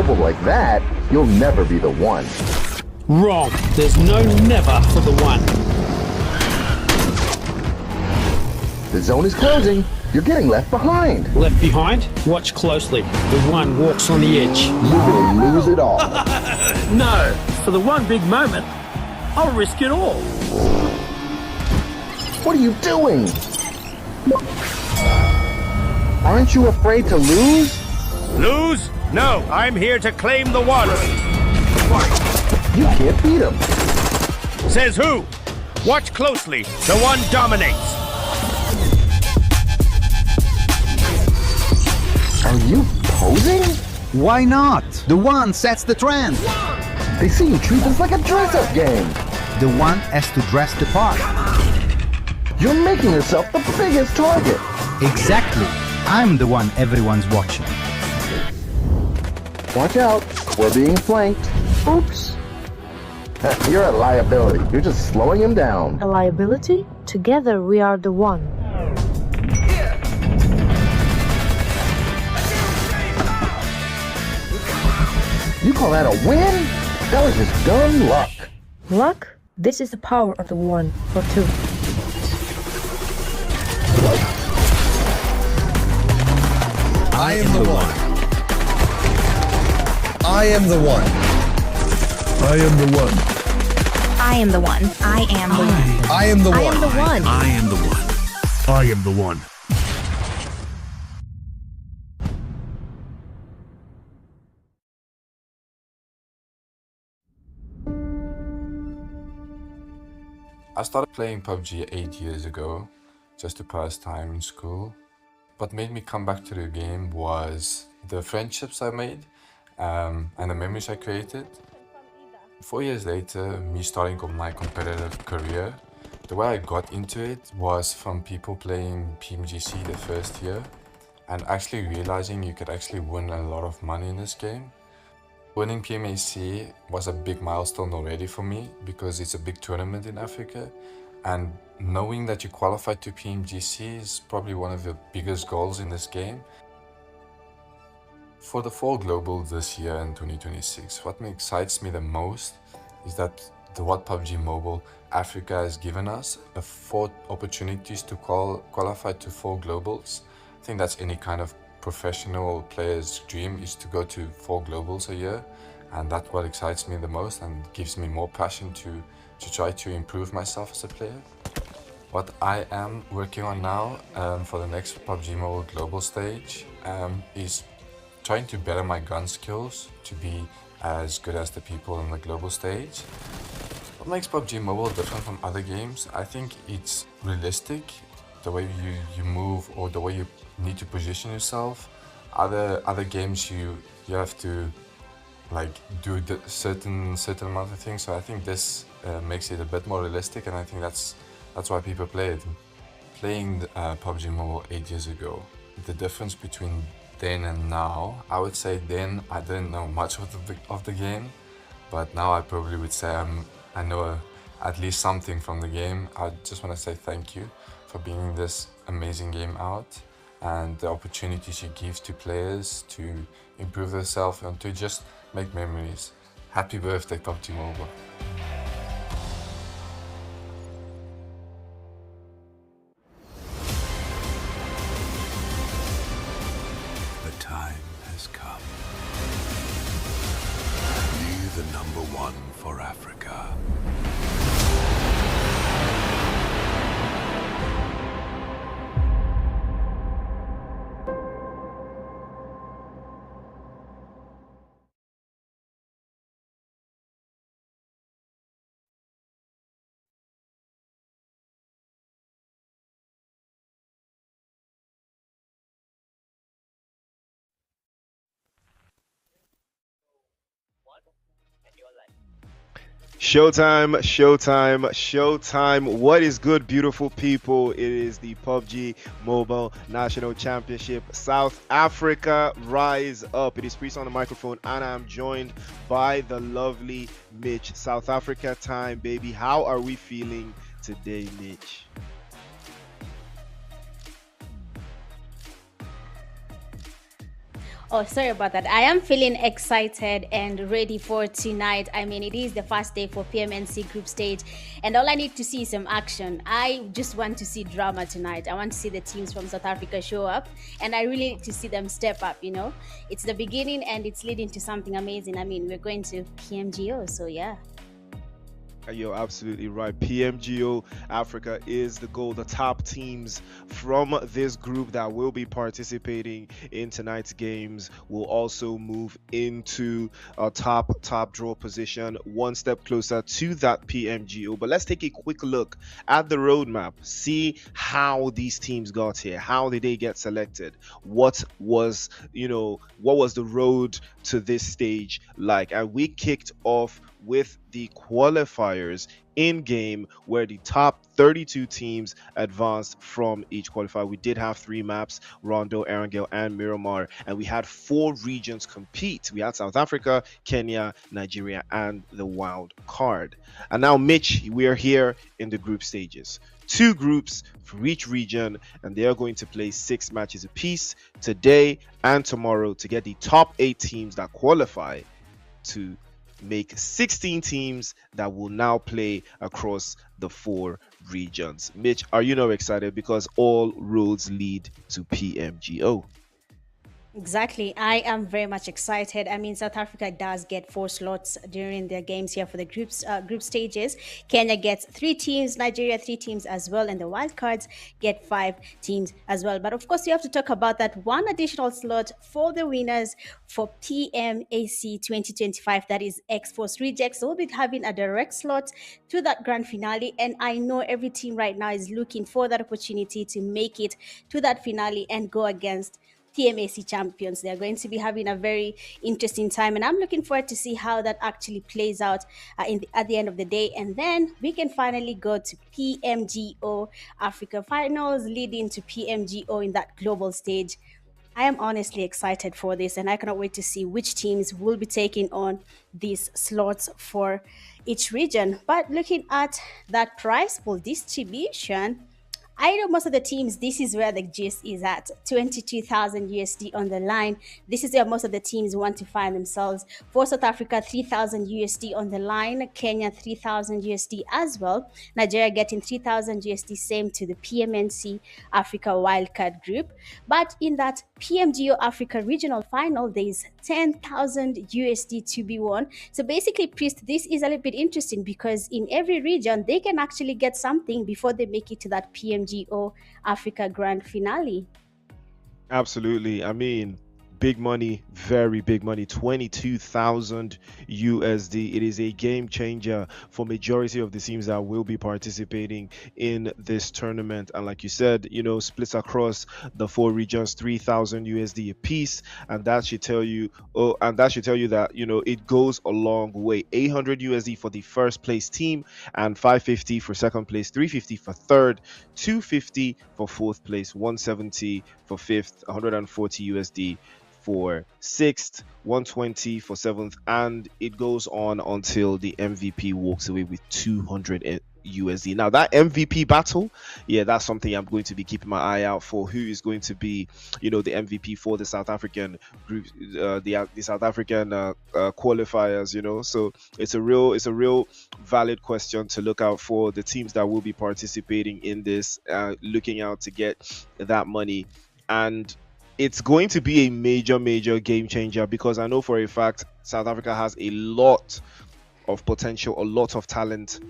people like that, you'll never be the one. Wrong. There's no never for the one. The zone is closing. You're getting left behind. Left behind? Watch closely. The one walks on the edge. You're gonna lose it all. No, for the one big moment, I'll risk it all. What are you doing? Aren't you afraid to lose? Lose? No, I'm here to claim the one. You can't beat him. Says who? Watch closely. The one dominates. Are you posing? Why not? The one sets the trend. They see you treat this like a dress-up game. The one has to dress the part. You're making yourself the biggest target. Exactly. I'm the one everyone's watching. Watch out. We're being flanked. Oops. You're a liability. You're just slowing him down. A liability? Together we are the one. You call that a win? That was just dumb luck. Luck? This is the power of the one for two. I am the one. I am the one. I am the one. I am the one. I am the one. I am the one. I am the one. I am the one. I am the one. I started playing PUBG 8 years ago, just to pass time in school. What made me come back to the game was the friendships I made and the memories I created. 4 years later, me starting on my competitive career, the way I got into it was from people playing PMGC the first year and actually realizing you could actually win a lot of money in this game. Winning PMAC was a big milestone already for me because it's a big tournament in Africa, and knowing that you qualified to PMGC is probably one of the biggest goals in this game. For the fall global this year in 2026, what excites me the most is that what PUBG Mobile Africa has given us, 4 opportunities to qualify to 4 globals. I think that's any kind of professional player's dream, is to go to 4 globals a year, and that's what excites me the most and gives me more passion to try to improve myself as a player. What I am working on now for the next PUBG Mobile global stage is trying to better my gun skills to be as good as the people on the global stage. What makes PUBG Mobile different from other games? I think it's realistic, the way you move or the way you need to position yourself. Other games you have to like do the certain amount of things. So I think this makes it a bit more realistic, and I think that's why people play it. Playing PUBG Mobile 8 years ago, the difference between then and now, I would say then I didn't know much of the game, but now I probably would say I know at least something from the game. I just want to say thank you for bringing this amazing game out and the opportunities you give to players to improve themselves and to just make memories. Happy birthday, PUBG Mobile. The time has come. Be the #1 for Africa. Showtime, showtime, showtime. What is good, beautiful people? It is the PUBG Mobile National Championship. South Africa, rise up. It is Priest on the microphone, and I'm joined by the lovely Mitch. South Africa time, baby. How are we feeling today, Mitch? Oh, sorry about that. I am feeling excited and ready for tonight. I mean, it is the first day for PMNC group stage, and all I need to see is some action. I just want to see drama tonight. I want to see the teams from South Africa show up, and I really need to see them step up. It's the beginning and it's leading to something amazing. I mean, we're going to PMGO, so yeah. You're absolutely right. PMGO Africa is the goal. The top teams from this group that will be participating in tonight's games will also move into a top draw position, one step closer to that PMGO. But let's take a quick look at the roadmap, see how these teams got here. How did they get selected? What was the road to this stage like? And we kicked off with the qualifiers in game, where the top 32 teams advanced from each qualifier. We did have 3 maps: Rondo, Erangel, and Miramar, and we had 4 regions compete. We had South Africa, Kenya, Nigeria, and the wild card. And now, Mitch, we are here in the group stages. 2 groups for each region, and they are going to play 6 matches apiece today and tomorrow to get the top 8 teams that qualify to make 16 teams that will now play across the 4 regions. Mitch, are you now excited? Because all roads lead to PMGO. Exactly. I am very much excited. I mean, South Africa does get 4 slots during their games here for the group stages. Kenya gets 3 teams, Nigeria 3 teams as well, and the wildcards get 5 teams as well. But of course, you have to talk about that one additional slot for the winners for PMAC 2025. That is X-Force Rejects. So we'll be having a direct slot to that grand finale. And I know every team right now is looking for that opportunity to make it to that finale and go against PMAC champions. They're going to be having a very interesting time, and I'm looking forward to see how that actually plays out at the end of the day. And then we can finally go to PMGO Africa Finals, leading to PMGO in that global stage. I am honestly excited for this, and I cannot wait to see which teams will be taking on these slots for each region. But looking at that prize pool distribution, I know most of the teams, this is where the gist is at. 22,000 USD on the line. This is where most of the teams want to find themselves. For South Africa, 3,000 USD on the line. Kenya, 3,000 USD as well. Nigeria getting 3,000 USD, same to the PMNC Africa Wildcard Group. But in that PMGO Africa Regional Final, there is 10,000 USD to be won. So basically, Priest, this is a little bit interesting because in every region, they can actually get something before they make it to that PMGO Africa Grand Finale. Absolutely. I mean, big money, very big money, 22,000 USD. It is a game changer for majority of the teams that will be participating in this tournament. And like you said, splits across the 4 regions, 3,000 USD a piece, and that should tell you that it goes a long way. 800 USD for the first place team, and 550 for second place, 350 for third, 250 for fourth place, 170 for fifth, 140 USD for sixth, 120 for seventh, and it goes on until the MVP walks away with 200 USD. Now that MVP battle, that's something I'm going to be keeping my eye out for. Who is going to be, the MVP for the South African group, the South African qualifiers. So it's a real valid question to look out for the teams that will be participating in this, looking out to get that money. And it's going to be a major game changer, because I know for a fact South Africa has a lot of potential, a lot of talent,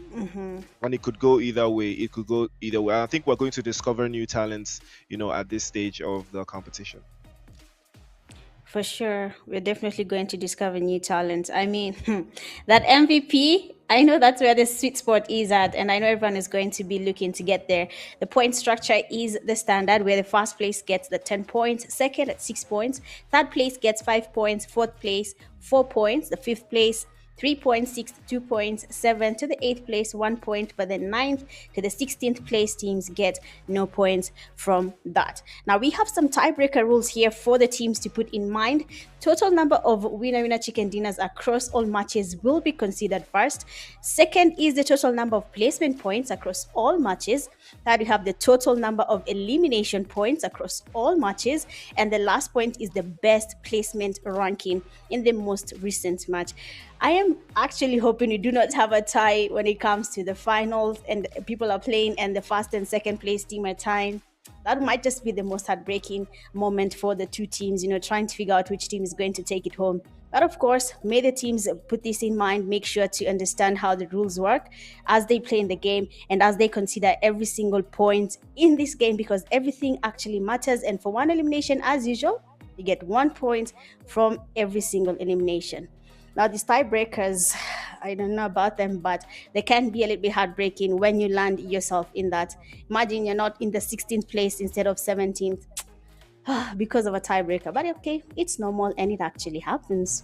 and it could go either way. I think we're going to discover new talents, at this stage of the competition. For sure, we're definitely going to discover new talent. I mean, that MVP, I know that's where the sweet spot is at, and I know everyone is going to be looking to get there. The point structure is the standard, where the first place gets the 10 points, second at 6 points, third place gets 5 points, fourth place 4 points, the fifth place 3 points, 6 2 points, 7 to the 8th place 1 point, but the 9th to the 16th place teams get no points from that. Now we have some tiebreaker rules here for the teams to put in mind. Total number of winner chicken dinners across all matches will be considered first. Second is the total number of placement points across all matches. Third, we have the total number of elimination points across all matches, and the last point is the best placement ranking in the most recent match. I am actually hoping we do not have a tie when it comes to the finals and people are playing and the first and second place team are tying. That might just be the most heartbreaking moment for the two teams, trying to figure out which team is going to take it home. But of course, may the teams put this in mind, make sure to understand how the rules work as they play in the game and as they consider every single point in this game, because everything actually matters. And for one elimination, as usual, you get 1 point from every single elimination. Now, these tiebreakers, I don't know about them, but they can be a little bit heartbreaking when you land yourself in that. Imagine you're not in the 16th place instead of 17th because of a tiebreaker. But okay, it's normal and it actually happens.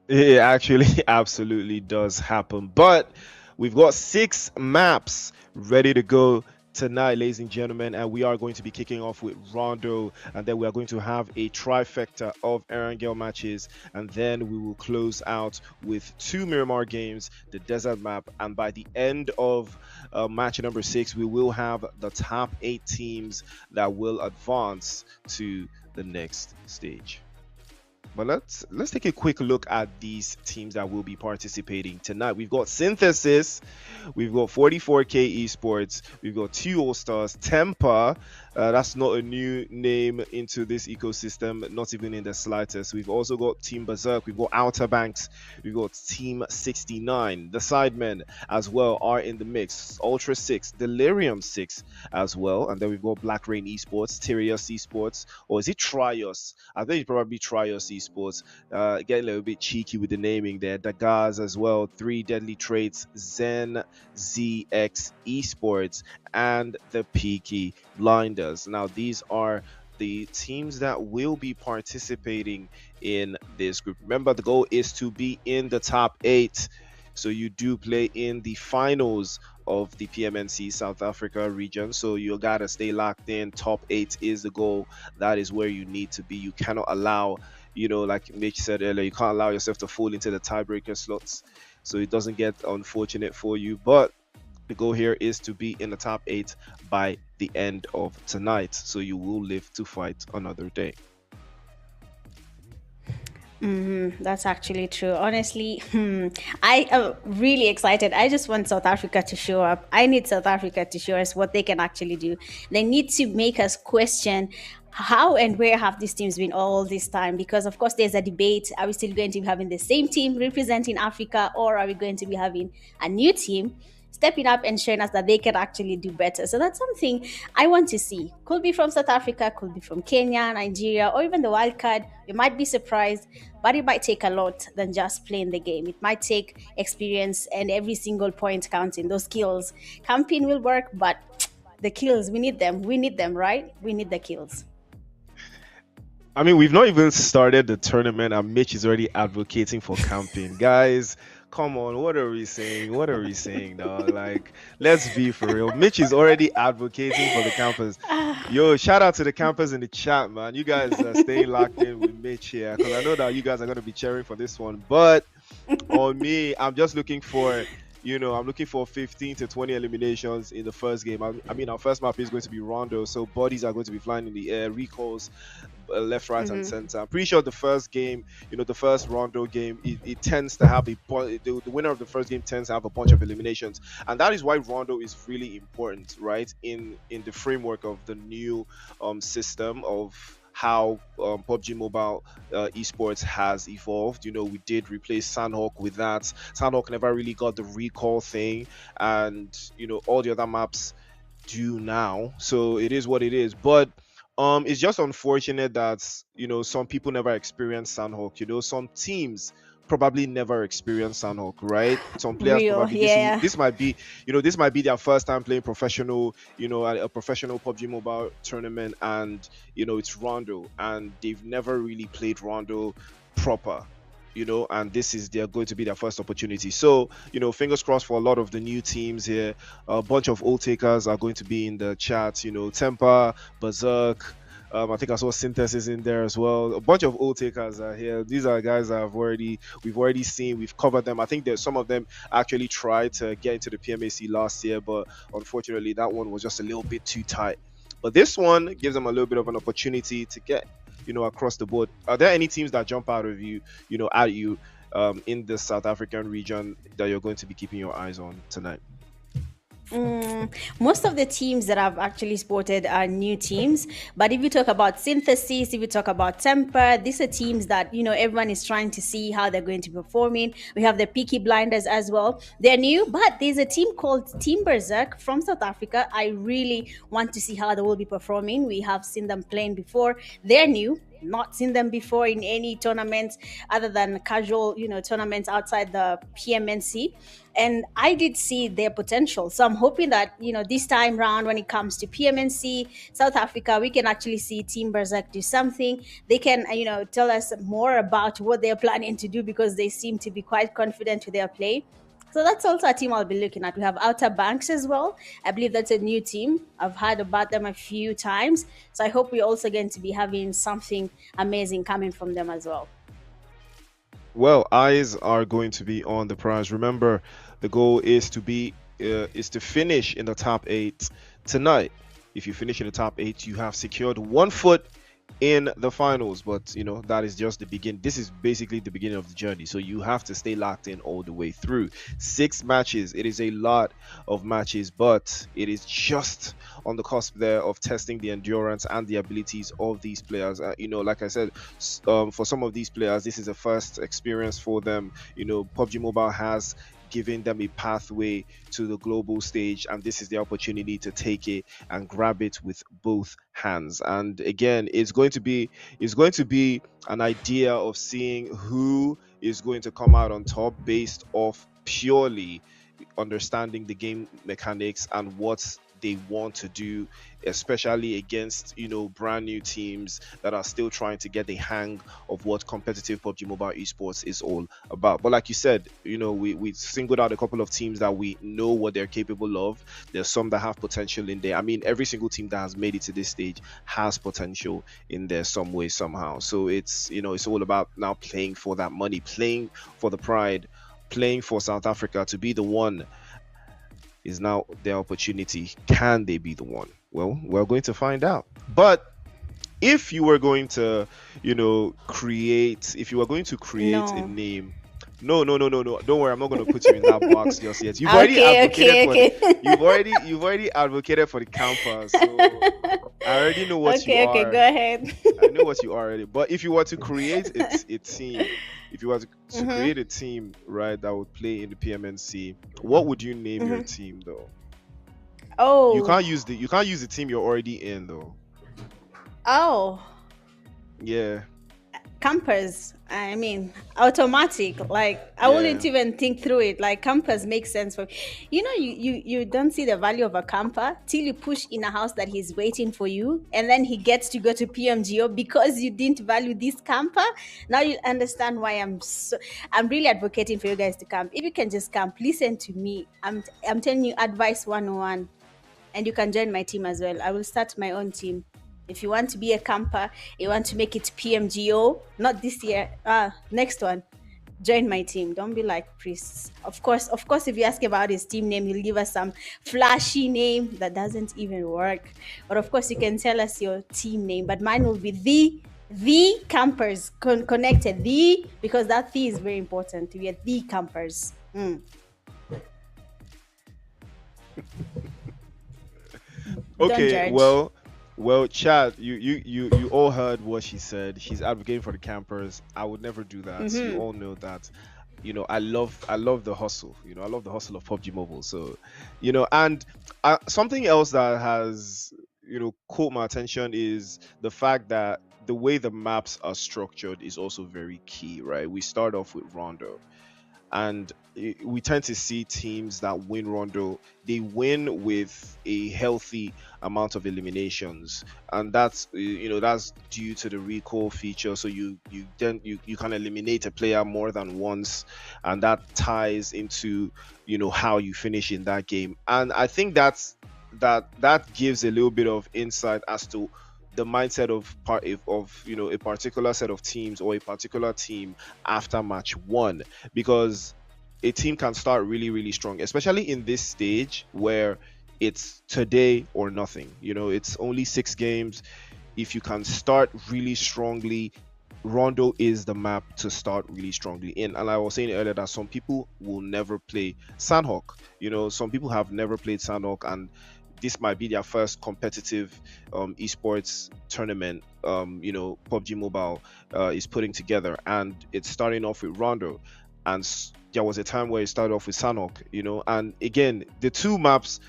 It actually absolutely does happen. But we've got 6 maps ready to go tonight, ladies and gentlemen, and we are going to be kicking off with Rondo, and then we are going to have a trifecta of Erangel matches, and then we will close out with 2 Miramar games, the desert map, and by the end of match number 6 we will have the top 8 teams that will advance to the next stage. But let's take a quick look at these teams that will be participating tonight. We've got Synthesis, we've got 44K Esports, we've got 2 All-Stars, Tempa, that's not a new name into this ecosystem, not even in the slightest. We've also got Team Berserk, we've got Outer Banks, we've got Team 69. The Sidemen as well are in the mix. Ultra 6, Delirium 6 as well. And then we've got Black Rain Esports, Tyrius Esports, or is it Trios? I think it's probably Trios Esports. Getting a little bit cheeky with the naming there. Dagaz as well, 3 Deadly Traits, Zen ZX Esports, and the Peaky Blinders. Now these are the teams that will be participating in this group. Remember, the goal is to be in the top 8, so you do play in the finals of the PMNC South Africa region, so you gotta stay locked in. Top 8 is the goal. That is where you need to be. You cannot allow, like Mitch said earlier, you can't allow yourself to fall into the tiebreaker slots, so it doesn't get unfortunate for you. But the goal here is to be in the top 8 by the end of tonight, so you will live to fight another day. That's actually true. Honestly, I am really excited. I just want South Africa to show up. I need South Africa to show us what they can actually do. They need to make us question how and where have these teams been all this time, because of course there's a debate. Are we still going to be having the same team representing Africa, or are we going to be having a new team stepping up and showing us that they can actually do better? So that's something I want to see. Could be from South Africa, could be from Kenya, Nigeria, or even the wild card. We might be surprised, but it might take a lot than just playing the game. It might take experience and every single point counting. Those skills, camping will work, but the kills, we need them. We need them, right? We need the kills. I mean, we've not even started the tournament and Mitch is already advocating for camping. Guys, come on, what are we saying? What are we saying, dog? Like, let's be for real. Mitch is already advocating for the campers. Yo, shout out to the campers in the chat, man. You guys are staying locked in with Mitch here, because I know that you guys are going to be cheering for this one. But on me, I'm just looking for, I'm looking for 15 to 20 eliminations in the first game. I mean, our first map is going to be Rondo, so bodies are going to be flying in the air, recalls left, right, and center. I'm pretty sure the first game, the first Rondo game, it tends to have the winner of the first game tends to have a bunch of eliminations, and that is why Rondo is really important, right? In the framework of the new system of how PUBG Mobile esports has evolved. We did replace Sandhawk with that. Sandhawk never really got the recall thing, and all the other maps do now. So it is what it is. But it's just unfortunate that some people never experienced Sandhawk. Some teams probably never experienced Sandhawk, right? Some players probably this might be their first time playing professional, a professional PUBG Mobile tournament, and it's Rondo, and they've never really played Rondo proper. and this is they're going to be their first opportunity. So, fingers crossed for a lot of the new teams here. A bunch of old takers are going to be in the chat. Temper, Berserk. I think I saw Synthesis in there as well. A bunch of old takers are here. These are guys that we've already seen. We've covered them. I think there's some of them actually tried to get into the PMAC last year, but unfortunately that one was just a little bit too tight. But this one gives them a little bit of an opportunity to get across the board. Are there any teams that jump out of you, at you in the South African region that you're going to be keeping your eyes on tonight? Most of the teams that I've actually spotted are new teams, but if you talk about Synthesis, if you talk about Temper, these are teams that everyone is trying to see how they're going to be performing. We have the Peaky Blinders as well. They're new, but there's a team called Team Berserk from South Africa. I really want to see how they will be performing. We have seen them playing before. They're new. Not seen them before in any tournaments other than casual, tournaments outside the PMNC. And I did see their potential. So I'm hoping that, this time round when it comes to PMNC, South Africa, we can actually see Team Berserk do something. They can, tell us more about what they're planning to do because they seem to be quite confident with their play. So that's also a team I'll be looking at. We have Outer Banks as well. I believe that's a new team. I've heard about them a few times. So I hope we're also going to be having something amazing coming from them as well. Well, eyes are going to be on the prize. Remember, the goal is to finish in the top 8 tonight. If you finish in the top 8, you have secured 1 foot in the finals, but that is just the beginning. This is basically the beginning of the journey, so you have to stay locked in all the way through. 6 matches, it is a lot of matches, but it is just on the cusp there of testing the endurance and the abilities of these players. Like I said, for some of these players, this is a first experience for them. PUBG Mobile has giving them a pathway to the global stage, and this is the opportunity to take it and grab it with both hands. And again, it's going to be an idea of seeing who is going to come out on top based off purely understanding the game mechanics and what they want to do, especially against brand new teams that are still trying to get the hang of what competitive PUBG Mobile esports is all about. But like you said, we singled out a couple of teams that we know what they're capable of. There's some that have potential in there. I mean, every single team that has made it to this stage has potential in there some way, somehow. So it's it's all about now playing for that money, playing for the pride, playing for South Africa to be the one. Is now their opportunity. Can they be the one? Well, we're going to find out. But if you were going to create a name, no, don't worry, I'm not going to put you in that box just yet. You've already advocated for the campus, so I already know what you are. Okay, go ahead. I know what you are already. But if you were to create a team, if you were to create a team, right, that would play in the PMNC, what would you name your team though? Oh, you can't use the team you're already in though. Oh, yeah. Campers, I mean, automatic. Like I wouldn't even think through it. Like campers make sense for you don't see the value of a camper till you push in a house that he's waiting for you, and then he gets to go to PMGO because you didn't value this camper. Now you understand why I'm really advocating for you guys to camp. If you can just camp, listen to me. I'm telling you advice 101, and you can join my team as well. I will start my own team. If you want to be a camper, you want to make it PMGO, not this year, next one, join my team. Don't be like priests. Of course, if you ask about his team name, he'll give us some flashy name that doesn't even work. But of course, you can tell us your team name. But mine will be the campers, connected, because that the is very important. We are the campers. Okay, well, Chad, you all heard what she said. She's advocating for the campers. I would never do that. You all know that. I love the hustle. I love the hustle of PUBG Mobile. So, and something else that has caught my attention is the fact that the way the maps are structured is also very key, right? We start off with Rondo. and we tend to see teams that win Rondo, they win with a healthy amount of eliminations, and that's that's due to the recall feature. So you can eliminate a player more than once, and that ties into how you finish in that game. And I think that gives a little bit of insight as to the mindset of a particular set of teams or a particular team after match one, because a team can start really, really strong, especially in this stage where it's today or nothing. It's only 6 games. If you can start really strongly, Rondo is the map to start really strongly in. And I was saying earlier that some people will never play Sandhawk. Some people have never played Sandhawk, and this might be their first competitive esports tournament. PUBG Mobile is putting together, and it's starting off with Rondo. And there was a time where it started off with Sanhok, and again, the two maps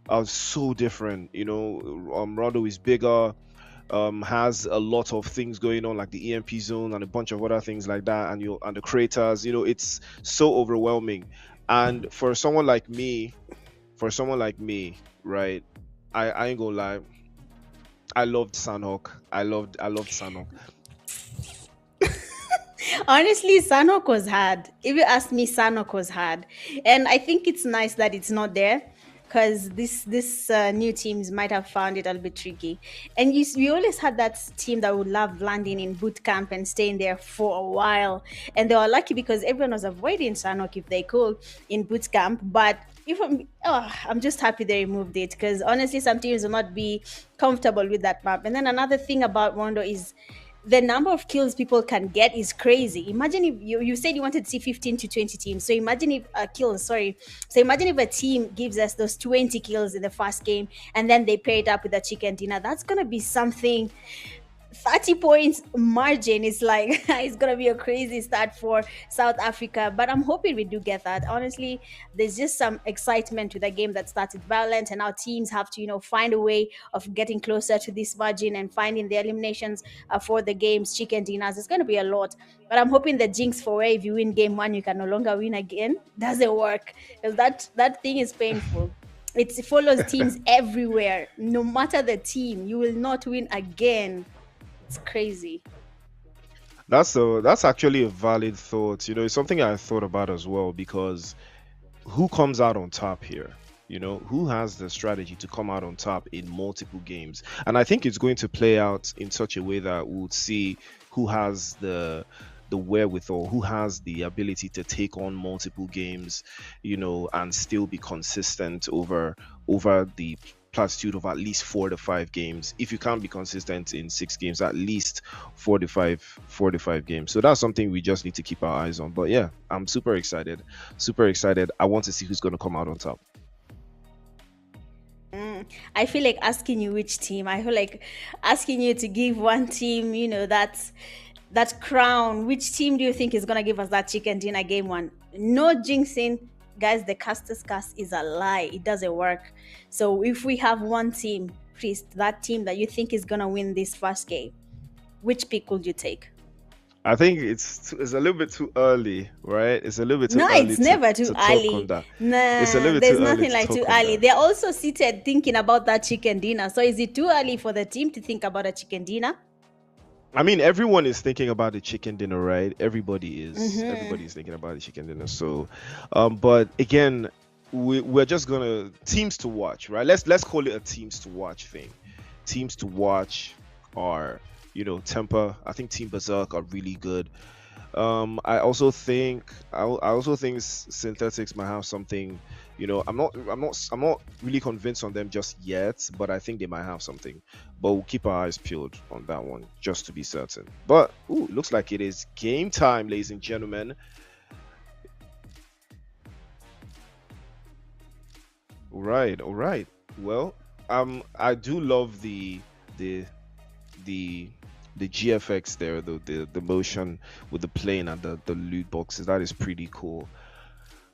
are so different. Rondo is bigger, has a lot of things going on, like the EMP zone and a bunch of other things like that, and the craters. It's so overwhelming. And for someone like me, right, I ain't gonna lie, I loved Sanhok. I loved Sanhok. Honestly, Sanhok was hard. If you ask me, Sanhok was hard, and I think it's nice that it's not there, because this new teams might have found it a little bit tricky. And we always had that team that would love landing in boot camp and staying there for a while, and they were lucky because everyone was avoiding Sanhok if they could in boot camp. But I'm just happy they removed it, because honestly, some teams will not be comfortable with that map. And then another thing about Rondo is the number of kills people can get is crazy. Imagine if you said you wanted to see 15 to 20 teams. So imagine if imagine if a team gives us those 20 kills in the first game, and then they pair it up with a chicken dinner. That's going to be something. 30 points margin is like it's gonna be a crazy start for South Africa, but I'm hoping we do get that. Honestly, there's just some excitement with a game that started violent, and our teams have to find a way of getting closer to this margin and finding the eliminations for the games, chicken dinners. It's gonna be a lot, but I'm hoping the jinx for where if you win game 1 you can no longer win again doesn't work, because that thing is painful. It follows teams everywhere. No matter the team, you will not win again. It's crazy. That's actually a valid thought. It's something I thought about as well, because who comes out on top here? Who has the strategy to come out on top in multiple games? And I think it's going to play out in such a way that we'll see who has the wherewithal, who has the ability to take on multiple games, and still be consistent over the platitude of at least 4 to 5 games. If you can't be consistent in 6 games, at least 4 to 5 games. So that's something we just need to keep our eyes on. But yeah, I'm super excited. I want to see who's going to come out on top. I feel like asking you which team. I feel like asking you to give one team, that crown. Which team do you think is going to give us that chicken dinner game 1? No jinxing. Guys, the caster's curse is a lie. It doesn't work. So if we have one team, Chris, that team that you think is going to win this first game, which pick would you take? I think it's a little bit too early, right? It's a little bit too early. No, it's never too early. There's nothing like too early. They're also seated thinking about that chicken dinner. So is it too early for the team to think about a chicken dinner? I mean, everyone is thinking about the chicken dinner, right? Everybody is. Everybody's thinking about the chicken dinner. So, but again, we're just gonna teams to watch, right? Let's call it a teams to watch thing. Teams to watch are, Temper. I think Team Berserk are really good. I also think Synthetics might have something. I'm not really convinced on them just yet, but I think they might have something. But we'll keep our eyes peeled on that one just to be certain. But looks like it is game time, ladies and gentlemen. All right. Well, I do love the GFX there, the motion with the plane and the loot boxes. That is pretty cool.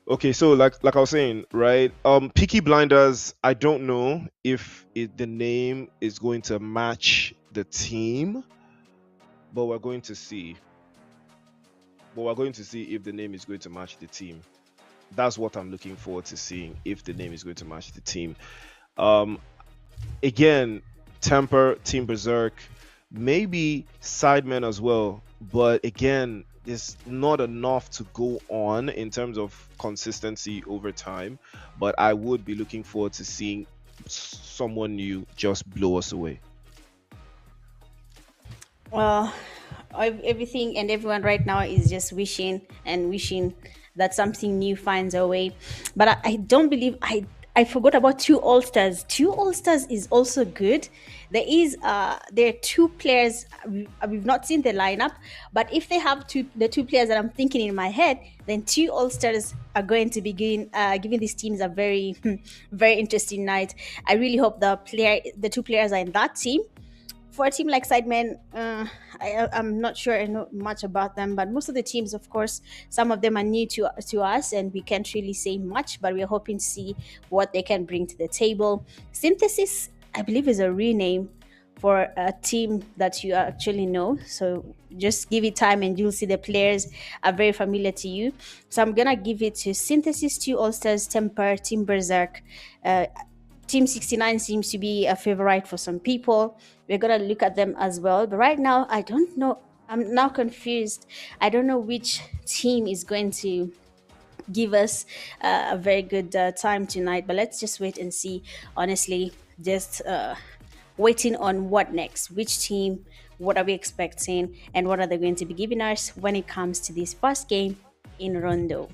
Okay, so like I was saying, right? Peaky Blinders, I don't know if the name is going to match the team, but we're going to see. but we're going to see if the name is going to match the team. That's what I'm looking forward to seeing, if the name is going to match the team. Again, Temper, Team Berserk, maybe Sidemen as well, but again, there's not enough to go on in terms of consistency over time. But I would be looking forward to seeing someone new just blow us away. Well, everything and everyone right now is just wishing and wishing that something new finds a way. But I don't believe I forgot about two All Stars. Two All Stars is also good. There are two players we've not seen the lineup, but if they have the two players that I'm thinking in my head, then two All Stars are going to be giving these teams a very very interesting night. I really hope the two players are in that team. For a team like Sidemen, I'm not sure I know much about them, but most of the teams, of course, some of them are new to us, and we can't really say much, but we're hoping to see what they can bring to the table. Synthesis, I believe, is a rename for a team that you actually know. So just give it time and you'll see the players are very familiar to you. So I'm going to give it to Synthesis, 2 All-Stars, Temper, Team Berserk. Team 69 seems to be a favorite for some people. We're going to look at them as well. But right now, I don't know. I'm now confused. I don't know which team is going to give us a very good time tonight. But let's just wait and see. Honestly, just waiting on what next. Which team, what are we expecting, and what are they going to be giving us when it comes to this first game in Rondo.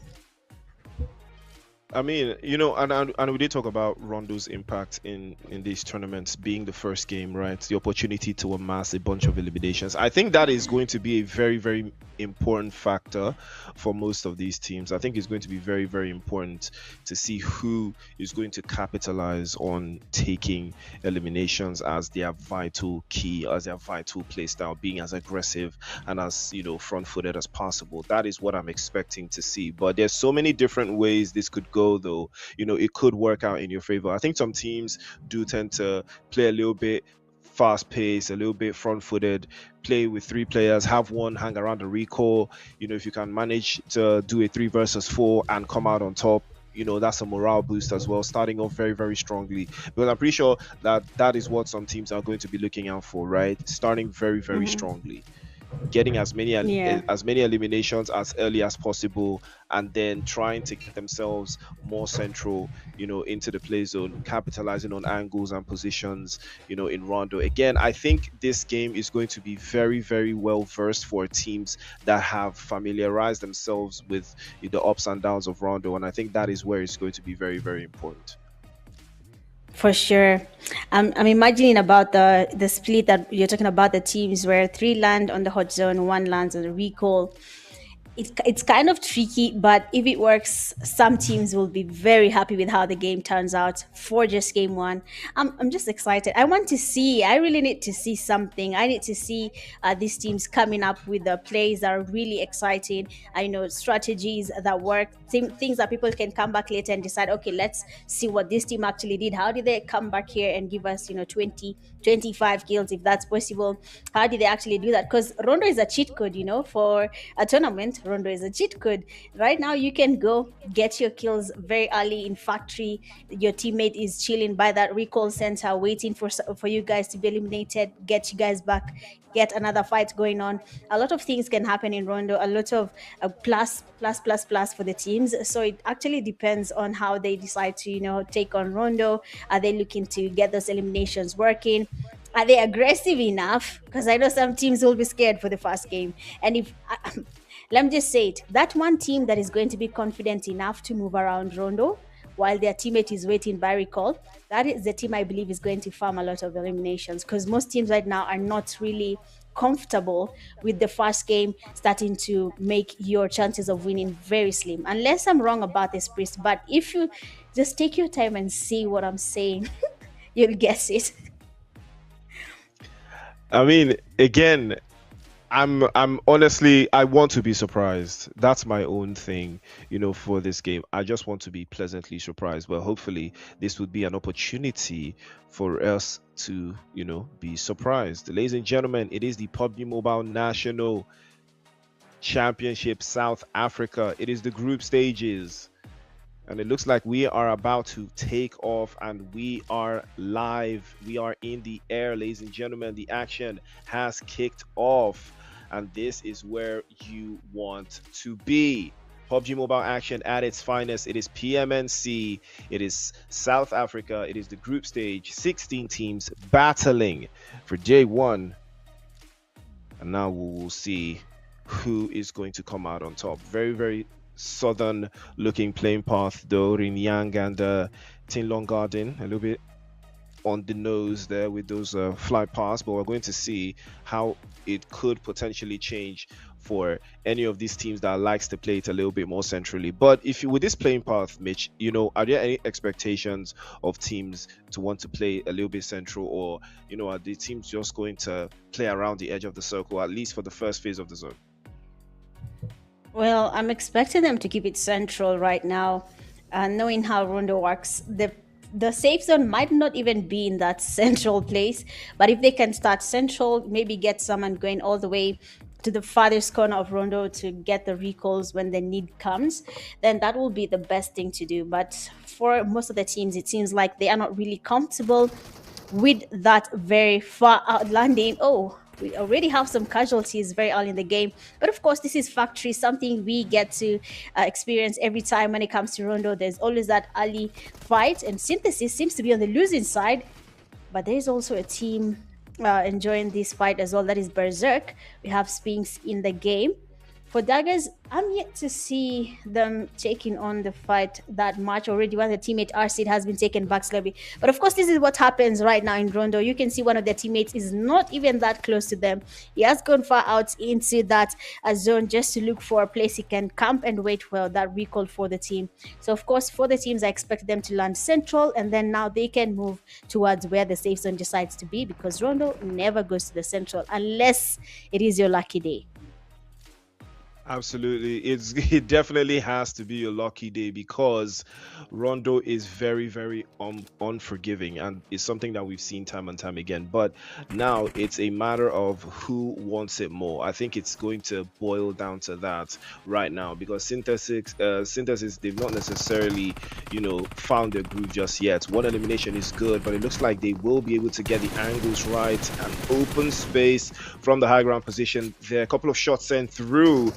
I mean, and we did talk about Rondo's impact in these tournaments being the first game, right? The opportunity to amass a bunch of eliminations. I think that is going to be a very, very important factor for most of these teams. I think it's going to be very, very important to see who is going to capitalize on taking eliminations as their vital key, as their vital play style, being as aggressive and as front-footed as possible. That is what I'm expecting to see. But there's so many different ways this could go, though. It could work out in your favor. I think some teams do tend to play a little bit fast paced, a little bit front footed, play with 3 players, have one hang around the recall. If you can manage to do a 3 versus 4 and come out on top, that's a morale boost as well, starting off very, very strongly. But I'm pretty sure that is what some teams are going to be looking out for, right? Starting very, very strongly, getting as many eliminations as early as possible, and then trying to get themselves more central, into the play zone, capitalizing on angles and positions, in Rondo. Again, I think this game is going to be very, very well versed for teams that have familiarized themselves with the ups and downs of Rondo, and I think that is where it's going to be very, very important. For sure. I'm imagining about the split that you're talking about, the teams where 3 land on the hot zone, 1 lands on the recall. It's kind of tricky, but if it works, some teams will be very happy with how the game turns out for just game 1. I'm just excited. I really need to see something. I need to see these teams coming up with the plays that are really exciting. I know strategies that work, things that people can come back later and decide, okay, let's see what this team actually did. How did they come back here and give us, 20, 25 kills if that's possible? How did they actually do that? Because Rondo is a cheat code, for a tournament. Rondo is a cheat code. Right now, you can go get your kills very early in factory. Your teammate is chilling by that recall center, waiting for you guys to be eliminated, get you guys back, get another fight going on. A lot of things can happen in Rondo, a lot of plus for the teams. So it actually depends on how they decide to, take on Rondo. Are they looking to get those eliminations working? Are they aggressive enough? Because I know some teams will be scared for the first game. And if let me just say it, that one team that is going to be confident enough to move around Rondo while their teammate is waiting by recall, that is the team I believe is going to farm a lot of eliminations, because most teams right now are not really comfortable with the first game starting to make your chances of winning very slim. Unless I'm wrong about this, Priest, but if you just take your time and see what I'm saying, you'll guess it. I mean, again, I'm honestly, I want to be surprised. That's my own thing, for this game. I just want to be pleasantly surprised. Well, hopefully this would be an opportunity for us to, be surprised. Ladies and gentlemen, it is the PUBG Mobile National Championship South Africa. It is the group stages. And it looks like we are about to take off, and we are live. We are in the air, ladies and gentlemen. The action has kicked off, and this is where you want to be. PUBG Mobile action at its finest. It is PMNC. It is South Africa. It is the group stage. 16 teams battling for day one. And now we will see who is going to come out on top. Very, very southern looking playing path though. Rinyang and Tinlong Garden, a little bit on the nose there with those fly paths, but we're going to see how it could potentially change for any of these teams that likes to play it a little bit more centrally. But if you, with this playing path, Mitch, you know, are there any expectations of teams to want to play a little bit central, or you know, are the teams just going to play around the edge of the circle, at least for the first phase of the zone? Well, I'm expecting them to keep it central right now, knowing how Rondo works. The safe zone might not even be in that central place, but if they can start central, maybe get someone going all the way to the farthest corner of Rondo to get the recalls when the need comes, then that will be the best thing to do. But for most of the teams, it seems like they are not really comfortable with that very far out landing. Oh, we already have some casualties very early in the game, but of course this is factory, something we get to experience every time when it comes to Rondo. There's always that early fight, and Synthesis seems to be on the losing side, but there's also a team enjoying this fight as well, that is Berserk. We have Spinks in the game. For Daggers, I'm yet to see them taking on the fight that much. Already one of the teammate RC has been taken back slowly. But of course, this is what happens right now in Rondo. You can see one of their teammates is not even that close to them. He has gone far out into that zone just to look for a place he can camp and wait for that recall for the team. So of course, for the teams, I expect them to land central, and then now they can move towards where the safe zone decides to be, because Rondo never goes to the central unless it is your lucky day. Absolutely, it definitely has to be a lucky day, because Rondo is very, very unforgiving, and it's something that we've seen time and time again. But now it's a matter of who wants it more. I think it's going to boil down to that right now, because Synthesis they've not necessarily, you know, found their groove just yet. One elimination is good, but it looks like they will be able to get the angles right and open space from the high ground position. There are a couple of shots sent through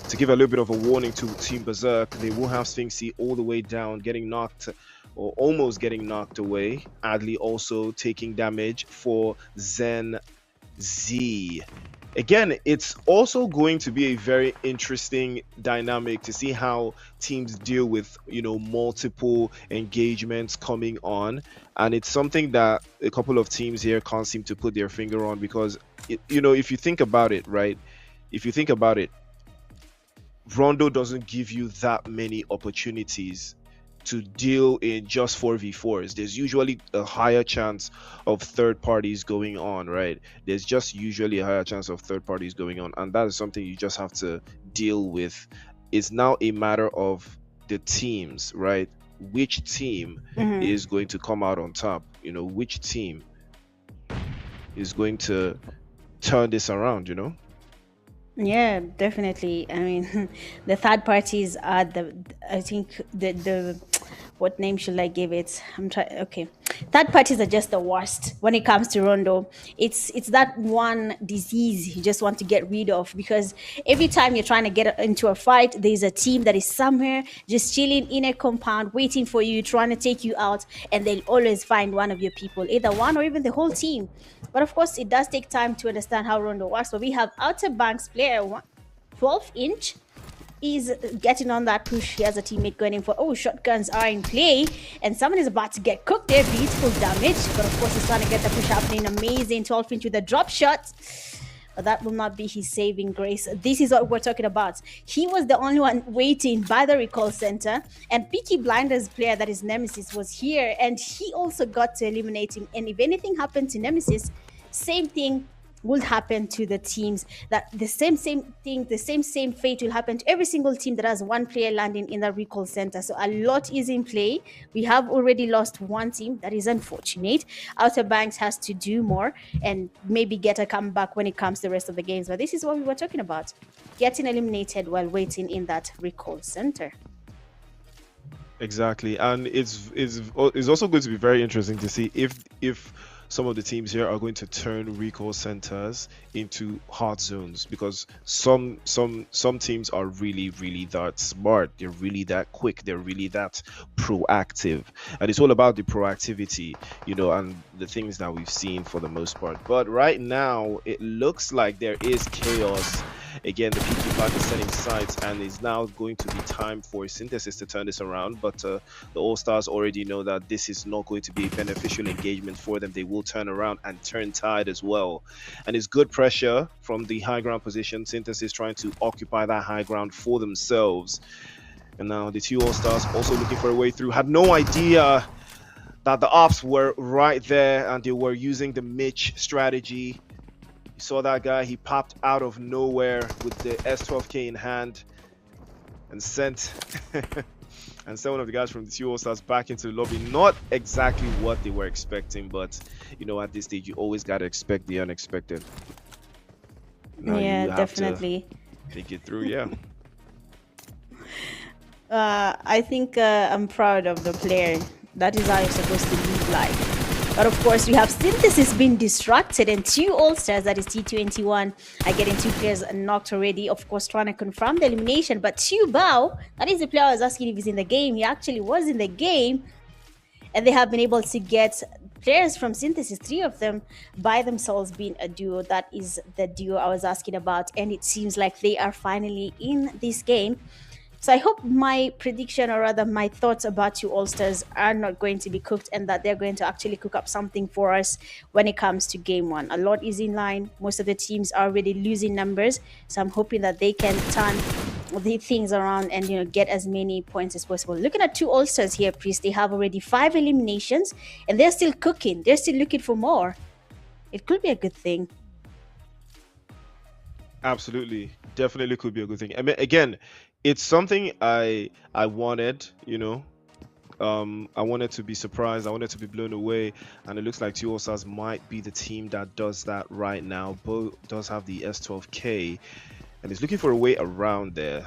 to give a little bit of a warning to Team Berserk. They will have Sphinxy all the way down, getting knocked or almost getting knocked away. Adley also taking damage for Zen Z. Again, it's also going to be a very interesting dynamic to see how teams deal with, you know, multiple engagements coming on. And it's something that a couple of teams here can't seem to put their finger on, because, you know, if you think about it, right? If you think about it, Rondo doesn't give you that many opportunities to deal in just 4v4s. There's usually a higher chance of third parties going on, right? There's just usually a higher chance of third parties going on, and that is something you just have to deal with. It's now a matter of the teams, right? Which team is going to come out on top? You know, which team is going to turn this around, you know? Yeah, definitely. I mean, the third parties are I think the what name should I give it? I'm trying. Okay, third parties are just the worst when it comes to Rondo. It's that one disease you just want to get rid of, because every time you're trying to get into a fight, there's a team that is somewhere just chilling in a compound waiting for you, trying to take you out, and they'll always find one of your people, either one or even the whole team. But of course, it does take time to understand how Rondo works. But we have Outer Banks player 12-inch is getting on that push. He has a teammate going in for, oh, shotguns are in play, and someone is about to get cooked there. Beautiful damage, but of course he's trying to get the push happening. Amazing 12-inch with a drop shot, but that will not be his saving grace. This is what we're talking about. He was the only one waiting by the recall center, and Peaky Blinders player, that is Nemesis, was here, and he also got to eliminate him. And if anything happened to Nemesis, same thing will happen to the teams, that the same thing, the same fate will happen to every single team that has one player landing in the recall center. So a lot is in play. We have already lost one team. That is unfortunate. Outer Banks has to do more and maybe get a comeback when it comes to the rest of the games. But this is what we were talking about, getting eliminated while waiting in that recall center. Exactly, and it's also going to be very interesting to see if some of the teams here are going to turn recall centers into hot zones, because some teams are really that smart, they're really that quick, they're really that proactive, and it's all about the proactivity, you know, and the things that we've seen for the most part. But right now it looks like there is chaos. Again, the PQ pack is setting sights, and it's now going to be time for Synthesis to turn this around. But the All-Stars already know that this is not going to be a beneficial engagement for them. They will turn around and turn tide as well. And it's good pressure from the high ground position. Synthesis trying to occupy that high ground for themselves. And now the two All-Stars also looking for a way through. Had no idea that the ops were right there, and they were using the Mitch strategy. Saw that guy, he popped out of nowhere with the S12K in hand and sent one of the guys from the two All-Stars back into the lobby. Not exactly what they were expecting, but you know, at this stage you always got to expect the unexpected. Now yeah, you have definitely to think it through. Yeah. I think I'm proud of the player. That is how you're supposed to live life. But of course, we have Synthesis being distracted, and two All-Stars, that is T21, are getting two players knocked already, of course, trying to confirm the elimination. But Bao, that is the player I was asking if he's in the game. He actually was in the game, and they have been able to get players from Synthesis, three of them by themselves being a duo. That is the duo I was asking about, and it seems like they are finally in this game. So I hope my prediction, or rather my thoughts about two All-Stars, are not going to be cooked, and that they're going to actually cook up something for us when it comes to game one. A lot is in line. Most of the teams are already losing numbers, so I'm hoping that they can turn the things around and, you know, get as many points as possible. Looking at two All-Stars here, Priest, they have already 5 eliminations, and they're still cooking. They're still looking for more. It could be a good thing. Absolutely, definitely could be a good thing. I mean, again, it's something I wanted, you know. I wanted to be surprised, I wanted to be blown away, and it looks like two All-Stars might be the team that does that right now. Bo does have the S12K, and is looking for a way around there.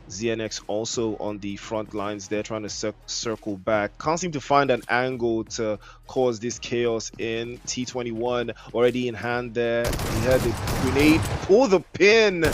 ZNX also on the front lines there, trying to circle back. Can't seem to find an angle to cause this chaos in. T21 already in hand there. He had the grenade, pull the pin,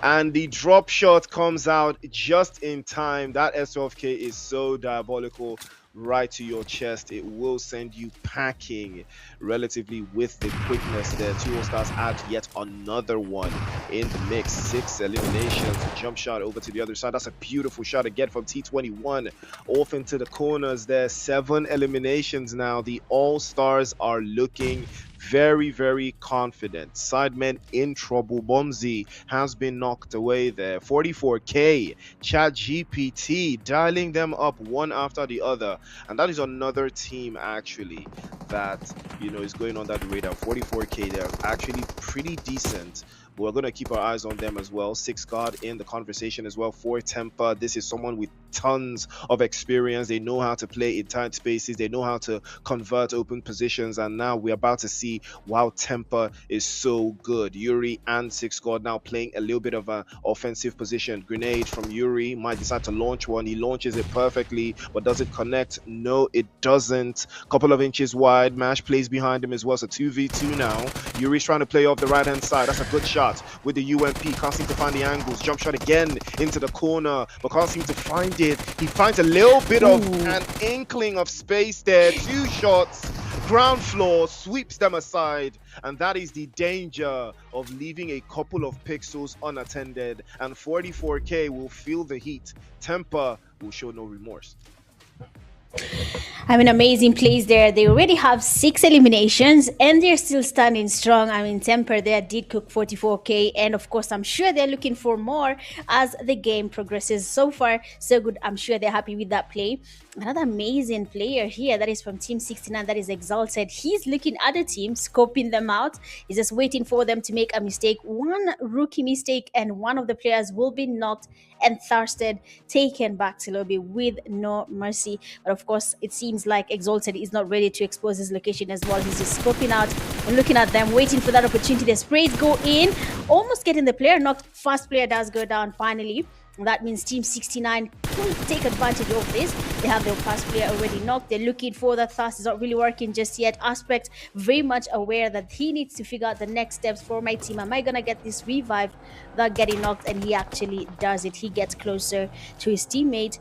and the drop shot comes out just in time. That S12K is so diabolical. Right to your chest, it will send you packing relatively with the quickness there. Two All-Stars add yet another one in the mix. 6 eliminations. Jump shot over to the other side. That's a beautiful shot again from T21 off into the corners there. 7 eliminations now. The All-Stars are looking very confident. Sidemen in trouble. Bomzi has been knocked away there. 44K, ChatGPT dialing them up one after the other, and that is another team actually that, you know, is going on that radar. 44K, they're actually pretty decent. We're going to keep our eyes on them as well. 6 God in the conversation as well for Tempa. This is someone with tons of experience. They know how to play in tight spaces. They know how to convert open positions. And now we're about to see wow, Tempa is so good. Yuri and 6 God now playing a little bit of an offensive position. Grenade from Yuri. Might decide to launch one. He launches it perfectly, but does it connect? No, it doesn't. Couple of inches wide. Mash plays behind him as well. So 2v2 now. Yuri's trying to play off the right hand side. That's a good shot with the UMP. Can't seem to find the angles. Jump shot again into the corner, but can't seem to find it. He finds a little bit of an inkling of space there. 2 shots, ground floor, sweeps them aside, and that is the danger of leaving a couple of pixels unattended. And 44K will feel the heat. Tempa will show no remorse. I mean, amazing plays there. They already have 6 eliminations and they're still standing strong. I mean, Temper there did cook 44K, and of course I'm sure they're looking for more as the game progresses. So far so good. I'm sure they're happy with that play. Another amazing player here that is from Team 69, that is Exalted. He's looking at the team, scoping them out. He's just waiting for them to make a mistake. One rookie mistake, and one of the players will be knocked and thirsted, taken back to lobby with no mercy. But of course, it seems like Exalted is not ready to expose his location as well. He's just scoping out and looking at them, waiting for that opportunity. The sprays go in, almost getting the player knocked. First player does go down finally. That means Team 69 could take advantage of this. They have their first player already knocked. They're looking for the thirst. It's not really working just yet. Aspect very much aware that he needs to figure out the next steps for my team. Am I going to get this revived without getting knocked? And he actually does it. He gets closer to his teammate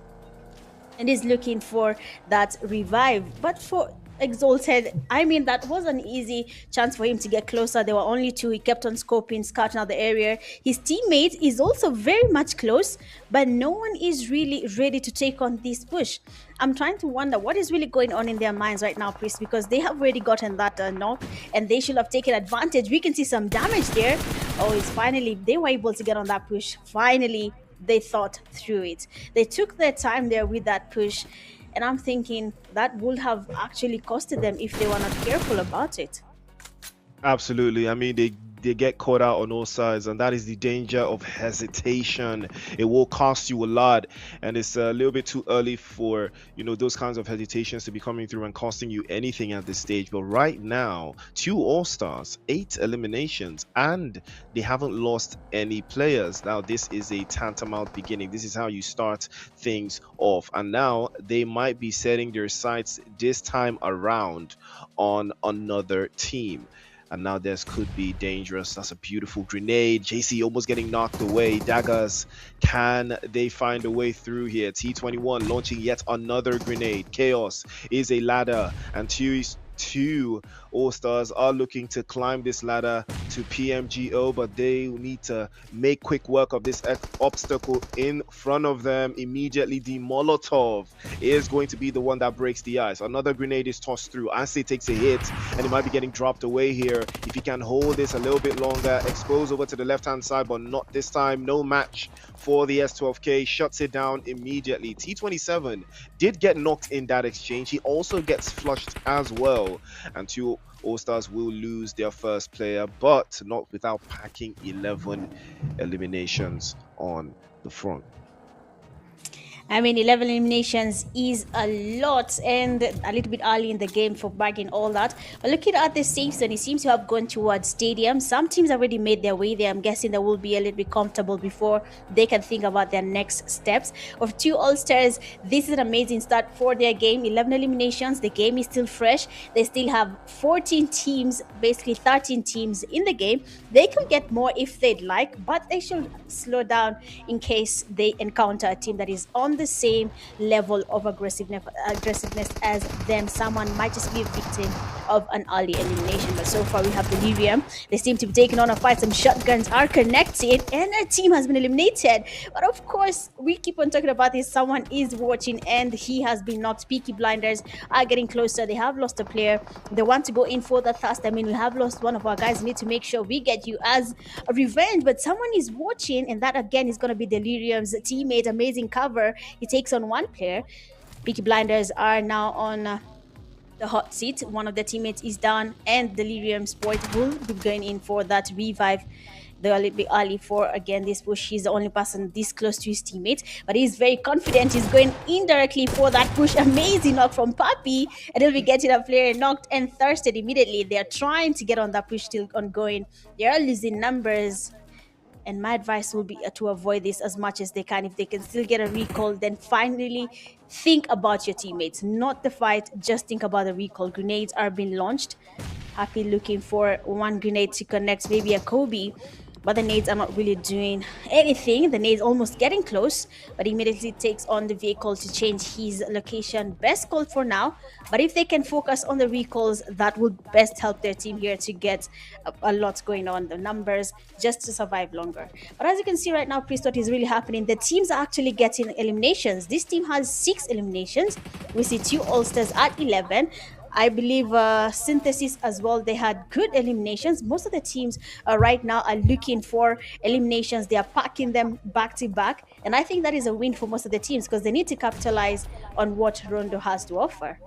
and is looking for that revive. But for Exalted, I mean, that was an easy chance for him to get closer. There were only two. He kept on scoping, scouting out the area. His teammate is also very much close, but no one is really ready to take on this push. I'm trying to wonder what is really going on in their minds right now, Chris, because they have already gotten that knock and they should have taken advantage. We can see some damage there. Oh, it's finally, they were able to get on that push. Finally, they thought through it. They took their time there with that push. And I'm thinking that would have actually costed them if they were not careful about it. Absolutely. I mean, they get caught out on all sides, and that is the danger of hesitation. It will cost you a lot, and it's a little bit too early for, you know, those kinds of hesitations to be coming through and costing you anything at this stage. But right now, 2 All-Stars, 8 eliminations, and they haven't lost any players. Now this is a tantamount beginning. This is how you start things off, and now they might be setting their sights this time around on another team. And now this could be dangerous. That's a beautiful grenade. JC almost getting knocked away. Daggers, can they find a way through here? T21 launching yet another grenade. Chaos is a ladder, and two All-Stars are looking to climb this ladder to PMGO, but they need to make quick work of this obstacle in front of them immediately. The Molotov is going to be the one that breaks the ice. Another grenade is tossed through. Ase takes a hit, and it might be getting dropped away here. If he can hold this a little bit longer, expose over to the left-hand side, but not this time. No match for the S12K. Shuts it down immediately. T27 did get knocked in that exchange. He also gets flushed as well, and 2 All-Stars will lose their first player, but not without packing 11 eliminations on the front. I mean, 11 eliminations is a lot and a little bit early in the game for bagging all that. But looking at the safe zone, it seems to have gone towards stadium. Some teams already made their way there. I'm guessing they will be a little bit comfortable before they can think about their next steps. Of 2 All-Stars, this is an amazing start for their game. 11 eliminations. The game is still fresh. They still have 14 teams, basically 13 teams in the game. They could get more if they'd like, but they should slow down in case they encounter a team that is on the same level of aggressiveness as them. Someone might just be a victim of an early elimination. But so far we have Delirium. They seem to be taking on a fight. Some shotguns are connected and a team has been eliminated. But of course, we keep on talking about this. Someone is watching and he has been knocked. Peaky Blinders are getting closer. They have lost a player. They want to go in for the thirst. I mean, we have lost one of our guys. We need to make sure we get you as a revenge. But someone is watching, and that again is going to be Delirium's teammate. Amazing cover. He takes on one player. Peaky Blinders are now on the hot seat. One of the teammates is down, and Delirium Sport will be going in for that revive. They're a little bit early for, again, this push. He's the only person this close to his teammate, but he's very confident. He's going indirectly for that push. Amazing knock from Papi, and he'll be getting a player knocked and thirsted immediately. They're trying to get on that push, still ongoing. They are losing numbers, and my advice will be to avoid this as much as they can. If they can still get a recall, then finally think about your teammates, not the fight. Just think about the recall. Grenades are being launched. Happy looking for one grenade to connect, maybe a Kobe, but the nades are not really doing anything. The nades almost getting close, but immediately takes on the vehicle to change his location. Best call for now, but if they can focus on the recalls, that would best help their team here to get a lot going on, the numbers, just to survive longer. But as you can see right now, Priest, what is really happening, the teams are actually getting eliminations. This team has 6 eliminations. We see 2 All-Stars at 11. I believe Synthesis as well, they had good eliminations. Most of the teams right now are looking for eliminations. They are packing them back to back. And I think that is a win for most of the teams because they need to capitalize on what Rondo has to offer.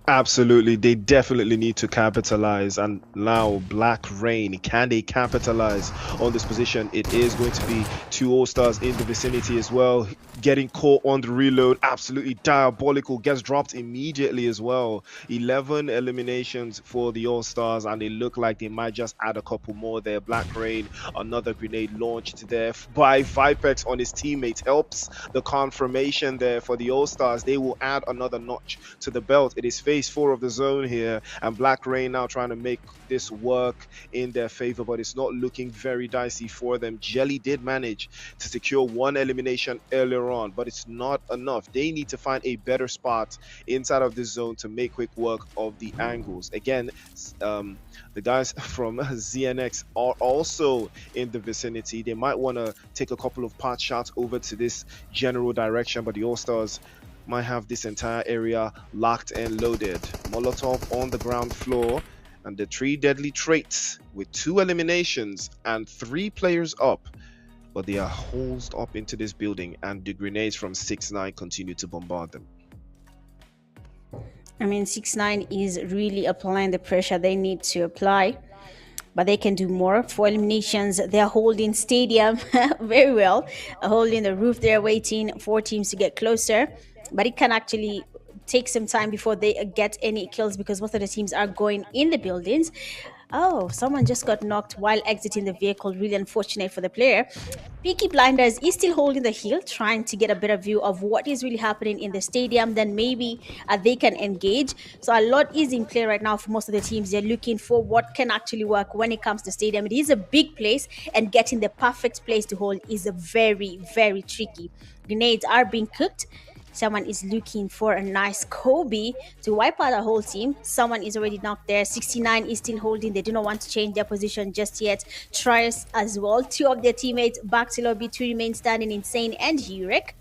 Absolutely, they definitely need to capitalize. And now Black Rain, can they capitalize on this position? It is going to be 2 All-Stars in the vicinity as well. Getting caught on the reload, absolutely diabolical, gets dropped immediately as well. 11 eliminations for the All-Stars, and they look like they might just add a couple more there. Black Rain, another grenade launched there by Vipex on his teammate, helps the confirmation there for the All-Stars. They will add another notch to the belt. It is phase 4 of the zone here, and Black Rain now trying to make this work in their favor, but it's not looking very dicey for them. Jelly did manage to secure 1 elimination earlier on, but it's not enough. They need to find a better spot inside of this zone to make quick work of the angles. Again, the guys from ZNX are also in the vicinity. They might want to take a couple of pot shots over to this general direction, but the All-Stars might have this entire area locked and loaded. Molotov on the ground floor, and the 3 deadly traits with 2 eliminations and 3 players up, but they are holed up into this building, and the grenades from 6ix9ine continue to bombard them. I mean, 6ix9ine is really applying the pressure they need to apply, but they can do more. 4 eliminations, they're holding stadium very well, holding the roof. They're waiting for teams to get closer, but it can actually take some time before they get any kills because most of the teams are going in the buildings. Oh, someone just got knocked while exiting the vehicle. Really unfortunate for the player. Peaky Blinders is still holding the hill, trying to get a better view of what is really happening in the stadium. Then maybe they can engage. So a lot is in play right now for most of the teams. They're looking for what can actually work when it comes to stadium. It is a big place, and getting the perfect place to hold is a very, very tricky. Grenades are being cooked. Someone is looking for a nice Kobe to wipe out a whole team. Someone is already knocked there. 69 is still holding. They do not want to change their position just yet. Trias as well. 2 of their teammates back to lobby. 2 remain standing. Insane and Urek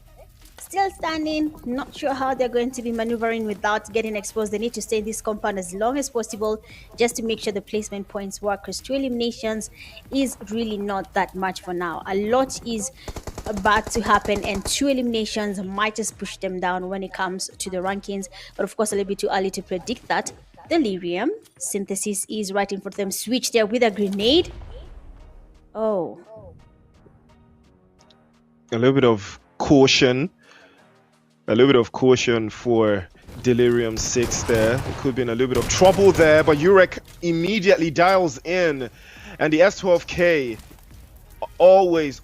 still standing. Not sure how they're going to be maneuvering without getting exposed. They need to stay in this compound as long as possible just to make sure the placement points work, because 2 eliminations is really not that much for now. A lot is about to happen, and 2 eliminations might just push them down when it comes to the rankings, but of course a little bit too early to predict that. Delirium, Synthesis is right in front of them. Switch there with a grenade. Oh, a little bit of caution for Delirium 6 there. It could be in a little bit of trouble there, but Urek immediately dials in, and the S12K always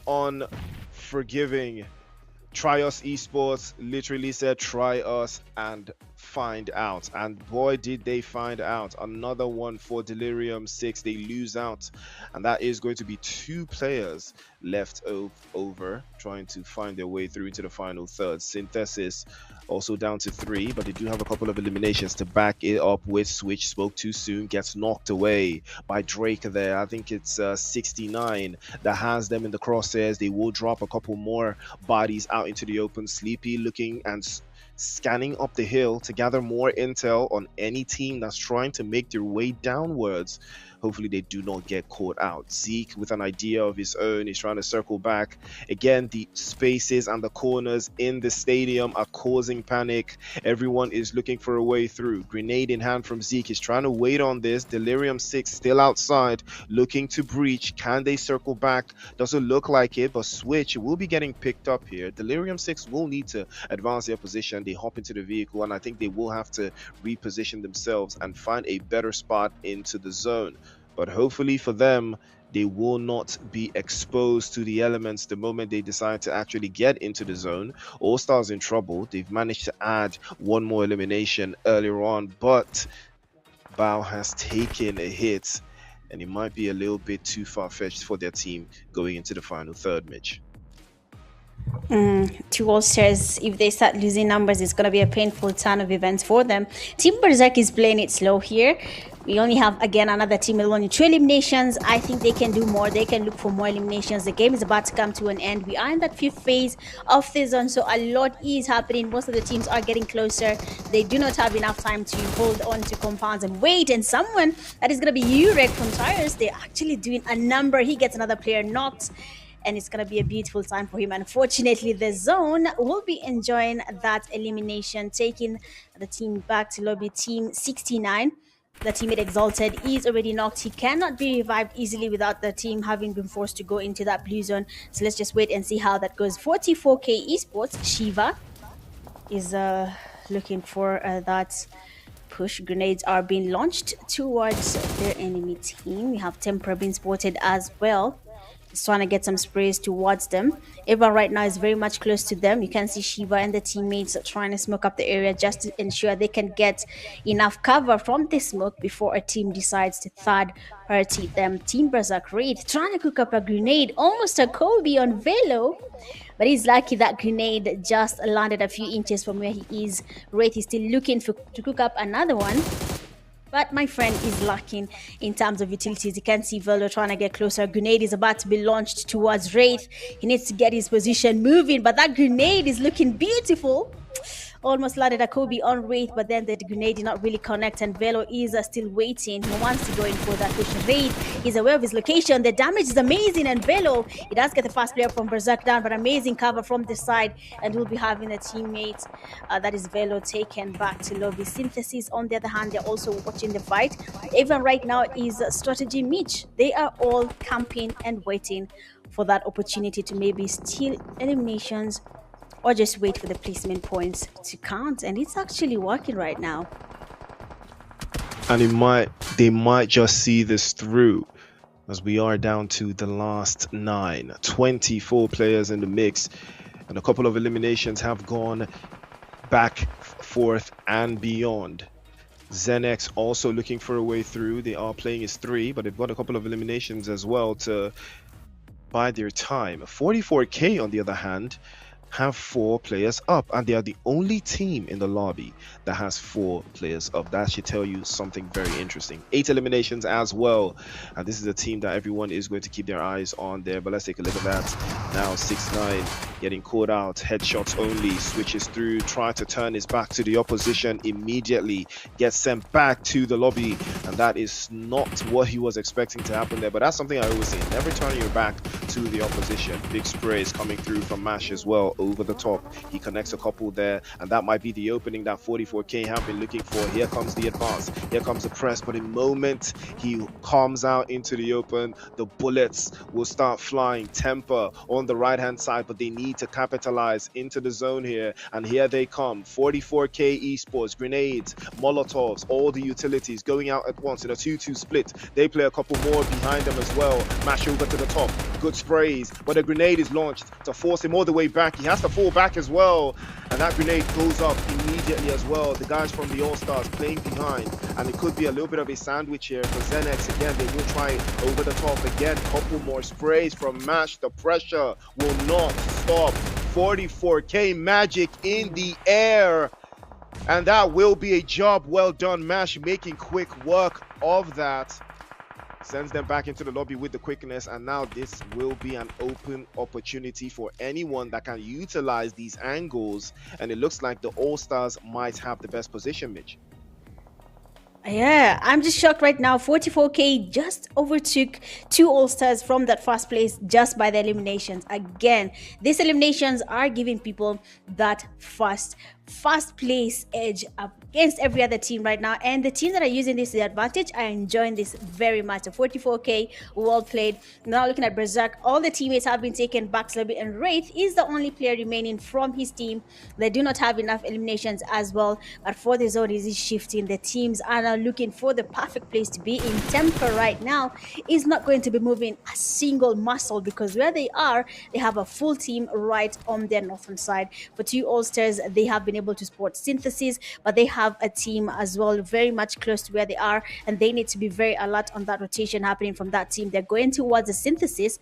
unforgiving. Try us esports literally said try us and find out, and boy did they find out. Another one for Delirium 6. They lose out, and that is going to be 2 players left over trying to find their way through into the final third. Synthesis also down to 3, but they do have a couple of eliminations to back it up with. Switch spoke too soon, gets knocked away by Drake there. I think it's 69 that has them in the crosshairs. They will drop a couple more bodies out into the open. Sleepy looking and scanning up the hill to gather more intel on any team that's trying to make their way downwards. Hopefully they do not get caught out. Zeke with an idea of his own, he's trying to circle back. Again, the spaces and the corners in the stadium are causing panic. Everyone is looking for a way through. Grenade in hand from Zeke. He's trying to wait on this. Delirium 6 still outside, looking to breach. Can they circle back? Doesn't look like it, but Switch will be getting picked up here. Delirium 6 will need to advance their position. They hop into the vehicle, and I think they will have to reposition themselves and find a better spot into the zone. But hopefully for them, they will not be exposed to the elements the moment they decide to actually get into the zone. All Stars in trouble. They've managed to add 1 more elimination earlier on, but Bao has taken a hit, and it might be a little bit too far-fetched for their team going into the final third, Mitch. 2 All-Stars, if they start losing numbers, it's going to be a painful turn of events for them. Team Berserk is playing it slow here. We only have, again, another team with only 2 eliminations. I think they can do more. They can look for more eliminations. The game is about to come to an end. We are in that 5th phase of the zone, so a lot is happening. Most of the teams are getting closer. They do not have enough time to hold on to compounds and wait. And someone that is going to be Urek from Tires, they're actually doing a number. He gets another player knocked, and it's going to be a beautiful time for him. Unfortunately, the zone will be enjoying that elimination, taking the team back to lobby. Team 69. The teammate Exalted is already knocked. He cannot be revived easily without the team having been forced to go into that blue zone. So let's just wait and see how that goes. 44K Esports, Shiva is looking for that push. Grenades are being launched towards their enemy team. We have Tempera being spotted as well. Just trying to get some sprays towards them. Everyone right now is very much close to them. You can see Shiva and the teammates trying to smoke up the area just to ensure they can get enough cover from this smoke before a team decides to third party them. Team Berserk Wraith trying to cook up a grenade, almost a Kobe on Velo, but he's lucky that grenade just landed a few inches from where he is. Wraith is still looking to cook up another one. But my friend is lacking in terms of utilities. You can see Velo trying to get closer. Grenade is about to be launched towards Wraith. He needs to get his position moving, but that grenade is looking beautiful. Almost landed a Kobe on Wraith, but then the grenade did not really connect, and Velo is still waiting. He wants to go in for that push. Wraith is aware of his location. The damage is amazing, and Velo, he does get the first player from Berserk down, but amazing cover from the side, and we'll be having a teammate that is Velo taken back to lobby. Synthesis, on the other hand, they're also watching the fight. Everyone right now is strategy Mitch. They are all camping and waiting for that opportunity to maybe steal eliminations or just wait for the placement points to count, and it's actually working right now. And they might just see this through, as we are down to the last 9. 24 players in the mix, and a couple of eliminations have gone back, forth, and beyond. Zenex also looking for a way through. They are playing as 3, but they've got a couple of eliminations as well to buy their time. 44K, on the other hand, have 4 players up, and they are the only team in the lobby that has 4 players up. That should tell you something very interesting. 8 eliminations as well, and this is a team that everyone is going to keep their eyes on there. But let's take a look at that now. 6ix9ine getting caught out, headshots only, switches through, try to turn his back to the opposition immediately, gets sent back to the lobby, and that is not what he was expecting to happen there. But that's something I always say, never turn your back to the opposition. Big sprays coming through from Mash as well, over the top. He connects a couple there, and that might be the opening that 44K have been looking for. Here comes the advance, here comes the press, but in moment he comes out into the open, the bullets will start flying. Temper on the right hand side, but they need to capitalize into the zone here, and here they come. 44K Esports, grenades, molotovs, all the utilities going out at once in a 2-2 split. They play a couple more behind them as well. Mash over to the top, good sprays, but a grenade is launched to force him all the way back. He has to fall back as well, and that grenade goes up immediately as well. The guys from the All-Stars playing behind, and it could be a little bit of a sandwich here for Zenex. Again, they will try over the top again. Couple more sprays from Mash. The pressure will not stop. 44K magic in the air, and that will be a job well done. Mash making quick work of that. Sends them back into the lobby with the quickness, and now this will be an open opportunity for anyone that can utilize these angles, and it looks like the All-Stars might have the best position, Mitch. Yeah, I'm just shocked right now. 44K just overtook 2 All-Stars from that first place just by the eliminations. Again, these eliminations are giving people that first place edge against every other team right now, and the team that are using this to their advantage are enjoying this very much. The 44K, well played. Now looking at Berserk, all the teammates have been taken back to lobby, and Wraith is the only player remaining from his team. They do not have enough eliminations as well, but for the zone is shifting. The teams are now looking for the perfect place to be in. Temper right now is not going to be moving a single muscle, because where they are, they have a full team right on their northern side. For 2 All-Stars, they have been able to spot Synthesis, but they have a team as well very much close to where they are, and they need to be very alert on that rotation happening from that team. They're going towards the Synthesis,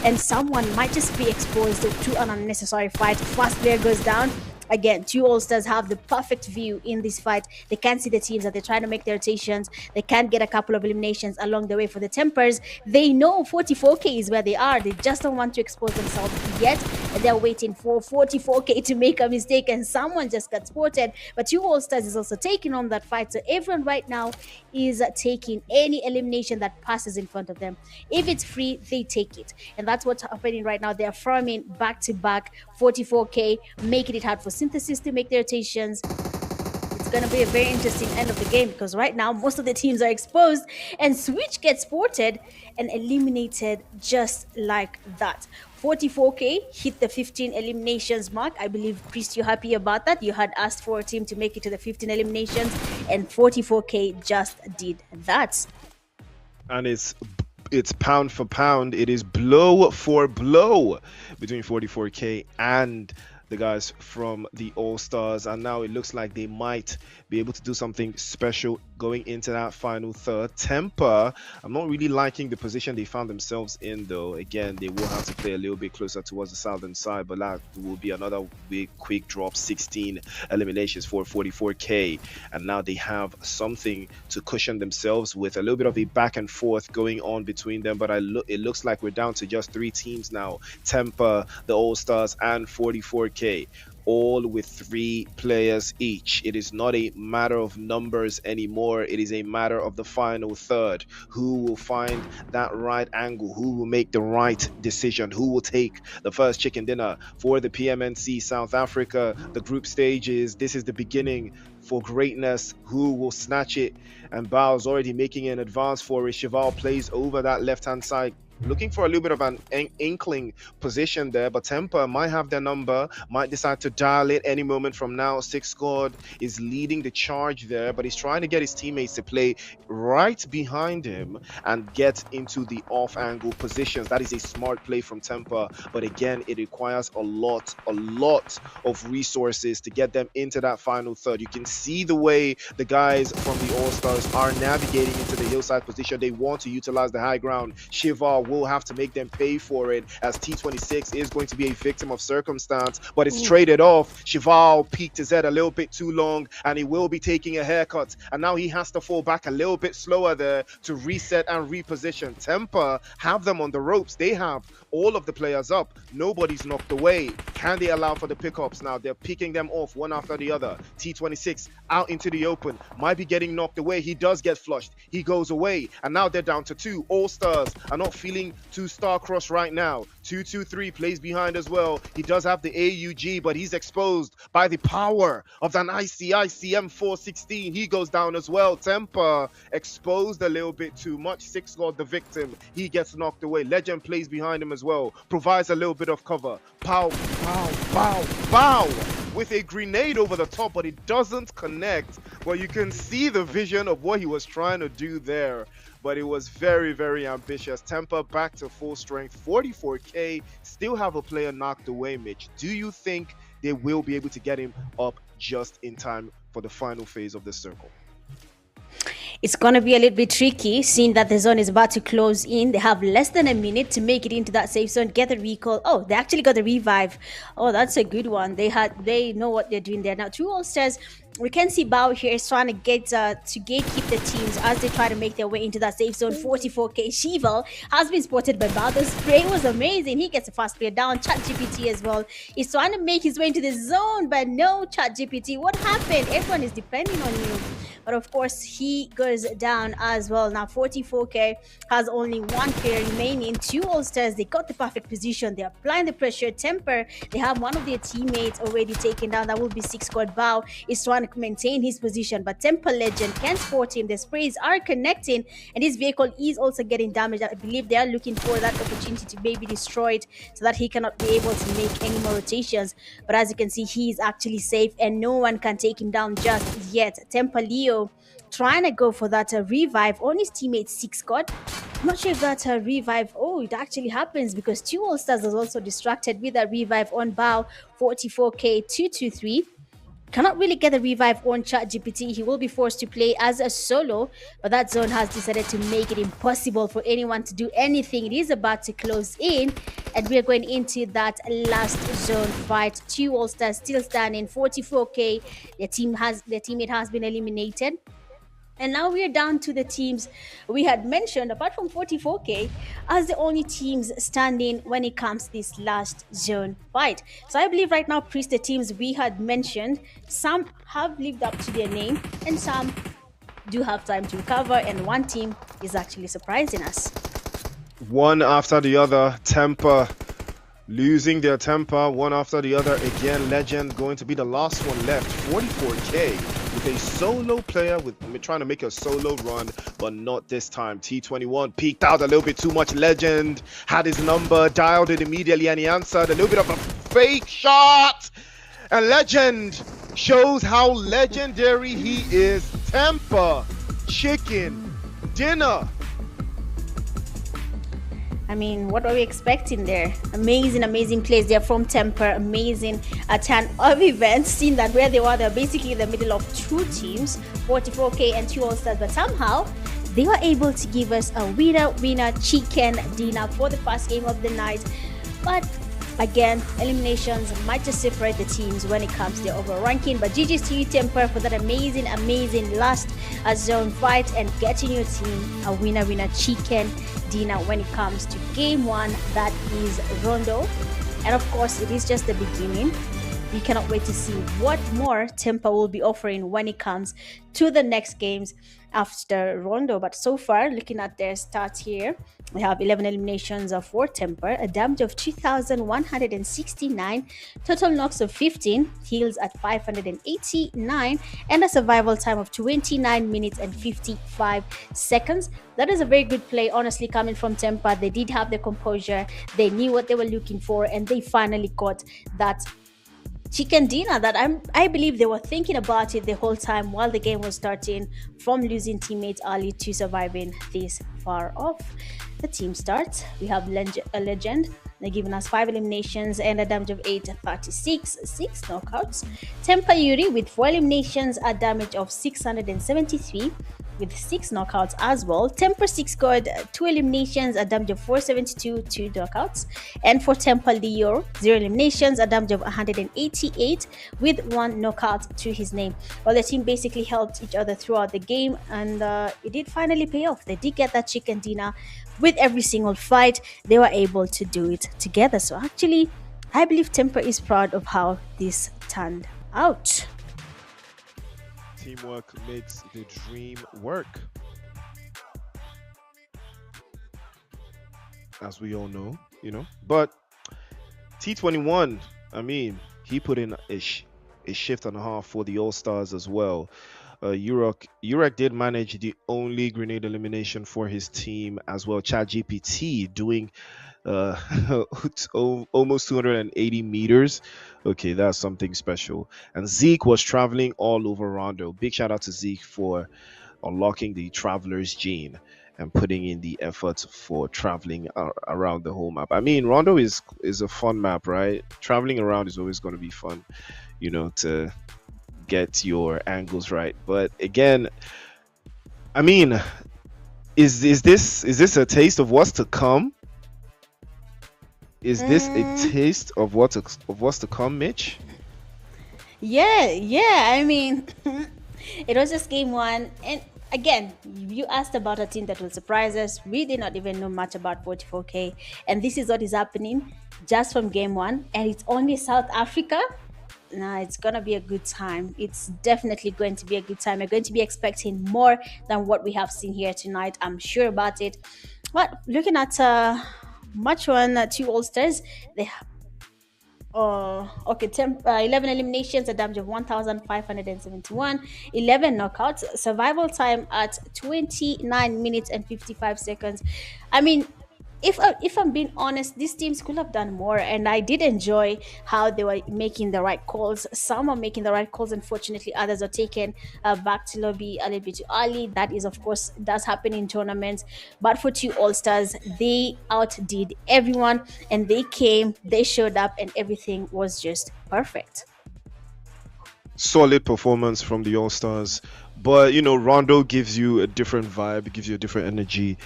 and someone might just be exposed to an unnecessary fight. First player goes down, Again, two All-Stars have the perfect view in this fight. They can't see the teams that they're trying to make their rotations. They can't get a couple of eliminations along the way. For the Tempers, they know 44K is where they are. They just don't want to expose themselves yet, and they're waiting for 44K to make a mistake, and someone just got spotted. But two All-Stars is also taking on that fight, so everyone right now is taking any elimination that passes in front of them. If it's free, they take it, and that's what's happening right now. They're farming back-to-back 44K, making it hard for Synthesis to make their rotations. It's going to be a very interesting end of the game, because right now most of the teams are exposed, and Switch gets spotted and eliminated just like that. 44K hit the 15 eliminations mark. I believe, Chris, you're happy about that. You had asked for a team to make it to the 15 eliminations, and 44K just did that. And it's pound for pound. It is blow for blow between 44K and the guys from the All-Stars, and now it looks like they might be able to do something special going into that final third. Temper, I'm not really liking the position they found themselves in, though. Again, they will have to play a little bit closer towards the southern side, but that will be another big quick drop. 16 eliminations for 44K, and now they have something to cushion themselves with. A little bit of a back and forth going on between them, but it looks like we're down to just 3 teams now: Temper, the All-Stars, and 44K, all with 3 players each. It is not a matter of numbers anymore. It is a matter of the final third. Who will find that right angle? Who will make the right decision? Who will take the first chicken dinner for the PMNC South Africa? The group stages, this is the beginning for greatness. Who will snatch it? And Bao's already making an advance for it. Cheval plays over that left-hand side, looking for a little bit of an inkling position there, but Temper might have their number, might decide to dial it any moment from now. Six Squad is leading the charge there, but he's trying to get his teammates to play right behind him and get into the off-angle positions. That is a smart play from Temper, but again, it requires a lot of resources to get them into that final third. You can see the way the guys from the All-Stars are navigating into the hillside position. They want to utilize the high ground. Shiva will have to make them pay for it, as T26 is going to be a victim of circumstance, but it's traded off. Cheval peaked his head a little bit too long, and he will be taking a haircut, and now he has to fall back a little bit slower there to reset and reposition. Temper have them on the ropes. They have all of the players up. Nobody's knocked away. Can they allow for the pickups now? They're picking them off one after the other. T26 out into the open, might be getting knocked away. He does get flushed. He goes away, and now they're down to 2. All-Stars are not feeling too star-crossed right now. 223 plays behind as well. He does have the AUG, but he's exposed by the power of an ICM 416. He goes down as well. Temper exposed a little bit too much. Six Squad the victim. He gets knocked away. Legend plays behind him as well. Provides a little bit of cover. Pow, pow, pow, pow, with a grenade over the top, but it doesn't connect. Well, you can see the vision of what he was trying to do there, but it was very, very ambitious. Temper back to full strength. 44K still have a player knocked away, Mitch. Do you think they will be able to get him up just in time for the final phase of the circle? It's going to be a little bit tricky, seeing that the zone is about to close in. They have less than a minute to make it into that safe zone, get the recall. Oh, they actually got the revive. Oh, that's a good one. They know what they're doing there. Now, two All-Stars, we can see Bao here is trying to get to gatekeep the teams as they try to make their way into that safe zone. 44K Shival has been spotted by Bao. The spray was amazing. He gets a fast player down. ChatGPT as well. He's trying to make his way into the zone, but no, ChatGPT. What happened? Everyone is depending on you. But of course, he goes down as well. Now, 44K has only 1 player remaining. Two All-Stars, they got the perfect position. They're applying the pressure. Temper, they have one of their teammates already taken down. That will be Six Squad. Bao is trying to maintain his position, but Temper Legend can't spot him. The sprays are connecting, and his vehicle is also getting damaged. I believe they are looking for that opportunity to maybe destroy it so that he cannot be able to make any more rotations. But as you can see, he is actually safe, and no one can take him down just yet. Temper Leo trying to go for that revive on his teammate Six Squad. I'm not sure if that revive, oh, it actually happens, because two All-Stars is also distracted with a revive on Bao. 44K 223. cannot really get a revive on ChatGPT. He will be forced to play as a solo, but that zone has decided to make it impossible for anyone to do anything. It is about to close in, and we are going into that last zone fight. Two All-Stars still standing, 44k. Their teammate has been eliminated. And now we are down to the teams we had mentioned, apart from 44k, as the only teams standing when it comes to this last zone fight. So I believe right now, Priest, the teams we had mentioned, some have lived up to their name and some do have time to recover, and one team is actually surprising us. One after the other, temper losing their temper, one after the other. Again, Legend going to be the last one left, 44k. With a solo player trying to make a solo run, but not this time. T21 peeked out a little bit too much. Legend had his number, dialed it immediately, and he answered a little bit of a fake shot. And Legend shows how legendary he is. Temper, chicken, dinner. I mean, what are we expecting there? Amazing plays. They're from Temper. Amazing turn of events. Seen that where they were, they're basically in the middle of two teams, 44k and two All-Stars, but somehow they were able to give us a winner chicken dinner for the first game of the night. But again, eliminations might just separate the teams when it comes to their overall ranking. But GG's to you, Temper, for that amazing last zone fight and getting your team a winner chicken dinner when it comes to game one. That is Rondo. And of course, it is just the beginning. We cannot wait to see what more Temper will be offering when it comes to the next games after Rondo. But so far, looking at their stats here, we have 11 eliminations for Temper, a damage of 2,169, total knocks of 15, heals at 589, and a survival time of 29 minutes and 55 seconds. That is a very good play, honestly, coming from Temper. They did have the composure, they knew what they were looking for, and they finally got that chicken dinner that I believe they were thinking about it the whole time while the game was starting, from losing teammates early to surviving this far off. The team starts. We have a legend. They're giving us 5 eliminations and a damage of 836, 6 knockouts. Temper Yuri with 4 eliminations, a damage of 673 with 6 knockouts as well. Temper 6 scored 2 eliminations, a damage of 472, 2 knockouts. And for Temper Leo, 0 eliminations, a damage of 188 with 1 knockout to his name. Well, the team basically helped each other throughout the game, and it did finally pay off. They did get that chicken dinner. With every single fight, they were able to do it together. So actually, I believe Temper is proud of how this turned out. Teamwork makes the dream work, as we all know, But T21, I mean, he put in a shift and a half for the All-Stars as well. Urek did manage the only grenade elimination for his team as well. ChatGPT doing almost 280 meters. Okay, that's something special. And Zeke was traveling all over Rondo. Big shout out to Zeke for unlocking the traveler's gene and putting in the effort for traveling around the whole map. I mean, Rondo is a fun map, right? Traveling around is always going to be fun, to get your angles right. But again, I mean, is this a taste of what's to come? Is this a taste of what's to come, Mitch? Yeah. I mean, it was just game one, and again, you asked about a team that will surprise us. We did not even know much about 44k, and this is what is happening just from game one, and it's only South Africa. Nah, it's gonna be a good time. It's definitely going to be a good time. We're going to be expecting more than what we have seen here tonight. I'm sure about it. But looking at match one, 2 All-Stars, they have 11 eliminations, a damage of 1,571, 11 knockouts, survival time at 29 minutes and 55 seconds. I mean, if I'm being honest, these teams could have done more, and I did enjoy how they were making the right calls. Some are making the right calls, unfortunately others are taken back to lobby a little bit too early. That is, of course, does happen in tournaments. But for 2 All-Stars, they outdid everyone, and they came, they showed up, and everything was just perfect. solid performance from the All Stars. But Rondo gives you a different vibe, it gives you a different energy,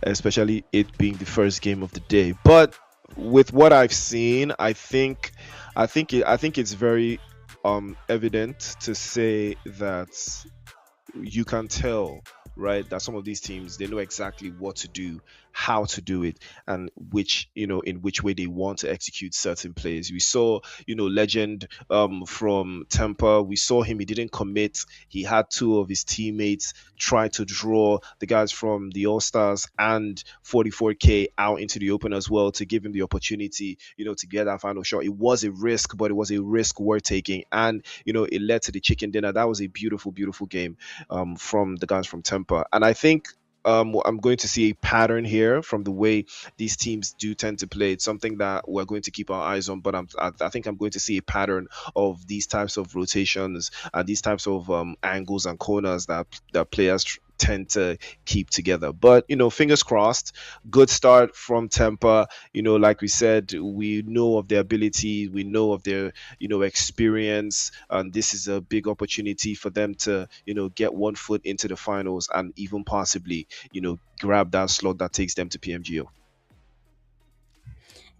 especially it being the first game of the day. But with what I've seen, I think it's very evident to say that you can tell, right, that some of these teams, they know exactly what to do, how to do it, and in which way they want to execute certain plays. We saw legend from Tampa. We saw him, he didn't commit. He had two of his teammates try to draw the guys from the All Stars and 44K out into the open as well, to give him the opportunity to get that final shot. It was a risk, but it was a risk worth taking, and it led to the chicken dinner. That was a beautiful game from the guys from Tampa. And I think I'm going to see a pattern here from the way these teams do tend to play. It's something that we're going to keep our eyes on, but I think I'm going to see a pattern of these types of rotations and these types of angles and corners that players tend to keep together. But fingers crossed. Good start from Tampa. Like we said, we know of their ability, we know of their experience, and this is a big opportunity for them to get one foot into the finals and even possibly grab that slot that takes them to PMGO.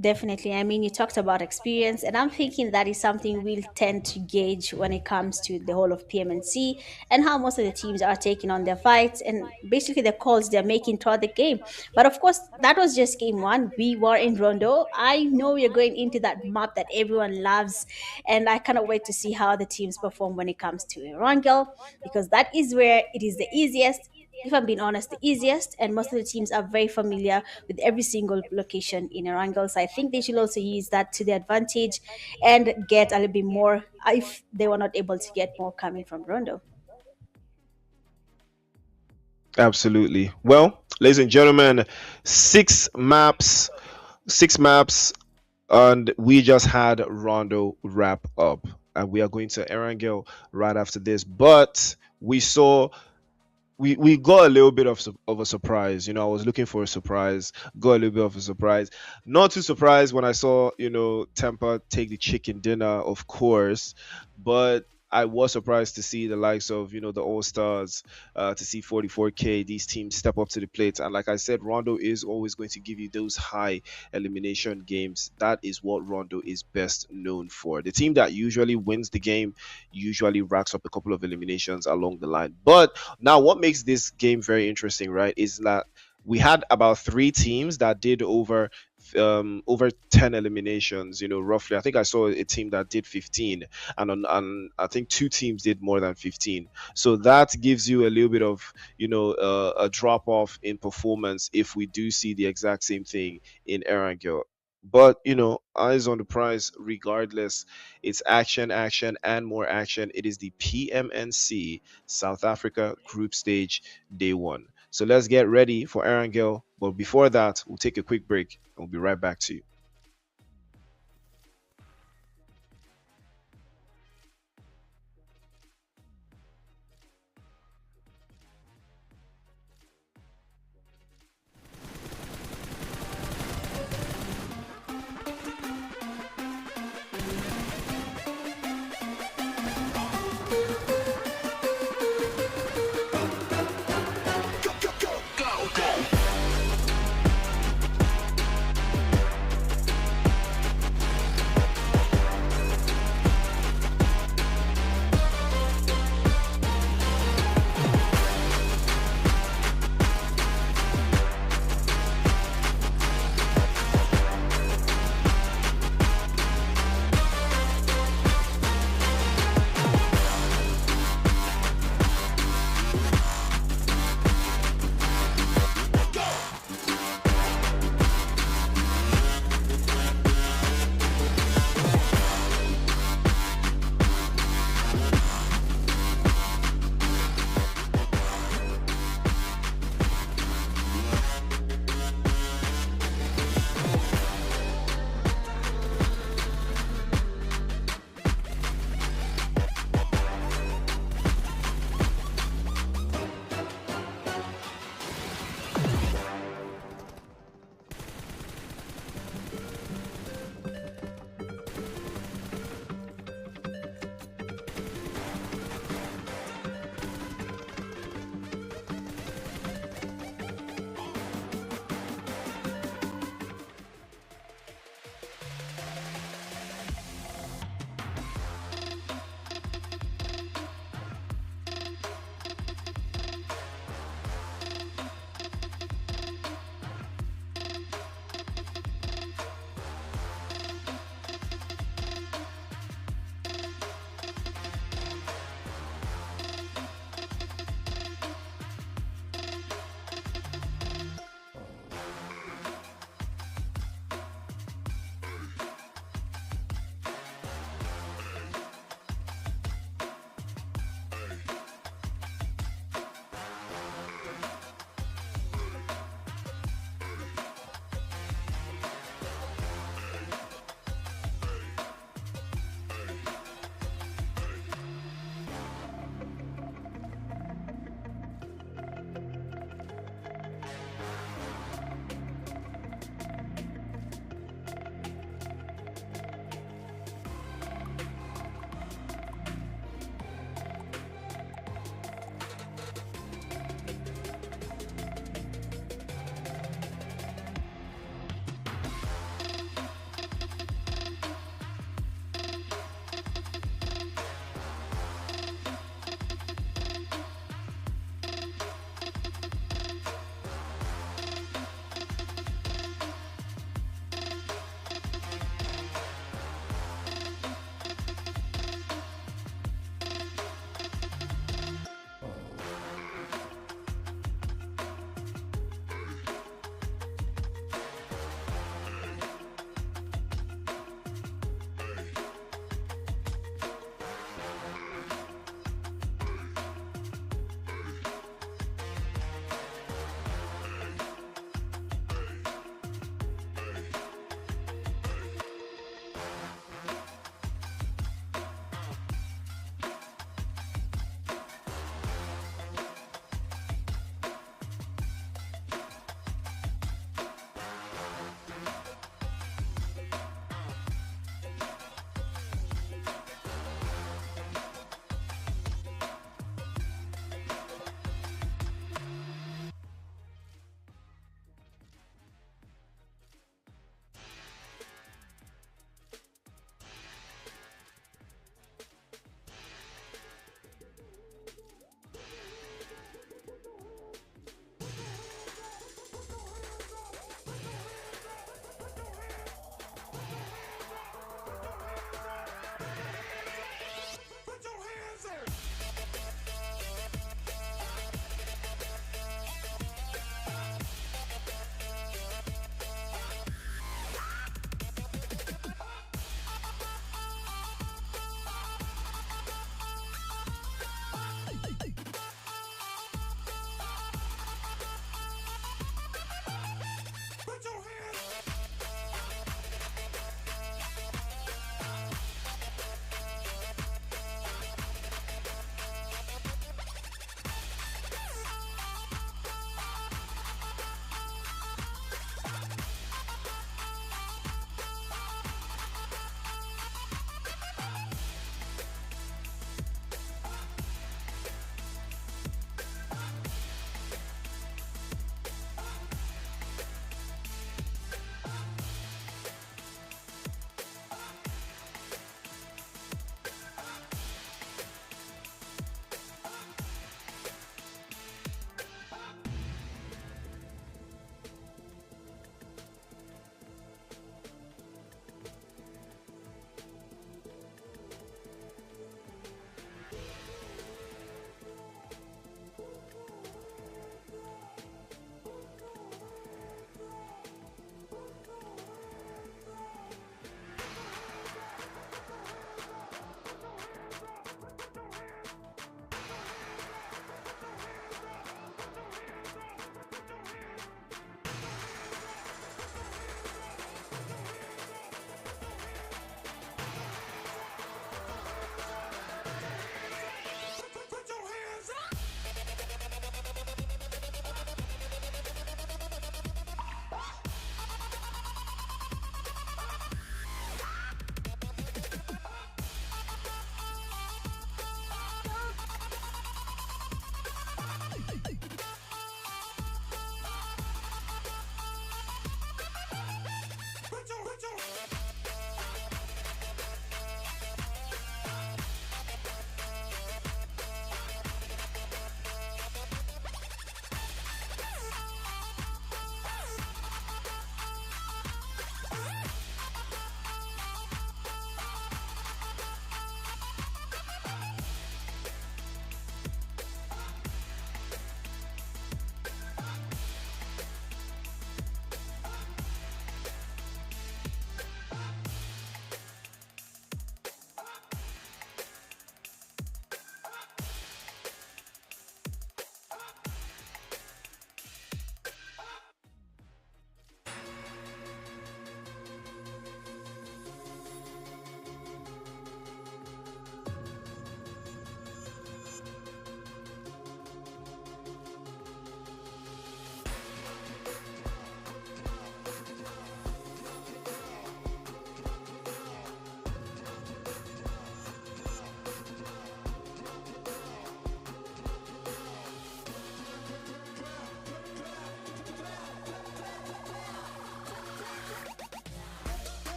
Definitely. I mean, you talked about experience, and I'm thinking that is something we'll tend to gauge when it comes to the whole of PMNC and how most of the teams are taking on their fights and basically the calls they're making throughout the game. But of course, that was just game one. We were in Rondo. I know we're going into that map that everyone loves, and I cannot wait to see how the teams perform when it comes to Erangel, because that is where it is the easiest. If I'm being honest, the easiest, and most of the teams are very familiar with every single location in Erangel. So I think they should also use that to their advantage and get a little bit more if they were not able to get more coming from Rondo. Absolutely. Well, ladies and gentlemen, six maps, and we just had Rondo wrap up, and we are going to Erangel right after this. But we saw. We got a little bit of a surprise. I was looking for a surprise, got a little bit of a surprise. Not too surprised when I saw, Tampa take the chicken dinner, of course, but I was surprised to see the likes of, the All Stars, to see 44K, these teams step up to the plate. And like I said, Rondo is always going to give you those high elimination games. That is what Rondo is best known for. The team that usually wins the game usually racks up a couple of eliminations along the line. But now what makes this game very interesting, right, is that we had about 3 teams that did over 10 eliminations, roughly. I think I saw a team that did 15, and I think 2 teams did more than 15. So that gives you a little bit of a drop off in performance if we do see the exact same thing in Erangel. But eyes on the prize regardless. It's action, and more action. It is the PMNC South Africa group stage day 1. So let's get ready for Erangel. But before that, we'll take a quick break and we'll be right back to you.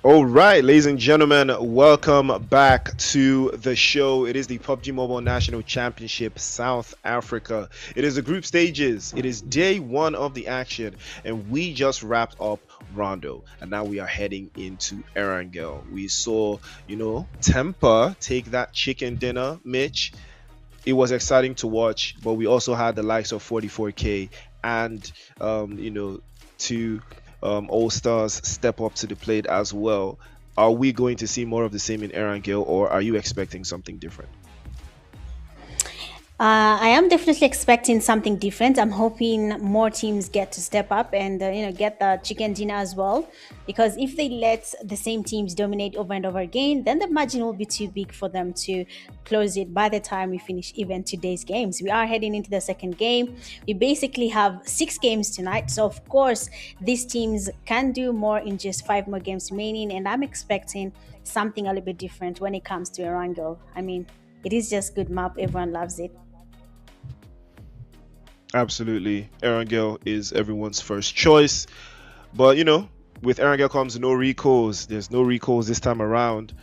All right, ladies and gentlemen, welcome back to the show. It is the PUBG Mobile National Championship South Africa. It is the group stages. It is day one of the action, and we just wrapped up Rondo, and now we are heading into Erangel. We saw, Tempa take that chicken dinner, Mitch. It was exciting to watch, but we also had the likes of 44K and, two all-stars step up to the plate as well. Are we going to see more of the same in Erangel, or are you expecting something different? I am definitely expecting something different. I'm hoping more teams get to step up and get the chicken dinner as well, because if they let the same teams dominate over and over again, then the margin will be too big for them to close it by the time we finish even today's games. We are heading into the second game. We basically have 6 games tonight, so of course these teams can do more in just 5 more games remaining, and I'm expecting something a little bit different when it comes to Erangel. I mean, it is just good map, everyone loves it. Absolutely. Erangel is everyone's first choice. But, with Erangel comes no recalls. There's no recalls this time around.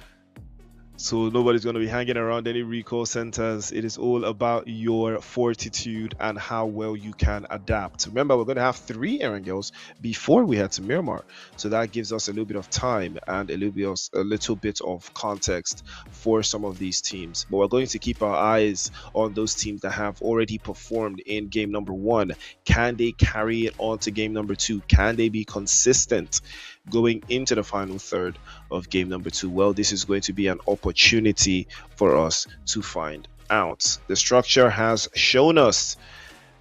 So nobody's going to be hanging around any recall centers. It is all about your fortitude and how well you can adapt. Remember, we're going to have 3 Erangels before we head to Miramar. So that gives us a little bit of time and a little bit of context for some of these teams. But we're going to keep our eyes on those teams that have already performed in game number 1. Can they carry it on to game number 2? Can they be consistent? going into the final third of game number 2? Well, this is going to be an opportunity for us to find out. The structure has shown us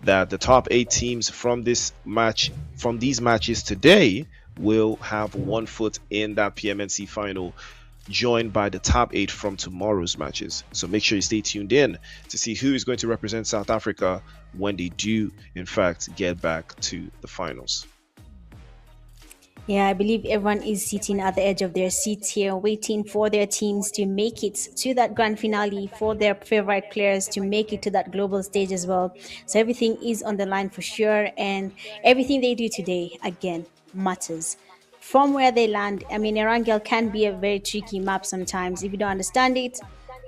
that the top 8 teams from these matches today will have one foot in that PMNC final, joined by the top 8 from tomorrow's matches. So make sure you stay tuned in to see who is going to represent South Africa when they do in fact get back to the finals. Yeah, I believe everyone is sitting at the edge of their seats here, waiting for their teams to make it to that grand finale, for their favorite players to make it to that global stage as well. So everything is on the line for sure, and everything they do today, again, matters. From where they land, I mean, Erangel can be a very tricky map sometimes. If you don't understand it,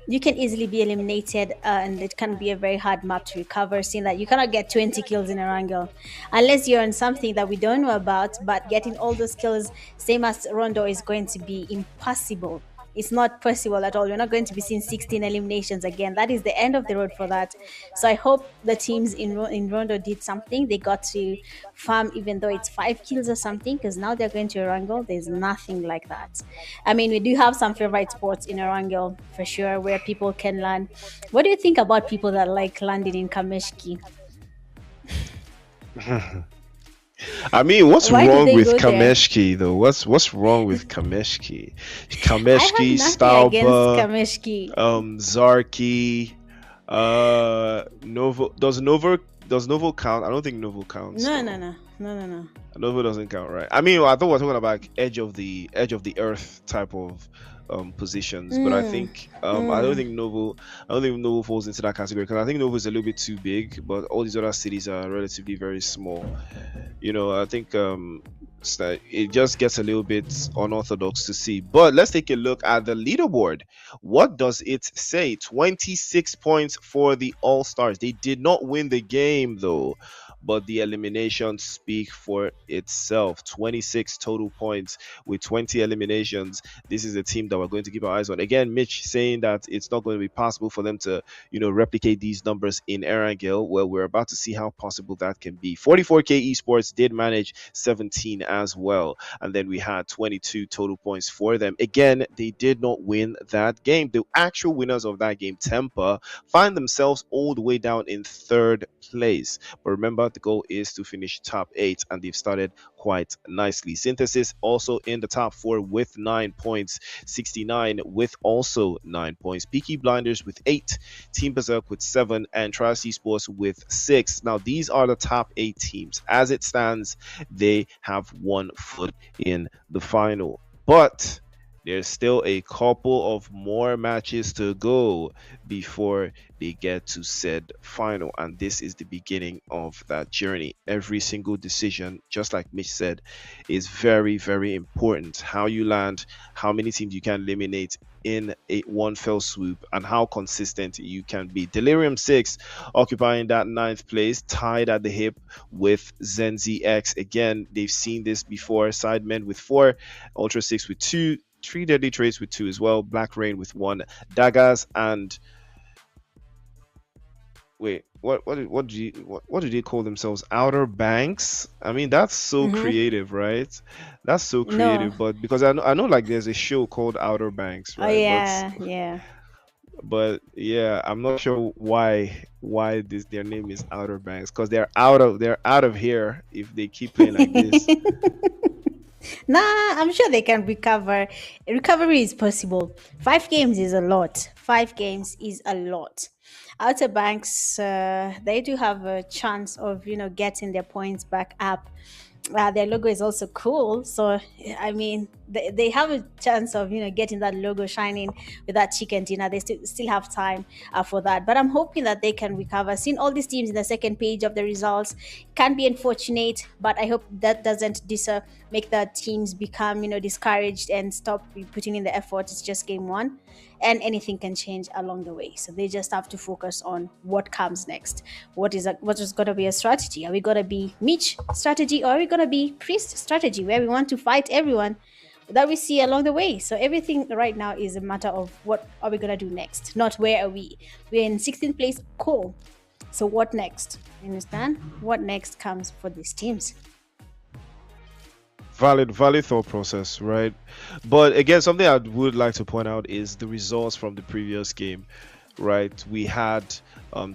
you can easily be eliminated, and it can be a very hard map to recover, seeing that you cannot get 20 kills in Erangel unless you're on something that we don't know about. But getting all those kills, same as Rondo, is going to be impossible. It's not possible at all. You're not going to be seeing 16 eliminations again. That is the end of the road for that. So I hope the teams in Rondo did something. They got to farm, even though it's 5 kills or something, because now they're going to Erangel. There's nothing like that. I mean, we do have some favorite spots in Erangel for sure, where people can land. What do you think about people that like landing in Kameshki? I mean, what's Why did wrong they with go there? Kameshki though? What's wrong with Kameshki? I Kameshki, have nothing against Stauber, Kameshki. Zarki, Novo. Does Novo count? I don't think Novo counts. No. Novo doesn't count, right? I mean, I thought we were talking about edge of the earth type of positions, but I think I don't think Novo falls into that category, because I think Novo is a little bit too big, but all these other cities are relatively very small. You know, I think it just gets a little bit unorthodox to see. But let's take a look at the leaderboard. What does it say? 26 points for the All-Stars. They did not win the game though, but the eliminations speak for itself. 26 total points with 20 eliminations. This is a team that we're going to keep our eyes on. Again, Mitch saying that it's not going to be possible for them to, replicate these numbers in Erangel. Well, we're about to see how possible that can be. 44K Esports did manage 17 as well, and then we had 22 total points for them. Again, they did not win that game. The actual winners of that game, Tempa, find themselves all the way down in 3rd place. But remember, the goal is to finish top 8, and they've started quite nicely. Synthesis also in the top 4 with 9 points. 69 with also 9 points. Peaky Blinders with 8. Team Berserk with 7, and Trials Esports with 6. Now these are the top 8 teams. As it stands, they have 1 foot in the final, but there's still a couple of more matches to go before they get to said final, and this is the beginning of that journey. Every single decision, just like Mitch said, is very, very important. How you land, how many teams you can eliminate in one fell swoop, and how consistent you can be. Delirium 6 occupying that 9th place, tied at the hip with Zenzi X. Again, they've seen this before. Sidemen with 4, Ultra 6 with 2, 3 Deadly Trades with 2 as well, Black Rain with 1, Daggers and wait, what do they call themselves? Outer Banks? I mean, that's so creative, right? That's so creative. But because I know like there's a show called Outer Banks, right? Oh yeah, but yeah, I'm not sure why their name is Outer Banks, because they're out of here if they keep playing like this. Nah, I'm sure they can recover. Recovery is possible. 5 games is a lot. 5 games is a lot. Outer Banks, they do have a chance of getting their points back up. Their logo is also cool, so I mean they have a chance of getting that logo shining with that chicken dinner. They still have time for that, but I'm hoping that they can recover. Seeing all these teams in the second page of the results can be unfortunate, but I hope that doesn't make the teams become discouraged and stop putting in the effort. It's just game 1, and anything can change along the way, so they just have to focus on what comes next. What is going to be a strategy? Are we going to be Mitch strategy, or are we going to be Priest strategy, where we want to fight everyone that we see along the way? So everything right now is a matter of what are we going to do next, not where are we. We're in 16th place, cool. So what next? You understand? What next comes for these teams? valid thought process, right? But again, something I would like to point out is the results from the previous game, right? We had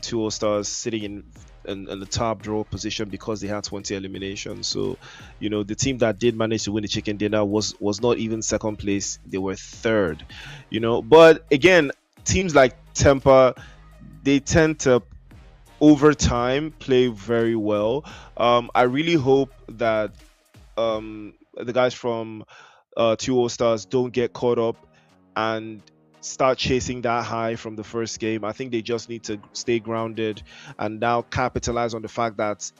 two All Stars sitting in the top draw position because they had 20 eliminations. So, you know, the team that did manage to win the chicken dinner was not even second place; they were third. You know, but again, teams like Tempa, they tend to over time play very well. I really hope that the guys from Two All Stars don't get caught up and start chasing that high from the first game. I think they just need to stay grounded and now capitalize on the fact that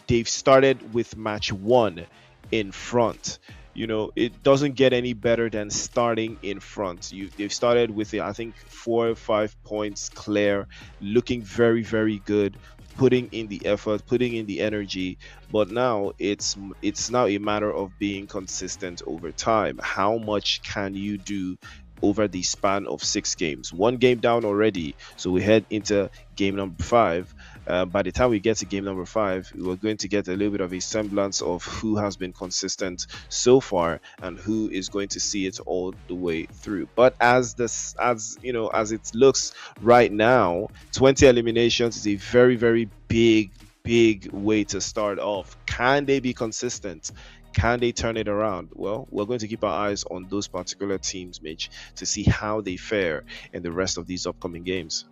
they've started with match one in front. You know, it doesn't get any better than starting in front. They've started with, I think, 4 or 5 points clear, looking very, very good, putting in the effort, putting in the energy. But now it's now a matter of being consistent over time. How much can you do over the span of 6 games? 1 game down already, so we head into game number 5. By the time we get to game number 5, we're going to get a little bit of a semblance of who has been consistent so far and who is going to see it all the way through. But as it looks right now, 20 eliminations is a very, very big way to start off. Can they be consistent? Can they turn it around? Well, we're going to keep our eyes on those particular teams, Mitch, to see how they fare in the rest of these upcoming games.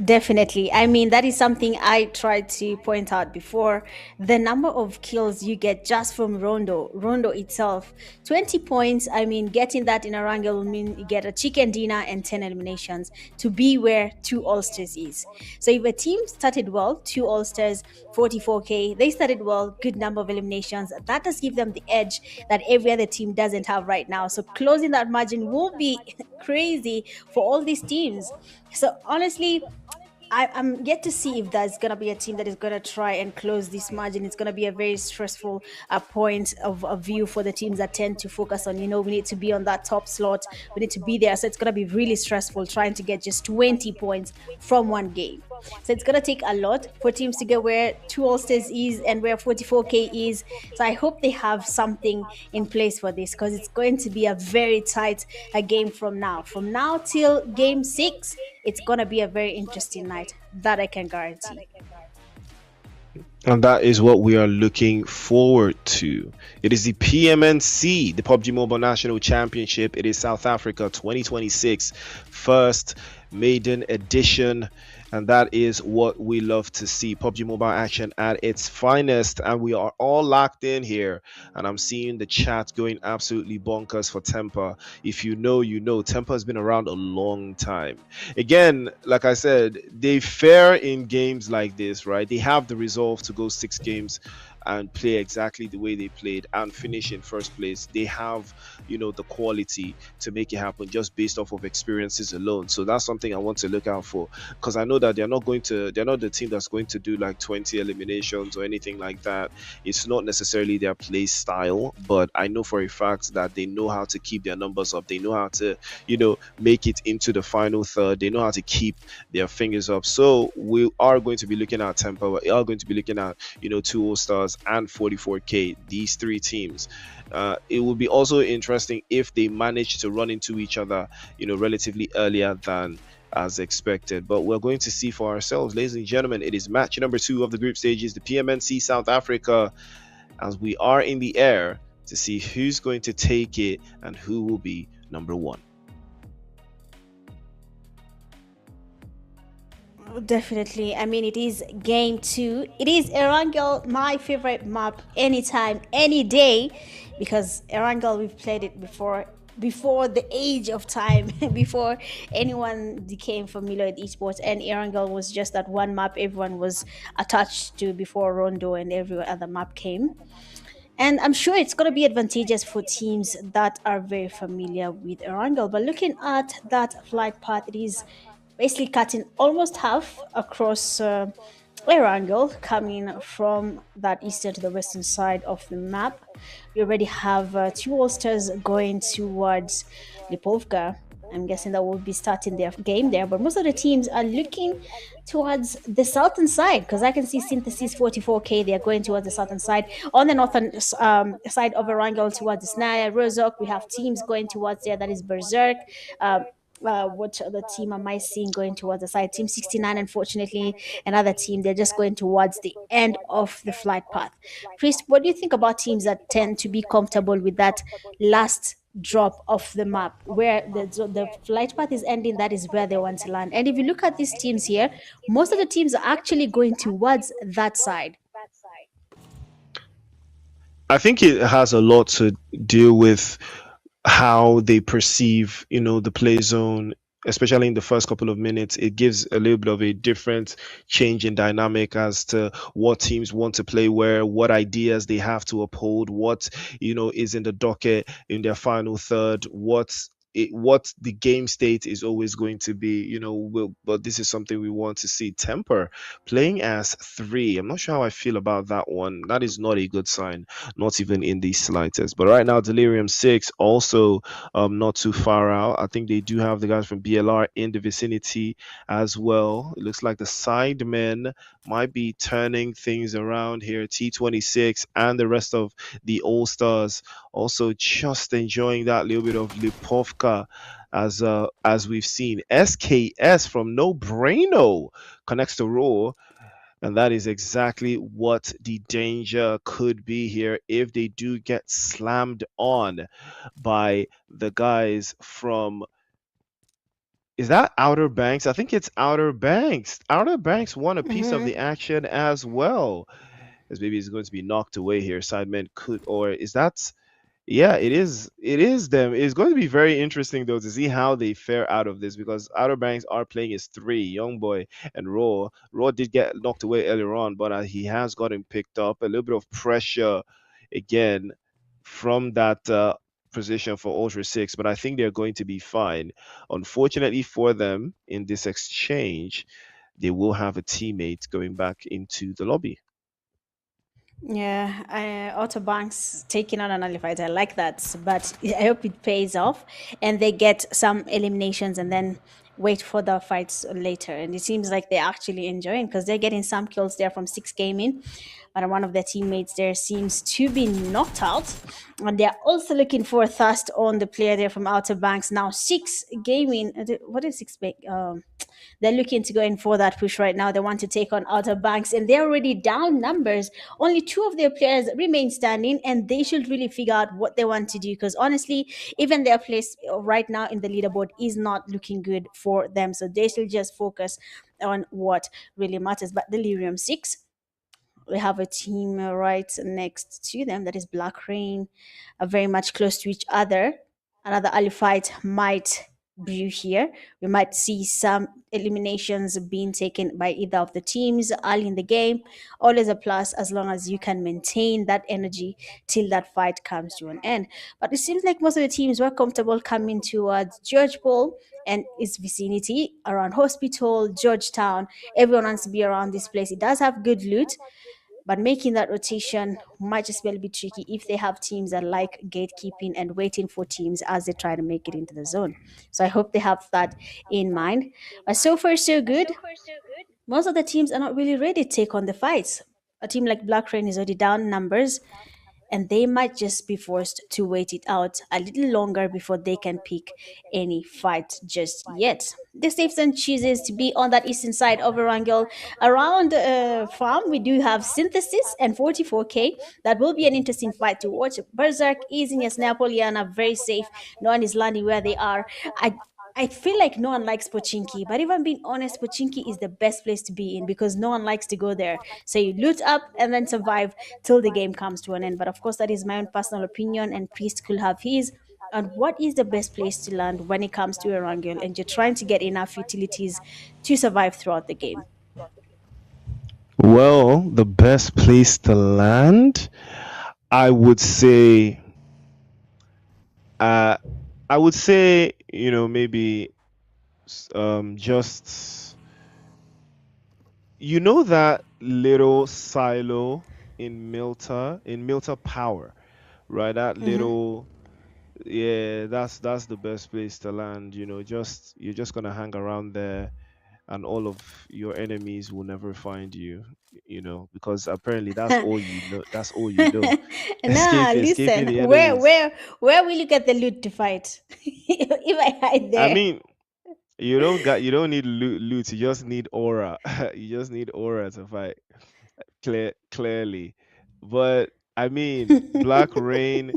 Definitely. I mean, that is something I tried to point out before. The number of kills you get just from Rondo itself, 20 points. I mean, getting that in a wrangle will mean you get a chicken dinner and 10 eliminations to be where 2 All-Stars is. So if a team started well, 2 All-Stars, 44k, they started well, good number of eliminations, that does give them the edge that every other team doesn't have right now. So closing that margin will be crazy for all these teams. So honestly, I'm yet to see if there's going to be a team that is going to try and close this margin. It's going to be a very stressful point of view for the teams that tend to focus on, we need to be on that top slot. We need to be there. So it's going to be really stressful trying to get just 20 points from one game. So it's going to take a lot for teams to get where 2 All-Stars is and where 44k is. So I hope they have something in place for this, because it's going to be a very tight game from now. From now till game 6, it's going to be a very interesting night. That I can guarantee. And that is what we are looking forward to. It is the PMNC, the PUBG Mobile National Championship. It is South Africa 2026, first maiden edition. And that is what we love to see. PUBG Mobile action at its finest. And we are all locked in here. And I'm seeing the chat going absolutely bonkers for Tempa. If you know, you know. Tempa has been around a long time. Again, like I said, they fare in games like this, right? They have the resolve to go 6 games and play exactly the way they played and finish in first place. They have, the quality to make it happen just based off of experiences alone. So that's something I want to look out for, because I know that they're not the team that's going to do like 20 eliminations or anything like that. It's not necessarily their play style, but I know for a fact that they know how to keep their numbers up. They know how to, make it into the final third. They know how to keep their fingers up. So we are going to be looking at Tempa. We are going to be looking at, 2 All-Stars and 44k, these 3 teams. It will be also interesting if they manage to run into each other, relatively earlier than as expected. But we're going to see for ourselves, ladies and gentlemen. It is match number 2 of the group stages, the PMNC South Africa, as we are in the air to see who's going to take it and who will be number 1. Definitely. I mean, it is game 2. It is Erangel, my favorite map, anytime, any day, because Erangel, we've played it before the age of time, before anyone became familiar with esports, and Erangel was just that one map everyone was attached to before Rondo and every other map came. And I'm sure it's going to be advantageous for teams that are very familiar with Erangel. But looking at that flight path, it is basically cutting almost half across Erangel, coming from that eastern to the western side of the map. We already have 2 All-Stars going towards Lipovka. I'm guessing that will be starting their game there. But most of the teams are looking towards the southern side because I can see Synthesis 44K. They are going towards the southern side. On the northern side of Erangel towards the Snare, Rozok, we have teams going towards there. That is Berserk. What other team am I seeing going towards the side? Team 69, unfortunately, another team, they're just going towards the end of the flight path. Priest, what do you think about teams that tend to be comfortable with that last drop of the map where the flight path is ending? That is where they want to land. And if you look at these teams here, most of the teams are actually going towards that side. I think it has a lot to do with how they perceive, the play zone, especially in the first couple of minutes. It gives a little bit of a different change in dynamic as to what teams want to play where, what ideas they have to uphold, what, is in the docket in their final third, what the game state is always going to be, but this is something we want to see. Temper playing as 3. I'm not sure how I feel about that one. That is not a good sign, not even in the slightest. But right now, Delirium 6 also not too far out. I think they do have the guys from BLR in the vicinity as well. It looks like the sidemen might be turning things around here. T26 and the rest of the All Stars also just enjoying that little bit of Lipovka as we've seen. SKS from No Braino connects to Raw, and that is exactly what the danger could be here if they do get slammed on by the guys from, is that Outer Banks? I think it's Outer Banks. Outer Banks won a piece of the action as well. As maybe it's going to be knocked away here. Sidemen could, or is that? Yeah, it is. It is them. It's going to be very interesting though to see how they fare out of this, because Outer Banks are playing as 3, Young Boy and Raw. Raw did get knocked away earlier on, but he has gotten picked up. A little bit of pressure again from that position for Ultra 6, but I think they're going to be fine. Unfortunately for them, in this exchange, they will have a teammate going back into the lobby. Yeah, Otto Banks taking on an fight. I like that, but I hope it pays off and they get some eliminations and then wait for the fights later. And it seems like they're actually enjoying because they're getting some kills there from 6 Gaming, but one of their teammates there seems to be knocked out. And they're also looking for a thrust on the player there from Outer Banks. Now 6 Gaming, what is 6? They're looking to go in for that push right now. They want to take on Outer Banks, and they're already down numbers. Only 2 of their players remain standing, and they should really figure out what they want to do because honestly, even their place right now in the leaderboard is not looking good for them. So they should just focus on what really matters. But Delirium 6, we have a team right next to them that is Black Rain, very much close to each other. Another Ali fight might brew here. We might see some eliminations being taken by either of the teams early in the game. Always a plus as long as you can maintain that energy till that fight comes to an end. But it seems like most of the teams were comfortable coming towards George Paul and its vicinity around Hospital, Georgetown. Everyone wants to be around this place. It does have good loot, but making that rotation might just well be tricky if they have teams that like gatekeeping and waiting for teams as they try to make it into the zone. So I hope they have that in mind. But so far, so good. Most of the teams are not really ready to take on the fights. A team like Black Rain is already down numbers, and they might just be forced to wait it out a little longer before they can pick any fight just yet. The Stapleton chooses to be on that eastern side of Erangel. Around farm, we do have Synthesis and 44K. That will be an interesting fight to watch. Berserk is in Napoleon, very safe. No one is landing where they are. I feel like no one likes Pochinki, but if I'm being honest, Pochinki is the best place to be in because no one likes to go there. So you loot up and then survive till the game comes to an end. But of course, that is my own personal opinion, and Priest could have his. And what is the best place to land when it comes to Erangel and you're trying to get enough utilities to survive throughout the game? Well, the best place to land, I would say, maybe just that little silo in Milta Power, right? That little Yeah, that's the best place to land. Just you're just gonna hang around there, and all of your enemies will never find you. Because apparently that's all you know. That's all you know. Nah, Escaping listen. the Where enemies. where where will you get the loot to fight? If I hide I there. mean, you don't need loot. You just need aura. You just need aura to fight clearly. But I mean, Black Rain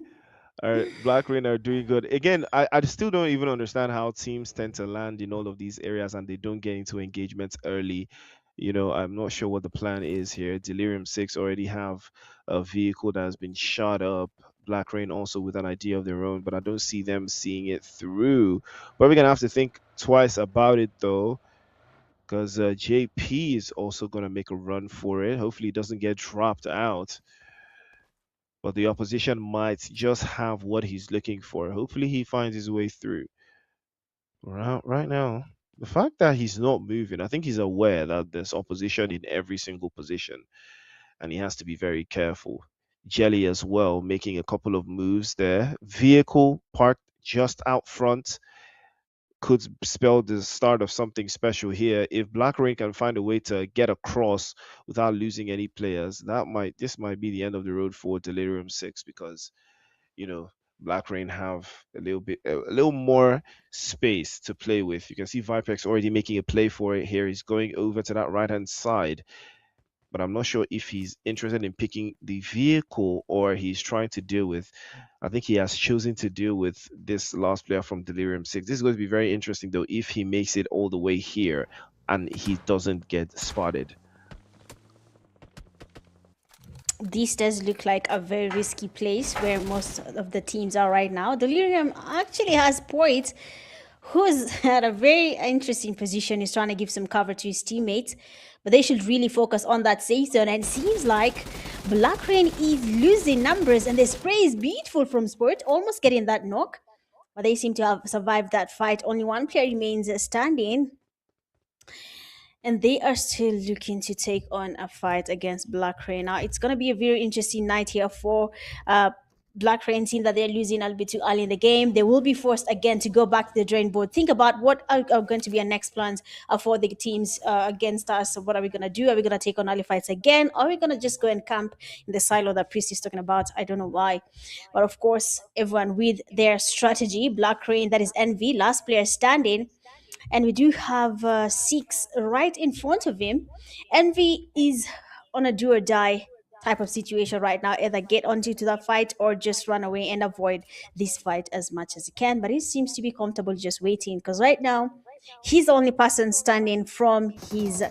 are doing good. Again, I still don't even understand how teams tend to land in all of these areas and they don't get into engagements early. I'm not sure what the plan is here. Delirium 6 already have a vehicle that has been shot up. Black Rain also with an idea of their own, but I don't see them seeing it through. But we're gonna have to think twice about it though, because JP is also gonna make a run for it. Hopefully, he doesn't get dropped out, but the opposition might just have what he's looking for. Hopefully, he finds his way through. Right now, the fact that he's not moving, I think he's aware that there's opposition in every single position, and he has to be very careful. Jelly as well, making a couple of moves there. Vehicle parked just out front could spell the start of something special here. If Black Rain can find a way to get across without losing any players, this might be the end of the road for Delirium 6, because you know Black Rain have a little more space to play with. You can see Vipex already making a play for it here. He's going over to that right hand side, but I'm not sure if he's interested in picking the vehicle or he's trying to deal with. I think he has chosen to deal with this last player from Delirium 6. This is going to be very interesting, though, if he makes it all the way here and he doesn't get spotted. This does look like a very risky place where most of the teams are right now. Delirium actually has points who's at a very interesting position. He's trying to give some cover to his teammates, but they should really focus on that safe zone. And it seems like Black Rain is losing numbers, and the spray is beautiful from Sport, almost getting that knock, but they seem to have survived that fight. Only one player remains standing, and they are still looking to take on a fight against Black Rain. Now it's going to be a very interesting night here for Black Rain team, that they're losing a little bit too early in the game. They will be forced again to go back to the drawing board. Think about what are going to be our next plans for the teams against us. So what are we going to do? Are we going to take on early fights again? Or are we going to just go and camp in the silo that Priest is talking about? I don't know why. But of course, everyone with their strategy. Black Rain, that is Envy, last player standing, and we do have six right in front of him. Envy is on a do or die type of situation right now. Either get onto to that fight or just run away and avoid this fight as much as he can. But he seems to be comfortable just waiting, because right now he's the only person standing from his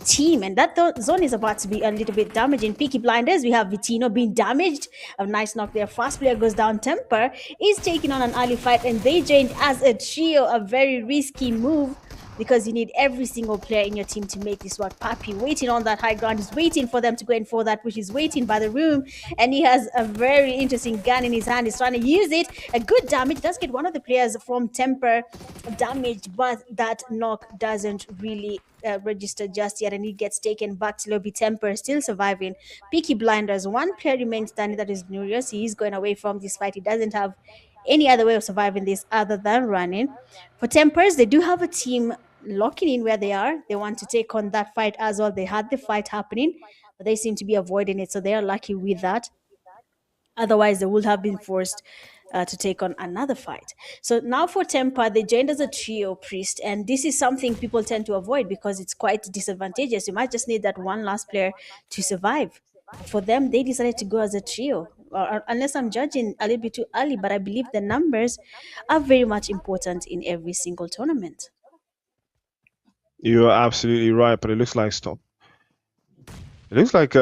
team, and that zone is about to be a little bit damaging. Peaky Blinders, we have Vitino being damaged. A nice knock there. Fast player goes down. Temper is taking on an early fight, and they joined as a trio. A very risky move, because you need every single player in your team to make this work. Papi waiting on that high ground, is waiting for them to go in for that, which is waiting by the room, and he has a very interesting gun in his hand. He's trying to use it. A good damage does get one of the players from Temper damaged, but that knock doesn't really register just yet, and he gets taken back to lobby. Temper still surviving. Peaky Blinders, one player remains standing, that is Nurius. He is going away from this fight. He doesn't have any other way of surviving this other than running. For Tempers, they do have a team locking in where they are. They want to take on that fight as well. They had the fight happening, but they seem to be avoiding it, so they are lucky with that. Otherwise, they would have been forced to take on another fight. So now for Tempa, they joined as a trio, Priest, and this is something people tend to avoid because it's quite disadvantageous. You might just need that one last player to survive. For them, they decided to go as a trio. Unless I'm judging a little bit too early, but I believe the numbers are very much important in every single tournament. You're absolutely right, but it looks like stop. It looks like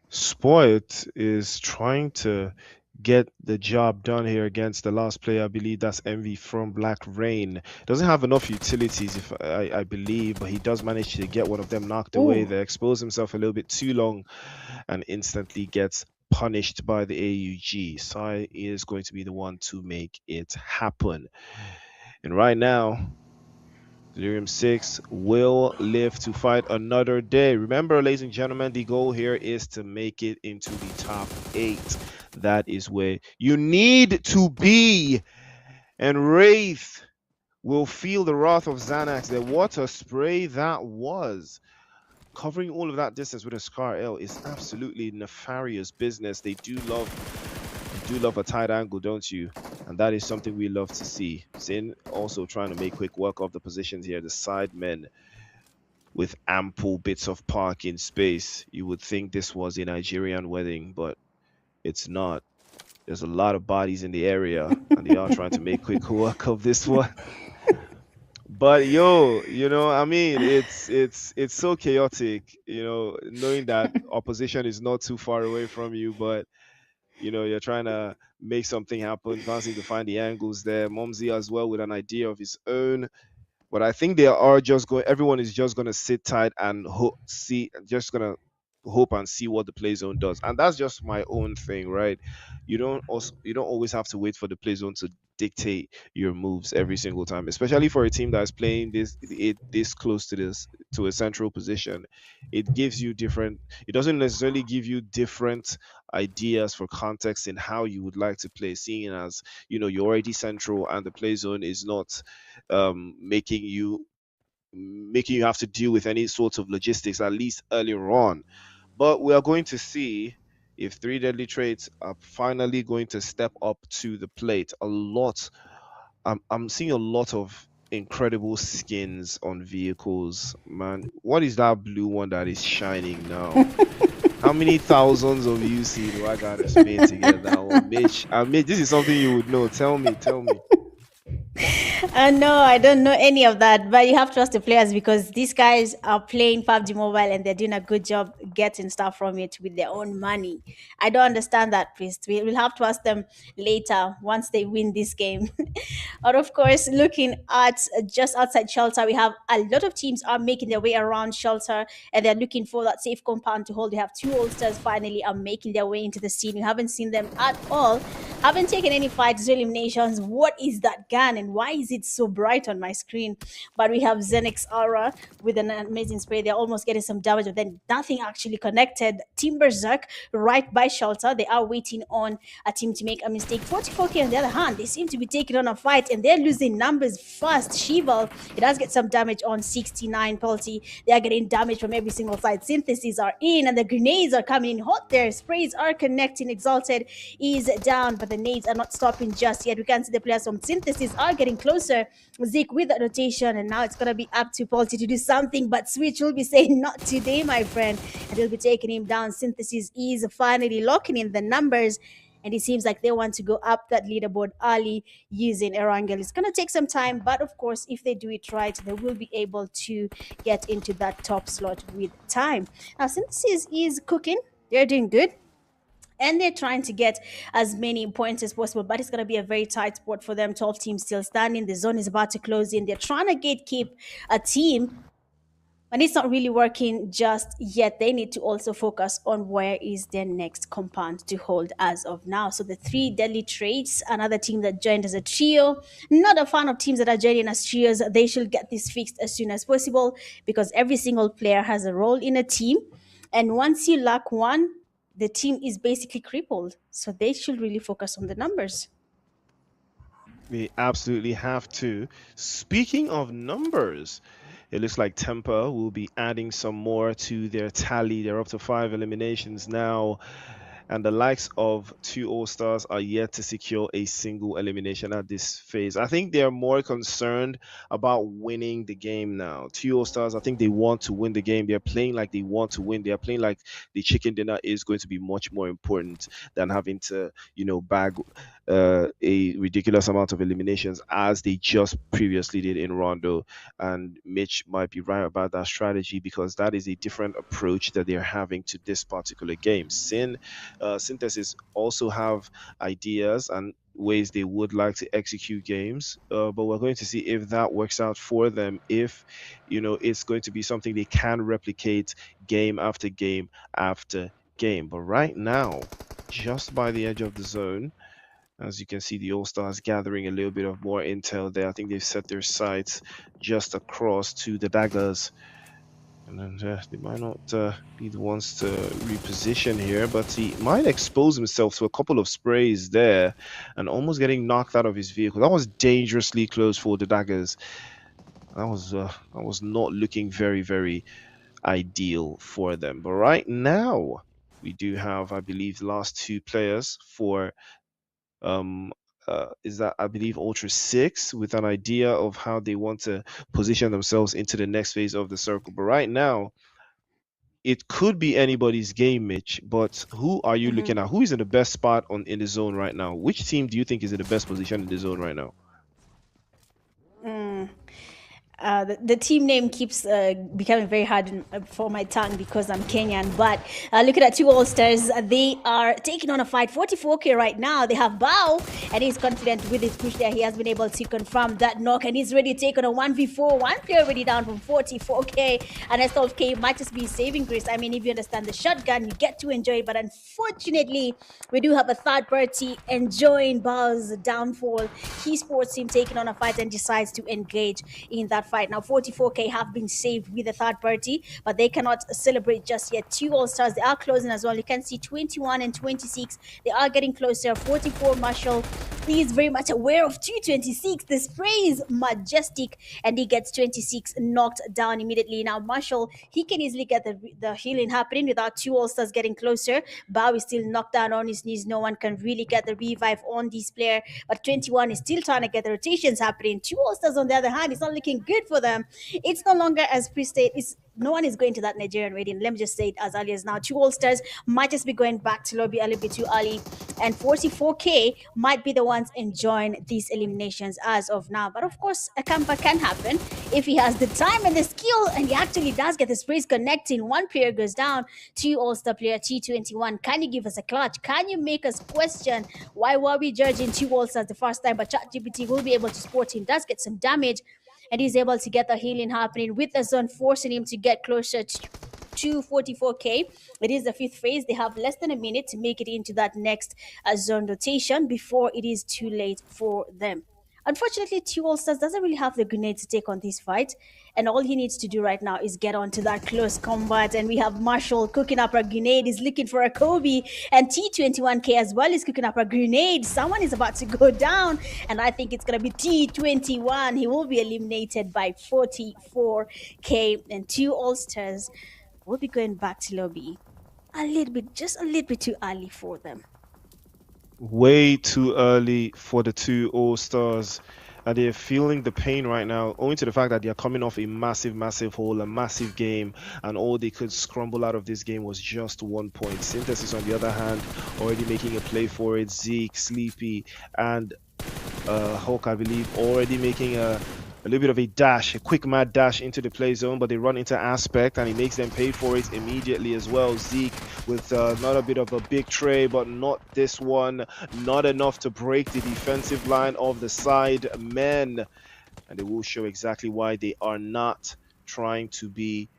Spoit is trying to get the job done here against the last player. I believe that's Envy from Black Rain. Doesn't have enough utilities, if I believe, but he does manage to get one of them knocked away. They expose himself a little bit too long and instantly gets punished by the AUG. Sai is going to be the one to make it happen. And right now, Delirium 6 will live to fight another day. Remember, ladies and gentlemen, the goal here is to make it into the top 8. That is where you need to be. And Wraith will feel the wrath of Xanax. The water spray that was. Covering all of that distance with a Scar L is absolutely nefarious business. They do love a tight angle, don't you? And that is something we love to see. Sin also trying to make quick work of the positions here. The side men with ample bits of parking space. You would think this was a Nigerian wedding, but it's not. There's a lot of bodies in the area, and they are trying to make quick work of this one. But yo, I mean, it's so chaotic, knowing that opposition is not too far away from you, but you're trying to make something happen, can't seem to find the angles there. Momsy as well with an idea of his own. But I think everyone is just gonna sit tight and just gonna hope and see what the play zone does. And that's just my own thing, right? You don't always have to wait for the play zone to dictate your moves every single time, especially for a team that's playing this close to a central position. It gives you different, it doesn't necessarily give you different ideas for context in how you would like to play, seeing as you're already central and the play zone is not making you have to deal with any sorts of logistics, at least earlier on. But we are going to see if three deadly traits are finally going to step up to the plate. I'm seeing a lot of incredible skins on vehicles, man. What is that blue one that is shining now? How many thousands of UC do I gotta spend to get that one, Mitch? Mitch, this is something you would know. Tell me. No, I don't know any of that, but you have to trust the players because these guys are playing PUBG Mobile and they're doing a good job getting stuff from it with their own money. I don't understand that, Priest. We'll have to ask them later once they win this game. But of course, looking at just outside shelter, we have a lot of teams are making their way around shelter and they're looking for that safe compound to hold. We have two All-Stars finally are making their way into the scene. You haven't seen them at all, haven't taken any fights or eliminations. What is that gun and why is it so bright on my screen? But we have Zenix Aura with an amazing spray. They're almost getting some damage, but then nothing actually connected. Timberzerk right by shelter. They are waiting on a team to make a mistake. 44K on the other hand, they seem to be taking on a fight and they're losing numbers fast. Sheeval, it does get some damage on 69. Penalty. They are getting damage from every single side. Synthesis are in and the grenades are coming in hot there. Sprays are connecting. Exalted is down, but the nades are not stopping just yet. We can see the players from Synthesis are getting closer. Zeke with the rotation, and now it's gonna be up to Polty to do something, but Switch will be saying not today, my friend, and he'll be taking him down. Synthesis is finally locking in the numbers, and it seems like they want to go up that leaderboard early using Erangel. It's gonna take some time, but of course, if they do it right, they will be able to get into that top slot with time. Now, Synthesis is cooking; they're doing good. And they're trying to get as many points as possible, but it's going to be a very tight spot for them. 12 teams still standing. The zone is about to close in. They're trying to gatekeep a team, but it's not really working just yet. They need to also focus on where is their next compound to hold as of now. So the three deadly traits, another team that joined as a trio. Not a fan of teams that are joining as trios. They should get this fixed as soon as possible because every single player has a role in a team. And once you lack one, the team is basically crippled. So they should really focus on the numbers. We absolutely have to. Speaking of numbers, it looks like Temper will be adding some more to their tally. They're up to 5 eliminations now. And the likes of two All-Stars are yet to secure a single elimination at this phase. I think they're more concerned about winning the game now. Two All-Stars, I think they want to win the game. They're playing like they want to win. They're playing like the chicken dinner is going to be much more important than having to, bag a ridiculous amount of eliminations as they just previously did in Rondo. And Mitch might be right about that strategy because that is a different approach that they're having to this particular game. Synthesis also have ideas and ways they would like to execute games, but we're going to see if that works out for them, if it's going to be something they can replicate game after game after game. But right now, just by the edge of the zone, As you can see, the All-Stars gathering a little bit of more intel there. I think they've set their sights just across to the daggers. And then they might not be the ones to reposition here, but he might expose himself to a couple of sprays there and almost getting knocked out of his vehicle. That was dangerously close for the daggers. That was not looking very, very ideal for them. But right now, we do have, I believe, the last two players for is that I believe Ultra 6 with an idea of how they want to position themselves into the next phase of the circle. But right now, it could be anybody's game, Mitch. But who are you looking at? Who is in the best spot in the zone right now? Which team do you think is in the best position in the zone right now? The team name keeps becoming very hard for my tongue because I'm Kenyan. But looking at two All-Stars, they are taking on a fight. 44K right now. They have Bao, and he's confident with his push there. He has been able to confirm that knock, and he's ready to take on a 1v4. One player already down from 44K, and SLK might just be saving grace. I mean, if you understand the shotgun, you get to enjoy it. But unfortunately, we do have a third party enjoying Bao's downfall. He sports him taking on a fight and decides to engage in that fight. Now 44K have been saved with the third party, but they cannot celebrate just yet. Two All-Stars, they are closing as well. You can see 21 and 26, they are getting closer. 44 Marshall, he is very much aware of 226. The spray is majestic, and he gets 26 knocked down immediately. Now Marshall, he can easily get the healing happening without two All-Stars getting closer. Bao is still knocked down on his knees. No one can really get the revive on this player, but 21 is still trying to get the rotations happening. Two All-Stars on the other hand, it's not looking good for them. It's no longer as pre-state. No one is going to that Nigerian rating. Let me just say it as early as now. Two All-Stars might just be going back to lobby a little bit too early, and 44K might be the ones enjoying these eliminations as of now. But of course, a comeback can happen if he has the time and the skill, and he actually does get the sprays connecting. One player goes down. Two All-Star player T21. Can you give us a clutch? Can you make us question why were we judging two All-Stars the first time? But ChatGPT will be able to spot him. Does get some damage, and he's able to get the healing happening with the zone, forcing him to get closer to 44K. It is the fifth phase. They have less than a minute to make it into that next zone rotation before it is too late for them. Unfortunately, two All-Stars doesn't really have the grenade to take on this fight, and all he needs to do right now is get onto that close combat. And we have Marshall cooking up a grenade. He's looking for a Kobe, and T21K as well is cooking up a grenade. Someone is about to go down, and I think it's going to be T21. He will be eliminated by 44K, and two All-Stars will be going back to lobby just a little bit too early for them. Way too early for the two All-Stars, and they're feeling the pain right now owing to the fact that they are coming off a massive haul, a massive game, and all they could scramble out of this game was just 1 point. Synthesis on the other hand already making a play for it. Zeke, Sleepy, and Hulk, I believe, already making a little bit of a dash, a quick mad dash into the play zone, but they run into Aspect, and he makes them pay for it immediately as well. Zeke with another bit of a big tray, but not this one, not enough to break the defensive line of the side men, and they will show exactly why they are not trying to be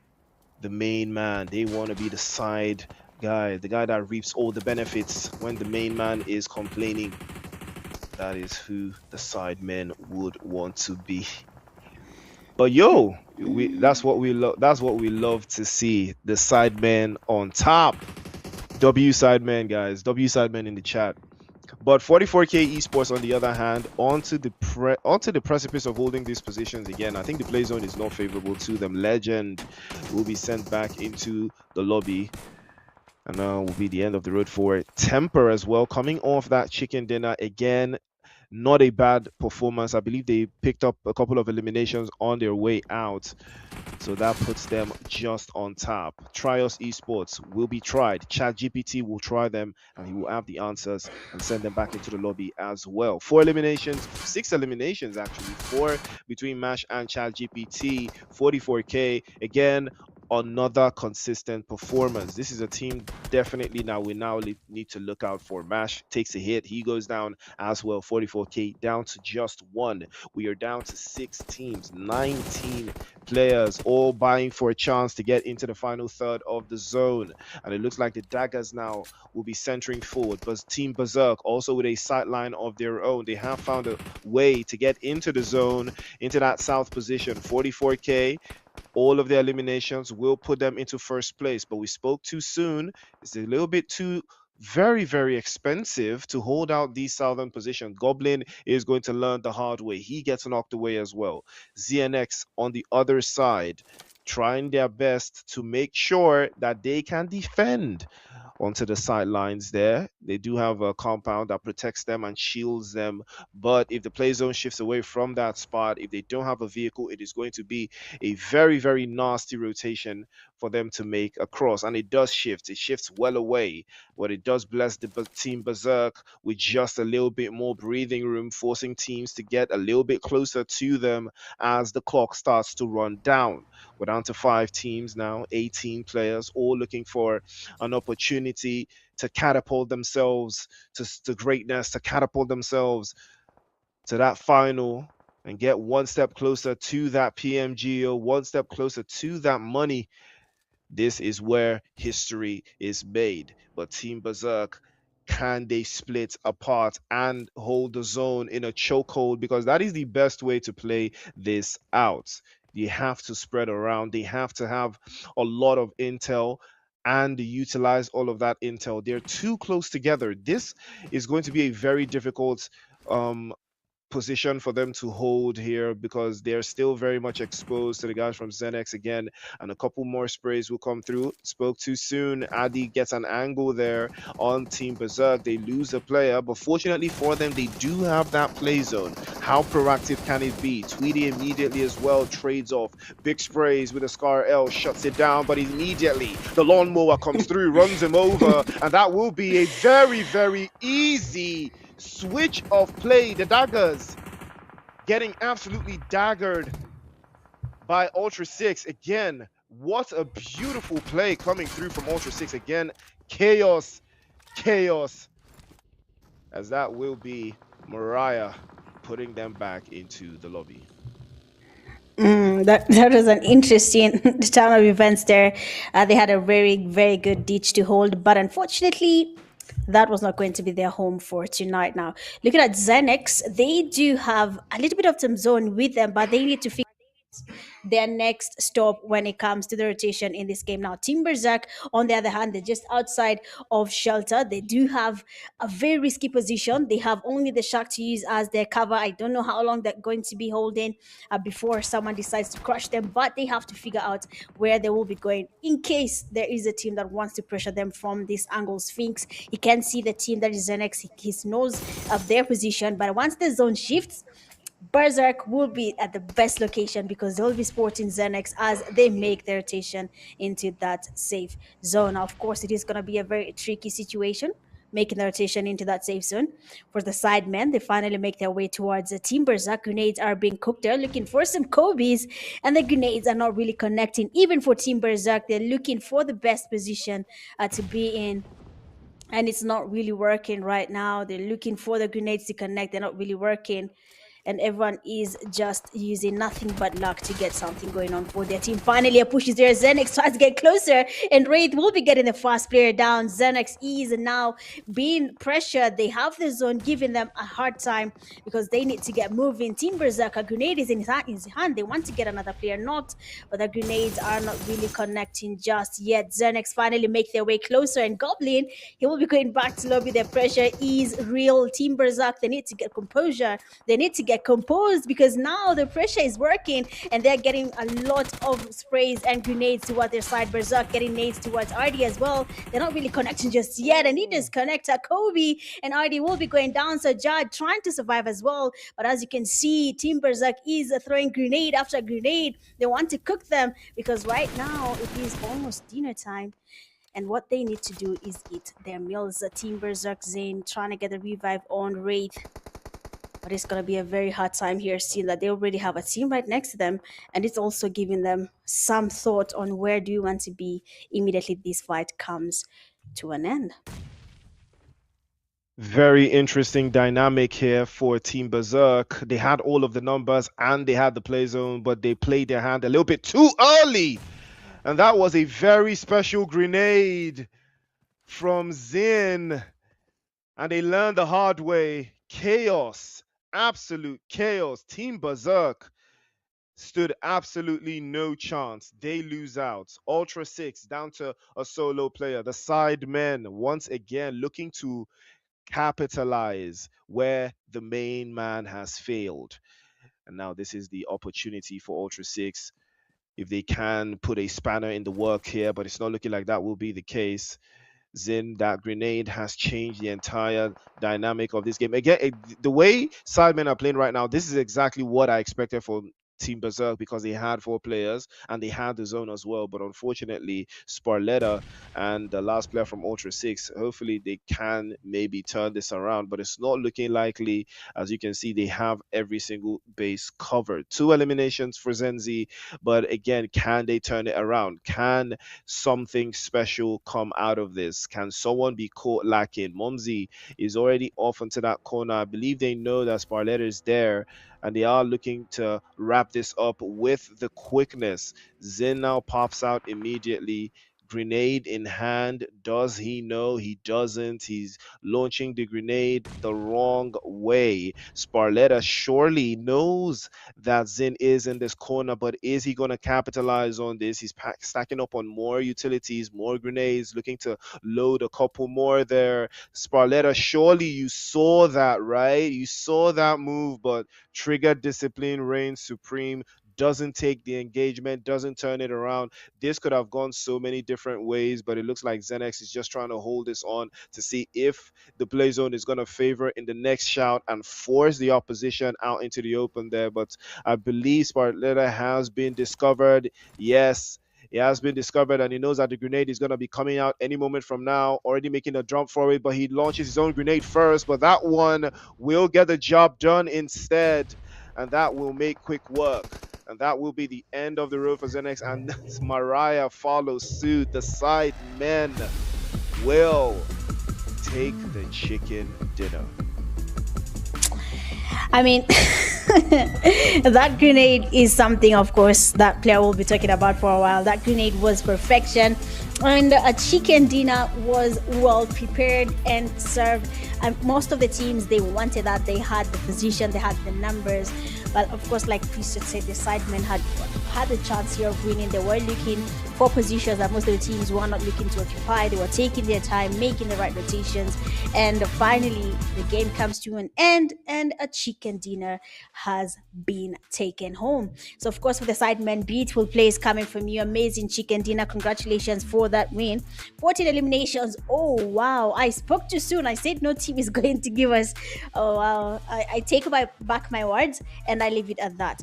the main man. They want to be the side guy, the guy that reaps all the benefits when the main man is complaining. That is who the side men would want to be. But yo, that's what we love. That's what we love to see. The side men on top. W side men, guys. W side men in the chat. But 44K Esports, on the other hand, onto the precipice of holding these positions again. I think the play zone is not favorable to them. Legend will be sent back into the lobby, and now will be the end of the road for Temper as well. Coming off that chicken dinner again. Not a bad performance. I believe they picked up a couple of eliminations on their way out, so that puts them just on top. Trios Esports will be tried. ChatGPT will try them, and he will have the answers and send them back into the lobby as well. 4 eliminations, 6 eliminations actually, 4 between Mash and ChatGPT. 44K again another consistent performance. This is a team definitely now we need to look out for. Mash takes a hit. He goes down as well. 44K down to just one. We are down to 6 teams, 19 players, all vying for a chance to get into the final third of the zone. And it looks like the Daggers now will be centering forward. But Team Berserk also with a sideline of their own. They have found a way to get into the zone, into that south position. 44K. All of their eliminations will put them into first place, but we spoke too soon. It's a little bit too very, very expensive to hold out these southern positions. Goblin is going to learn the hard way. He gets knocked away as well. ZNX on the other side, trying their best to make sure that they can defend onto the sidelines there. They do have a compound that protects them and shields them, but if the play zone shifts away from that spot, if they don't have a vehicle, it is going to be a very, very nasty rotation for them to make across. And it does shift. It shifts well away, but it does bless the Team Berserk with just a little bit more breathing room, forcing teams to get a little bit closer to them as the clock starts to run down. We're down to 5 teams now, 18 players, all looking for an opportunity to catapult themselves to greatness, to catapult themselves to that final and get one step closer to that PMGO, one step closer to that money. This is where history is made. But Team Berserk, can they split apart and hold the zone in a chokehold? Because that is the best way to play this out. You have to spread around. They have to have a lot of intel and utilize all of that intel. They're too close together. This is going to be a very difficult position for them to hold here because they're still very much exposed to the guys from Zenex again, and a couple more sprays will come through. Spoke too soon. Adi gets an angle there on Team Berserk. They lose a player, but fortunately for them, they do have that play zone. How proactive can it be? Tweedy immediately as well trades off. Big sprays with a Scar L, shuts it down, but immediately the lawnmower comes through, runs him over, and that will be a very, very easy switch of play. The Daggers getting absolutely daggered by Ultra 6 again. What a beautiful play coming through from Ultra 6 again. Chaos as that will be Mariah putting them back into the lobby. That was an interesting turn of events there. They had a very, very good ditch to hold, but unfortunately that was not going to be their home for tonight. Now, looking at Zenex, they do have a little bit of some zone with them, but they need to figure their next stop when it comes to the rotation in this game. Now, Team Berserk, on the other hand, they're just outside of shelter. They do have a very risky position. They have only the shark to use as their cover. I don't know how long they're going to be holding before someone decides to crush them, but they have to figure out where they will be going in case there is a team that wants to pressure them from this angle. Sphinx, he can see the team that is Zenex. He knows of their position, but once the zone shifts, Berserk will be at the best location because they'll be sporting Xenex as they make their rotation into that safe zone. Now, of course, it is going to be a very tricky situation making the rotation into that safe zone. For the side men, they finally make their way towards the Team Berserk. Grenades are being cooked. They're looking for some Kobe's, and the grenades are not really connecting. Even for Team Berserk, they're looking for the best position to be in. And it's not really working right now. They're looking for the grenades to connect. They're not really working. And everyone is just using nothing but luck to get something going on for their team. Finally, a push is there. Xenex tries to get closer, and Wraith will be getting the fast player down. Xenex is now being pressured. They have the zone giving them a hard time because they need to get moving. Team Berserk, a grenade is in his hand. They want to get another player knocked, but the grenades are not really connecting just yet. Xenex finally make their way closer, and Goblin, he will be going back to lobby. Their pressure is real. Team Berserk, they need to get composure. They need to get composed because now the pressure is working and they're getting a lot of sprays and grenades towards their side. Berserk getting nades towards RD as well. They're not really connecting just yet, and he just connects Kobe, and RD will be going down. So Jad trying to survive as well, but as you can see, Team Berserk is throwing grenade after grenade. They want to cook them because right now it is almost dinner time. And what they need to do is eat their meals. Team Berserk Zane trying to get a revive on Wraith. But it's going to be a very hard time here, seeing that they already have a team right next to them, and it's also giving them some thought on where do you want to be immediately this fight comes to an end. Very interesting dynamic here for Team Berserk. They had all of the numbers and they had the play zone, but they played their hand a little bit too early. And that was a very special grenade from Zin. And they learned the hard way. Chaos, absolute chaos. Team Berserk stood absolutely no chance. They lose out. Ultra 6 down to a solo player. The side men once again looking to capitalize where the main man has failed. And now this is the opportunity for Ultra 6 if they can put a spanner in the work here, but it's not looking like that will be the case. Zin, that grenade has changed the entire dynamic of this game. Again, the way Sidemen are playing right now, this is exactly what I expected for Team Berserk, because they had 4 players and they had the zone as well. But unfortunately, Sparletta and the last player from Ultra 6, hopefully they can maybe turn this around, but it's not looking likely. As you can see, they have every single base covered. 2 eliminations for Zenzi, but again, can they turn it around? Can something special come out of this? Can someone be caught lacking? Momzi is already off into that corner. I believe they know that Sparletta is there, and they are looking to wrap this up with the quickness. Zin now pops out immediately, grenade in hand. Does he know? He doesn't. He's launching the grenade the wrong way. Sparletta surely knows that Zin is in this corner, but is he going to capitalize on this? He's stacking up on more utilities, more grenades, looking to load a couple more there. Sparletta, surely you saw that, right? You saw that move, but trigger discipline reigns supreme. Doesn't take the engagement, doesn't turn it around. This could have gone so many different ways, but it looks like Zenex is just trying to hold this on to see if the play zone is going to favor in the next shout and force the opposition out into the open there. But I believe Sparletta has been discovered. Yes, he has been discovered, and he knows that the grenade is going to be coming out any moment from now, already making a jump for it, but he launches his own grenade first, but that one will get the job done instead, and that will make quick work. And that will be the end of the road for Zenex, and Mariah follows suit. The side men will take the chicken dinner. I mean, that grenade is something, of course, that player will be talking about for a while. That grenade was perfection, and a chicken dinner was well prepared and served. And most of the teams, they wanted that. They had the position, they had the numbers. But of course, like Christian said, the sidemen had a chance here of winning. They were looking for positions that most of the teams were not looking to occupy. They were taking their time, making the right rotations, and finally the game comes to an end, and a chicken dinner has been taken home. So of course, with the sidemen, beautiful plays coming from you. Amazing chicken dinner. Congratulations for that win. 14 eliminations. Oh wow, I spoke too soon. I said no team is going to give us. Oh wow, I take back my words, and I leave it at that.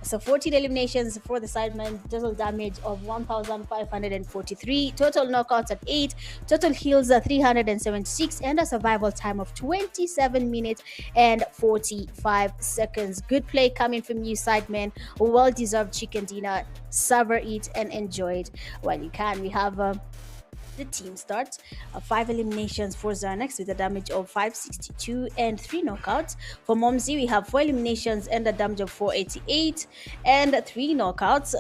So 14 eliminations for the sidemen, total damage of 1,543, total knockouts at 8, total kills at 376, and a survival time of 27 minutes and 45 seconds. Good play coming from you, sidemen. Well-deserved chicken dinner. Savor it and enjoy it while you can. We have the team starts 5 eliminations for Xanax with a damage of 562 and 3 knockouts. For Momzi, we have 4 eliminations and a damage of 488 and 3 knockouts.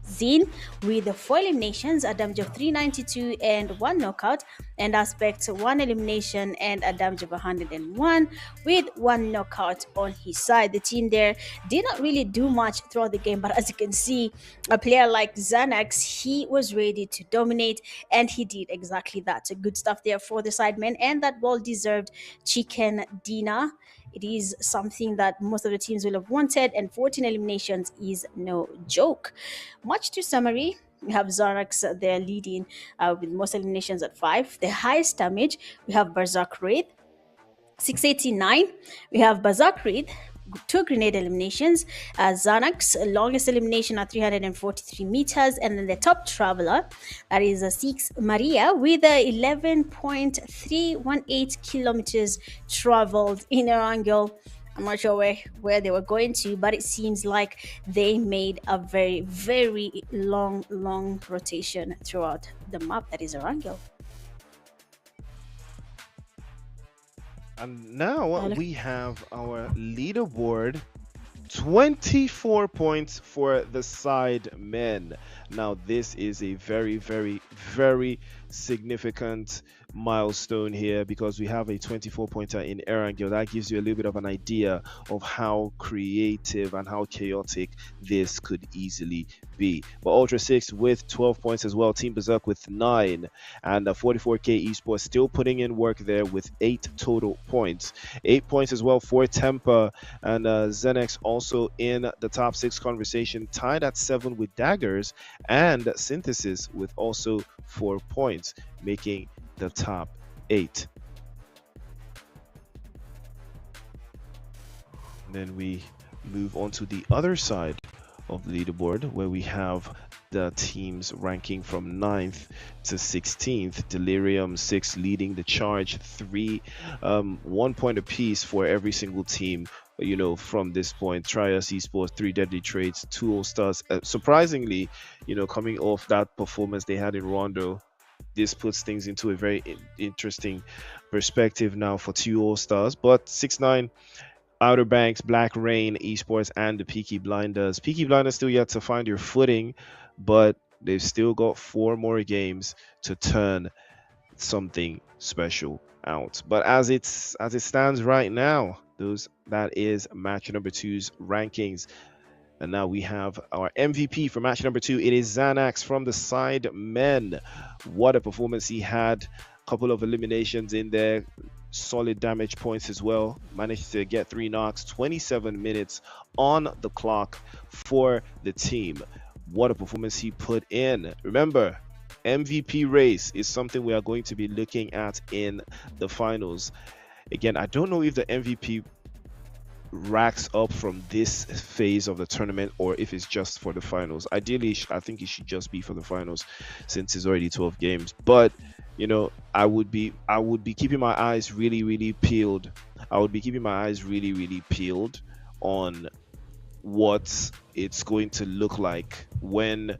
Zin with 4 eliminations, a damage of 392 and 1 knockout, and Aspect 1 elimination and a damage of 101 with 1 knockout on his side. The team there did not really do much throughout the game, but as you can see, a player like Xanax, he was ready to dominate, and he did exactly that. So good stuff there for the sidemen, and that well-deserved chicken dinner. It is something that most of the teams will have wanted, and 14 eliminations is no joke. Much to summary, we have Xanax there leading with most eliminations at 5. The highest damage, we have Berserk Wraith, 689. We have Berserk Wraith, two grenade eliminations. Xanax, longest elimination at 343 meters, and then the top traveler, that is a 6 Maria, with 11.318 kilometers traveled in Erangel. I'm not sure where they were going to, but it seems like they made a very, very long rotation throughout the map that is Erangel. And now we have our leaderboard. 24 points for the side men. Now this is a very, very, very significant milestone here, because we have a 24 pointer in Erangel. That gives you a little bit of an idea of how creative and how chaotic this could easily be. But Ultra 6 with 12 points as well, Team Berserk with 9, and 44k Esports still putting in work there with 8 total points. 8 points as well for Temper, and Zenex also in the top 6 conversation, tied at 7 with Daggers, and Synthesis with also 4 points, making the top 8. And then we move on to the other side of the leaderboard, where we have the teams ranking from 9th to 16th. Delirium 6 leading the charge, 1 point apiece for every single team, you know, from this point. Trias Esports, 3 Deadly Trades, 2 All-Stars. Surprisingly, you know, coming off that performance they had in Rondo, this puts things into a very interesting perspective now for 2 All-Stars. But 6ix9ine, Outer Banks, Black Rain Esports, and the Peaky Blinders. Peaky Blinders still yet to find your footing, but they've still got 4 more games to turn something special out. But as it stands right now, that is match number 2's rankings. And now we have our MVP for match number 2. It is Xanax from the side men. What a performance he had. A couple of eliminations in there. Solid damage points as well. Managed to get 3 knocks. 27 minutes on the clock for the team. What a performance he put in. Remember, MVP race is something we are going to be looking at in the finals. Again, I don't know if the MVP racks up from this phase of the tournament or if it's just for the finals. Ideally, I think it should just be for the finals, since it's already 12 games. But you know, I would be keeping my eyes really peeled. I would be keeping my eyes really peeled on what it's going to look like when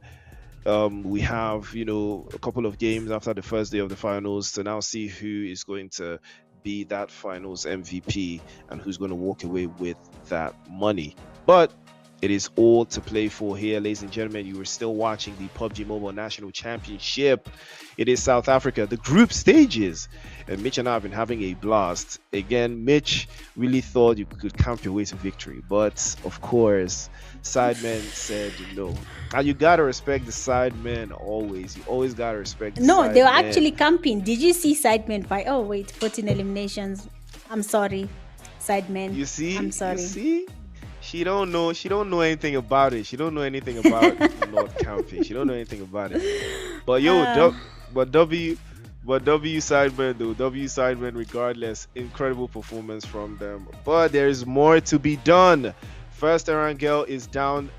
we have, you know, a couple of games after the first day of the finals to now see who is going to be that finals MVP and who's going to walk away with that money. But it is all to play for here, ladies and gentlemen. You are still watching the PUBG Mobile National Championship. It is South Africa, the group stages, and Mitch and I have been having a blast. Again, Mitch really thought you could camp your way to victory, but of course Sidemen said no. And you gotta respect the Sidemen always. You always gotta respect the No, they were Sidemen. actually camping. Did you see Sidemen fight? Oh wait, 14 eliminations. I'm sorry, Sidemen. You see, I'm sorry. You see, she don't know anything about it. She don't know anything about not camping. She don't know anything about it. But yo, W Sidemen though, W Sidemen regardless, incredible performance from them. But there's more to be done. First Erangel is down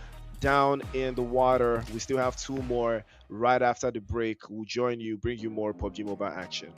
in the water. We still have 2 more right after the break. We'll join you, bring you more PUBG Mobile action.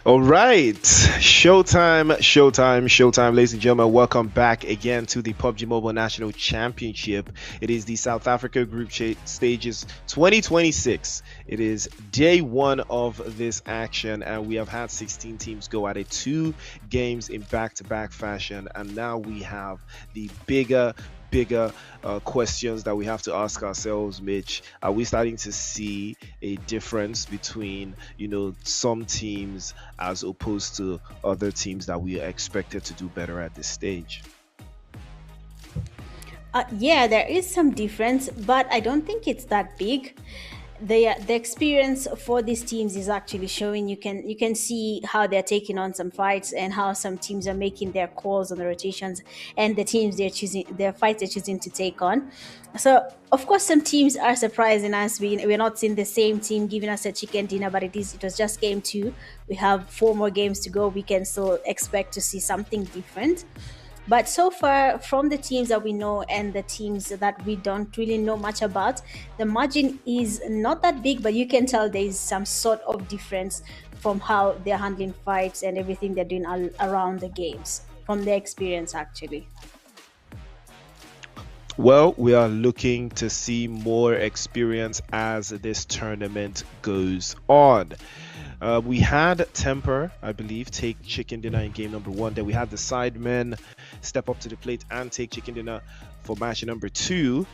All right, showtime, ladies and gentlemen. Welcome back again to the PUBG Mobile National Championship. It is the South Africa Group Stages 2026. It is day one of this action, and we have had 16 teams go at it, 2 games in back-to-back fashion, and now we have the bigger questions that we have to ask ourselves. Mitch, are we starting to see a difference between, some teams as opposed to other teams that we are expected to do better at this stage? Yeah, there is some difference, but I don't think it's that big. The experience for these teams is actually showing. You can see how they're taking on some fights and how some teams are making their calls on the rotations and the teams their fights they're choosing to take on. So of course some teams are surprising us. We're not seeing the same team giving us a chicken dinner, but it was just game 2. We have 4 more games to go. We can still expect to see something different. But so far, from the teams that we know and the teams that we don't really know much about, the margin is not that big, but you can tell there is some sort of difference from how they're handling fights and everything they're doing around the games, from their experience, actually. Well, we are looking to see more experience as this tournament goes on. We had Temper, I believe, take chicken dinner in game number 1. Then we had the Sidemen step up to the plate and take chicken dinner for match number 2.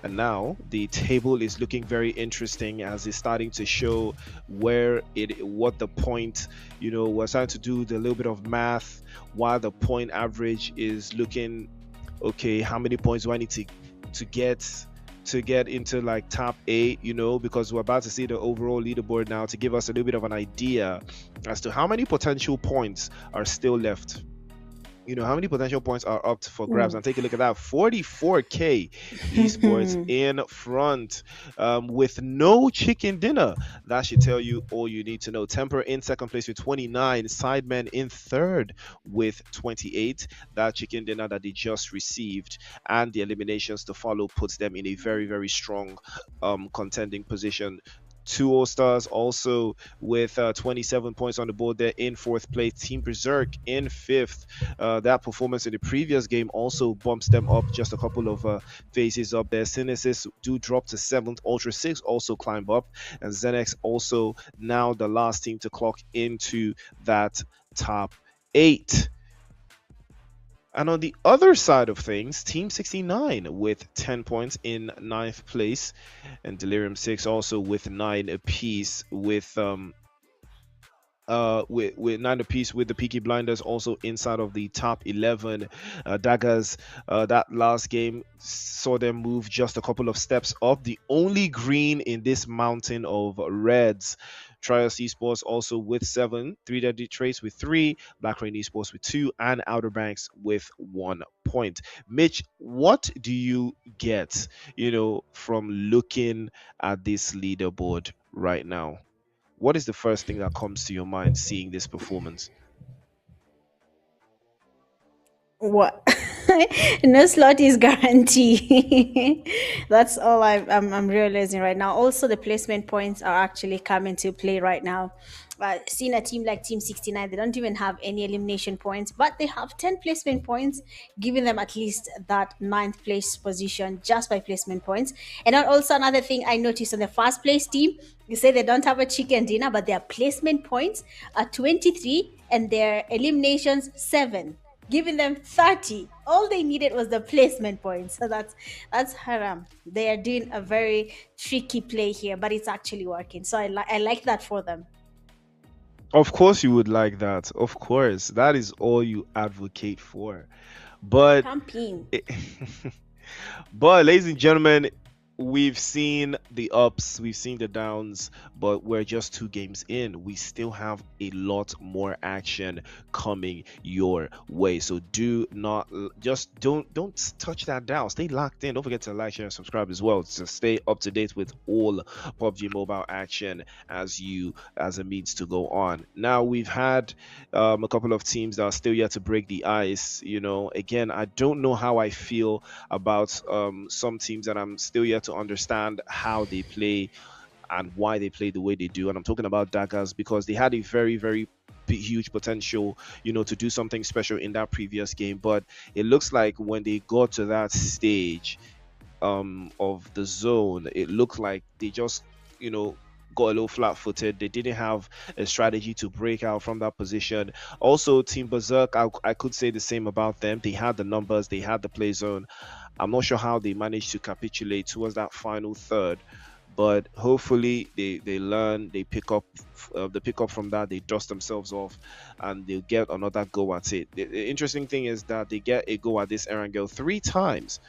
And now the table is looking very interesting as it's starting to show what the point, we're starting to do the little bit of math while the point average is looking, okay, how many points do I need to get into like top 8, because we're about to see the overall leaderboard now to give us a little bit of an idea as to how many potential points are still left. How many potential points are up for grabs? And take a look at that. 44k esports in front with no chicken dinner. That should tell you all you need to know. Temper in second place with 29. Sidemen in third with 28. That chicken dinner that they just received and the eliminations to follow puts them in a very, very strong contending position. 2 All-Stars also with 27 points on the board there in 4th place. Team Berserk in 5th. That performance in the previous game also bumps them up just a couple of phases up there. Synesis do drop to 7th. Ultra 6 also climb up. And Zenex also now the last team to clock into that top 8. And on the other side of things, Team 69 with 10 points in 9th place, and Delirium 6 also with 9 apiece with 9 apiece with the Peaky Blinders also inside of the top 11. Daggers, that last game saw them move just a couple of steps up. The only green in this mountain of reds. Trials Esports also with 7, 3 Deadly Trace with 3, Black Rain Esports with 2, and Outer Banks with 1 point. Mitch, what do you get, from looking at this leaderboard right now? What is the first thing that comes to your mind seeing this performance? What? No slot is guaranteed. That's all I'm realizing right now. Also, the placement points are actually coming to play right now. Seeing a team like Team 69, they don't even have any elimination points, but they have 10 placement points, giving them at least that 9th place position just by placement points. And also another thing I noticed on the first place team, you say they don't have a chicken dinner, but their placement points are 23 and their eliminations 7. Giving them 30. All they needed was the placement points. So that's haram. They are doing a very tricky play here, but it's actually working. So I like that for them. Of course you would like that. Of course. That is all you advocate for. But but ladies and gentlemen, we've seen the ups, we've seen the downs, but we're just 2 games in. We still have a lot more action coming your way. So do not don't touch that down. Stay locked in. Don't forget to like, share, and subscribe as well to stay up to date with all PUBG Mobile action as a means to go on. Now we've had a couple of teams that are still yet to break the ice. Again, I don't know how I feel about some teams that I'm still yet to understand how they play and why they play the way they do. And I'm talking about Daggers because they had a very, very huge potential, to do something special in that previous game. But it looks like when they got to that stage of the zone, it looked like they just, got a little flat-footed. They didn't have a strategy to break out from that position. Also, Team Berserk, I could say the same about them. They had the numbers, they had the play zone. I'm not sure how they managed to capitulate towards that final third, but hopefully they learn, they pick up from that, they dust themselves off, and they'll get another go at it. The interesting thing is that they get a go at this Erangel 3 times.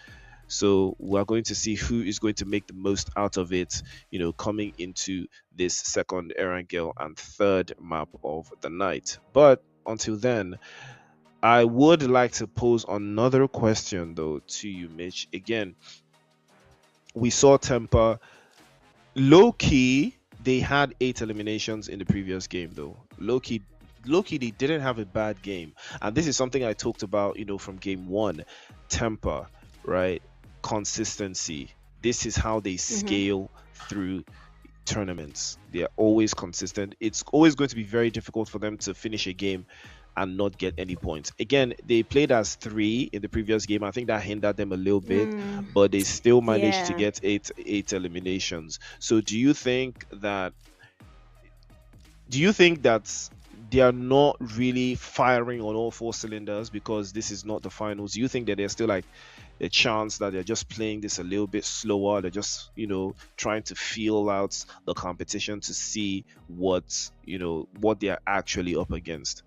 So we're going to see who is going to make the most out of it, coming into this second Erangel and third map of the night. But until then, I would like to pose another question though to you, Mitch. Again, we saw Temper low key. They had 8 eliminations in the previous game though. Low key, they didn't have a bad game, and this is something I talked about, from game 1. Temper, right? Consistency. This is how they scale through tournaments. They are always consistent. It's always going to be very difficult for them to finish a game and not get any points. Again, they played as 3 in the previous game. I think that hindered them a little bit, but they still managed to get eight eliminations. So do you think that they are not really firing on all 4 cylinders because this is not the finals? Do you think that there's still like a chance that they're just playing this a little bit slower? They're just, trying to feel out the competition to see what they're actually up against?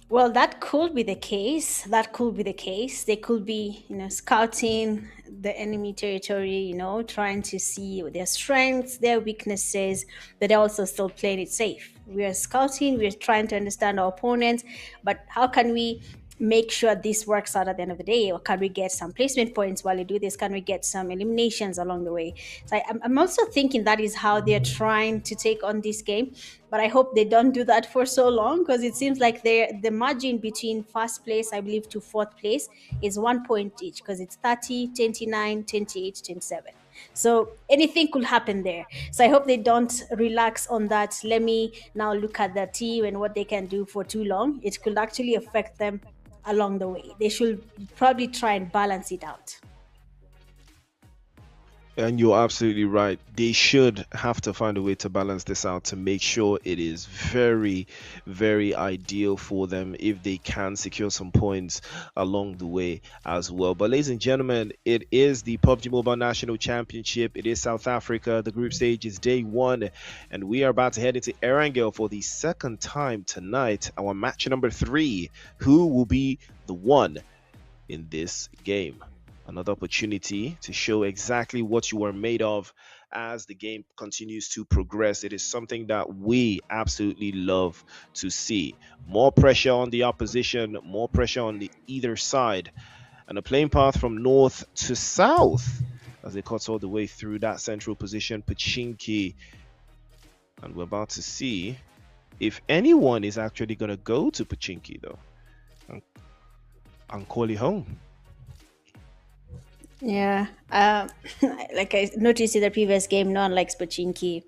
Well, that could be the case. They could be, scouting the enemy territory, trying to see their strengths, their weaknesses, but they're also still playing it safe. We are scouting, we're trying to understand our opponents, but how can we make sure this works out at the end of the day? Or can we get some placement points while we do this? Can we get some eliminations along the way? So I'm also thinking that is how they're trying to take on this game. But I hope they don't do that for so long, because it seems like the margin between first place, I believe, to fourth place is 1 point each, because it's 30, 29, 28, 27. So anything could happen there. So I hope they don't relax on that. Let me now look at the team and what they can do for too long. It could actually affect them along the way. They should probably try and balance it out. And you're absolutely right. They should have to find a way to balance this out to make sure it is very, very ideal for them if they can secure some points along the way as well. But ladies and gentlemen, it is the PUBG Mobile National Championship. It is South Africa. The group stage is day 1, and we are about to head into Erangel for the second time tonight. Our match number 3. Who will be the one in this game? Another opportunity to show exactly what you are made of as the game continues to progress. It is something that we absolutely love to see. More pressure on the opposition, more pressure on the either side, and a playing path from north to south as they cut all the way through that central position, Pmnc. And we're about to see if anyone is actually going to go to Pmnc though and call it home. Yeah, like I noticed in the previous game, no one likes Pmnc,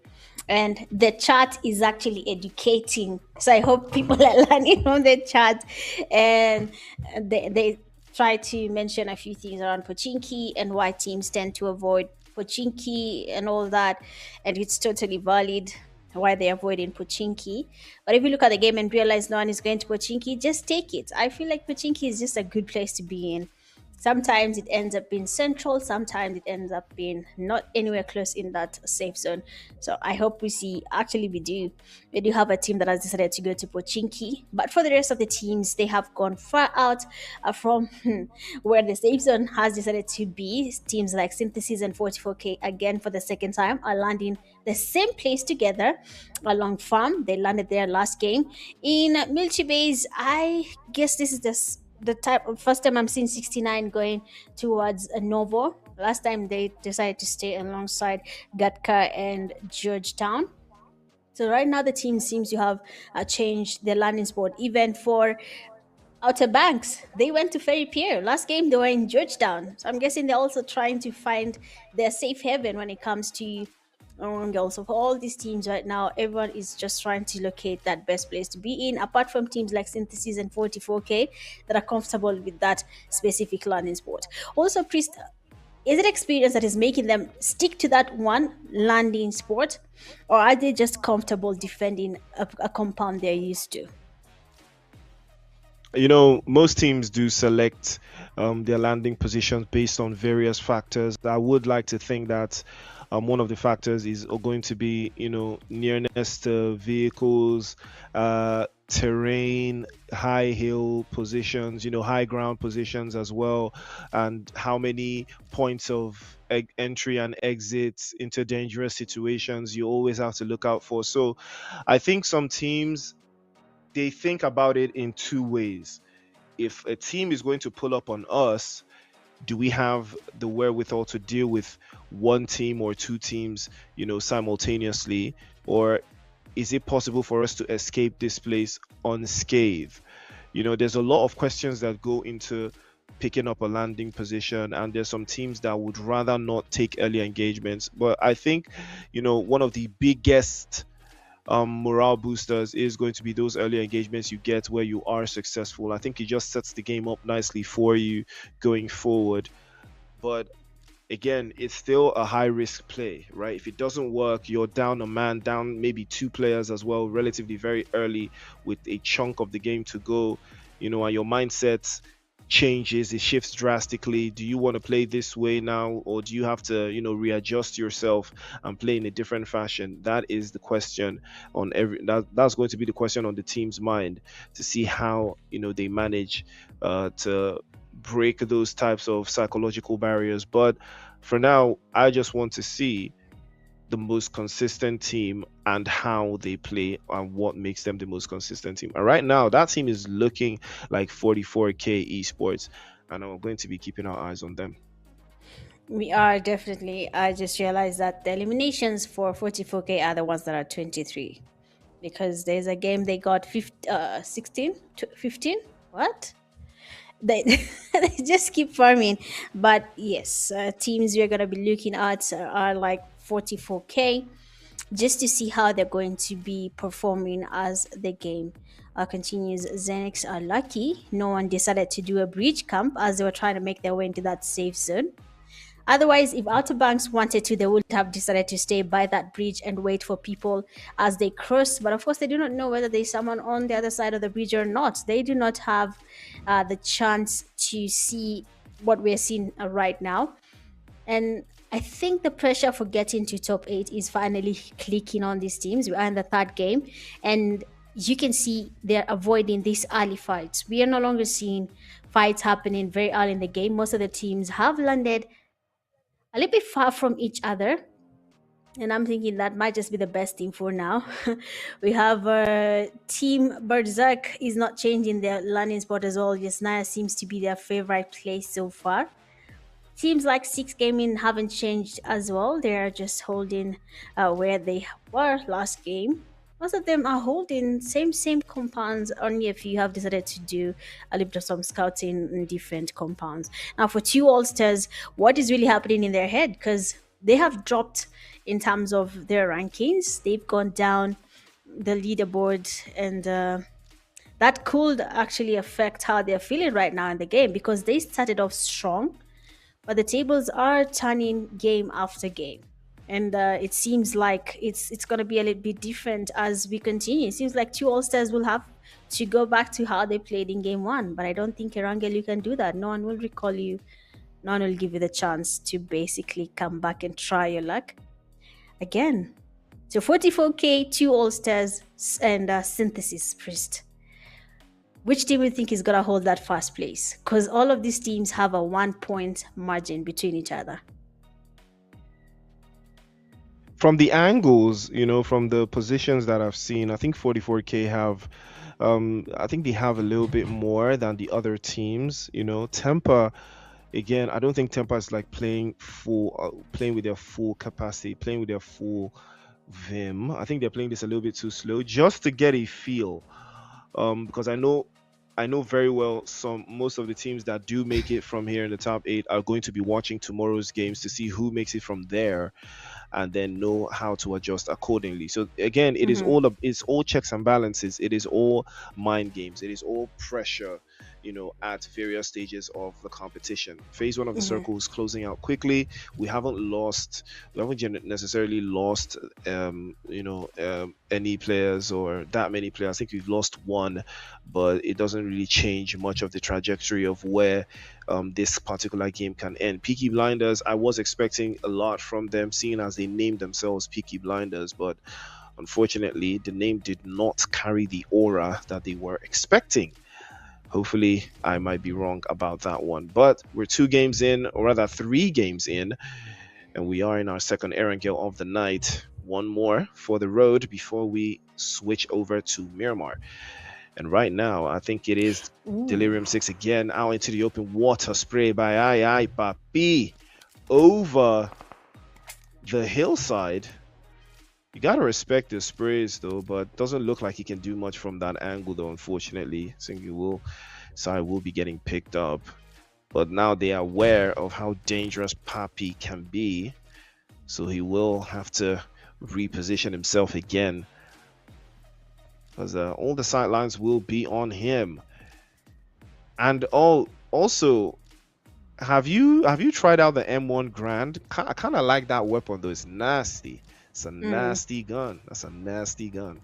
and the chat is actually educating. So I hope people are learning from the chat, and they try to mention a few things around Pmnc and why teams tend to avoid Pmnc and all that, and it's totally valid why they're avoiding Pmnc. But if you look at the game and realize no one is going to Pmnc, just take it. I feel like Pmnc is just a good place to be in. Sometimes it ends up being central, sometimes it ends up being not anywhere close in that safe zone. So I hope we do have a team that has decided to go to Pmnc. But for the rest of the teams, they have gone far out from where the safe zone has decided to be. Teams like Synthesis and 44K, again for the second time, are landing the same place together along farm. They landed there last game. In Milky Base, I guess this is the first time I'm seeing 69 going towards a Novo. Last time they decided to stay alongside Gatka and Georgetown. So right now the team seems to have changed their landing spot. Even for Outer Banks, they went to Ferry Pier. Last game they were in Georgetown. So I'm guessing they're also trying to find their safe haven when it comes to So for all these teams right now, everyone is just trying to locate that best place to be in, apart from teams like Synthesis and 44K that are comfortable with that specific landing spot. Also, Priest, is it experience that is making them stick to that one landing spot, or are they just comfortable defending a compound they're used to? Most teams do select their landing positions based on various factors. I would like to think that one of the factors is going to be, nearness to vehicles, terrain, high hill positions, high ground positions as well, and how many points of entry and exits into dangerous situations you always have to look out for. So I think some teams, they think about it in two ways. If a team is going to pull up on us, do we have the wherewithal to deal with one team or two teams, simultaneously, or is it possible for us to escape this place unscathed? There's a lot of questions that go into picking up a landing position, and there's some teams that would rather not take early engagements. But I think, one of the biggest morale boosters is going to be those early engagements you get where you are successful. I think it just sets the game up nicely for you going forward. But again, it's still a high risk play, right? If it doesn't work, you're down a man, down maybe two players as well, relatively very early with a chunk of the game to go, and your mindset changes, it shifts drastically. Do you want to play this way now, or do you have to readjust yourself and play in a different fashion? That is the question on that's going to be the question on the team's mind, to see how they manage to break those types of psychological barriers. But for now, I just want to see the most consistent team and how they play and what makes them the most consistent team. And right now, that team is looking like 44K esports, and I'm going to be keeping our eyes on them. We are definitely. I just realized that the eliminations for 44K are the ones that are 23, because there's a game they got 16 to 15. What? They, they just keep farming. But yes, teams we're going to be looking at are like 44K, just to see how they're going to be performing as the game continues. Zenix are lucky no one decided to do a breach camp as they were trying to make their way into that safe zone. Otherwise, if Outer Banks wanted to, they would have decided to stay by that bridge and wait for people as they cross. But of course, they do not know whether there's someone on the other side of the bridge or not. They do not have the chance to see what we're seeing right now. And I think the pressure for getting to top 8 is finally clicking on these teams. We are in the third game, and you can see they're avoiding these early fights. We are no longer seeing fights happening very early in the game. Most of the teams have landed a little bit far from each other, and I'm thinking that might just be the best team for now. We have Team Berserk is not changing their landing spot as well. Yesnaya seems to be their favorite place so far. Teams like Six Gaming haven't changed as well. They are just holding where they were last game. Most of them are holding same compounds. Only a few have decided to do a little bit of some scouting in different compounds. Now for two All-Stars, what is really happening in their head? Because they have dropped in terms of their rankings. They've gone down the leaderboard, and that could actually affect how they're feeling right now in the game, because they started off strong, but the tables are turning game after game. And it seems like it's going to be a little bit different as we continue. It seems like two All-Stars will have to go back to how they played in game one. But I don't think, Erangel, you can do that. No one will recall you. No one will give you the chance to basically come back and try your luck again. So 44K, two All-Stars, and Synthesis Priest. Which team do you think is going to hold that first place? Because all of these teams have a 1 point margin between each other. From the angles, from the positions that I've seen, I think 44K have, I think they have a little bit more than the other teams. Tempa, again, I don't think Tempa is like playing with their full capacity, playing with their full vim. I think they're playing this a little bit too slow, just to get a feel. Because I know I know very well most of the teams that do make it from here in the top 8 are going to be watching tomorrow's games to see who makes it from there, and then know how to adjust accordingly. So again, it's all checks and balances. It is all mind games. It is all pressure, at various stages of the competition. Phase 1 of the circle is closing out quickly. We haven't necessarily lost any players or that many players. I think we've lost one, but it doesn't really change much of the trajectory of where this particular game can end. Peaky Blinders, I was expecting a lot from them, seeing as they named themselves Peaky Blinders, but unfortunately the name did not carry the aura that they were expecting. Hopefully I might be wrong about that one, but we're 2 games in, or rather 3 games in, and we are in our second Erangel of the night. One more for the road before we switch over to Miramar. And right now, I think it is Delirium 6 again, out into the open water, spray by Ai Papi over the hillside. You gotta respect the sprays though, but doesn't look like he can do much from that angle though, unfortunately. I think Sai will be getting picked up. But now they are aware of how dangerous Papi can be, so he will have to reposition himself again, because all the sidelines will be on him. And also, have you tried out the M1 Grand? I kind of like that weapon though. It's nasty. It's a nasty gun. That's a nasty gun.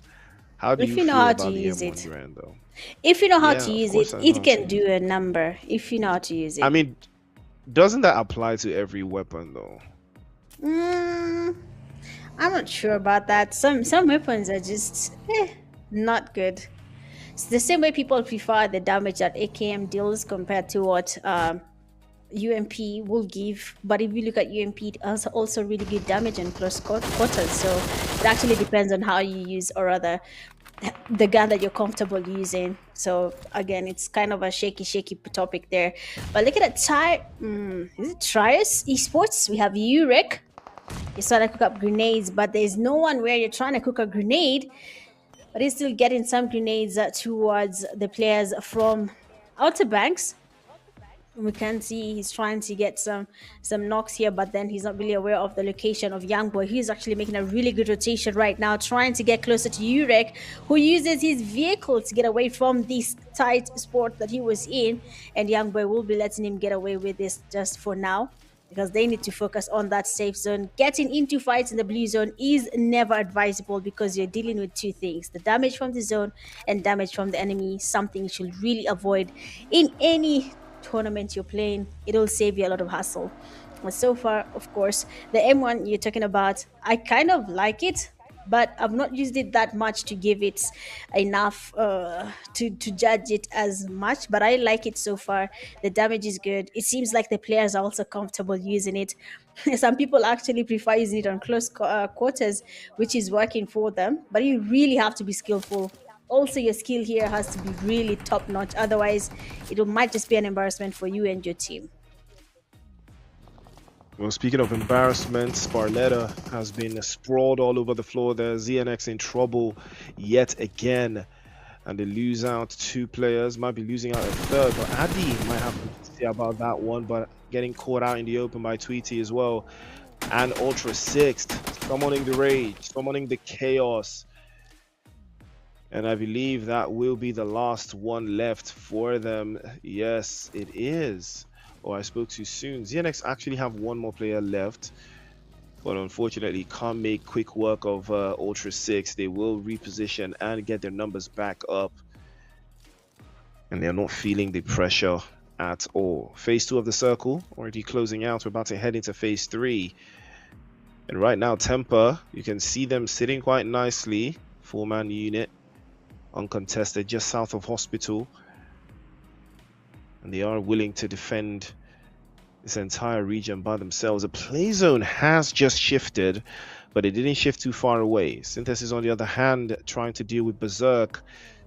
How do you feel about the M1 Grand though? If you know how to use it, it can do a number. If you know how to use it. I mean, doesn't that apply to every weapon though? I'm not sure about that. Some weapons are just not good. It's the same way people prefer the damage that AKM deals compared to what UMP will give. But if you look at UMP, it also really good damage in close quarters. So it actually depends on how you use, or rather the gun that you're comfortable using. So again, it's kind of a shaky topic there. But look at that. Is it Trius Esports? We have Urek. He's trying to cook up grenades, but there's no one where you're trying to cook a grenade, but he's still getting some grenades towards the players from Outer Banks. We can see he's trying to get some knocks here, but then he's not really aware of the location of Youngboy. He's actually making a really good rotation right now, trying to get closer to Urek, who uses his vehicle to get away from this tight spot that he was in, and Youngboy will be letting him get away with this just for now, because they need to focus on that safe zone. Getting into fights in the blue zone is never advisable, because you're dealing with 2 things: the damage from the zone and damage from the enemy, something you should really avoid in any tournament you're playing. It'll save you a lot of hassle. But so far, of course, the M1 you're talking about, I kind of like it, but I've not used it that much to give it enough to judge it as much. But I like it so far. The damage is good. It seems like the players are also comfortable using it. Some people actually prefer using it on close quarters, which is working for them. But you really have to be skillful. Also, your skill here has to be really top notch. Otherwise, it might just be an embarrassment for you and your team. Well, speaking of embarrassment, Sparletta has been sprawled all over the floor there. ZNX in trouble yet again, and they lose out 2 players. Might be losing out a 3rd, but Addy might have to say about that one. But getting caught out in the open by Tweety as well, and Ultra 6 summoning the rage, summoning the chaos. And I believe that will be the last one left for them. Yes, it is. Oh, I spoke too soon. ZNX actually have 1 more player left, but unfortunately can't make quick work of Ultra 6. They will reposition and get their numbers back up, and they're not feeling the pressure at all. Phase 2 of the circle already closing out. We're about to head into phase 3. And right now, Temper, you can see them sitting quite nicely. 4-man unit, uncontested, just south of hospital, and they are willing to defend this entire region by themselves. The play zone has just shifted, but it didn't shift too far away. Synthesis, on the other hand, trying to deal with Berserk.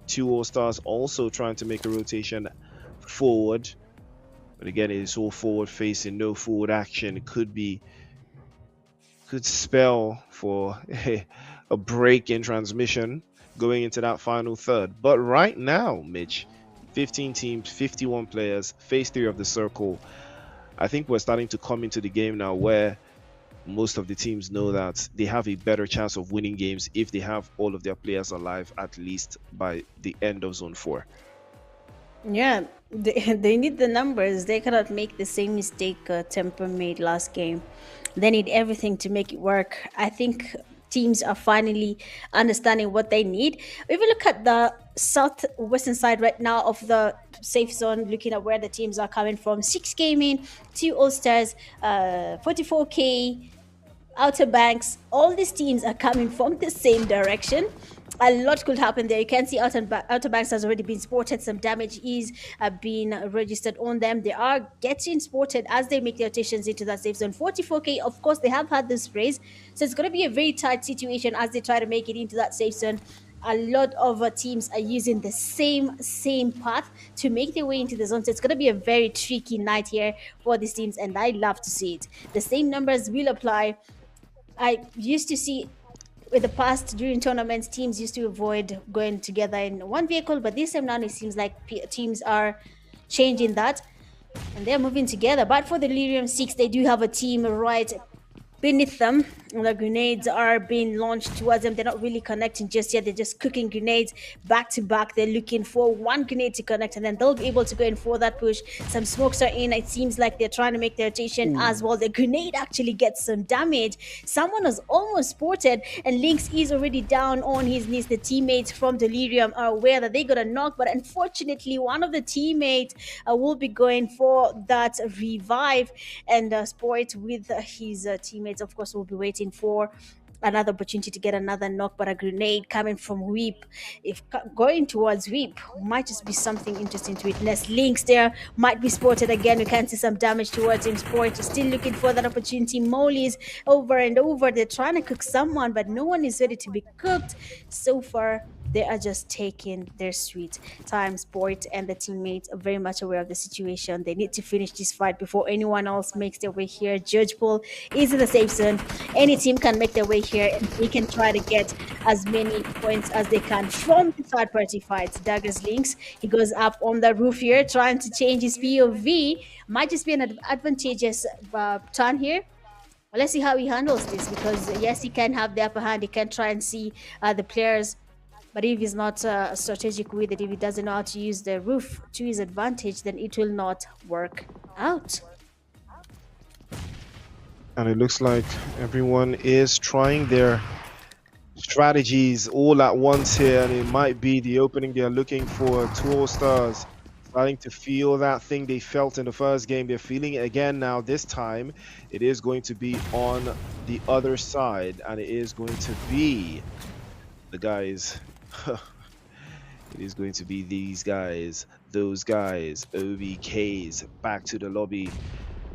2 All-Stars also trying to make a rotation forward, but again, it is all forward facing, no forward action. It could spell for a break in transmission going into that final third. But right now, Mitch, 15 teams, 51 players, phase 3 of the circle. I think we're starting to come into the game now where most of the teams know that they have a better chance of winning games if they have all of their players alive at least by the end of Zone 4. Yeah, they need the numbers. They cannot make the same mistake Temper made last game. They need everything to make it work. I think teams are finally understanding what they need. If you look at the southwestern side right now of the safe zone, looking at where the teams are coming from, 6 gaming, 2 all-stars, 44k, Outer Banks, all these teams are coming from the same direction. A lot could happen there. You can see Outer Banks has already been spotted. Some damage is being registered on them. They are getting spotted as they make their rotations into that safe zone. 44k, of course, they have had this raise. So it's going to be a very tight situation as they try to make it into that safe zone. A lot of teams are using the same path to make their way into the zone. So it's going to be a very tricky night here for these teams, and I love to see it. The same numbers will apply. I used to see in the past during tournaments, teams used to avoid going together in one vehicle, but this time now it seems like teams are changing that and they're moving together. But for the Delirium 6, they do have a team right beneath them. The grenades are being launched towards them. They're not really connecting just yet. They're just cooking grenades back to back. They're looking for one grenade to connect, and then they'll be able to go in for that push. Some smokes are in. It seems like they're trying to make their rotation as well. The grenade actually gets some damage. Someone was almost spotted, and Lynx is already down on his knees. The teammates from Delirium are aware that they got a knock, but unfortunately, one of the teammates will be going for that revive, and Sport with his teammates, of course, will be waiting for another opportunity to get another knock. But a grenade coming from Weep, if going towards Weep, might just be something interesting to witness. Lynx there might be spotted again. We can see some damage towards him. Sport is still looking for that opportunity. Molly's over and over. They're trying to cook someone, but no one is ready to be cooked so far. They are just taking their sweet time. Sport and the teammates are very much aware of the situation. They need to finish this fight before anyone else makes their way here. Judge Pool is in the safe zone. Any team can make their way here, and they can try to get as many points as they can from the third party fights. Daggers Lynx, he goes up on the roof here, trying to change his POV. Might just be an advantageous turn here. Well, let's see how he handles this, because yes, he can have the upper hand. He can try and see the players. But if he's not strategic with it, if he doesn't know how to use the roof to his advantage, then it will not work out. And it looks like everyone is trying their strategies all at once here, and it might be the opening they're looking for. 2 all-stars starting to feel that thing they felt in the first game. They're feeling it again now. This time it is going to be on the other side, and it is going to be the guys. It is going to be these guys, those guys, OBKs back to the lobby,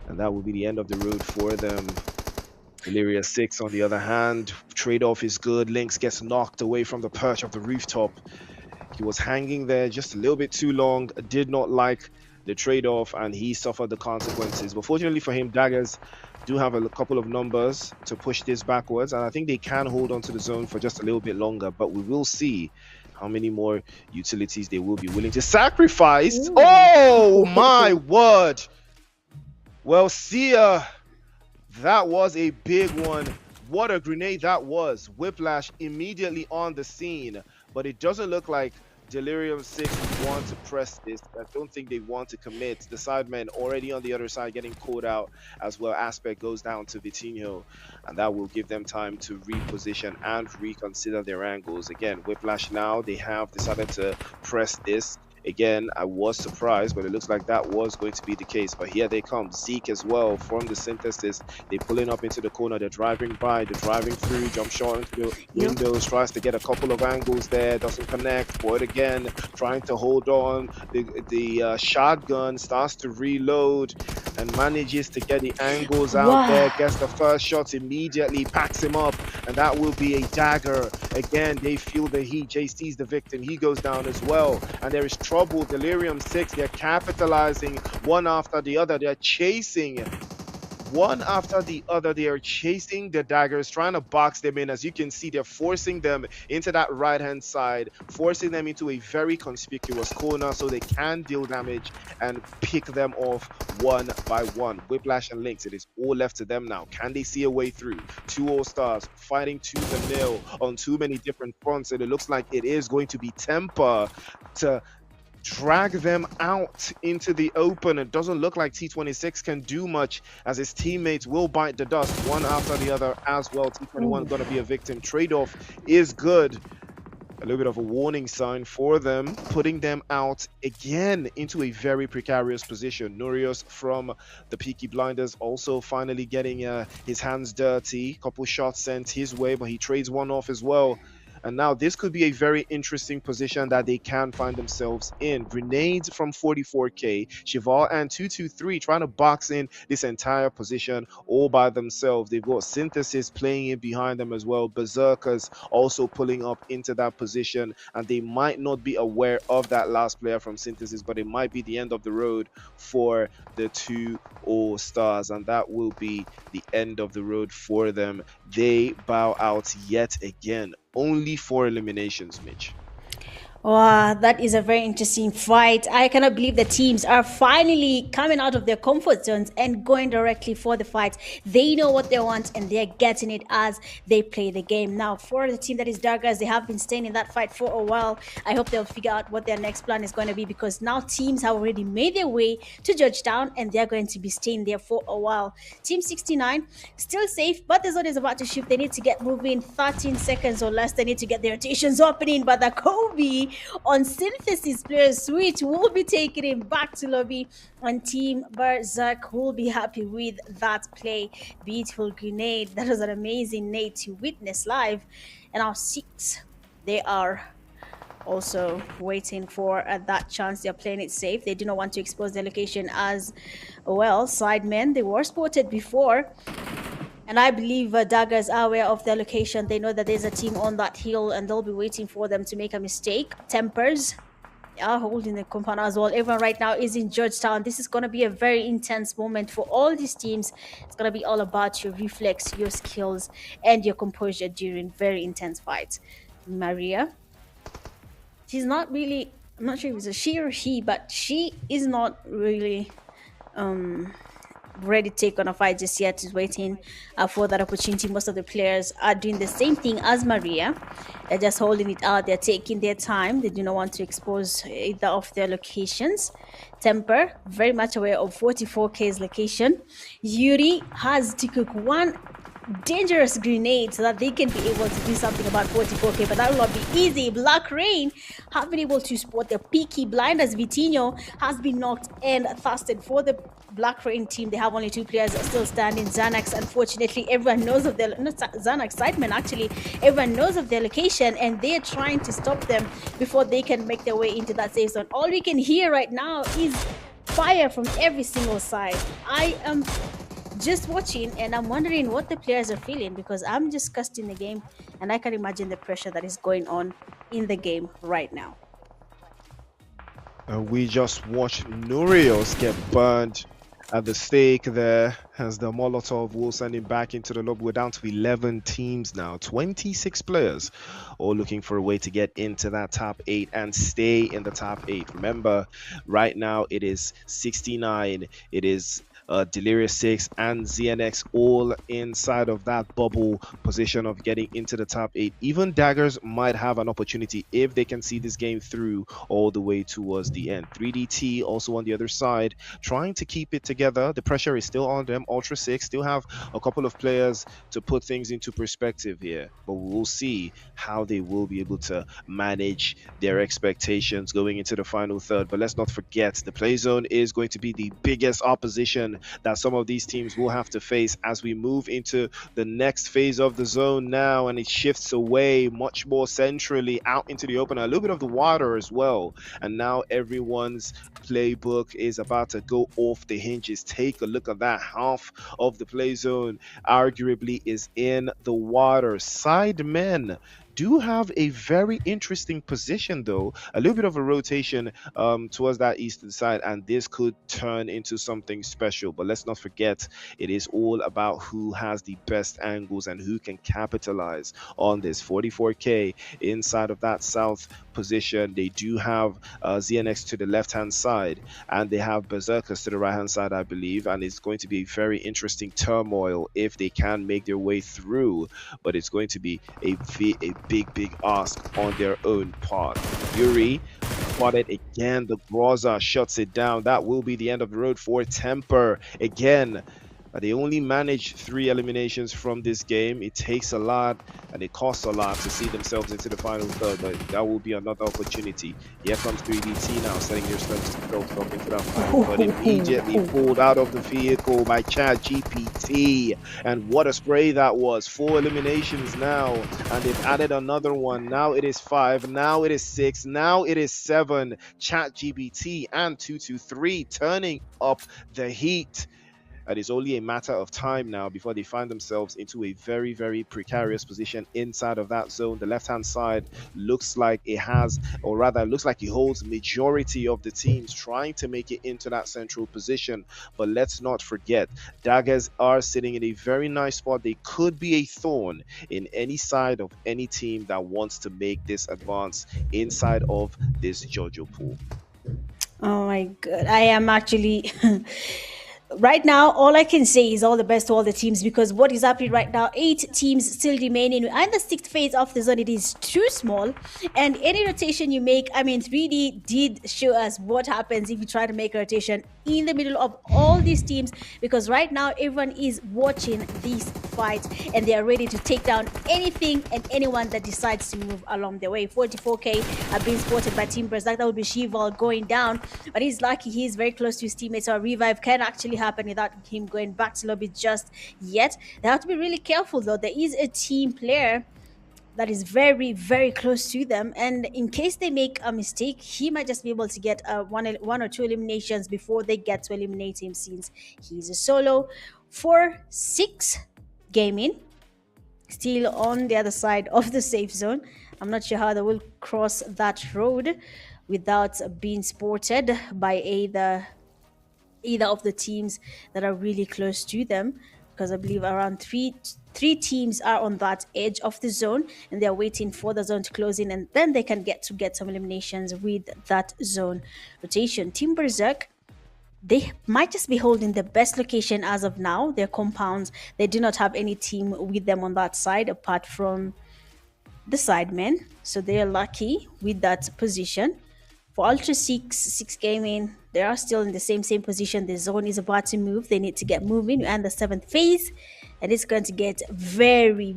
and that will be the end of the road for them. Deliria 6 on the other hand, trade-off is good. Lynx gets knocked away from the perch of the rooftop. He was hanging there just a little bit too long, did not like the trade-off, and he suffered the consequences. But fortunately for him, Daggers do have a couple of numbers to push this backwards, and I think they can hold on to the zone for just a little bit longer, but we will see how many more utilities they will be willing to sacrifice. Ooh. Oh my word! Well, Sia, that was a big one. What a grenade that was. Whiplash immediately on the scene, but it doesn't look like Delirium 6 want to press this. I don't think they want to commit. The sidemen already on the other side getting caught out as well. Aspect goes down to Vitinho, and that will give them time to reposition and reconsider their angles. Again, Whiplash now, they have decided to press this. Again, I was surprised, but it looks like that was going to be the case. But here they come. Zeke as well from the synthesis. They're pulling up into the corner. They're driving by. They're driving through. Jump shot into the windows. Tries to get a couple of angles there. Doesn't connect. Boyd again trying to hold on. The shotgun starts to reload and manages to get the angles out there. Gets the first shot immediately. Packs him up. And that will be a dagger. Again, they feel the heat. JC's the victim. He goes down as well. And there is trouble. Delirium 6, they're capitalizing one after the other. They're chasing one after the other. They are chasing the daggers, trying to box them in. As you can see, they're forcing them into that right-hand side, forcing them into a very conspicuous corner so they can deal damage and pick them off one by one. Whiplash and Lynx, it is all left to them now. Can they see a way through? Two All-Stars fighting tooth and nail on too many different fronts, and it looks like it is going to be Temper to drag them out into the open. It doesn't look like T26 can do much, as his teammates will bite the dust one after the other as well. T21 gonna be a victim. Trade-off is good. A little bit of a warning sign for them, putting them out again into a very precarious position. Nurios from the Peaky Blinders also finally getting his hands dirty. Couple shots sent his way, but he trades one off as well. And now this could be a very interesting position that they can find themselves in. Grenades from 44K, Shival and 223 trying to box in this entire position all by themselves. They've got Synthesis playing in behind them as well. Berserkers also pulling up into that position, and they might not be aware of that last player from Synthesis, but it might be the end of the road for the two All-Stars, and that will be the end of the road for them. They bow out yet again. Only 4 eliminations, Mitch. Wow, that is a very interesting fight. I cannot believe the teams are finally coming out of their comfort zones and going directly for the fight. They know what they want and they're getting it as they play the game. Now, for the team that is Daggers, they have been staying in that fight for a while. I hope they'll figure out what their next plan is going to be, because now teams have already made their way to Georgetown and they're going to be staying there for a while. Team 69, still safe, but the zone is about to shift. They need to get moving 13 seconds or less. They need to get their rotations opening, but the Kobe on Synthesis player switch will be taking him back to lobby, and Team Berserk will be happy with that play. Beautiful grenade. That was an amazing nade to witness live. And our 6, they are also waiting for that chance. They're playing it safe. They do not want to expose their location as well. Sidemen, they were spotted before, and I believe Daggers are aware of their location. They know that there's a team on that hill and they'll be waiting for them to make a mistake. Tempers are holding the compound as well. Everyone right now is in Georgetown. This is going to be a very intense moment for all these teams. It's going to be all about your reflex, your skills, and your composure during very intense fights. Maria, she's not really, I'm not sure if it's a she or he, but she is not really ready to take on a fight just yet. Is waiting for that opportunity. Most of the players are doing the same thing as Maria. They're just holding it out. They're taking their time. They do not want to expose either of their locations. Temper, very much aware of 44K's location. Yuri has to cook one dangerous grenade so that they can be able to do something about 44K, but that will not be easy. Black Rain have been able to spot the Peaky Blinders. Vitinho has been knocked and fasted for the Black Rain team. They have only 2 players still standing. Xanax, unfortunately, everyone knows of their, not Xanax, Sidemen actually, everyone knows of their location and they're trying to stop them before they can make their way into that safe zone. All we can hear right now is fire from every single side. I am just watching and I'm wondering what the players are feeling, because I'm just casting the game and I can imagine the pressure that is going on in the game right now. We just watched Nurios get burned at the stake there, as the Molotov will send him back into the lobby. We're down to 11 teams now, 26 players, all looking for a way to get into that top 8 and stay in the top 8. Remember, right now it is 69, it is Delirious 6 and ZNX all inside of that bubble position of getting into the top 8. Even Daggers might have an opportunity if they can see this game through all the way towards the end. 3DT also on the other side, trying to keep it together. The pressure is still on them. Ultra 6 still have a couple of players to put things into perspective here, but we'll see how they will be able to manage their expectations going into the final third. But let's not forget, the play zone is going to be the biggest opposition that some of these teams will have to face as we move into the next phase of the zone now, and it shifts away much more centrally out into the open, a little bit of the water as well. And now everyone's playbook is about to go off the hinges. Take a look at that. Half of the play zone arguably is in the water. Sidemen do have a very interesting position, though. A little bit of a rotation towards that eastern side, and this could turn into something special. But let's not forget, it is all about who has the best angles and who can capitalize on this. 44K inside of that south position. They do have ZNX to the left-hand side, and they have Berserkers to the right-hand side, I believe, and it's going to be a very interesting turmoil if they can make their way through, but it's going to be a big ask on their own part. Yuri spotted again. The Groza shuts it down. That will be the end of the road for Temper again. They only managed 3 eliminations from this game. It takes a lot and it costs a lot to see themselves into the final third, but that will be another opportunity. Here comes 3DT now, setting their stunts to go up into that final, but immediately pulled out of the vehicle by ChatGPT. And what a spray that was. 4 eliminations now, and they've added another one. Now it is 5, now it is 6, now it is 7. ChatGPT and 223 turning up the heat. And it's only a matter of time now before they find themselves into a very precarious position inside of that zone. The left-hand side looks like it has, or rather looks like it holds majority of the teams trying to make it into that central position. But let's not forget, Daggers are sitting in a very nice spot. They could be a thorn in any side of any team that wants to make this advance inside of this JoJo pool. Oh my god, I am actually right now, all I can say is all the best to all the teams, because what is happening right now, 8 teams still remaining. And the 6th phase of the zone, it is too small. And any rotation you make, I mean, 3D did show us what happens if you try to make a rotation in the middle of all these teams, because right now everyone is watching these fights and they are ready to take down anything and anyone that decides to move along their way. 44K have been spotted by Team Berserk. That will be Shival going down, but he's lucky he's very close to his teammates, so a revive can actually happen without him going back to lobby just yet. They have to be really careful though. There is a team player that is very close to them, and in case they make a mistake, he might just be able to get one or two eliminations before they get to eliminate him, since he's a solo. 4-6 gaming still on the other side of the safe zone. I'm not sure how they will cross that road without being spotted by either of the teams that are really close to them, because I believe around three teams are on that edge of the zone and they're waiting for the zone to close in, and then they can get some eliminations with that zone rotation. Team Berserk, they might just be holding the best location as of now. Their compounds, they do not have any team with them on that side apart from the sidemen, so they are lucky with that position. For Ultra 6 Gaming, they are still in the same position. The zone is about to move. They need to get moving. And the 7th phase, and it's going to get very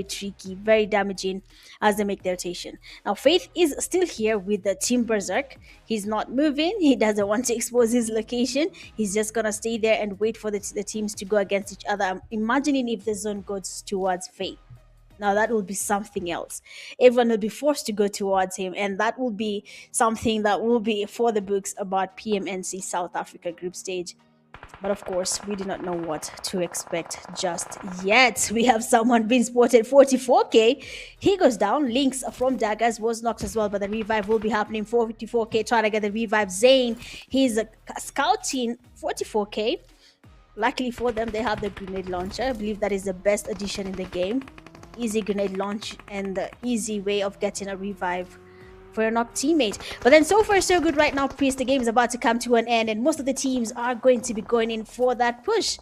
tricky, very damaging as they make their rotation. Now, Faith is still here with the Team Berserk. He's not moving. He doesn't want to expose his location. He's just going to stay there and wait for the teams to go against each other. I'm imagining if the zone goes towards Faith. Now that will be something else. Everyone will be forced to go towards him, and that will be something that will be for the books about PMNC South Africa group stage. But of course, we do not know what to expect just yet. We have someone being spotted, 44K. He goes down. Links from Daggers was knocked as well, but the revive will be happening. 44K trying to get the revive. Zane, he's scouting 44K. Luckily for them, they have the grenade launcher. I believe that is the best addition in the game. Easy grenade launch and the easy way of getting a revive for your knocked teammate. But then so far so good right now, Priest. The game is about to come to an end and most of the teams are going to be going in for that push.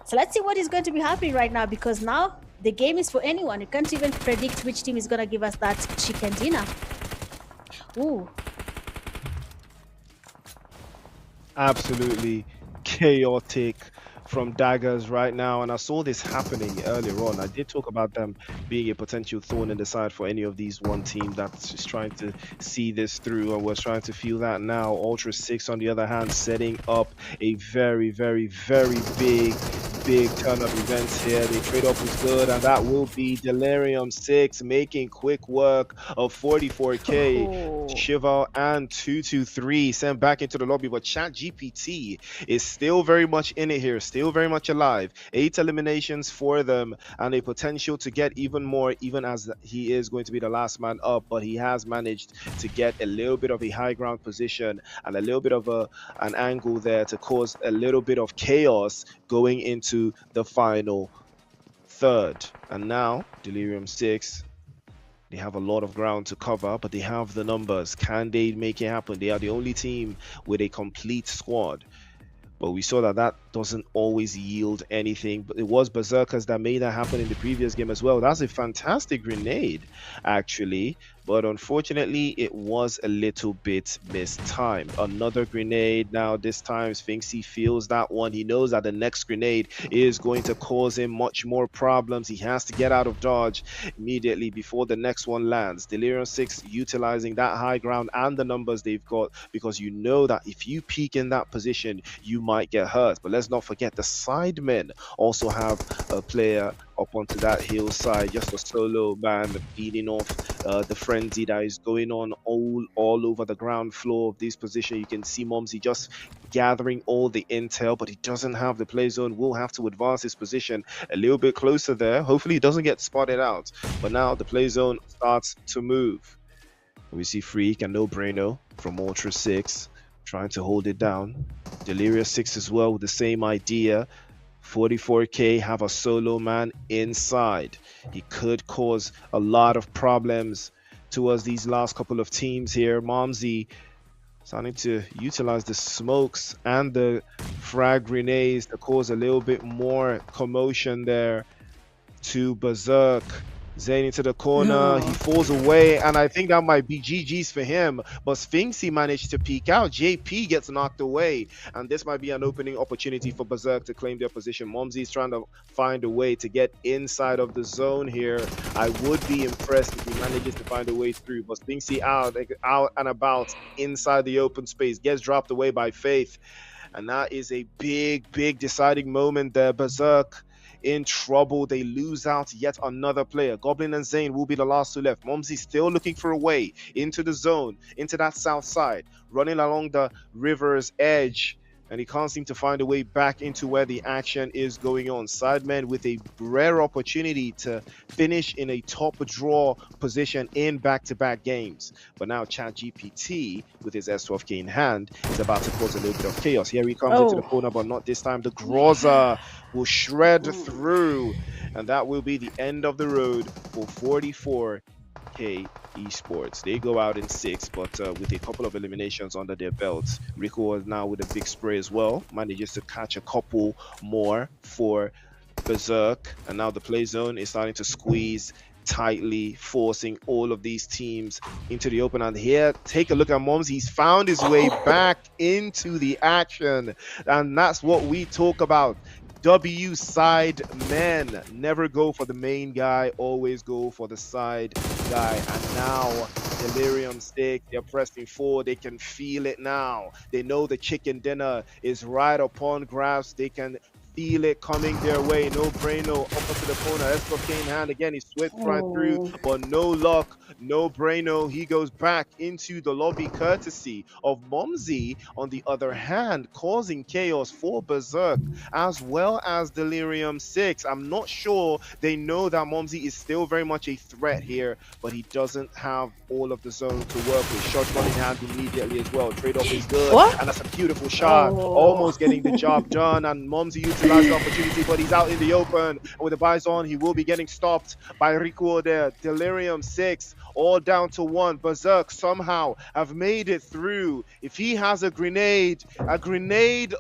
So let's see what is going to be happening right now, because now the game is for anyone. You can't even predict which team is going to give us that chicken dinner. Ooh. Absolutely chaotic from Daggers right now, and I saw this happening earlier on. I did talk about them being a potential thorn in the side for any of these one team that's just trying to see this through, and we're trying to feel that now. Ultra 6 on the other hand, setting up a very big big turn of events here. The trade-off was good, and that will be Delirium 6 making quick work of 44k. Shiva and 223 sent back into the lobby, but ChatGPT is still very much in it here, still very much alive. 8 eliminations for them, and a potential to get even more, even as he is going to be the last man up, but he has managed to get a little bit of a high ground position and a little bit of an angle there to cause a little bit of chaos going into the final third. And now Delirium 6, they have a lot of ground to cover, but they have the numbers. Can they make it happen? They are the only team with a complete squad. But we saw that that doesn't always yield anything. But it was Berserkers that made that happen in the previous game as well. That's a fantastic grenade, actually. But unfortunately, it was a little bit mistimed. Another grenade. Now, this time, Sphinxy feels that one. He knows that the next grenade is going to cause him much more problems. He has to get out of dodge immediately before the next one lands. Delirium 6 utilizing that high ground and the numbers they've got, because you know that if you peek in that position, you might get hurt. But let's not forget the sidemen also have a player up onto that hillside, just a solo man beating off the frenzy that is going on all over the ground floor of this position. You can see Mumsy just gathering all the intel, but he doesn't have the play zone. Will have to advance his position a little bit closer there. Hopefully he doesn't get spotted out. But now the play zone starts to move. We see Freak and No Braino from Ultra 6 trying to hold it down. Delirious 6 as well with the same idea. 44k have a solo man inside. He could cause a lot of problems towards these last couple of teams here. Momsy starting to utilize the smokes and the frag grenades to cause a little bit more commotion there to Berserk. Zayn into the corner, he falls away, and I think that might be GG's for him, but Sphinxy managed to peek out. JP gets knocked away, and this might be an opening opportunity for Berserk to claim their position. Momsy's trying to find a way to get inside of the zone here. I would be impressed if he manages to find a way through, but Sphinxy out and about inside the open space, gets dropped away by Faith, and that is a big deciding moment there. Berserk in trouble. They lose out yet another player. Goblin and Zayn will be the last two left. Momsy still looking for a way into the zone, into that south side, running along the river's edge, and he can't seem to find a way back into where the action is going on. Sidemen with a rare opportunity to finish in a top draw position in back-to-back games. But now ChatGPT, with his S12k in hand, is about to cause a little bit of chaos. Here he comes into the corner, but not this time. The Groza will shred through, and that will be the end of the road for 44k Esports. They go out in 6, but with a couple of eliminations under their belts. Rico is now with a big spray as well, manages to catch a couple more for Berserk, and now the play zone is starting to squeeze tightly, forcing all of these teams into the open. And here, take a look at Moms. He's found his way back into the action, and that's what we talk about. W side men never go for the main guy, always go for the side guy. And now Delirium Stick, they're pressing forward. They can feel it now. They know the chicken dinner is right upon grasp. They can feel it coming their way. No Braino up into the corner. S12k in hand again. He swept right through, but no luck. No Braino. He goes back into the lobby courtesy of Momsy. On the other hand, causing chaos for Berserk as well as Delirium 6. I'm not sure they know that Momsy is still very much a threat here, but he doesn't have all of the zone to work with. Shotgun in hand immediately as well. Trade-off is good, and that's a beautiful shot. Almost getting the job done, and Momsy utilized the opportunity, but he's out in the open. And with the Bison, he will be getting stopped by Rico there. Delirium 6 all down to 1. Berserk somehow have made it through. If he has a grenade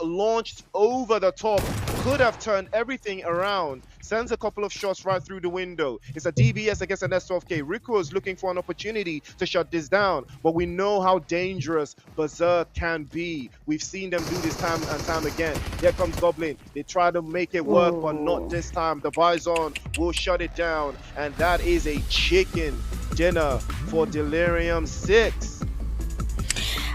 launched over the top could have turned everything around. Sends a couple of shots right through the window. It's a DBS against an S12k. Rico is looking for an opportunity to shut this down, but we know how dangerous Berserk can be. We've seen them do this time and time again. Here comes Goblin. They try to make it work, but not this time. The Bison will shut it down, and that is a chicken dinner for Delirium 6.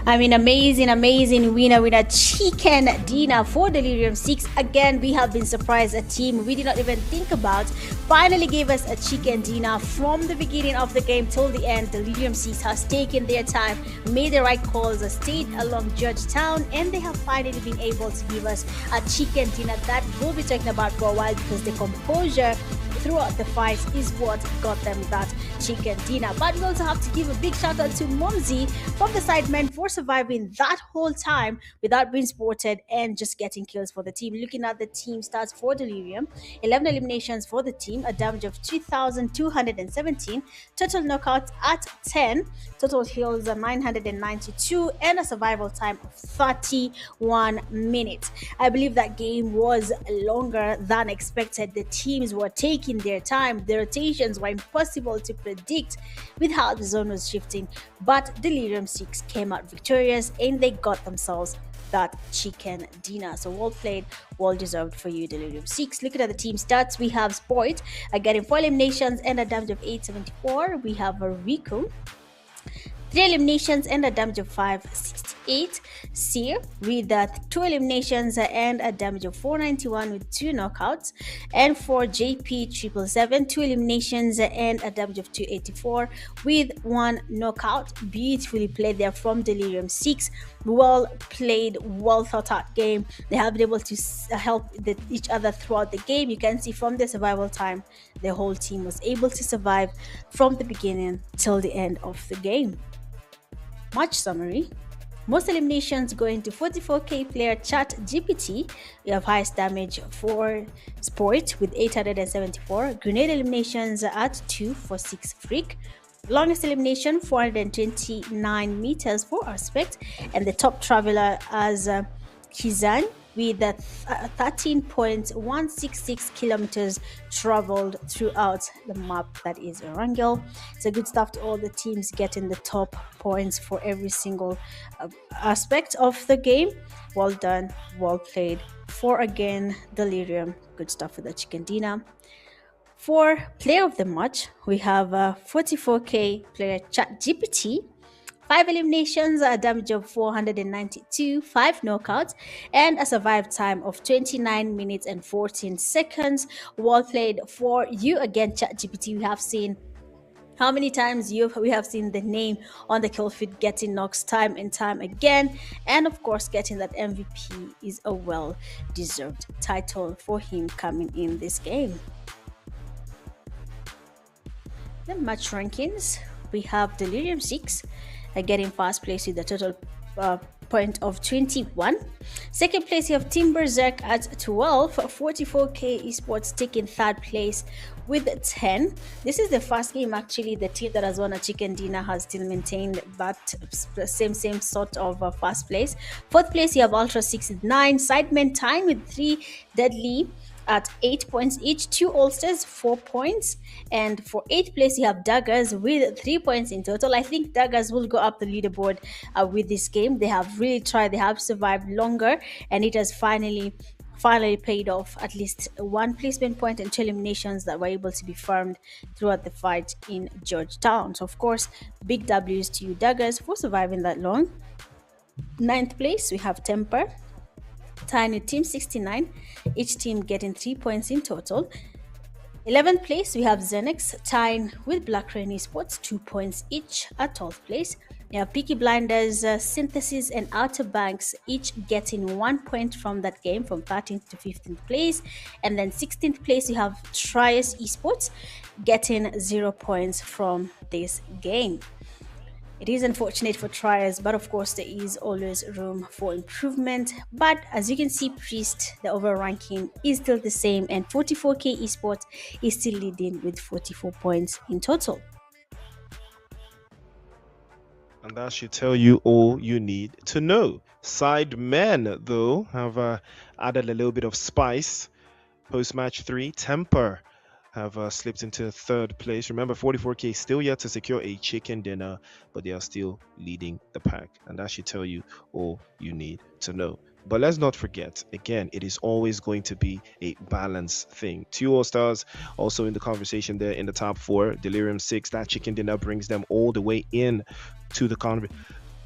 I mean, amazing winner chicken dinner for Delirium 6. Again, we have been surprised. A team we did not even think about finally gave us a chicken dinner from the beginning of the game till the end. Delirium 6 has taken their time, made the right calls, stayed along Georgetown, and they have finally been able to give us a chicken dinner that we'll be talking about for a while, because the composure throughout the fight is what got them that chicken dinner. But we also have to give a big shout out to Mumsy from the Sidemen for surviving that whole time without being spotted and just getting kills for the team. Looking at the team stats for Delirium: 11 eliminations for the team, a damage of 3,217, total knockouts at 10, total kills 992, and a survival time of 31 minutes. I believe that game was longer than expected. The teams were taking their time. The rotations were impossible to predict with how the zone was shifting, but Delirium 6 came out victorious and they got themselves that chicken dinner. So well played, well deserved for you, Delirium 6. Looking at the team stats, we have Sport getting 4 eliminations and a damage of 874. We have a Riku, 3 eliminations and a damage of 568. Seer with 2 eliminations and a damage of 491 with 2 knockouts. And for JP 777, 2 eliminations and a damage of 284 with 1 knockout. Beautifully played there from Delirium 6. Well played, well thought out game. They have been able to help each other throughout the game. You can see from the survival time, the whole team was able to survive from the beginning till the end of the game. Match summary: most eliminations going to 44k player Chat GPT. We have highest damage for Sport with 874. Grenade eliminations at 2 for 6 Freak. Longest elimination 429 meters for Aspect, and the top traveler as Kizan with 13.166 kilometers traveled throughout the map, that is Erangel. It's a good stuff to all the teams getting the top points for every single aspect of the game. Well done, well played. For again Delirium, good stuff for the chicken dinner. For player of the match, we have 44k player ChatGPT. 5 eliminations, a damage of 492, 5 knockouts, and a survive time of 29 minutes and 14 seconds. Well played for you again, ChatGPT. We have seen how many times we have seen the name on the kill feed getting knocks time and time again, and of course getting that MVP is a well-deserved title for him coming in this game. The match rankings: we have Delirium 6 getting first place with a total point of 21. Second place, you have Team Berserk at 12. 44k Esports taking third place with 10. This is the first game actually the team that has won a chicken dinner has still maintained that same sort of first place. Fourth place, you have Ultra 6 with 9. Sidemen time with 3. Deadly at 8 points each. 2 Ulsters 4 points, and for 8th place you have Daggers with 3 points in total. I think Daggers will go up the leaderboard with this game. They have really tried, they have survived longer, and it has finally paid off. At least 1 placement point and 2 eliminations that were able to be farmed throughout the fight in Georgetown. So of course, big W's to you Daggers for surviving that long. 9th place we have Temper tying with Team 69, each team getting 3 points in total. 11th place we have Zenex tying with Black Rain Esports, 2 points each. At 12th place we have Peaky Blinders, Synthesis and Outer Banks, each getting 1 point from that game, from 13th to 15th place. And then 16th place you have Trias Esports getting 0 points from this game. It is unfortunate for Triers, but of course there is always room for improvement. But as you can see, Priest, the overall ranking is still the same, and 44k Esports is still leading with 44 points in total. And that should tell you all you need to know. Sidemen, though, have added a little bit of spice. Post-match 3, Temper have slipped into 3rd place. Remember, 44k still yet to secure a chicken dinner, but they are still leading the pack, and that should tell you all you need to know. But let's not forget, again, it is always going to be a balance thing. 2 All-Stars also in the conversation there in the top 4. Delirium 6, that chicken dinner brings them all the way in to the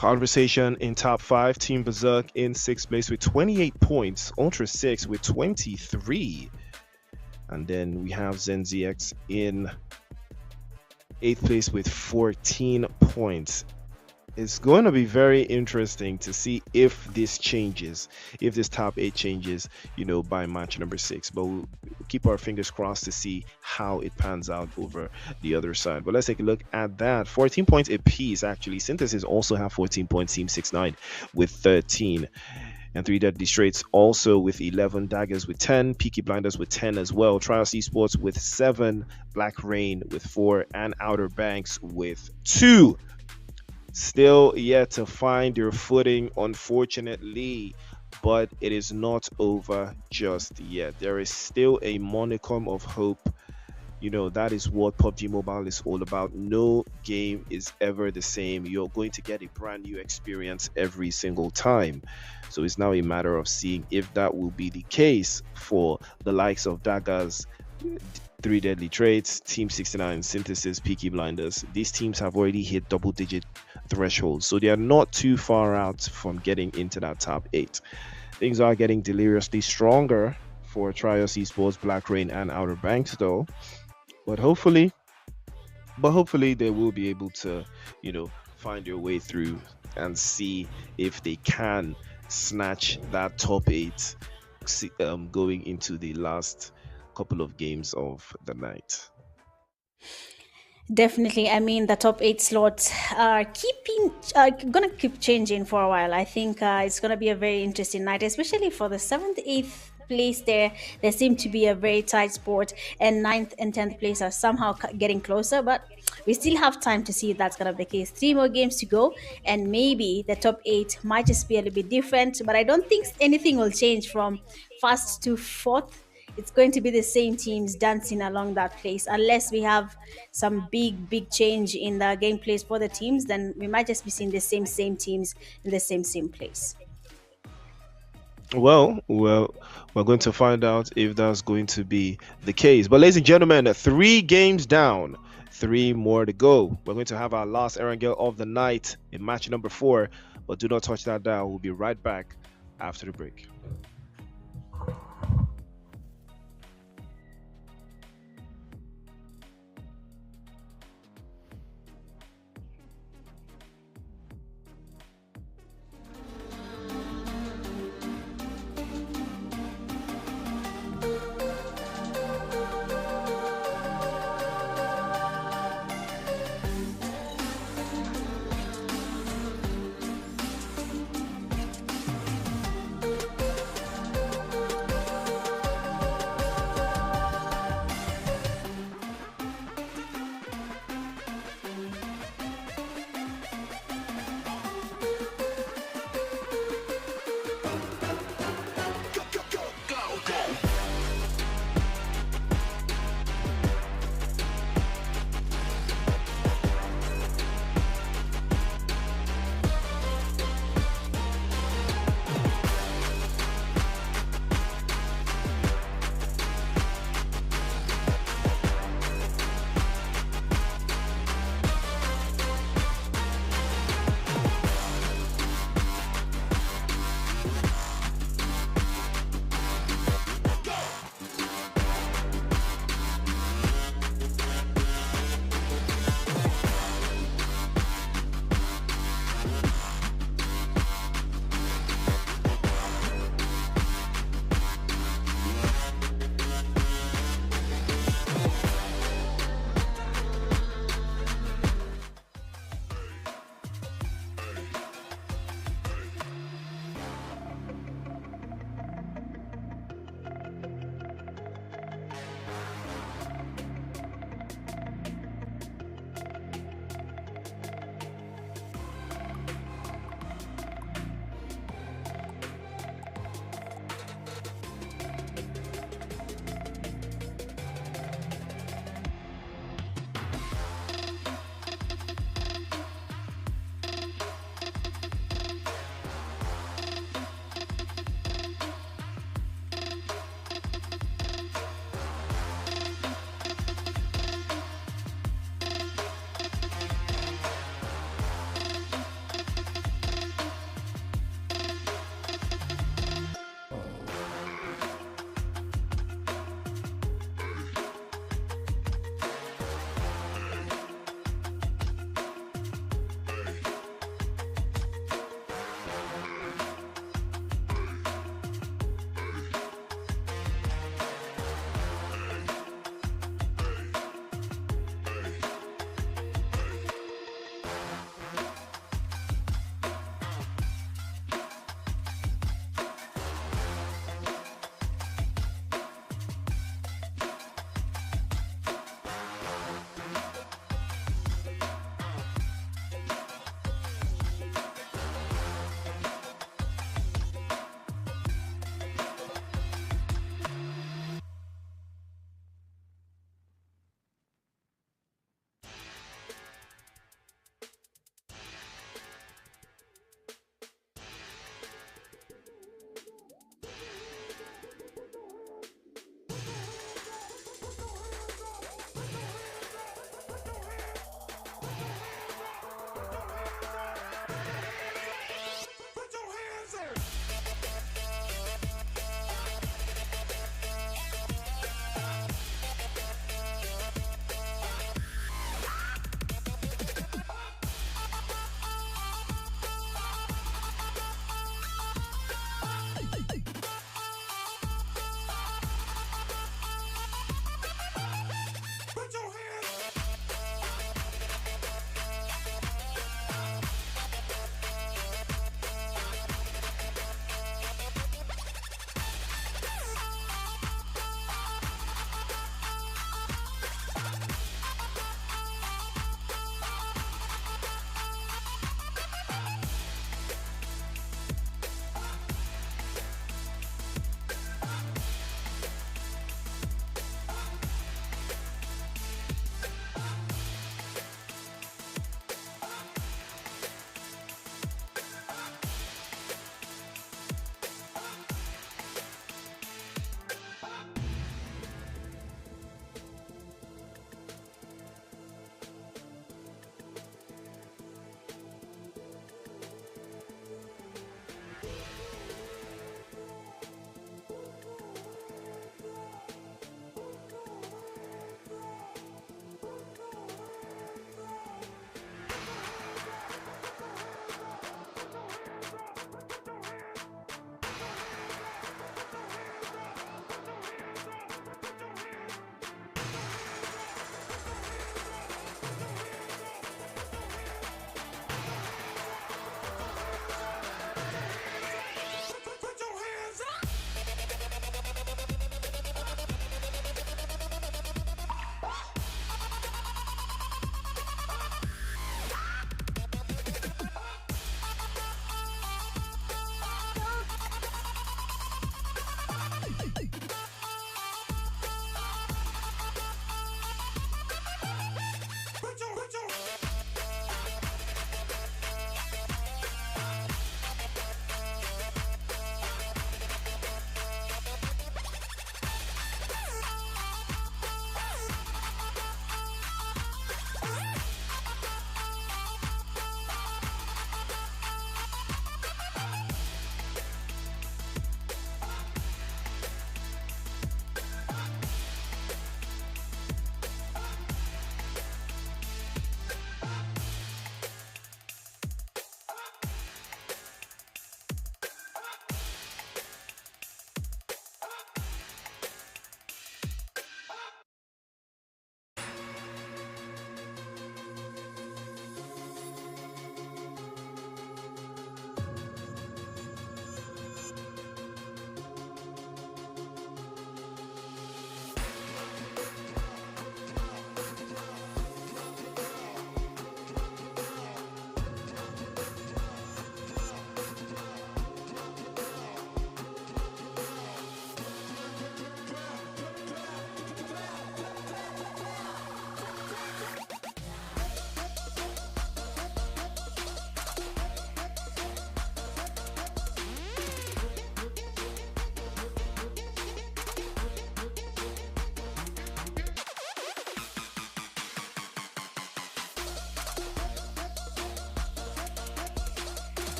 Conversation in top 5, Team Berserk in 6th place with 28 points, Ultra 6 with 23, and then we have ZenZX in 8th place with 14 points. It's going to be very interesting to see if this changes, if this top 8 changes, by match number 6. But we'll keep our fingers crossed to see how it pans out over the other side. But let's take a look at that. 14 points apiece, actually. Synthesis also have 14 points, Team 6ix9ine with 13. And 3 Deadly Straits also with 11, Daggers with 10, Peaky Blinders with 10 as well, Trials Esports with 7, Black Rain with 4, and Outer Banks with 2. Still yet to find your footing, unfortunately, but it is not over just yet. There is still a monicum of hope. That is what PUBG Mobile is all about. No game is ever the same. You're going to get a brand new experience every single time. So it's now a matter of seeing if that will be the case for the likes of Daggers, 3 Deadly Traits, Team 6ix9ine, Synthesis, Peaky Blinders. These teams have already hit double-digit thresholds, so they are not too far out from getting into that top 8. Things are getting deliriously stronger for Trials Esports, Black Rain, and Outer Banks, though. But hopefully they will be able to, find their way through and see if they can snatch that top 8 going into the last couple of games of the night. Definitely. I mean, the top 8 slots are gonna keep changing for a while. I think it's gonna be a very interesting night, especially for the 7th, 8th place. There seem to be a very tight sport, and 9th and 10th place are somehow getting closer, but we still have time to see if that's gonna be the case. 3 more games to go, and maybe the top 8 might just be a little bit different, but I don't think anything will change from 1st to 4th. It's going to be the same teams dancing along that place. Unless we have some big change in the gameplays for the teams, then we might just be seeing the same teams in the same place. Well, we're going to find out if that's going to be the case. But ladies and gentlemen, 3 games down, 3 more to go. We're going to have our last Erangel of the night in match number 4. But do not touch that dial. We'll be right back after the break.